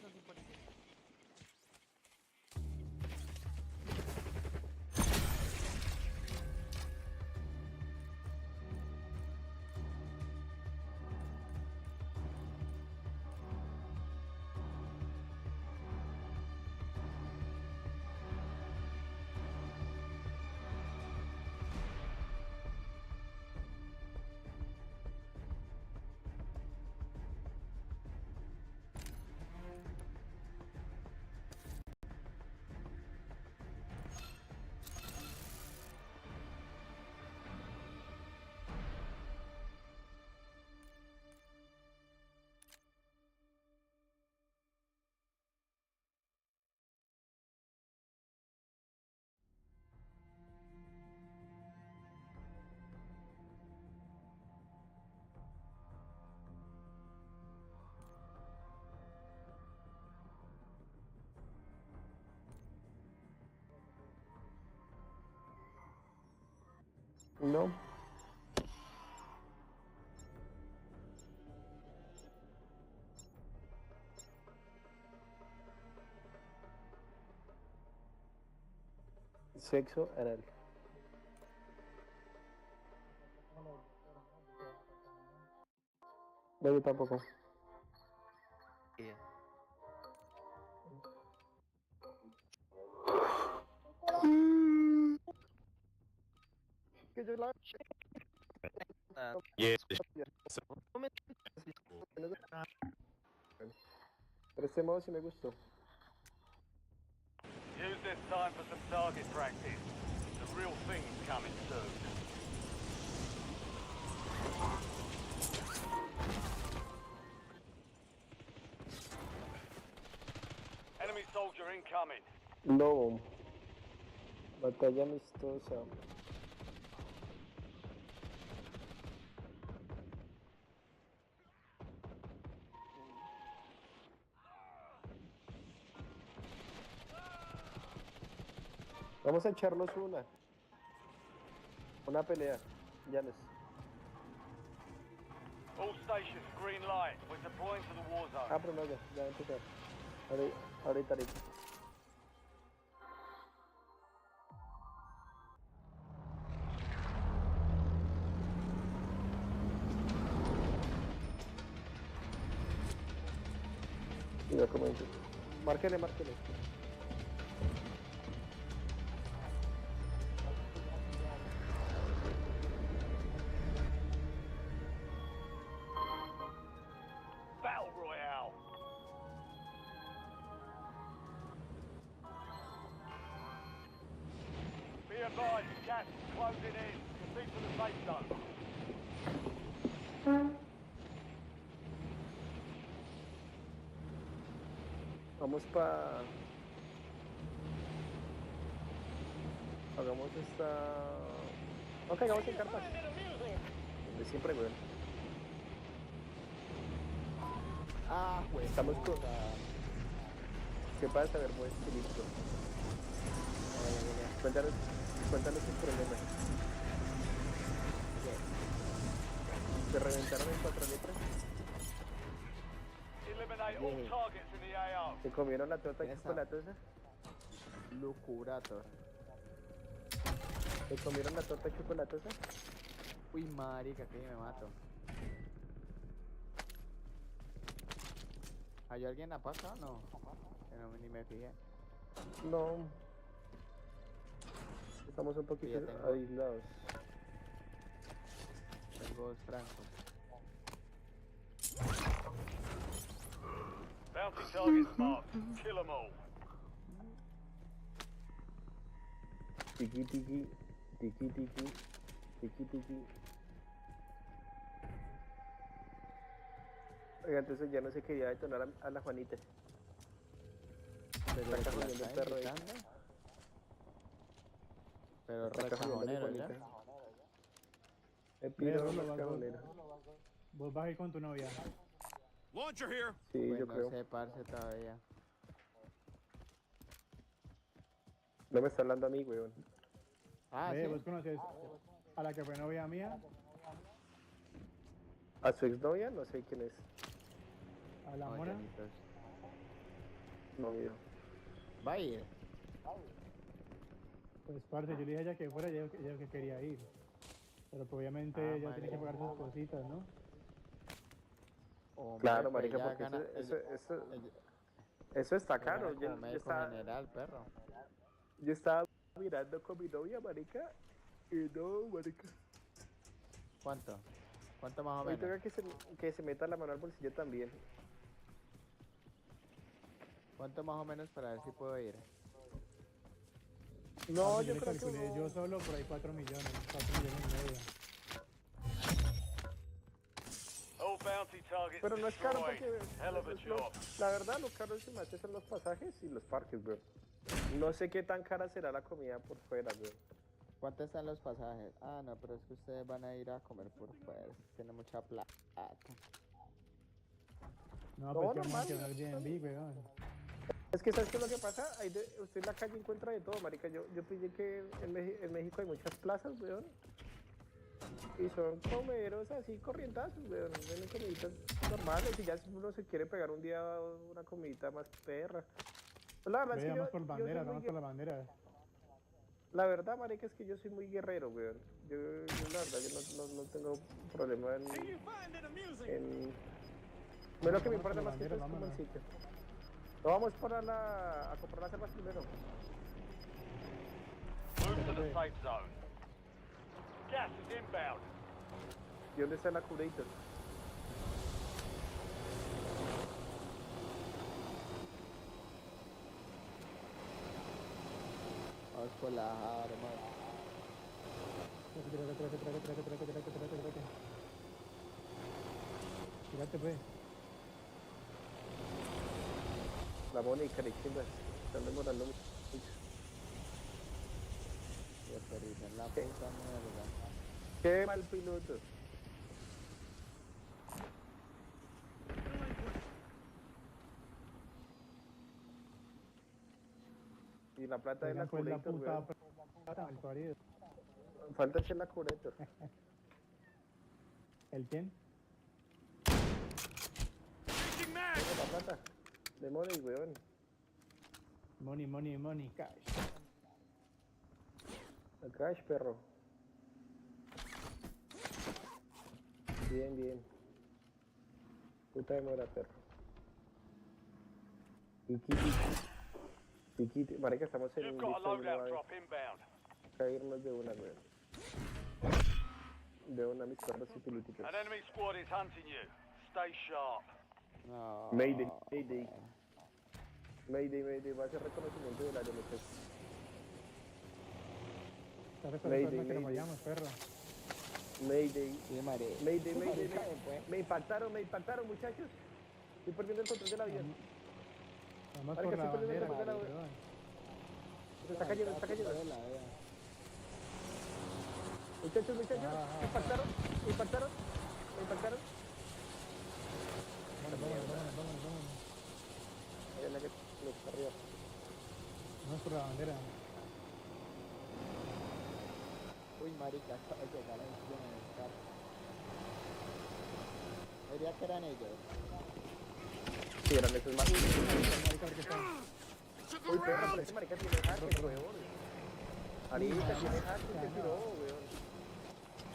No. Sexo anal. No, yo tampoco. Que yo la... Yes. Pero este modo sí me gustó. Use this time for some target practice. The real thing's coming soon. Enemy soldier incoming. Lobo. Batalla amistosa. Vamos a echarnos una pelea, Yanes. All stations, green light. We're deploying to the war zone. Ah, pero no, ya empezó. Ahorita. Mira cómo dice. Márquele. Battle Royale. Be advised, gas is closing in. Proceed to the safe zone. Vamos hagamos esta... No caigamos en carpas. De siempre, weón. Ah, güey. Estamos con... ¿Qué pasa, Verbo? Listo. Cuéntanos el problema. ¿Se reventaron en 4 letras? Eliminate all targets in the AO. ¿Se comieron la torta chocolatosa? Lucurator. ¿Se comieron la torta chocolatosa? Uy, marica, que me mato. ¿Hay alguien a pasar o no? Que no ni me fijé. No. Estamos un poquito aislados. Tengo 2 francos. Bounty targets marked. Kill them all. Tiki tiki. Tiki tiki. Tiki tiki. Oiga, entonces ya no se quería detonar a la Juanita. Pero está cajonando el perro ahí. Pero Está recajonero ya. El piro Mira, más cajonero. Vos vas a ir con tu novia. Launcher here. Sí, Pues yo no creo. sé, parce, todavía. No me está hablando a mí, weón. Ah, Ve, sí. ¿vos conoces a la que fue novia mía? ¿A su exnovia? No sé quién es. ¿A la mona? No, mío. Va a ir. Pues parce, yo le dije a ella que fuera, ella que quería ir. Pero pues, obviamente Ah, ella tiene que pagar sus cositas, ¿no? Hombre, Claro, pues marica, ella porque gana- eso está ella caro. gana como Yo médico estaba, general, perro. yo estaba mirando con mi novia, marica, y no, marica. ¿Cuánto? ¿Cuánto más o Hoy menos? toca que se meta la mano al bolsillo también. ¿Cuánto más o menos para ver si puedo ir? No, Parce, yo le creo que calculé no. yo solo por ahí 4 millones, 4 millones y medio. All bounty targets Pero no es caro destroyed. porque Hell of a job. la verdad lo caro se me hace son los pasajes y los parques, bro. No sé qué tan cara será la comida por fuera, bro. ¿Cuánto están los pasajes? Ah, no, pero es que ustedes van a ir a comer por fuera. Tienen mucha plata. No, No, pues que vamos a normal, quedar Airbnb, weón. Es que ¿sabes qué es lo que pasa? Usted en la calle encuentra de todo, marica. Yo pillé que en México hay muchas plazas, weón. Y son comederos así corrientazos, weón. Venden comiditas normales y ya si uno se quiere pegar un día una comidita más perra. Pues la verdad es que Vamos yo por bandera, soy muy vamos por la bandera. La verdad, marica, es que yo soy muy guerrero, weón. Yo la verdad, yo no tengo problema en... No, lo que me importa más que todo es como el sitio. No, vamos para a comprar las armas primero. Move to the safe zone. Gas is inbound. ¿Y dónde está la curator? Vamos por las armas. Tírate, pues. La Mónica, de chimba. Están demorando mucho. Y aterrizan la puta mierda. Qué mal piloto. Y la plata de la Pues la curator, puta weón. plata, el parido. Falta echar la curator. ¿El quién? La plata. De money, weón. Money, money, money, cash. La cash, perro. Bien, bien. Puta demora, perro. Tiki, marica, estamos en You've un got a bicho, uno loadout va drop inbound. a caernos de una, weón. De una, mis perros y políticas. An enemy squad is hunting you. Stay sharp. No. Mayday, Mayday. Mayday, va a ser reconocimiento del área, muchachos. ¿Sabes Mayday, que nos Mayday. vayamos, perro? Mayday. Sí, Mare. Mayday. Pues. Me impactaron, muchachos. Estoy perdiendo el control del avión. Vamos Marica, por la estoy perdiendo bandera, el control del avión. weón. Se está cayendo. Muchachos, me impactaron. Vámonos. Marica, acaba de llegar a buscar. Diría que eran ellos. Sí, eran esos más. Uy, perro, pero ese marica tiene hackers, weón. Marica tiene hackers que tiró, weón.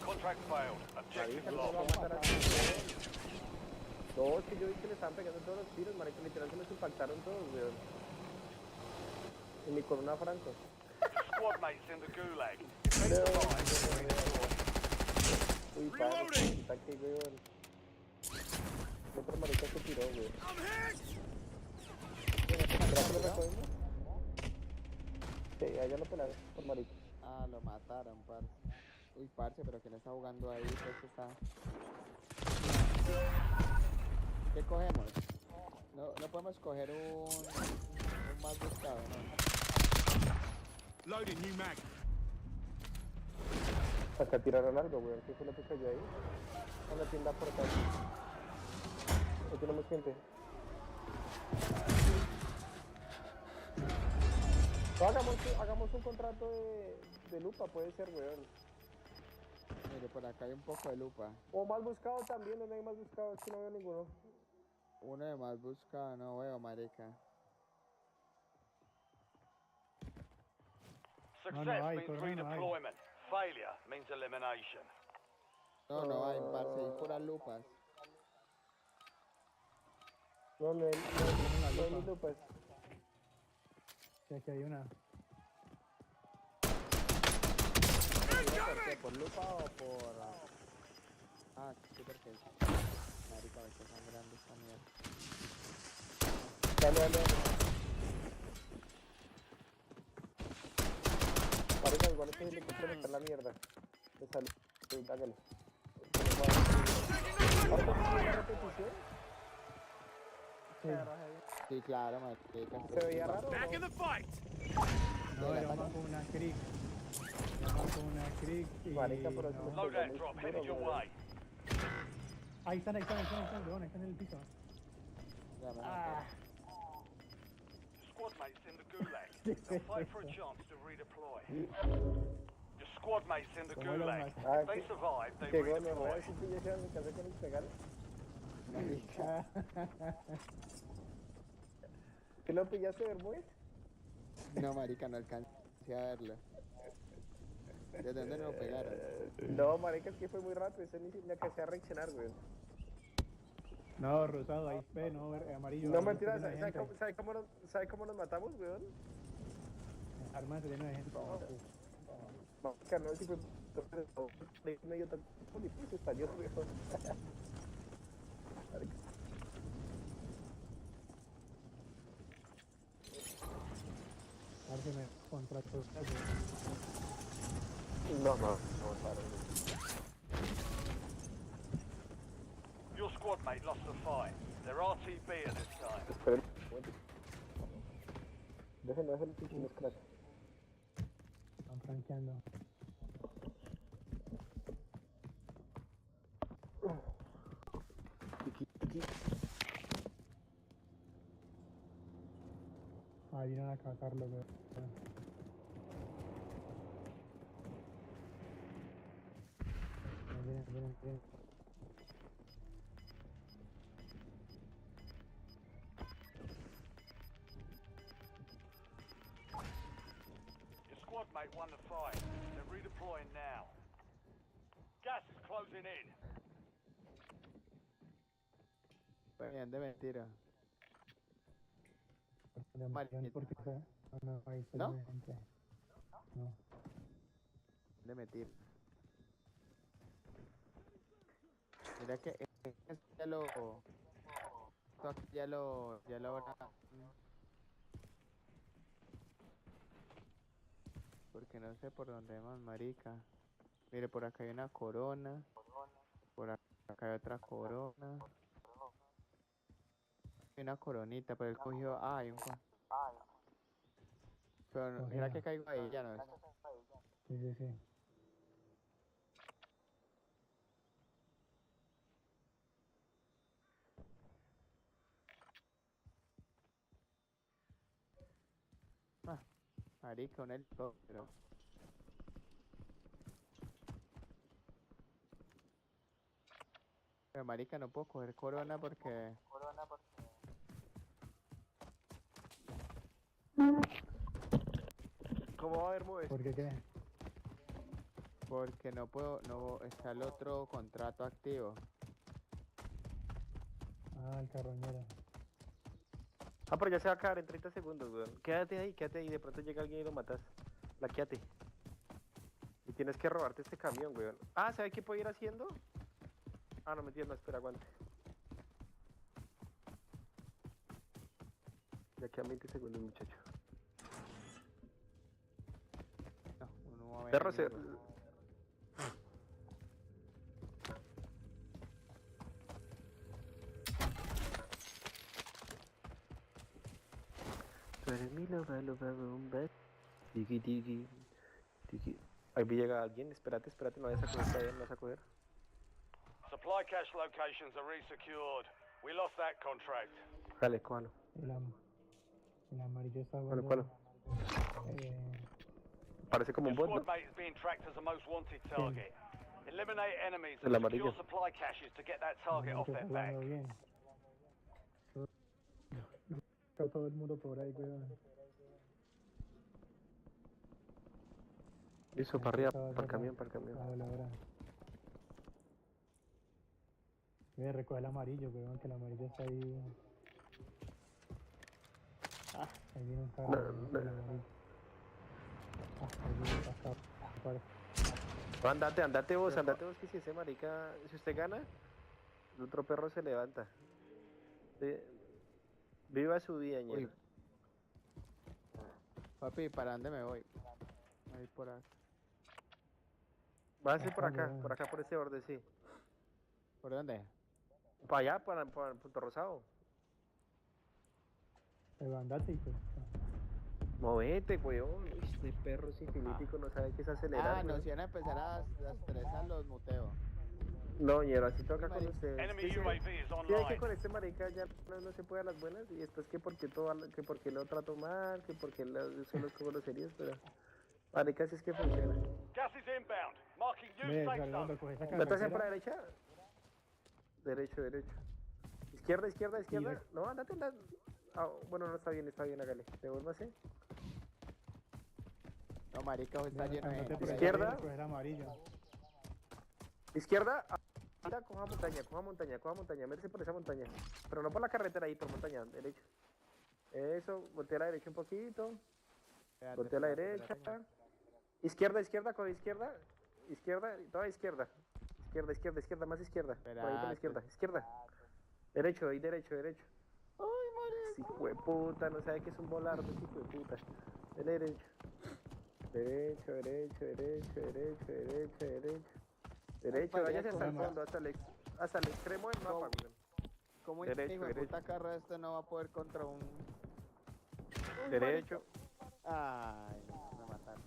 Contract failed. Objective Marica, no lo va a lost. matar así, weón. No, es que yo vi que le estaban pegando todos los tiros, marica, literal se les impactaron todos, weón. Y ni con una franco. Squad mates in the gulag. If they survive, they'll redeploy. Uy, padre, está aquí, weón. Otro marica se tiró, weón. ¿Será que lo recogimos? Sí, allá lo pelaron por marica. Ah, lo mataron, parce. Uy, parce, pero ¿quién está jugando ahí? Pues está... ¿Qué cogemos? No podemos coger un más buscado, ¿no? Loading new mag. Hasta tiraron algo, weón. ¿Qué fue lo que cayó ahí? A la tienda por acá. Aquí tenemos gente. No, hagamos un contrato de lupa, puede ser, weón. Mire, por acá hay un poco de lupa. O más buscado también, no hay más buscado, es que no veo ninguno. Uno de más buscado, no veo, marica. Success hay, means Corona, no hay. redeployment. Failure means elimination. No hay, parce, hay puras lupas. No hay ni lupas. Sí, aquí hay una. ¿Por qué? ¿Por lupa o por...? Ah, sí, porque... Marica, me está sangrando esta mierda. Dale. Marica, igual este helicóptero está en la mierda. De salud. Sí, hágale. ¿Ahora te una repetición? Sí, claro, marica. ¿Se veía raro? Back in the fight. No, era más con una crick. Era más con una crick y... Marica, pero eso Load that drop headed your way. Ahí están, weón, están en el piso. Squad mates in the gulag. They'll fight for a chance to redeploy. Your squad mates in the gulag. If they survive, they Qué bueno, ¿no? redeploy. Ese sí ya se me casé con el pegar. ¿Qué lo pillaste, Bermúdez? No, marica, no alcancé a verlo. ¿De dónde lo pegaron? No, marica, es que fue muy rápido, ese ni le alcancé a reaccionar, güey. No, rosado, ahí fe, no, amarillo. No, mentira, ¿sabe cómo nos matamos, weón? Armas llenas de gente. No, que no, si fue medio tan difícil, estalló, weón. A ver si me contrato. No, para. Your squad mate lost the fight. They're RTB at this time. Esperen. Déjenlo hacer el pinche los cracks. Están franqueando. Ah, vinieron a cazarlo, pero... Bien. Your squad mate won the fight. They're redeploying now. Gas is closing in. Bien, de mentira. Porque no, ahí está ¿No? gente. No. De mentir. Mira que ya lo porque no sé por dónde más, marica. Mire, por acá hay una corona. Por acá hay otra corona. Hay una coronita, pero él cogió... Ah, hay un... Pero mira que caigo ahí, ya no es. Sí. Marica, un helicóptero. Pero marica, no puedo coger corona porque... ¿Cómo va a haber moves? ¿Por qué qué? Porque no puedo, no está el otro contrato activo. Ah, el carroñero. Ah, pero ya se va a acabar en 30 segundos, weón. Quédate ahí. De pronto llega alguien y lo matas. Laqueate. Y tienes que robarte este camión, weón. Ah, ¿sabes qué puedo ir haciendo? Ah, no, mentira, no, espera, aguante. Ya quedan 20 segundos, muchacho. No, uno va a ver. Perro, se... Tú eres mi loba, bomba. Tiki. Ahí llega alguien, espérate, no vayas a coger, todavía no vas a coger. Supply cache locations are resecured. We lost that contract. Dale, cójalo. El amarillo está ¿Cuál? guardado. Parece como un Your bot, ¿no? squad mate is being tracked as a most wanted target. Eliminate enemies El and secure amarillo. supply caches to get that target off their back. Bien. Está todo el mundo por ahí, weón. Eso, para arriba, para el camión. Voy a recoger el amarillo, weón, que el amarillo está ahí. Ah, ahí viene un carro. Andate vos, que si ese marica, si usted gana, el otro perro se levanta. Viva su día, ñero. Papi, ¿para dónde me voy? Ahí por acá. Va a ser por acá, por ese borde, sí. ¿Por dónde? Para allá, para Punto Rosado. Pero andate y pues. Movete, weón. Este perro es infinitico, no sabe qué es acelerar. Ah, no, si van a empezar a estresar los muteo. No, ñero, así toca con ustedes. Enemy Sí, UAV is sí, que online. con este marica ya no se puede a las buenas y después que porque lo trato mal, que porque solo es como groserías, pero marica si es que funciona. Gas is inbound. Marking new safe zone. ¿Métase por la derecha? Derecho. Izquierda. No, andate. Ah, bueno, no está bien, hágale. Devuélvase. No, marica, está lleno de gente. Izquierda. Amarillo. Izquierda. Mira, coja montaña. Métese por esa montaña. Pero no por la carretera ahí, por montaña. Derecho. Eso, voltea a la derecha un poquito. Voltea a la derecha. Izquierda, coge izquierda. Toda izquierda. Izquierda, más izquierda. Por ahí por la izquierda. Derecho. Ay, marica. Hijo de puta, no sabe que es un volardo, hijo de puta. Derecho. Derecho, váyase hasta el fondo, hasta el extremo del mapa, weón. ¿Cómo este hijo de puta carro este no va a poder contra un... Derecho. Ay, me mataron.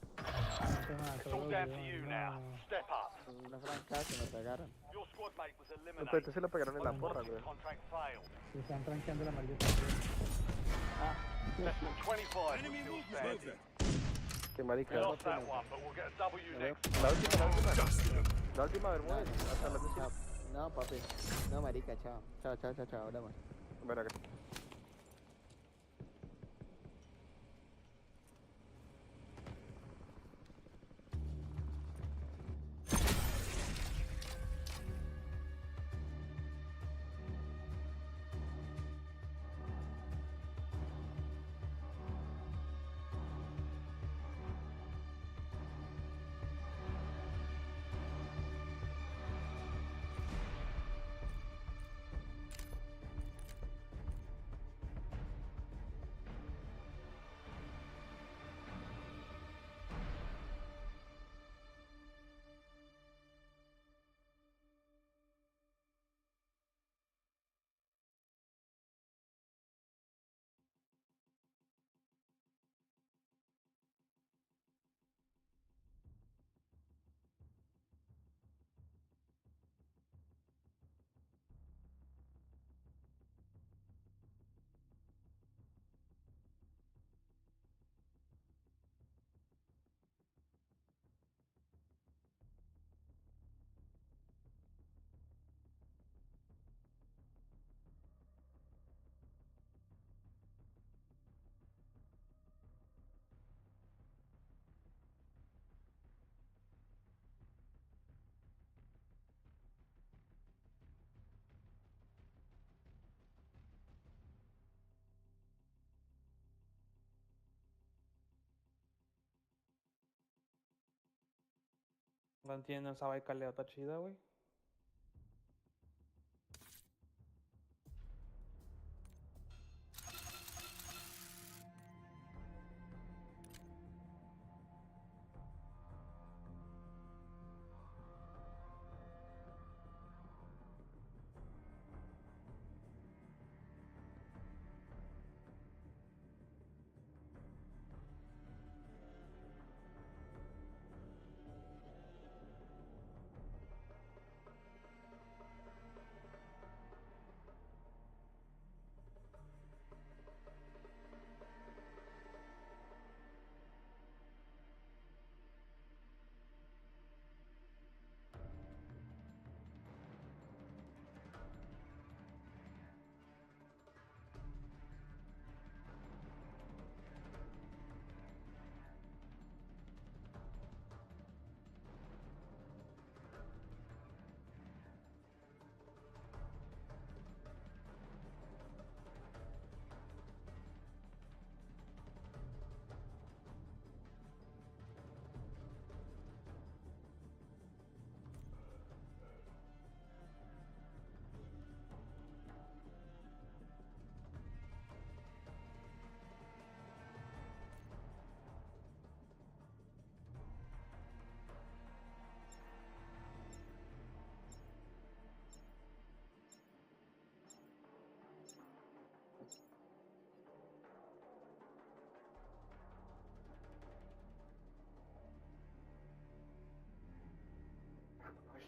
It's all down to you now. Step up. Una francaza, me pegaron. Your squad mate was No, pero eliminated. entonces lo pegaron en la porra, Wanted weón. contract failed. Se están tranqueando el amarillo también. Less than 25 still standing. Qué marica. We lost that one, but we'll get a W next. La última, Bermúdez. Hasta la última. No, papi. No, marica, chao. Chao, ahora más. Bueno, acá. están teniendo esa baicaleota chida, güey.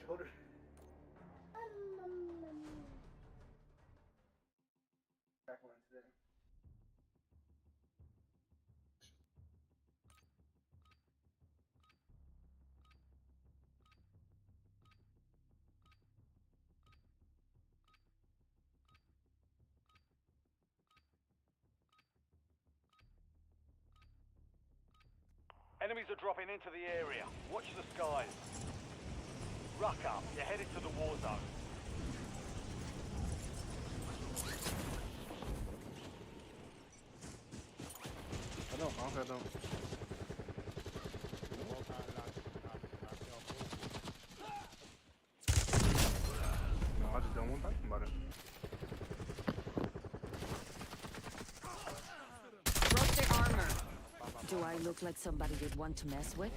Shoulder. Back one today. Enemies are dropping into the area. Watch the skies. Ruck up. You're headed to the war zone. I don't. No, I just don't want to talk about it. Broke their armor. Do I look like somebody you'd want to mess with?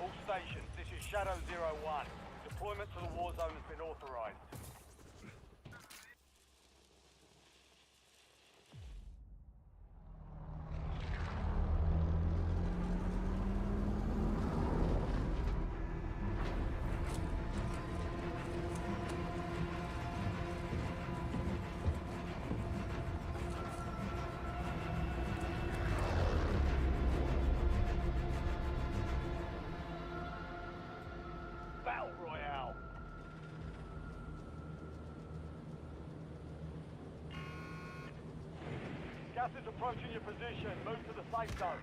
All stations, this is Shadow 01. Deployment to the war zone has been authorized. Battle Royale. Gas is approaching your position. Move to the safe zone.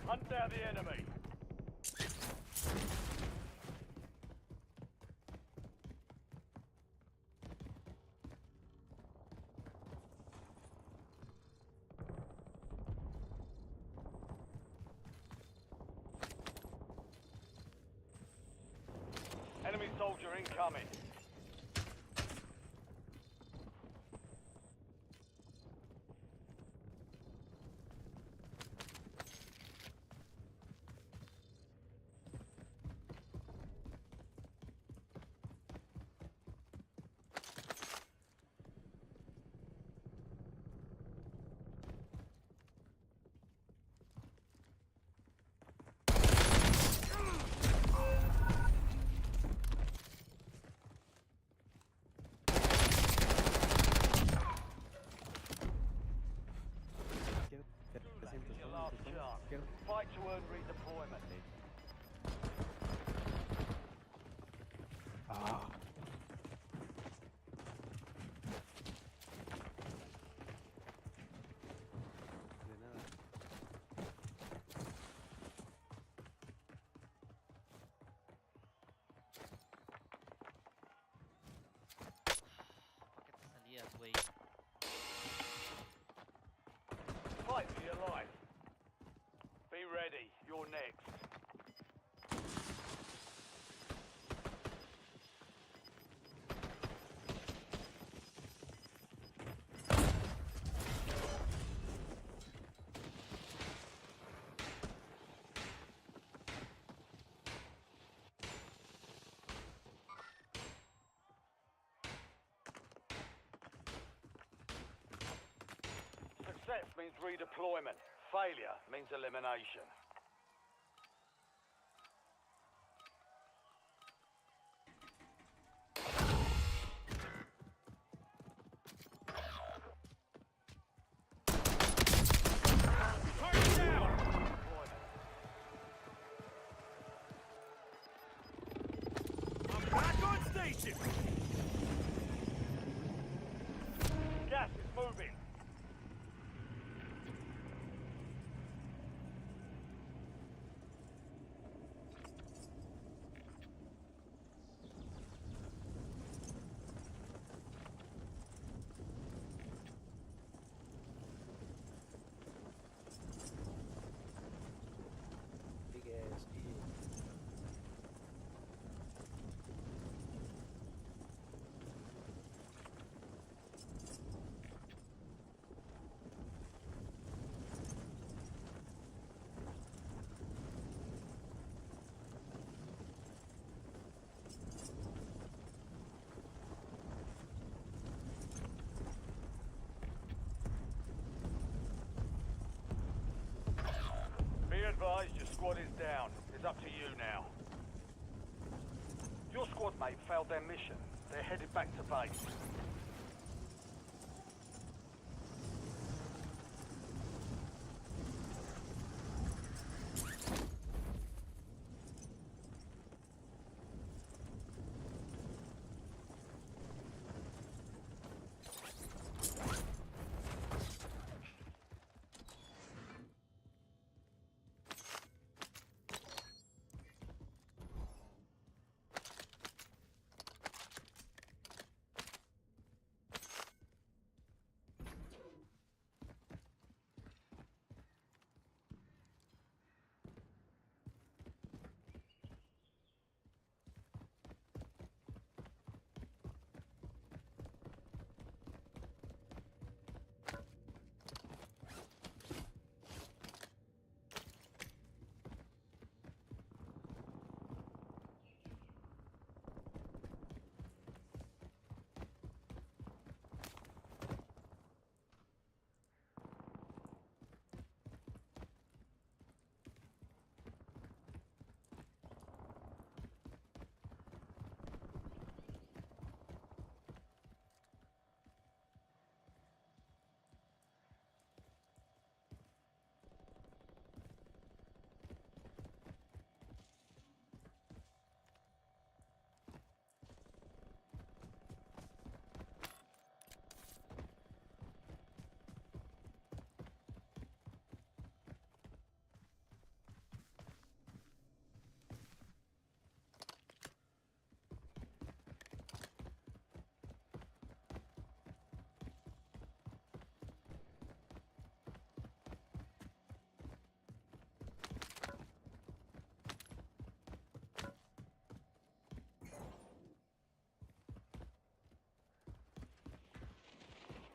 Hunt down the enemy. Enemy soldier incoming. Fight to earn redeployment. Ah. Fight for your life. Be ready. You're next. Success means redeployment. Failure means elimination. I'm back on station. Gas is moving. Be advised, your squad is down. It's up to you now. Your squad mate failed their mission. They're headed back to base.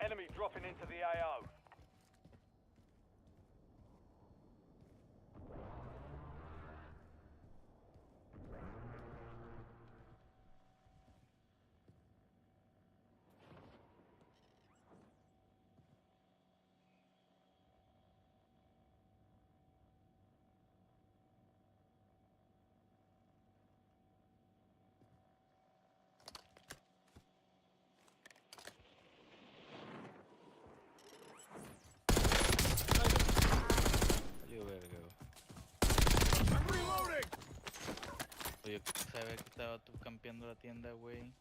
Enemy dropping into the AO. estaba tú campeando la tienda, güey.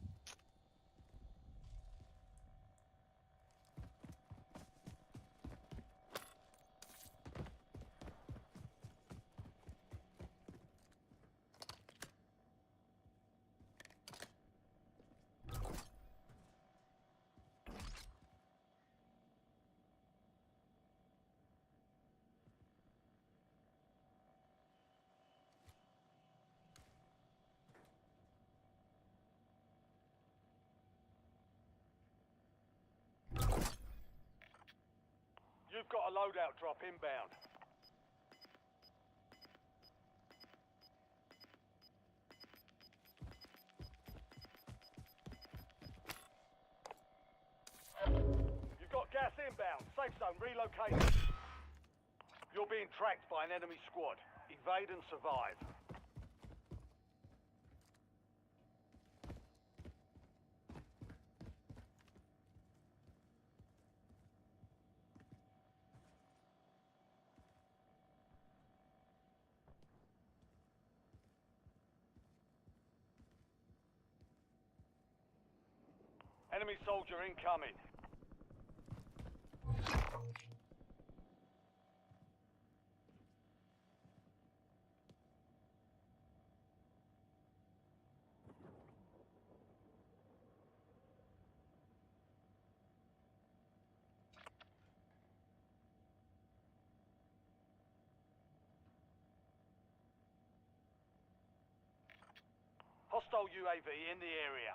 You've got a loadout drop inbound. You've got gas inbound. Safe zone relocated. You're being tracked by an enemy squad. Evade and survive. Enemy soldier incoming. Hostile UAV in the area.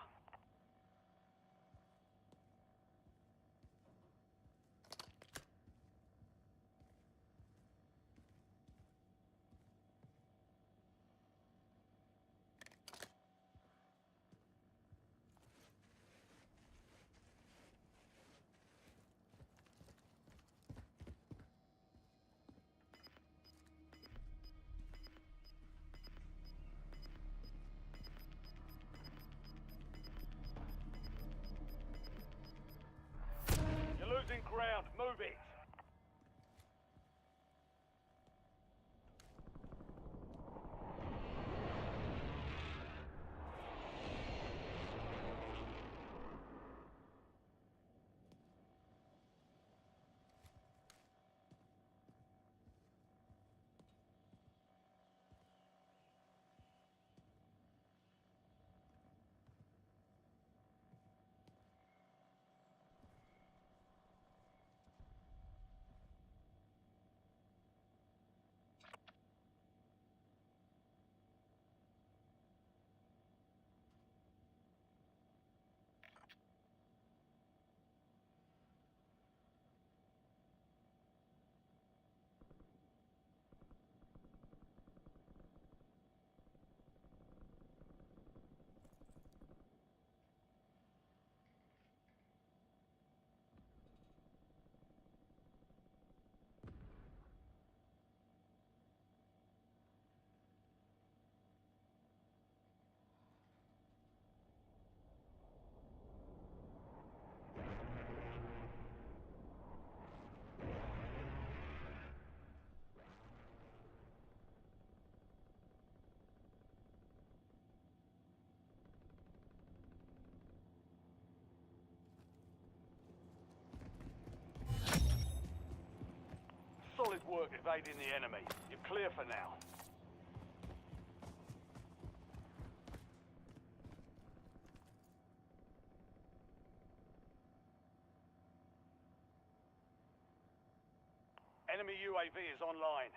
You're losing ground. Move it. Solid work evading the enemy. You're clear for now. Enemy UAV is online.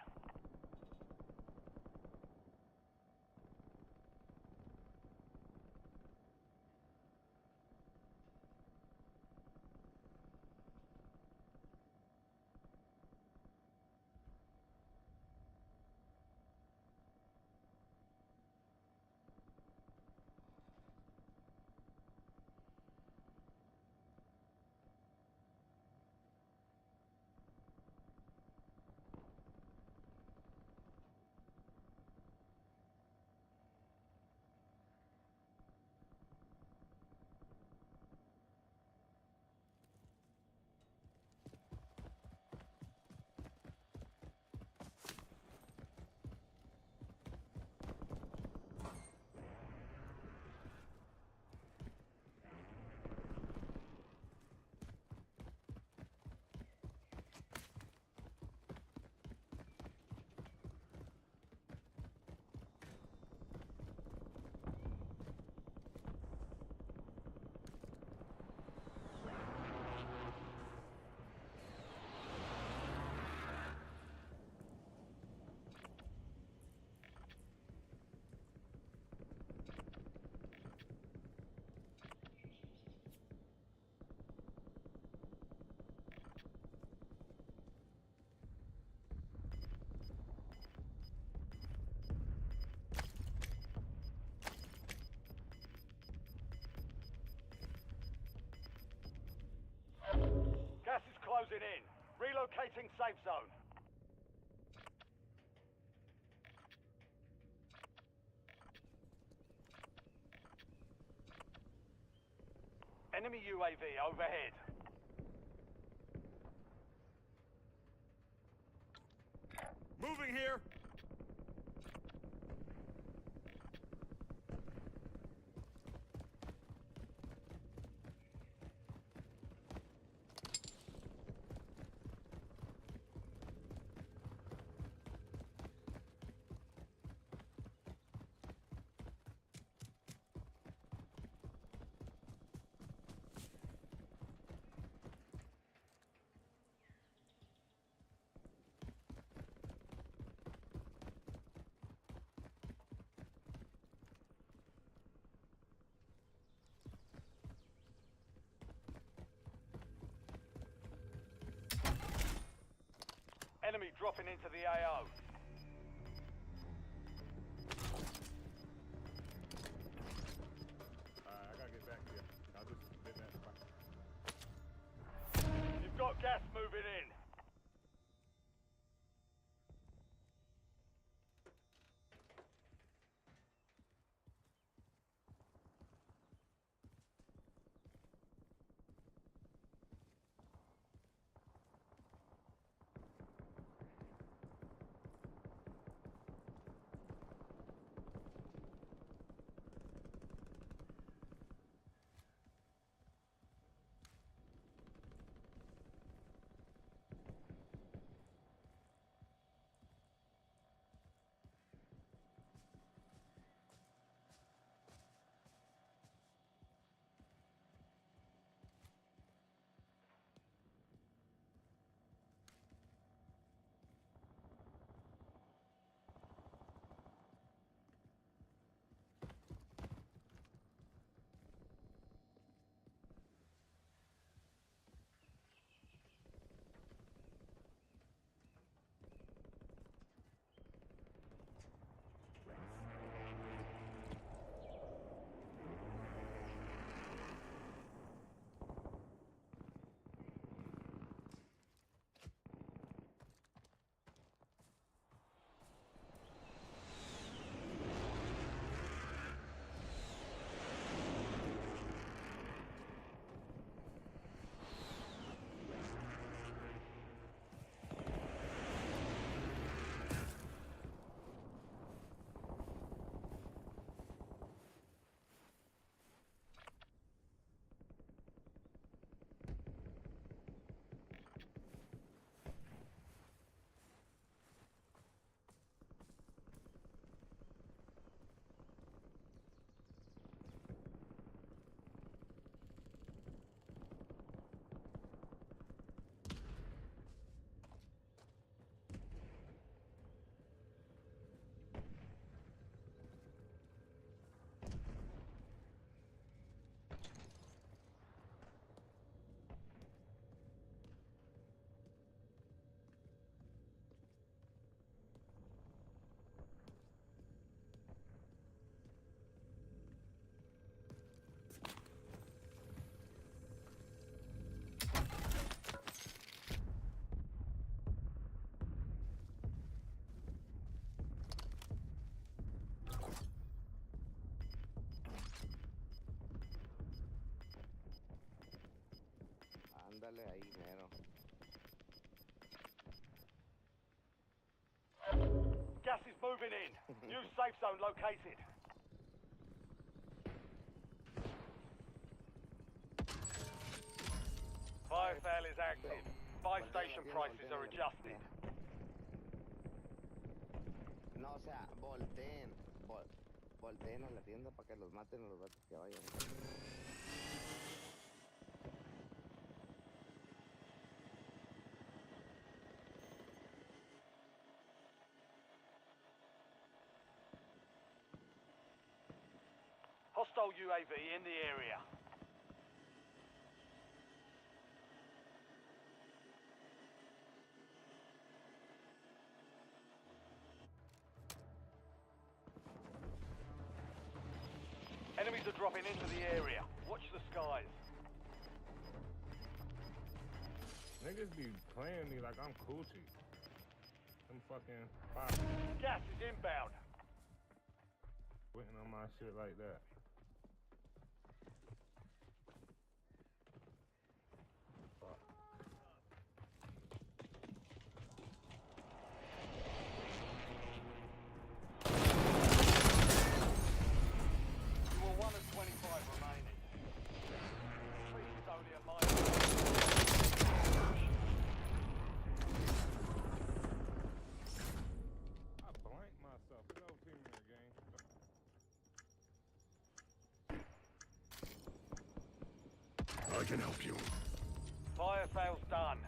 Relocating safe zone. Enemy UAV overhead. Moving here. Enemy dropping into the AO. I gotta get back to you. I'll just get that. You've got gas moving in. Ándale ahí, mero. Gas is moving in. New safe zone located. Fire sale is active. Buy station prices are adjusted. No, o sea, volteen a la tienda para que los maten a los vatos que vayan. Hostile UAV in the area. Enemies are dropping into the area. Watch the skies. Niggas be playing me like I'm coochie. I'm fucking pop. Gas is inbound. Waiting on my shit like that. Fuck. You were 1 of 25 remaining. Please is only a mile. I blanked myself. Get over to me again. I can help you. Fire sales done.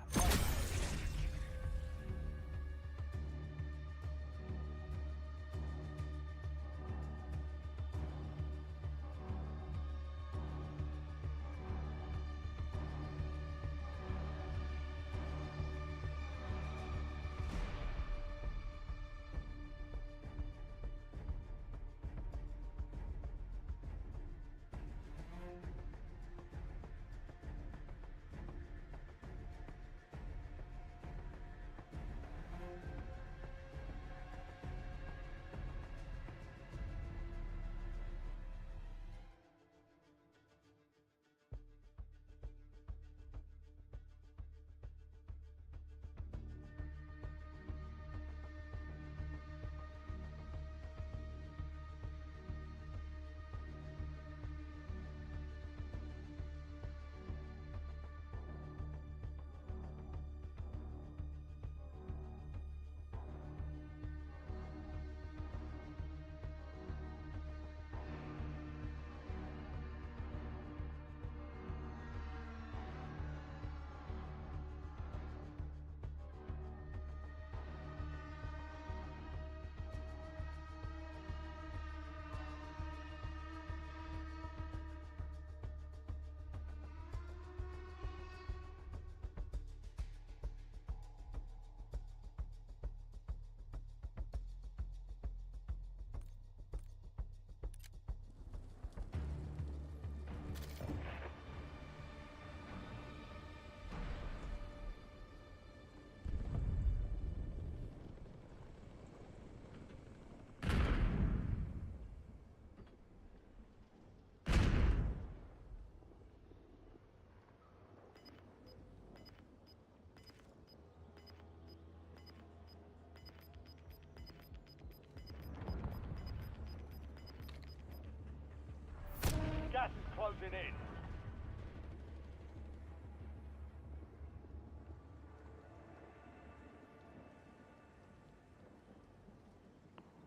Gas is closing in.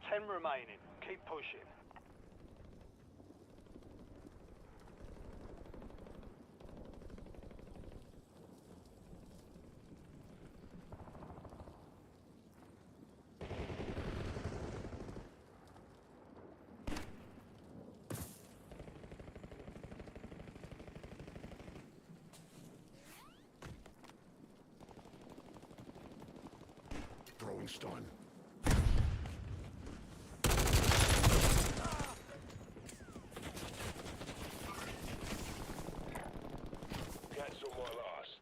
Ten remaining. Keep pushing. Throwing stun. Cancel my last.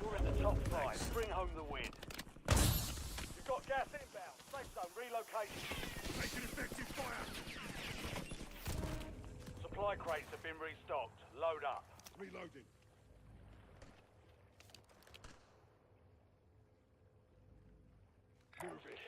You're in the top 5. Bring home the win. You've got gas inbound. Safe zone relocation. Taking effective fire. Supply crates have been restocked. Load up. Reloading. Move it.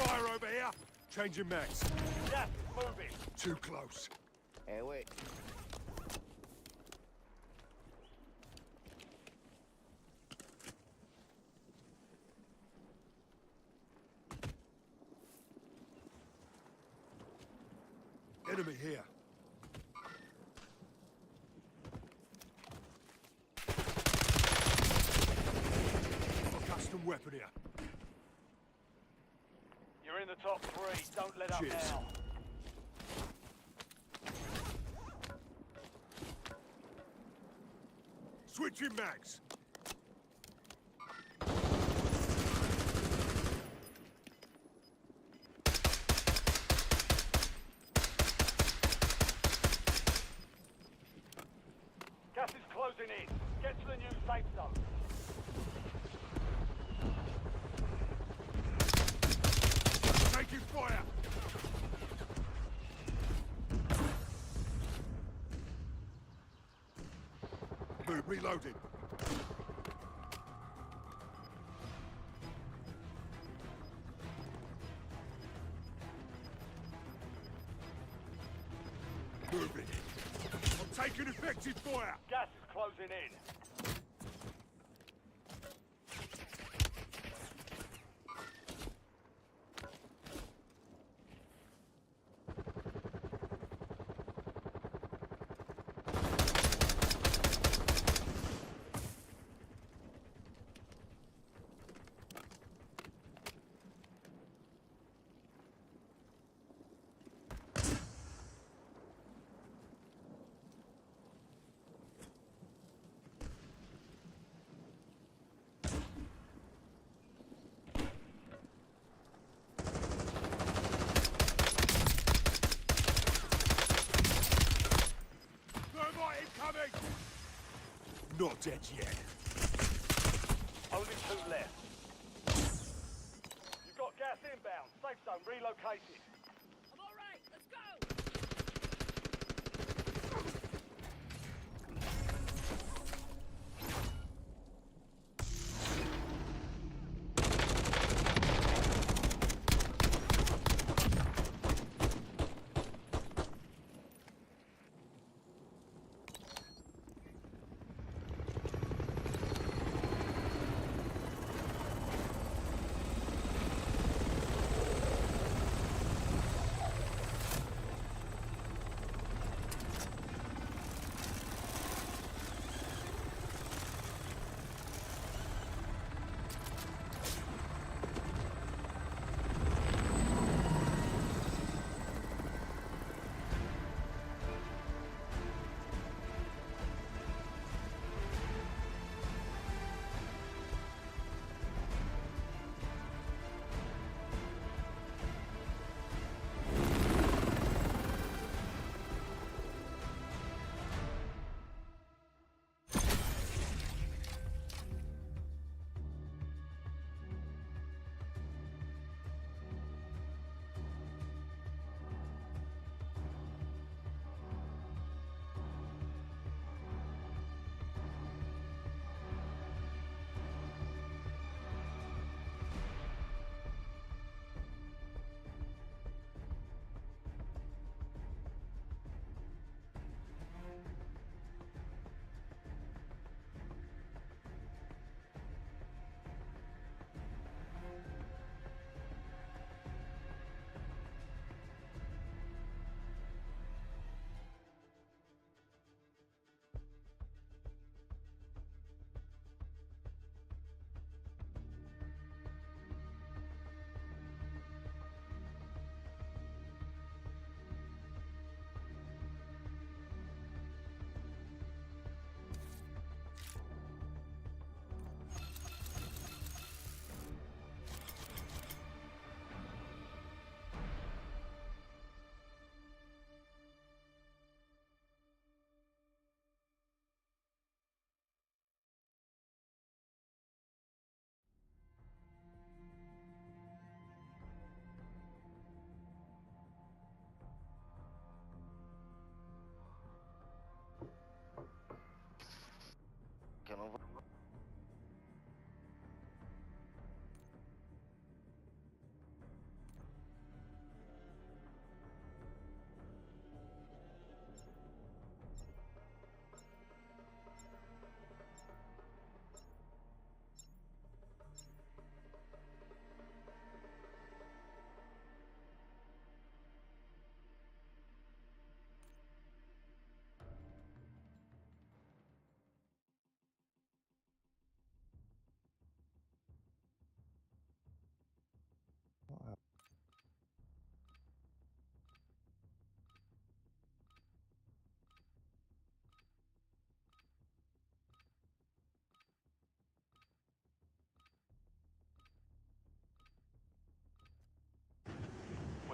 Fire over here. Changing max. Gas is moving. Too close. Hey, wait. Enemy here. A custom weapon here. You're in the top 3. Don't let up Cheers. now. Switching mags. Gas is closing in. Get to the new safe zone. Taking fire. Move, reloading. Moving. I'm taking effective fire. Gas is closing in. Thermite incoming. Not dead yet. Only 2 left. You've got gas inbound. Safe zone relocated. I'm all right. Let's go.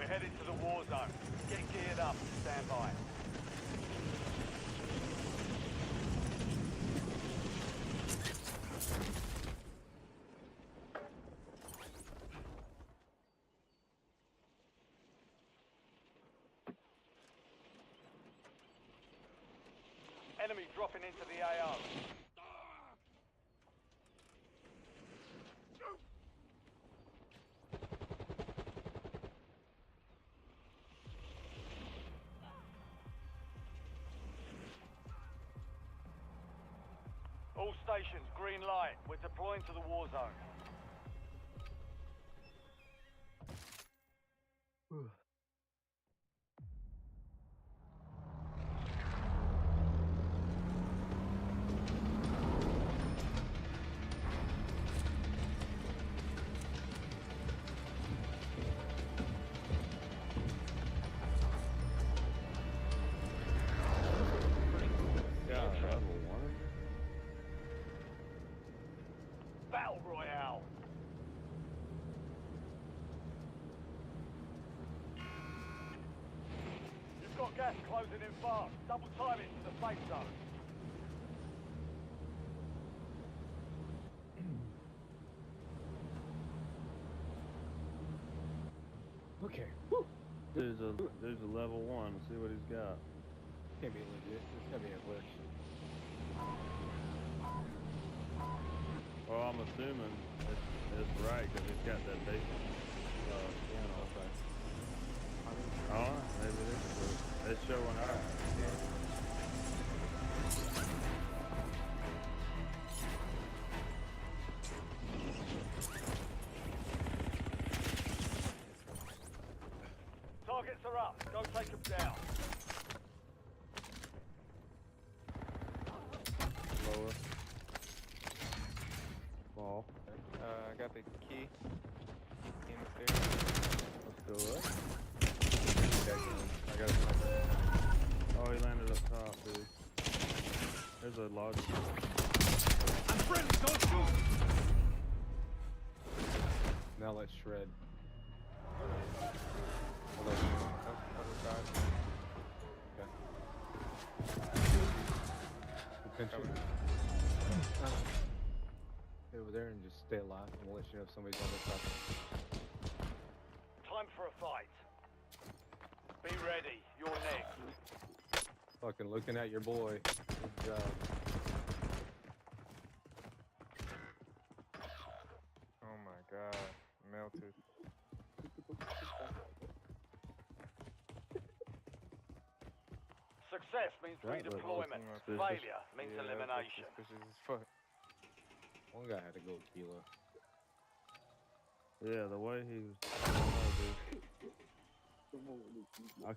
We're headed to the war zone. Get geared up and stand by. Enemy dropping into the AO. All stations, green light. We're deploying to the war zone. Battle Royale. You've got gas closing in fast. Double time it to the safe zone. Okay. There's a level 1. Let's see what he's got. Can't be legit. This gotta be a glitch. Well, I'm assuming it's right because he's got that basic piano thing. Oh, maybe it is. But it's showing up. Targets are up. Go take them down. Lower. Ball. I got the key. In the stairs. Let's do it. I got it. Oh, he landed up top, dude. There's a log. I'm friendly, don't shoot! Now let's shred. Potential. Stay over there and just stay alive, and we'll let you know if somebody's on the top. Time for a fight. Be ready. You're next. Fucking looking at your boy. Good job. Oh my god. Melted. Success means redeployment. Failure means elimination. One guy had to go with Kilo. Yeah, the way he was. I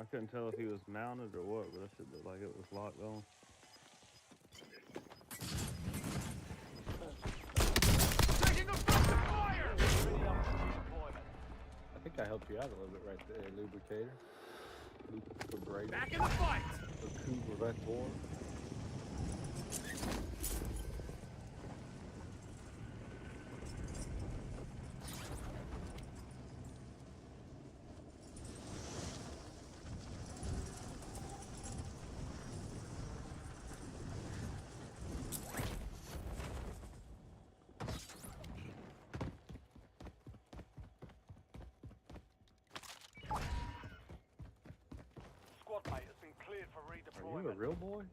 couldn't tell if he was mounted or what, but that shit looked like it was locked on. Taking effective fire! I think I helped you out a little bit right there, Lubricator. Lubricator. Back in the fight! Lubricator. Squad mate has been cleared for redeployment. Are you a real boy?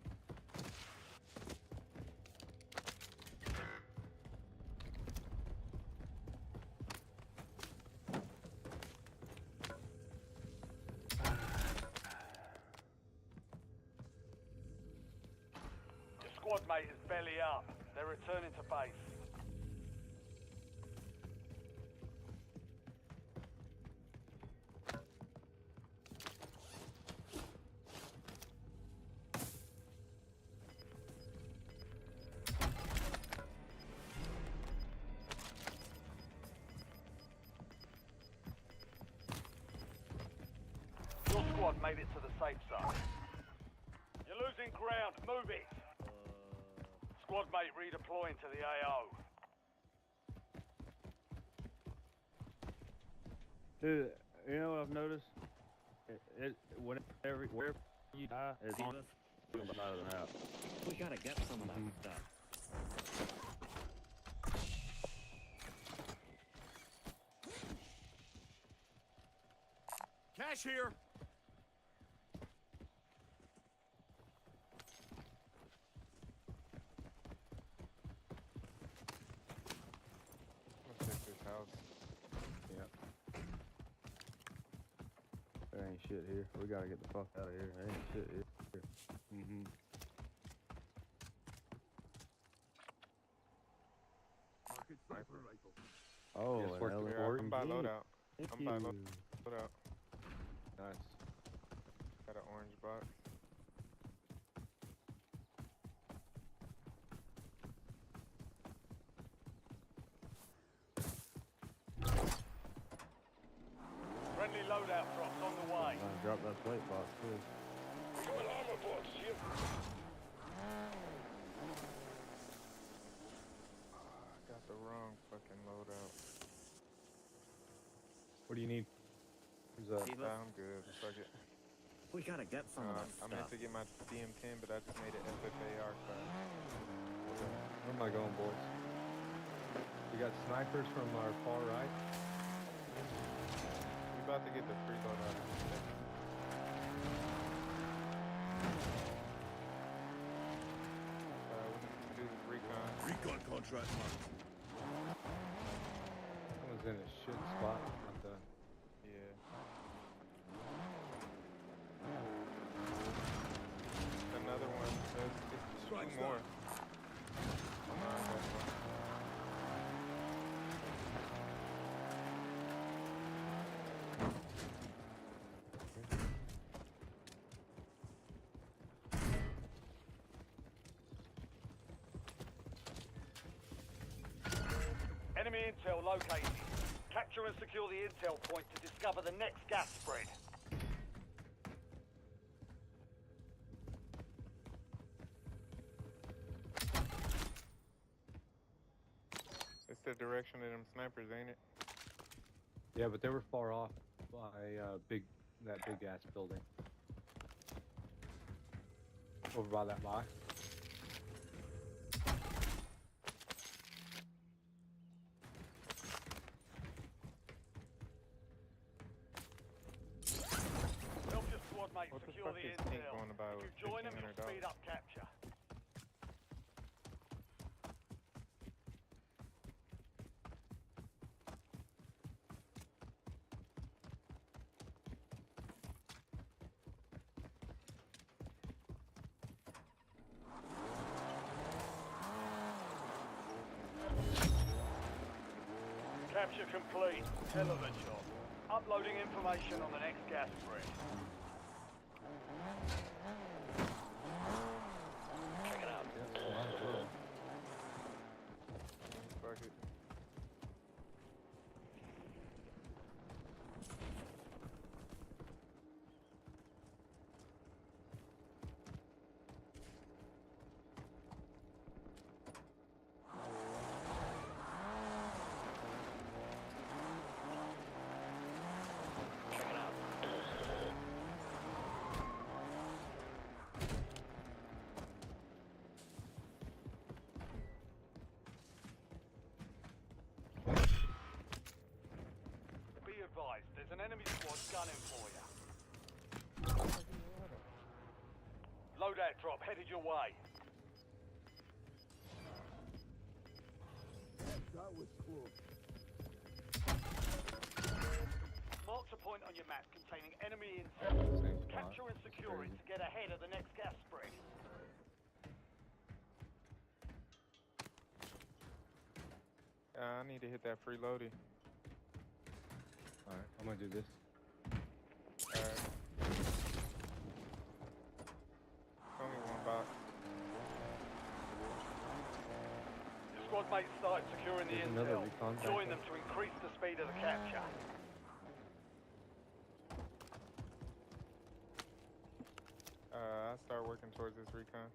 Your squad mate is belly up. They're returning to base. Your squad made it to the safe zone. You're losing ground. Move it. Squad mate redeploying to the AO. Dude, You know what I've noticed? Wherever you die, it's on the side of the house. We gotta get some of that stuff. Cash here. Let's check this house. Yep. There ain't shit here. We gotta get the fuck out of here. There ain't shit here. Oh, Yes, an work LMG. here. I'm by loadout. Thank I'm by you. loadout. Nice. Got an orange box. Friendly loadout drops on the way. I'm gonna drop that plate box too. Armor box here. Got the wrong fucking loadout. What do you need? Who's up? I'm good. Fuck it. We gotta get some of that I meant stuff. to get my DM10, but I just made it FFAR class. Where am I going, boys? We got snipers from our far right. We about to get the preload out of this thing. We need to do this recon. Recon contract marked. Someone's in a shit spot. Not the... Yeah. Another one. It's two more. Enemy intel located. Capture and secure the intel point to discover the next gas spread. It's the direction of them snipers, ain't it? Yeah, but they were far off by that big ass building. Over by that box. Help your squad mate What the secure fuck the is Pink intel. going to buy If with you join them, you'll $1,500? speed up capture. Capture complete. Hell of a job. Uploading information on the next gas spread. Check it out. Fuck it. Be advised, there's an enemy squad gunning for you. Loadout drop headed your way. That was close. Marks a point on your map containing enemy intel. Capture and secure it to get ahead of the next gas spread. I need to hit that freeloading. Alright, I'm gonna do this. Alright. Only one box. Your squad mates started securing the There's another intel. recon back Join there. them to increase the speed of the capture. I start working towards this recon.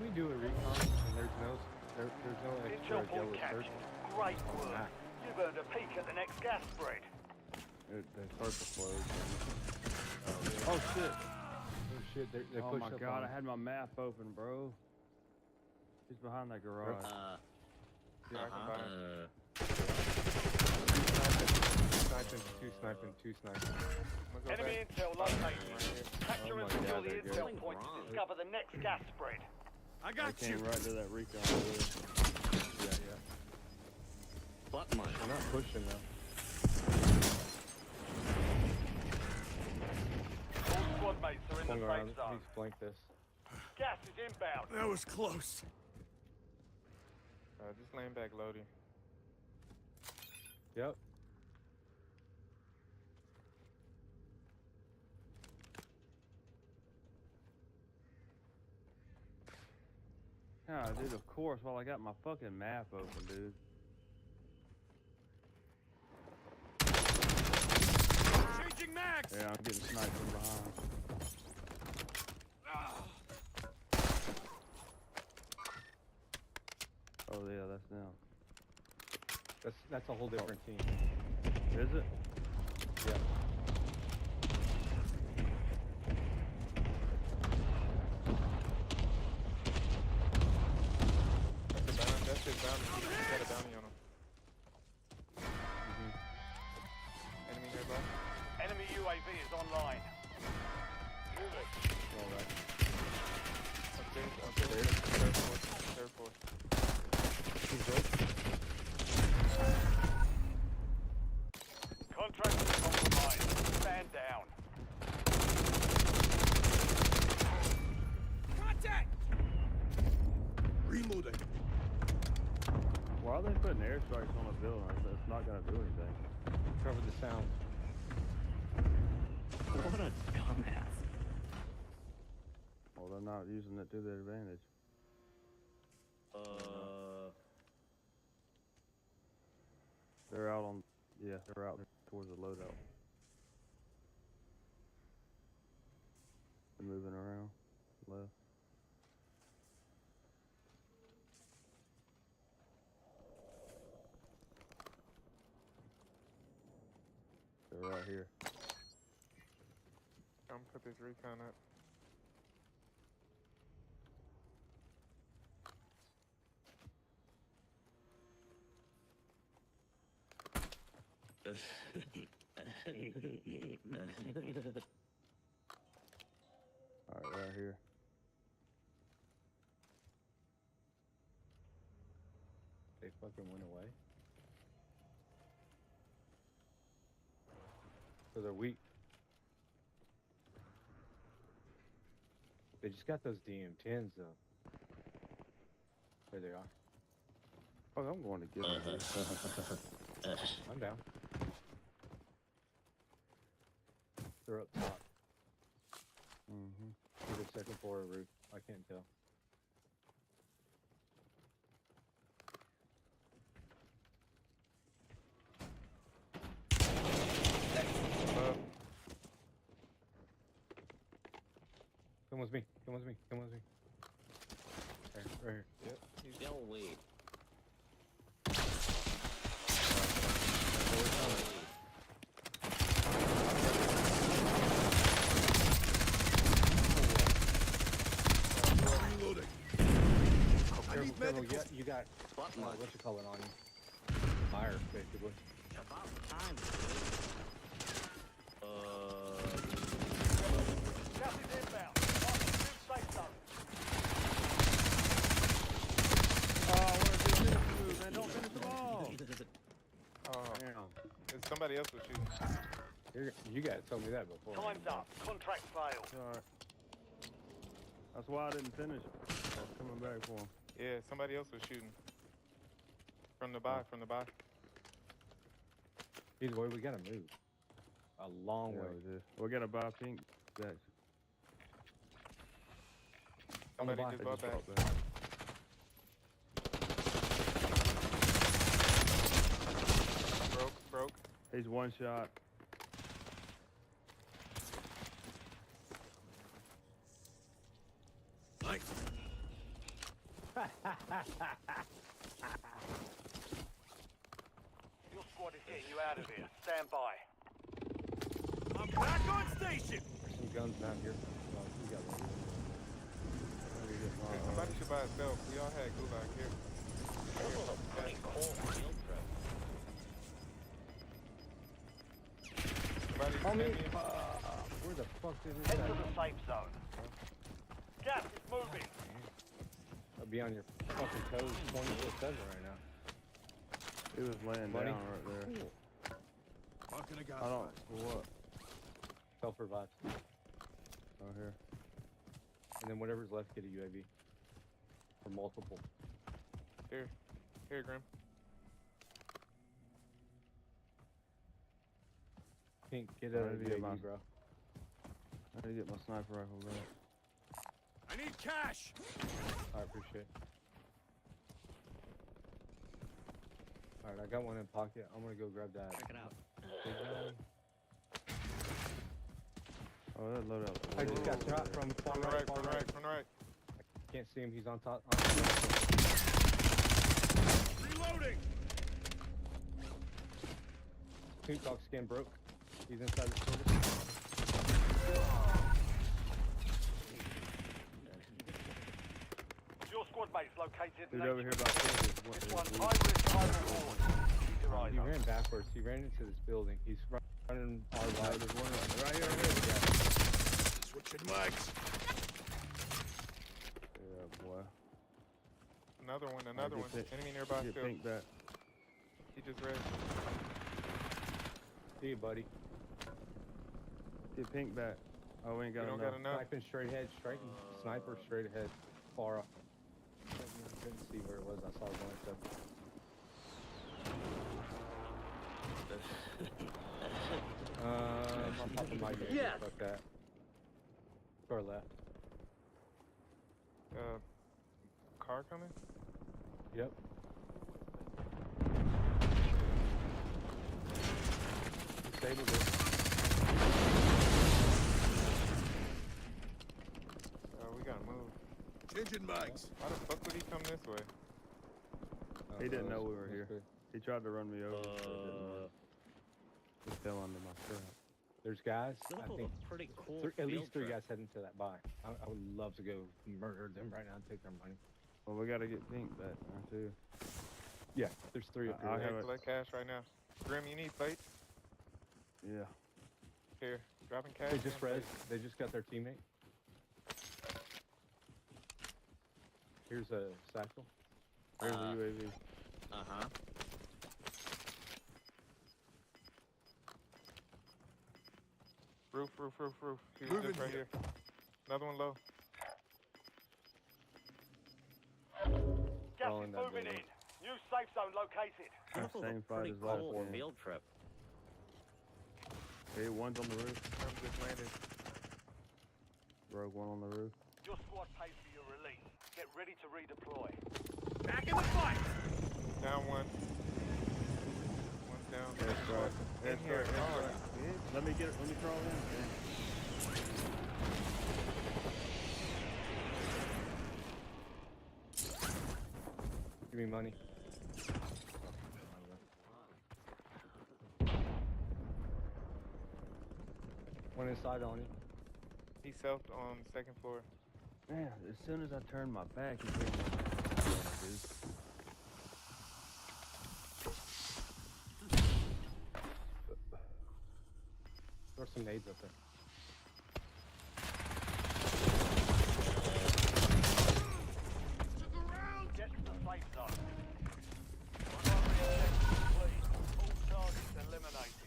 we do a recon and there's no extra Intel point yellow captured. circle? Great on the work. map? You've earned a peek at the next gas spread. The circle closed. Oh shit! Oh shit! They Oh pushed my up god, on I had my map open, bro. He's behind that garage. Yeah, I can buy him. Two sniping. Enemy intel located. Capture and secure the intel point to discover the next gas spread. I I got came you. right to that recon. Yeah. Button mine. We're not pushing though. All squad mates are in the Swing safe around. zone. Please flank this. Gas is inbound. That was close. Just laying back loading. Yep. Yeah, dude, of course, while I got my fucking map open, dude. Changing max. Yeah, I'm getting sniped from behind. Oh yeah, that's them. That's a whole different team. Is it? Yeah. That's his bounty. He's got a bounty on him. Enemy nearby. Enemy UAV is online. Move it. Alright. Upstairs. Third floor. He's broke. Contract is compromised. Stand down. Contact. Reloading. Why are they putting airstrikes on a building? It's not gonna do anything. Cover the sound. What a dumbass. Well, they're not using it to their advantage. They're out on, yeah, they're out towards the loadout. They're moving around, left. They're right here. I'm gonna put this recon up. Alright, right here. They fucking went away. So they're weak. They just got those DM10s though. There they are. Oh, I'm going to get them. I'm down. They're up top. Mm-hmm. To the second floor roof. I can't tell. Come with me. Come with me. Come with me. Right here. Yep. Don't wait. Reloading. Careful, careful. You got what you call it on you? Fire, basically. About time. Gas is inbound. Safe zone. Oh, I want to do this move, man. Don't finish the ball. Oh, Damn. somebody else was shooting. You guys told me that before. Time's up. Contract failed. Sorry. That's why I didn't finish it. I was coming back for him. Yeah, somebody else was shooting. From the back, from the back. Either way, we gotta move. A long Yeah, way. we did. We got to buy pink Jackson. Somebody back, just they bought just back. Brought back. Broke. He's one shot. Nice. Your squad is getting you out of here. Stand by. I'm back on station. There's some guns down here. Well, we got one. Hey, somebody should buy a self. We all had gulag here. Somebody Homie, send me where the fuck is this Head guy? to the safe zone. Gas is moving. I'll be on your fucking toes 24/7 right now. He was laying Buddy. down right there. Fucking a I don't. For what? Self-revive. Oh, here. And then whatever's left, get a UAV. Or multiple. here. Here, Grim. Pink, get out of Alright, the get UAV, my- bro. I need to get my sniper rifle back. I need cash. I appreciate it. Alright, I got one in pocket. I'm gonna go grab that. Check it out. Big guy. Oh, that loadout. I just got shot from far From the right, right, far from the right, from the right. Can't see him. He's on top. Reloading. Pink dog skin broke. He's inside the service. Your squad mate's located Dude in over here about This this. one's high risk, high reward. Keep your eyes He up. ran backwards. He ran into this building. He's running our right. There's one right here. Switching mics. Yeah, boy. Another one, Alright, another get one. Pink- Enemy nearby Get still. Pink back. He just res. See you, buddy. Get Pink back. Oh, we ain't We got don't enough. got enough. Sniping straight ahead, sniper straight ahead, far up. Couldn't see where it was. I saw one. So. On top of my unit. Yes. Fuck that. To our left. Car coming? Yep. Disabled it. We gotta move. Changing mics. Why the fuck would he come this way? He didn't know we were here. He tried to run me over, but it didn't work. He fell under my trap. There's guys. Still I have think a pretty cool at least field 3 trip. guys heading to that buy. I would love to go murder them right now and take their money. Well, we gotta get Pink back there too. Yeah, there's 3 up I'll here. have it. Collect cash right now. Grim, you need plates? Yeah. Here. Dropping cash. They just and res. plates. They just got their teammate. Here's a satchel. There's a UAV. Uh-huh. Roof. He was Moving just right here. here. Another one low. Gas All is in that moving building. in. New safe zone located. Same fight Pretty as last cool game. field trip. Hey, one's on the roof. Grim just landed. Broke one on the roof. Your squad paid for your release. Get ready to redeploy. Back in the fight. Down one. One's down. That's right. In That's here. right. That's Oh, right. bitch. Let me crawl in. Give me money. One inside on you. He selfed on the second floor. Man, as soon as I turned my back, he came up. Dude. There's some nades up there. Get to the safe zone. Primary objective complete. All targets eliminated.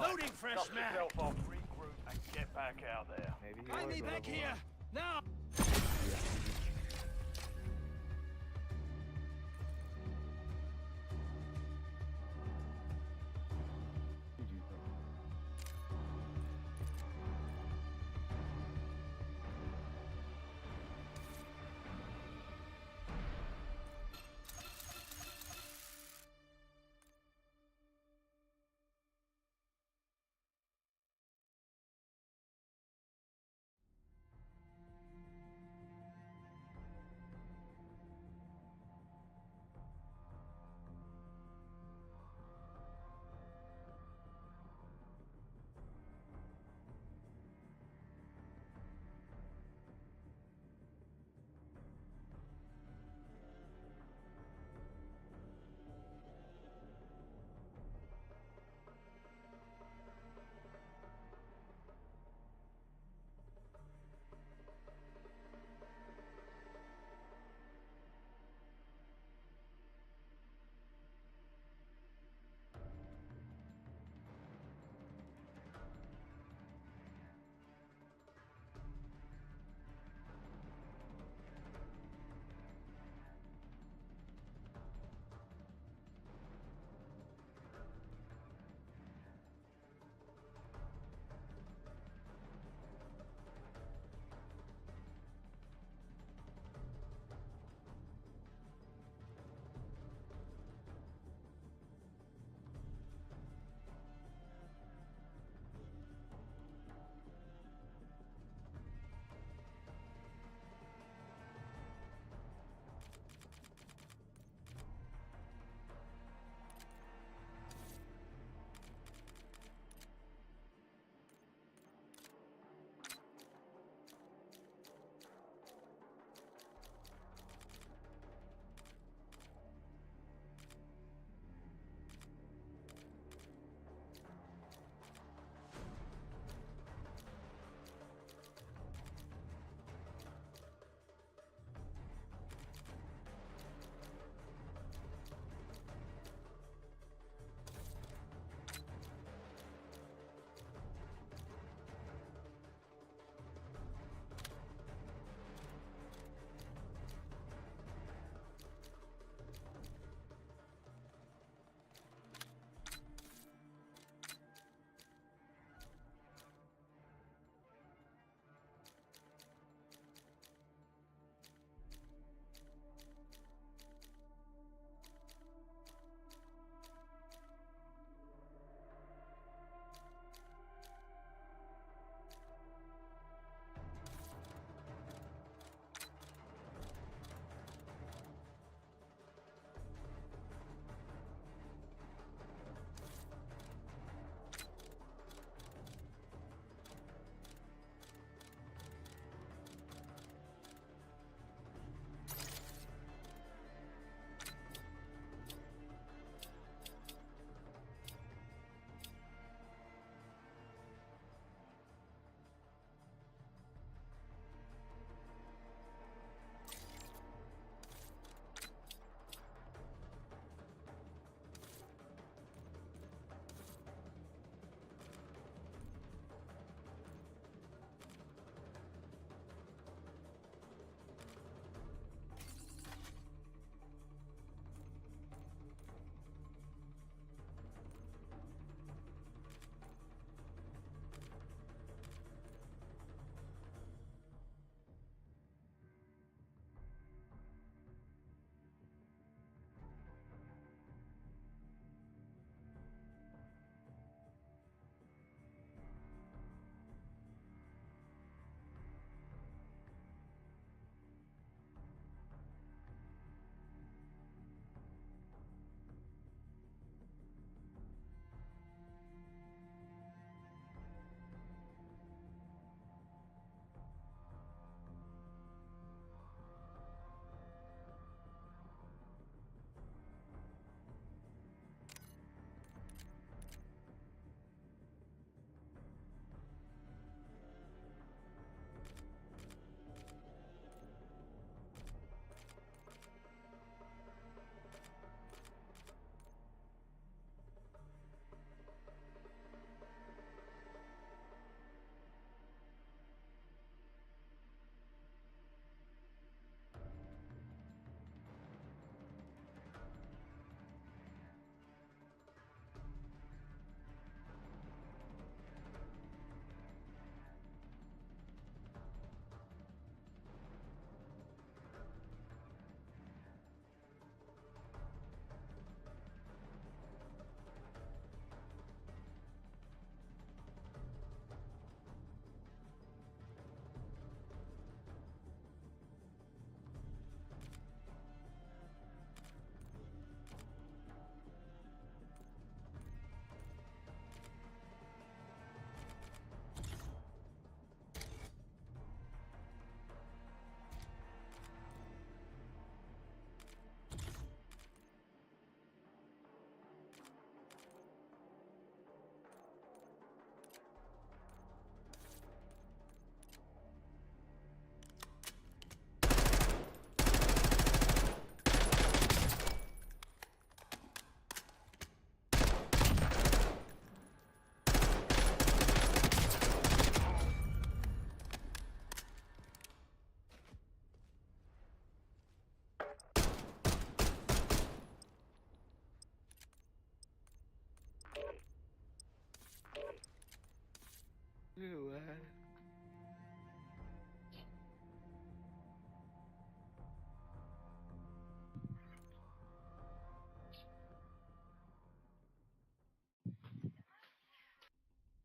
Loading fresh Dust mag. yourself off, regroup, and get back out there. Maybe he Find was me back level here. one. Now.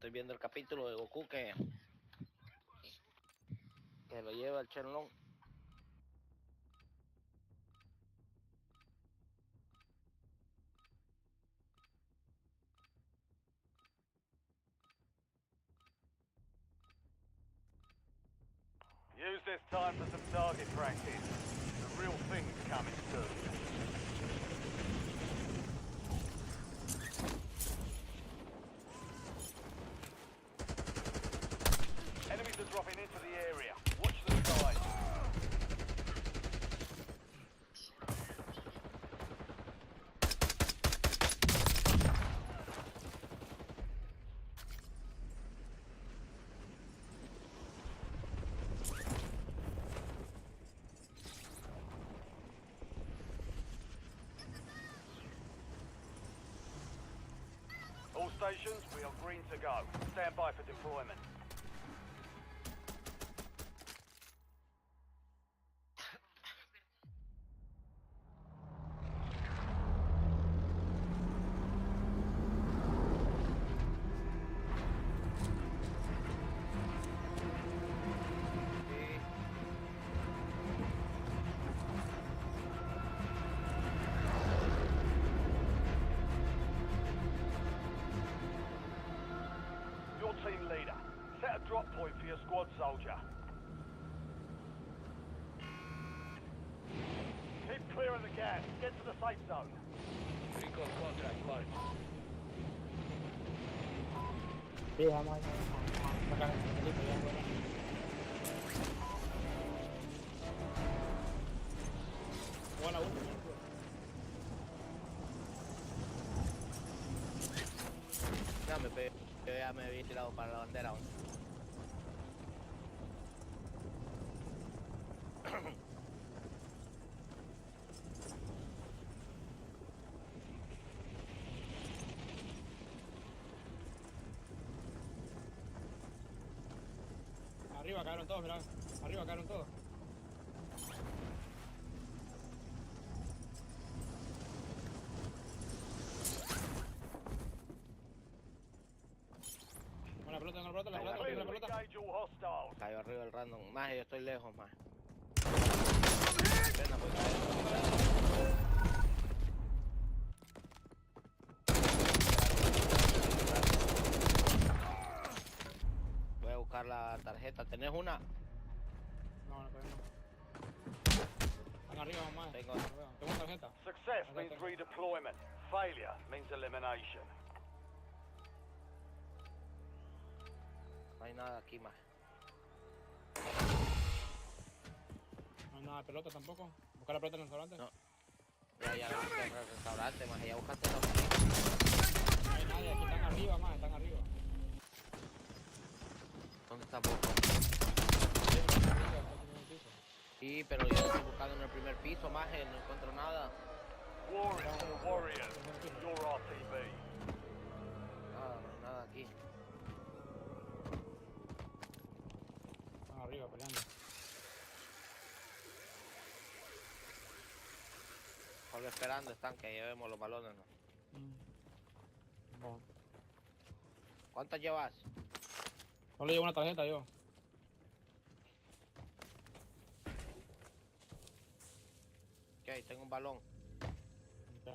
Estoy viendo el capítulo de Goku que lo lleva el Shenlong. Use this time for some target practice. The real thing's coming soon. Enemies are dropping into the area. Watch the skies. All stations, we are green to go. Stand by for deployment. Your team leader. Set a drop point for your squad soldier. Keep clearing the gas. Get to the safe zone. Recon contract marked. Sí, vamos a sacar el pelito ya fuera. Buena última. Yo ya me había tirado para la bandera. Arriba cayeron todos, mirá. Arriba cayeron todos. Buena pelota, la pelota, la pelota, la pelota. Engage all hostiles. Cayó arriba el random. Más, yo estoy lejos, más. Voy a buscar la tarjeta. ¿Tenés una? No, no, todavía no. Están arriba, más. Tengo. Tengo una tarjeta. Success means redeployment. Failure means elimination. No hay nada aquí, más. No hay nada de pelota tampoco. Buscar la pelota en el restaurante. No. Ya busqué el restaurante, más. Ya buscaste la... No hay nadie, aquí están arriba, más. Están arriba. ¿Dónde está vos? Sí, pero yo estoy buscando en el primer piso, más. No encuentro nada. Warriors to the Warriors. Your RTB. Nada, no hay nada aquí. Están arriba peleando. Solo esperando están que llevemos los balones, ¿no? Bueno. ¿Cuántas llevas? Solo llevo una tarjeta yo. Ok, tengo un balón. Ya.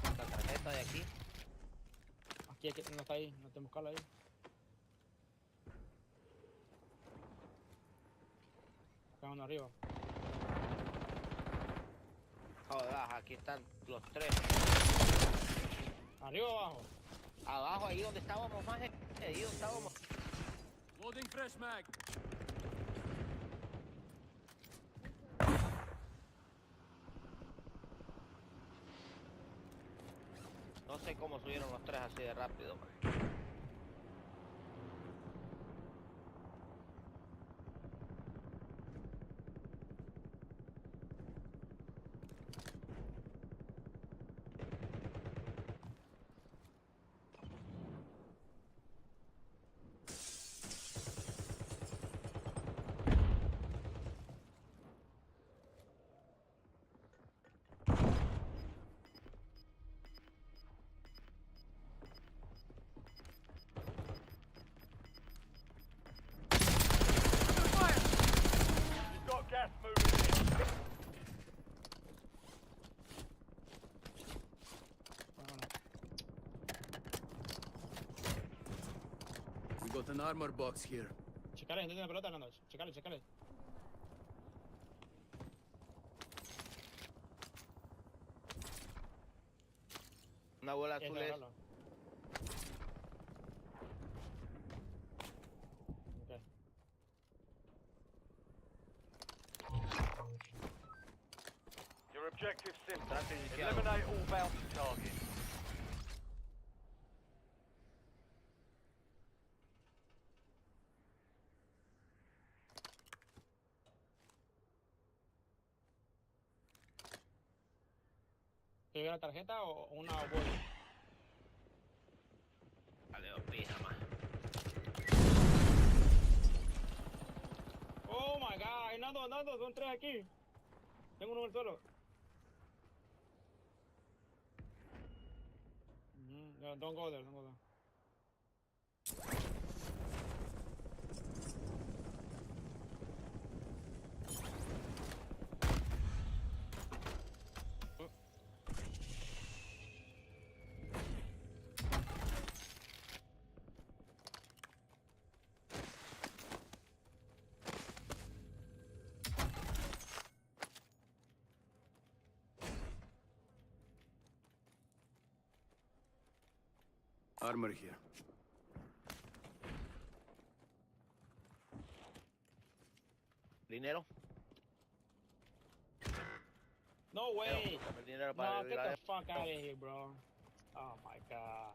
La tarjeta de aquí. Aquí, no está ahí, no tengo que buscarla ahí. Acá uno arriba. Joder, aquí están los tres. ¿Arriba o abajo? Abajo, ahí donde estábamos, más. Ahí donde estábamos. Loading fresh mag. No sé cómo subieron los tres así de rápido, man. an armor box here. Checale, gente tiene pelota hablando. Checale, checale. Una bola azul es. Your objective simple. Eliminate all bounty targets. ¿Te una tarjeta o una bola? Vale, dos pijamas. Oh my god, Nando, son 3 aquí. Tengo uno en el suelo. No, don't go there, don't go there. Armor here. Dinero. No way. El dinero para No, get the fuck out of here, bro. Oh my god.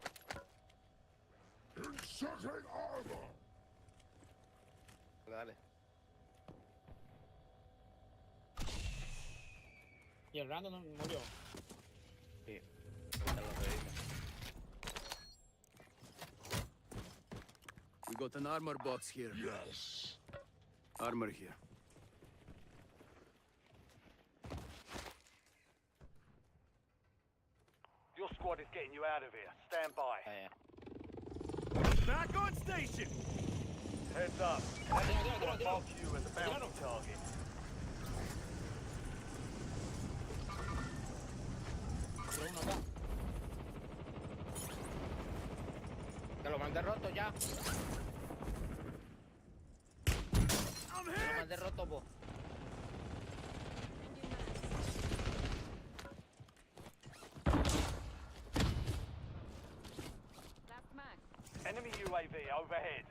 Inserting armor. Dale. ¿Y el random murió? Sí. Ahorita lo reviso. We got an armor box here. Yes. Armor here. Your squad is getting you out of here. Stand by. Back on station. Heads up. Squad mark you as a bounty target. Te lo mandé roto ya. Te lo mandé roto vos. Enemy UAV overhead.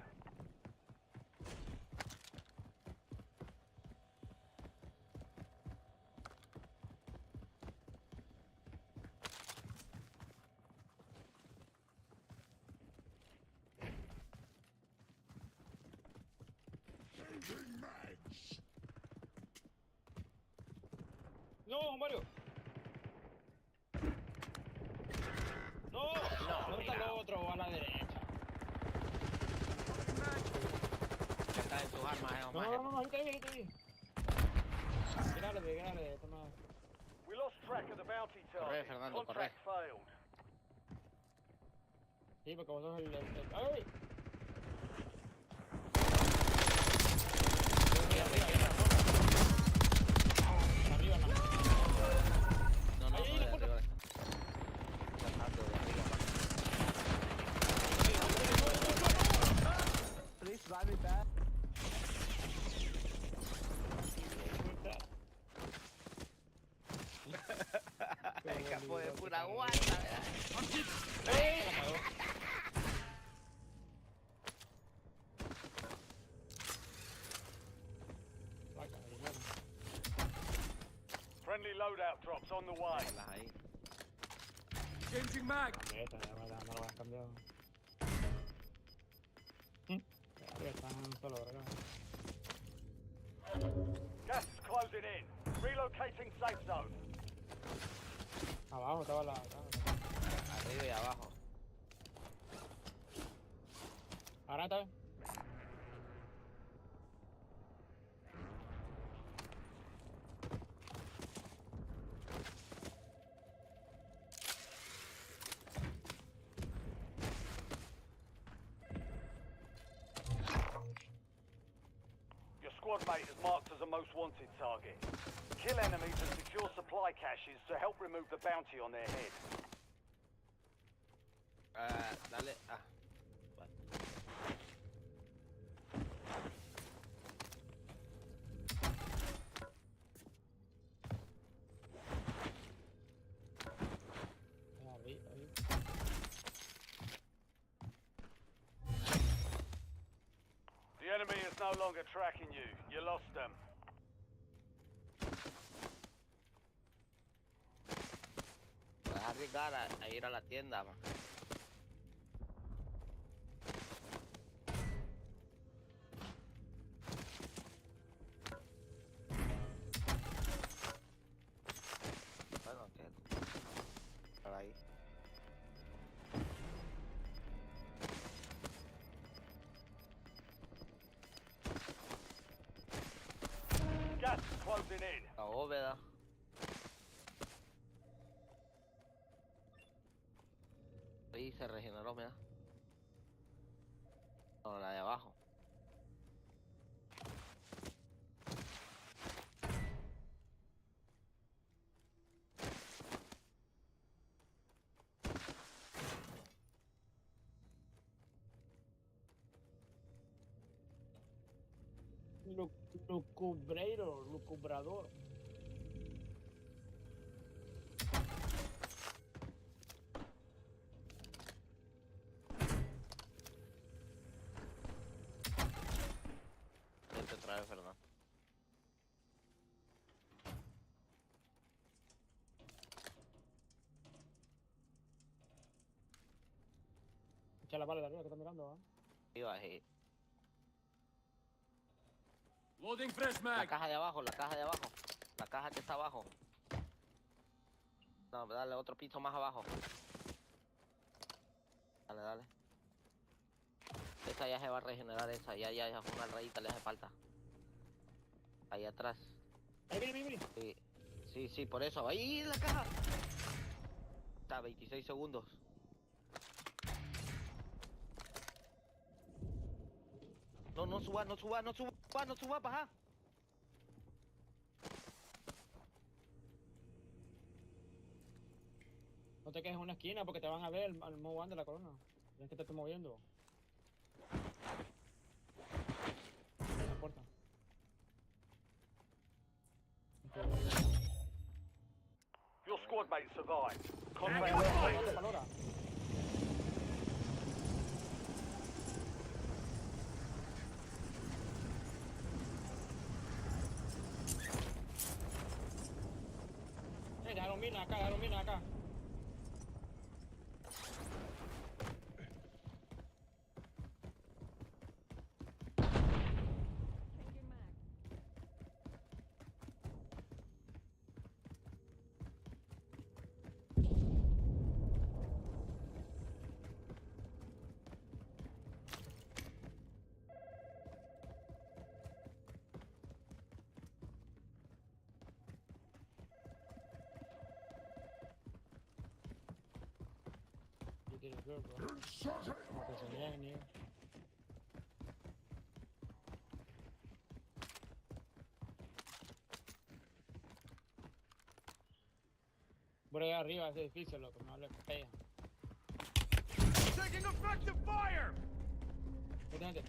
No, Mario. No, ¿dónde está el otro? A la derecha. Está en tus armas, No, ahí. Gírale, toma. We lost track of the bounty Corre, target. Fernando, Contract failed. Sí, porque vos sos el... ¡Ay! Arriba, no. No, de arriba. Please drive it back. Capo de pura guata, ¿verdad? Friendly loadout drops on the way. Changing mag. Esta, ya me lo han cambiado. Arriba están solo, ¿verdad? Gas is closing in. Relocating safe zone. Abajo estaba la... Arriba y abajo. Ahora está bien. Your squad mate is marked as a most wanted target. Kill enemies and secure supply caches to help remove the bounty on their head. Dale. longer tracking you. You lost them. Voy a arriesgar a ir a la tienda, man. Bueno, que por ahí. Gas is closing in. La bóveda. Ahí se regeneró, mira. No, la de abajo. Lucubrador. Vente otra vez, Fernando. Echa la bala de arriba que está mirando, ¿ah? Ahí bajé. Loading fresh mag. La caja de abajo, la caja de abajo. La caja que está abajo. No, dale otro piso más abajo. Dale, dale. Esa ya se va a regenerar, esa. Ya es una rayita, le hace falta. Ahí atrás. Ahí viene. Sí. Sí, por eso. Ahí en la caja. Está, 26 segundos. No suba, baja. No te quedes en una esquina porque te van a ver al move one de la corona. Tienes que te estés moviendo. La puerta. Your squad mate survived. Contract Valora, complete. valora. Dejaron mina acá. You did it good, bro. Porque se niegan, niegan. Por allá arriba ese edificio, loco, no le pega. Taking effective fire. Gente.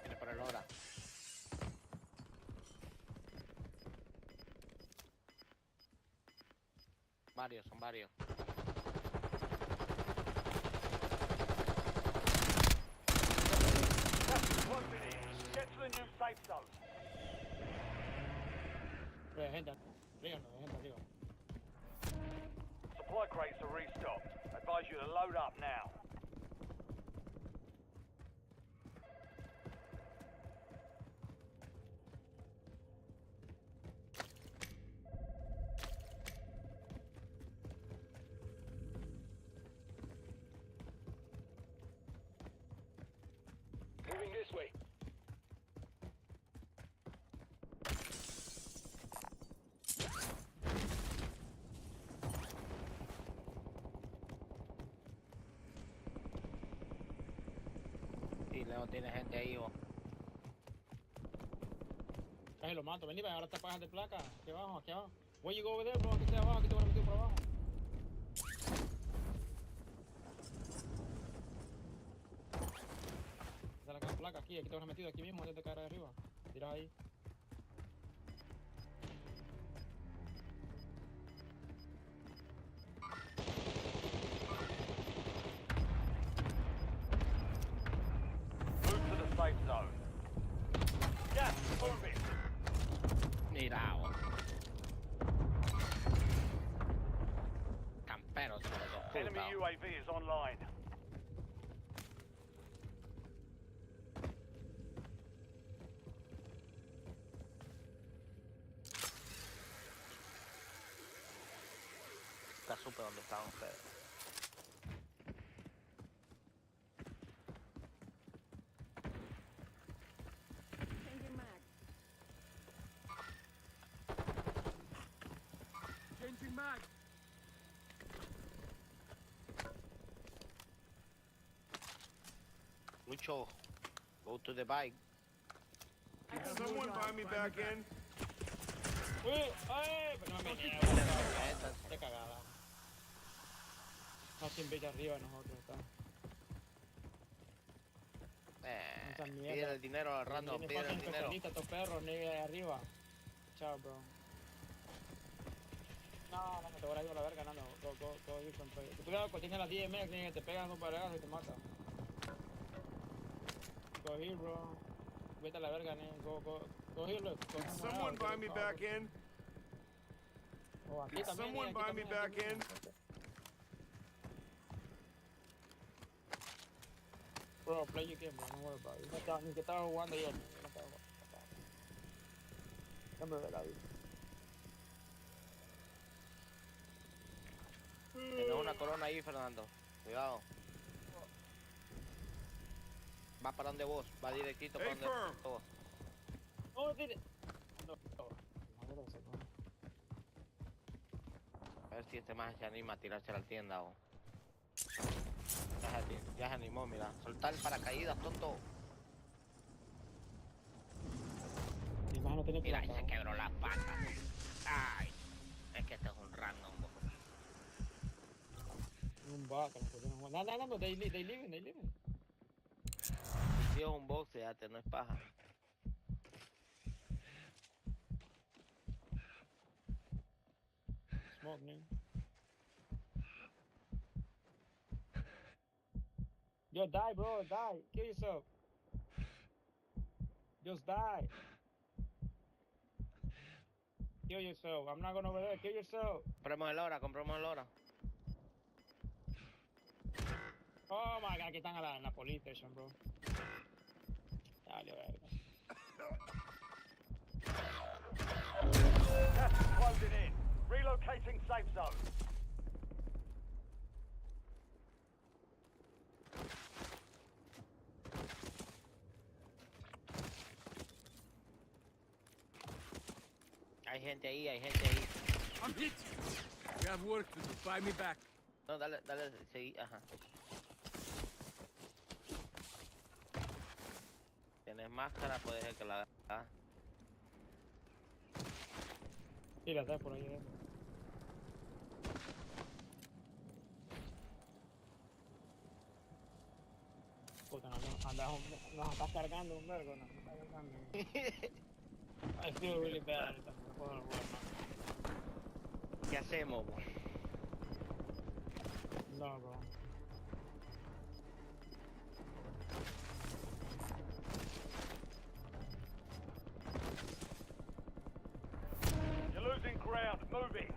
Viene por el hora. Son varios. Closing in. Get to the new safe zone. Hay gente arriba. Supply crates are restocked. Advise you to load up now. Moving this way. Y luego tiene gente ahí, vos. Casi lo mato, vení, ahora te pagas de placa. Aquí abajo. Where you go over there, bro? Aquí estoy abajo, aquí te voy a meter por abajo. acá, placa, aquí te vas metido, aquí mismo, antes de caer arriba. Tira ahí. Move to the safe zone. Gas moving. Mirao. Camperos, hijo de puta. Enemy UAV is online. Está súper donde están ustedes. Changing mag. Changing mag. Mucho. Go to the bike. Can someone buy me back in? ¡Ay! Pero no me niego. Qué cagada. No, sin bella arriba de nosotros, está. Esa mierda. Pide el dinero al random, Tiene pide el fucking dinero. especialista, estos perros, ni de arriba. Chao, bro. No, te voy a ir a la verga, no. Go, you can play. Cuidado, que tienes la DMX, ni que te pegan un paregazo y te mata. Go here, bro. Vete a la verga, go here, look. Can someone buy me back in? Oh, aquí Can también, someone aquí buy me también, back aquí in? también. Bro, play your game, bro. Don't worry about it. Ni que estaba jugando yo. No estaba jugando. Cambio de la vida. Tienes una corona ahí, Fernando. Cuidado. Va para donde vos, va directito para Hey, donde firm. vos. Oh, did it. No. Madre de segundo. A ver si este más se anima a tirarse a la tienda o. Ya se animó, mira. Soltar el paracaídas, tonto. Mi mano tiene Mira, ahí plata, se quebró las patas. Ay, es que este es un random. un vaca, no, they living. Si es un box, ya te no es paja. Smoke, man. Yo, die, bro, die. Kill yourself. Just die. Kill yourself. I'm not going over there. Kill yourself. Compremos el hora. Oh my god, aquí están en la police station, bro. Dale, verga. Gas is closing in. Relocating safe zone. Hay gente ahí. I'm hit. We have work to do. Buy me back. No, dale, seguí, ajá. Tienes máscara, puedes ser que la hagas. Sí, la está por ahí. Puta, nos estás cargando un vergo, nos estás cargando. I feel really bad. ¿Qué hacemos, bro? No, bro. You're losing ground. Moving.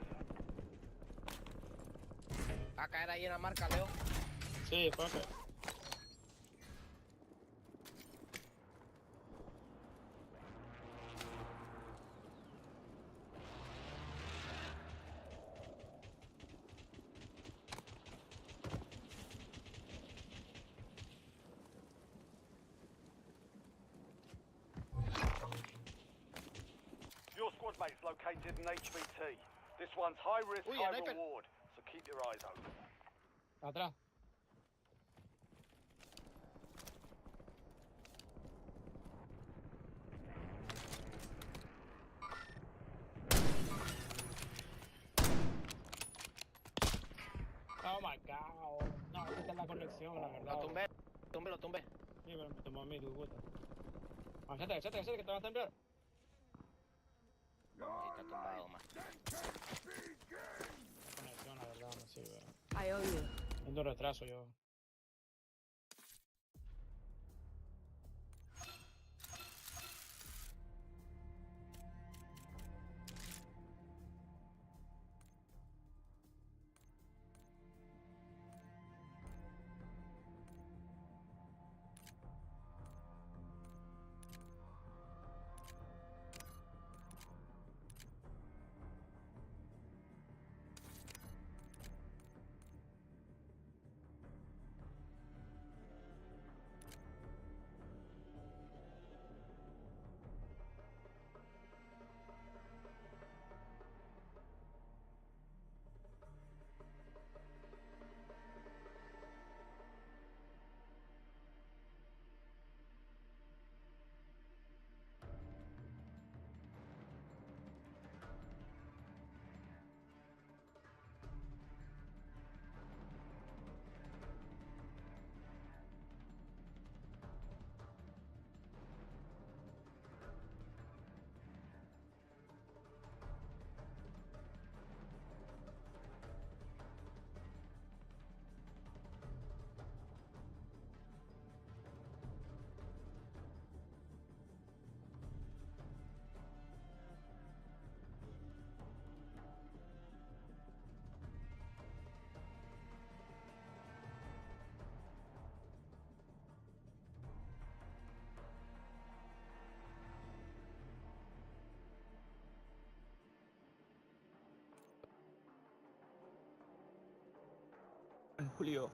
¿Va a caer ahí en la marca, Leo? Sí, fuck it. Your squad mate's located an HVT. This one's high risk, Uy, high sniper. reward, so keep your eyes open. Atrás. Oh my god. No, esta es la conexión, la verdad. Lo tumbé. pero me tomó a mí, tu puta. Acércate, que te vas a temblar. Ahí está tumbado, man. La conexión, la verdad, no sirve. I owe you. Tengo retraso yo. Julio.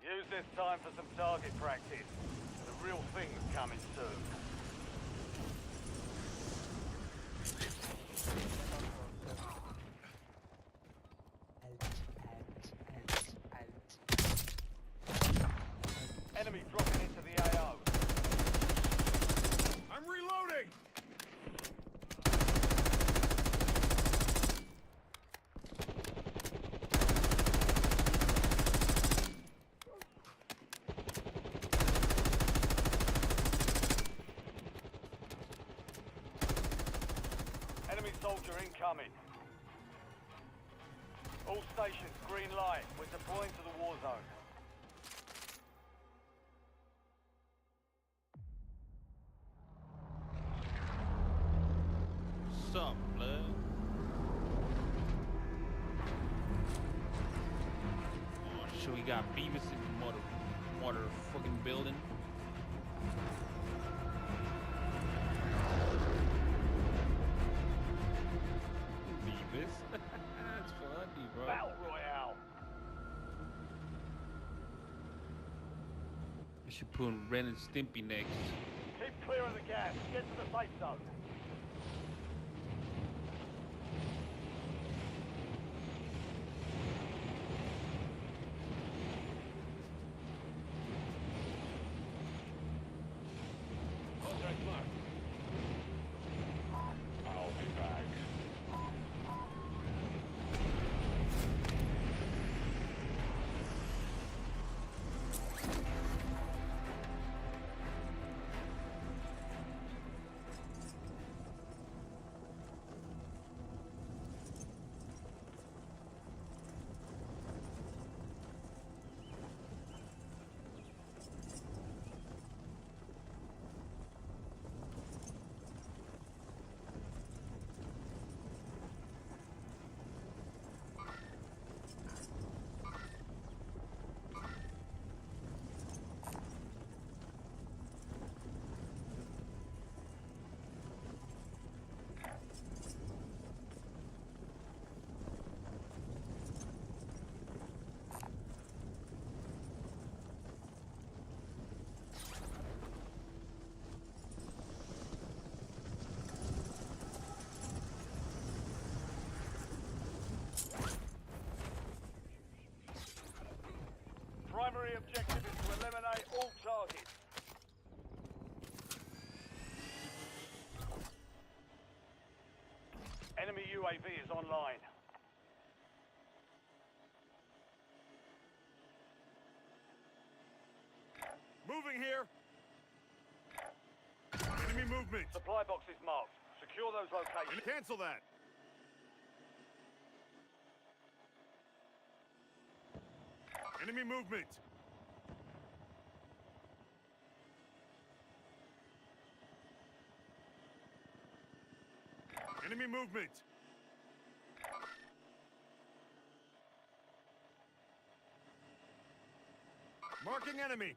Use this time for some target practice. The real thing's coming soon. Enemy dropping into the AO. I'm reloading! Enemy soldier incoming. All stations, green light. We're deploying to the war zone. What's up, blood? Oh, sure we got Beavis in the motherfucking building. Beavis? That's funny, bro. Battle Royale. We should put Ren and Stimpy next. Keep clear of the gas. Get to the safe zone. Contact marked. I'll be back. online. Moving here. Enemy movement. Supply box is marked. Secure those locations. Cancel that. Enemy movement. Enemy movement. Marking enemy.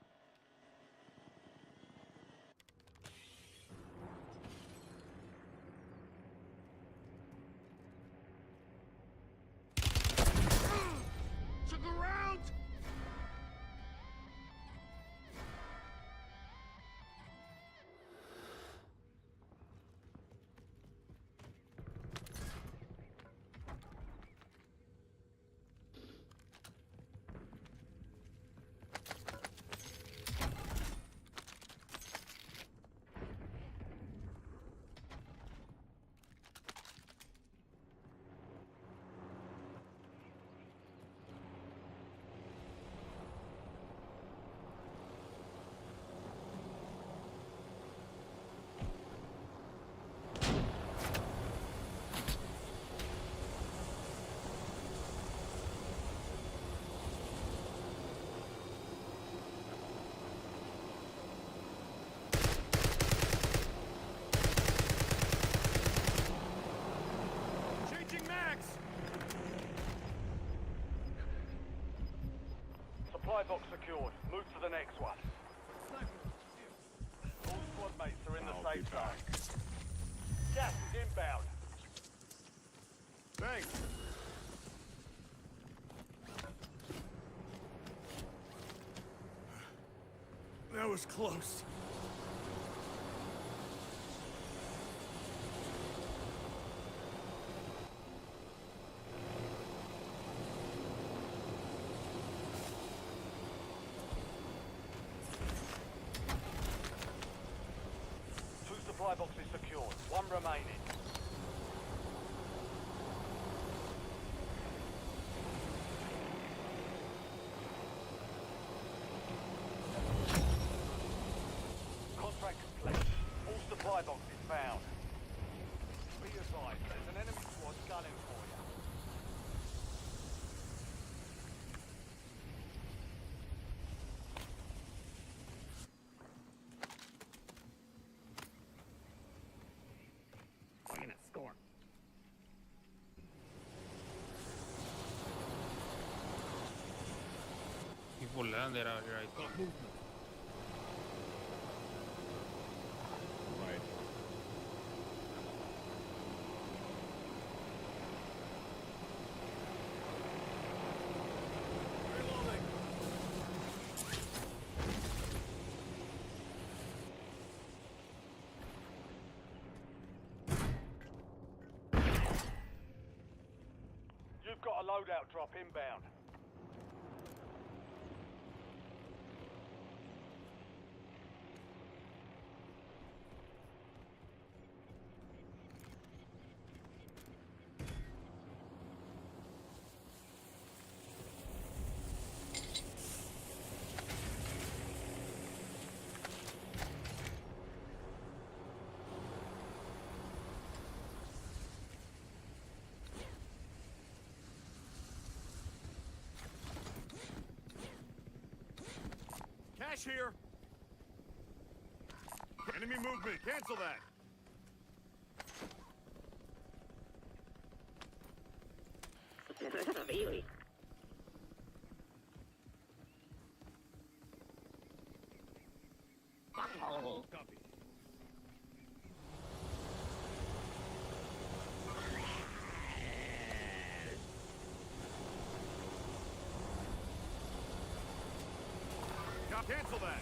To the ground! Changing max! Supply box secured. Move to the next one. All squad mates are in the safe zone. Gas is inbound. Thanks. That was close. Two supply boxes secured. One remaining. Contract complete. All supply boxes found. Be advised, there's an enemy squad gunning for you. We're gonna score. People landed out here, I think. Right. Reloading. You've got a loadout drop inbound. Cash here. Enemy movement. Cancel that. Really? Oh. Copy. Cancel that.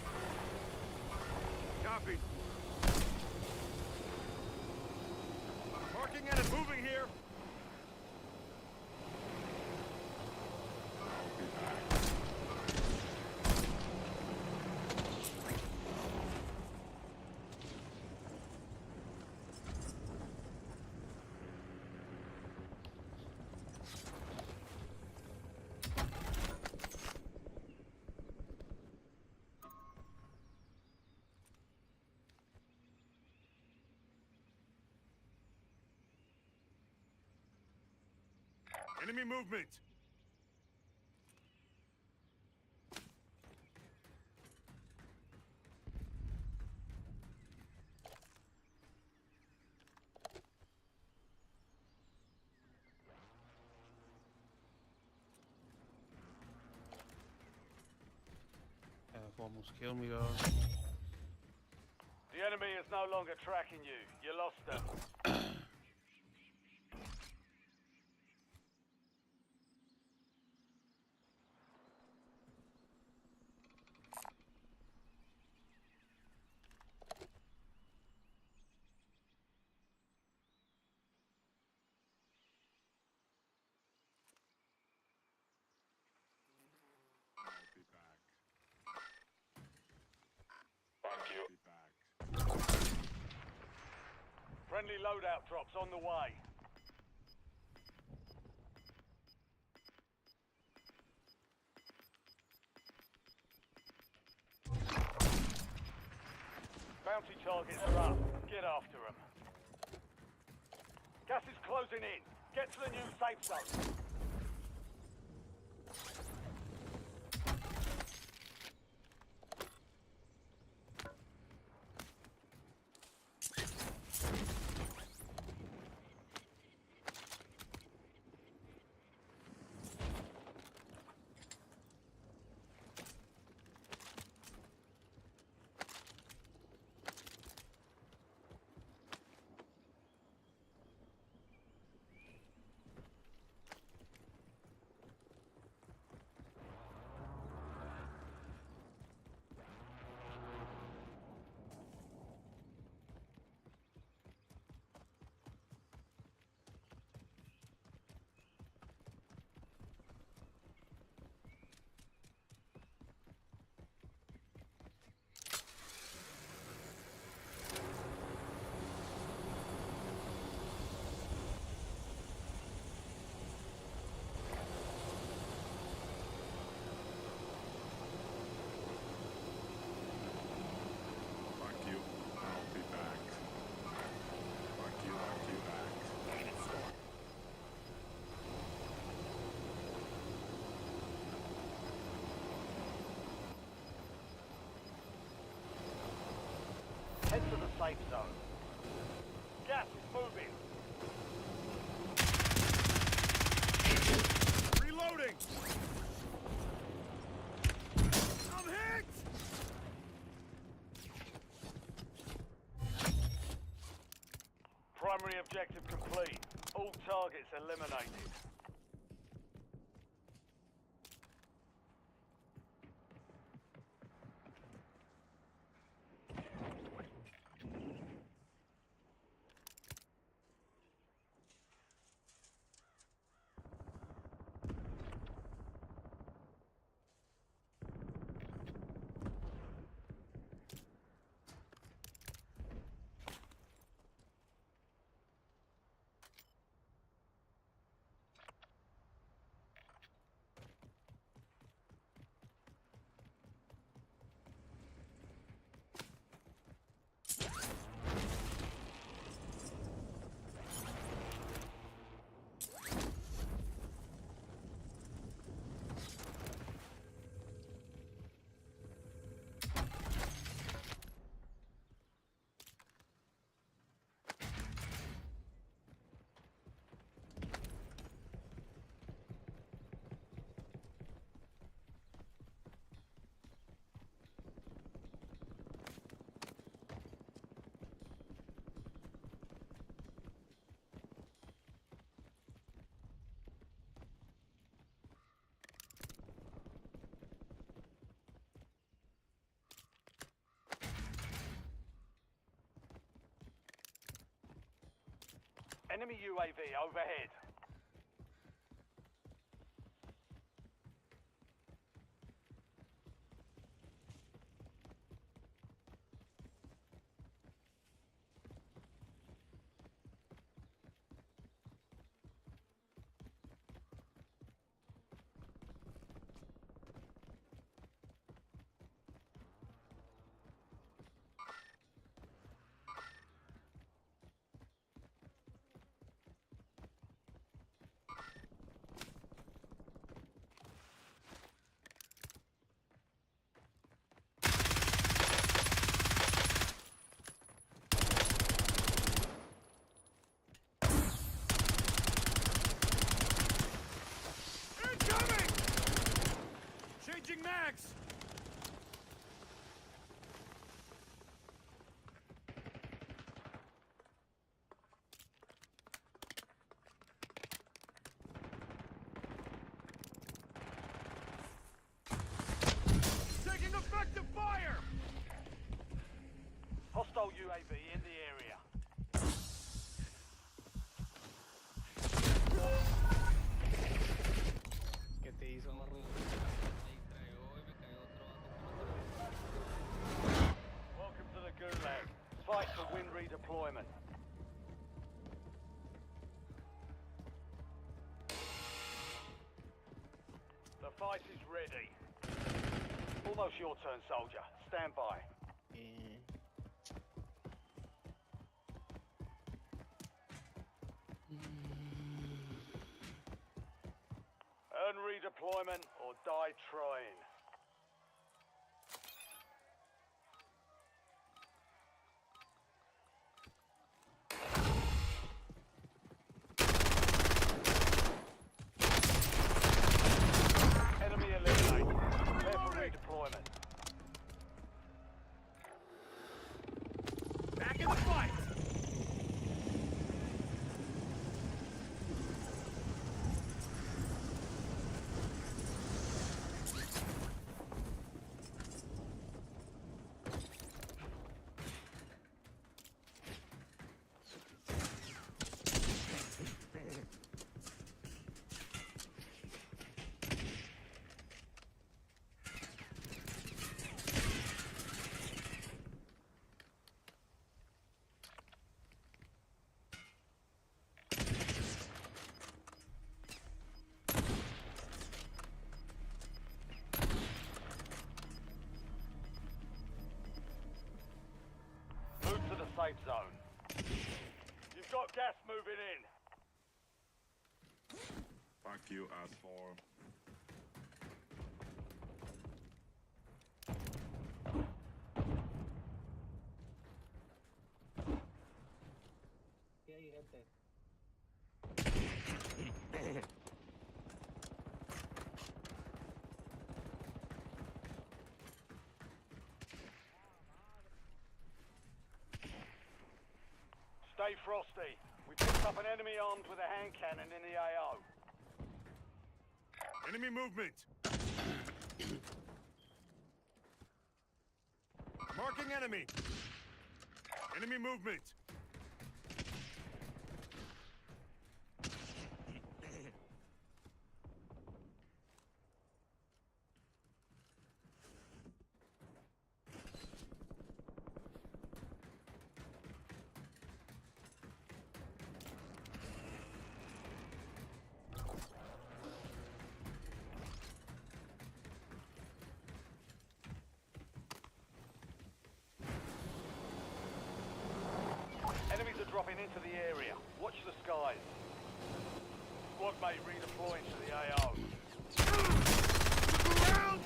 Copy. Marking and moving here. Enemy movement. Almost killed me though. The enemy is no longer tracking you. You lost them. Friendly loadout drops on the way. Bounty targets are up. Get after them. Gas is closing in. Get to the new safe zone. Head to the safe zone. Gas is moving. Reloading. I'm hit. Primary objective complete. All targets eliminated. Enemy UAV overhead. redeployment. The fight is ready. Almost your turn, soldier. Stand by. Earn redeployment or die trying. Enemy eliminated. Prepare for redeployment. Back in the fight! Move to the safe zone. You've got gas moving in. Fuck you, asshole. ¿Qué hay, gente? Stay frosty. We picked up an enemy armed with a hand cannon in the AO. Enemy movement! Marking enemy! Enemy movement! Enemies are dropping into the area. Watch the skies. Squad mate redeploying to the AO. Around!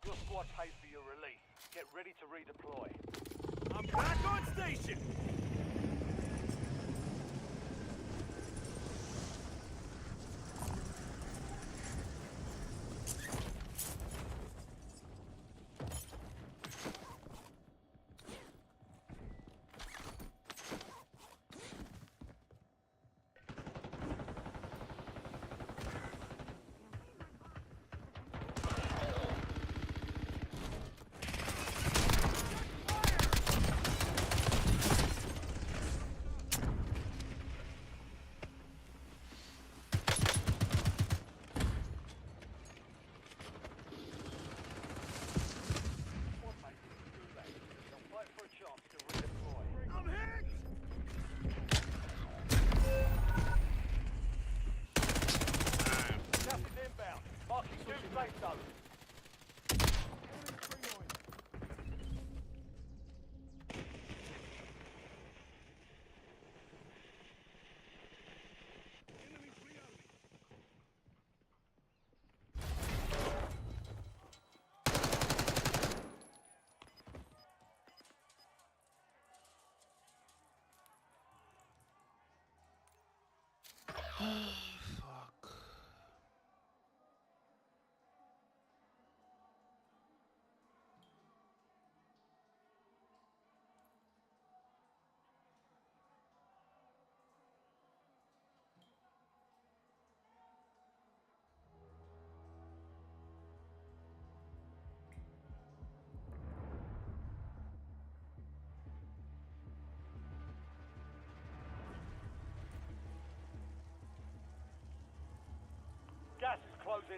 Your squad pays for your release. Get ready to redeploy. I'm back on station!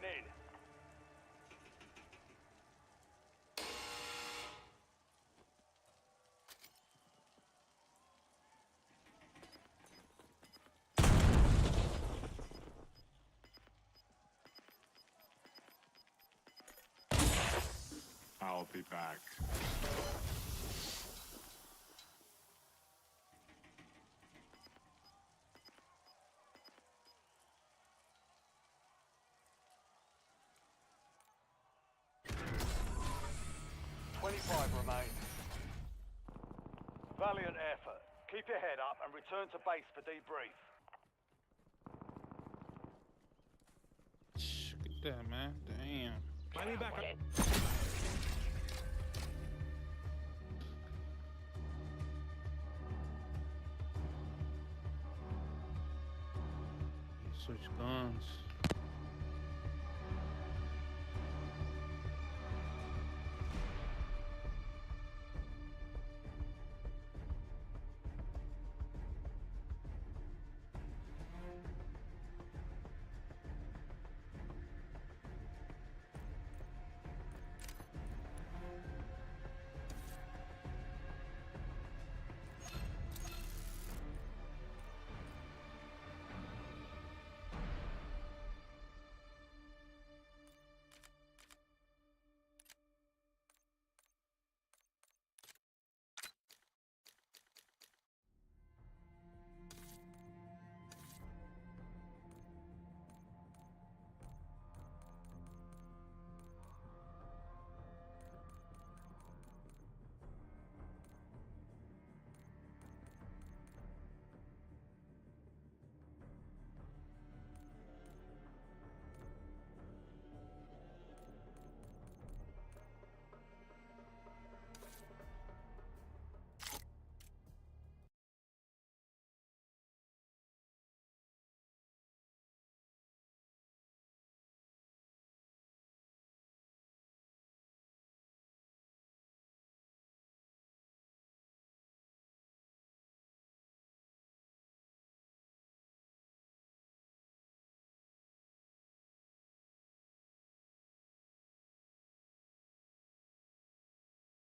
closing in. I'll be back. Remain. Valiant effort. Keep your head up and return to base for debrief. Look at that, man. Damn. Buy me back. Switch guns.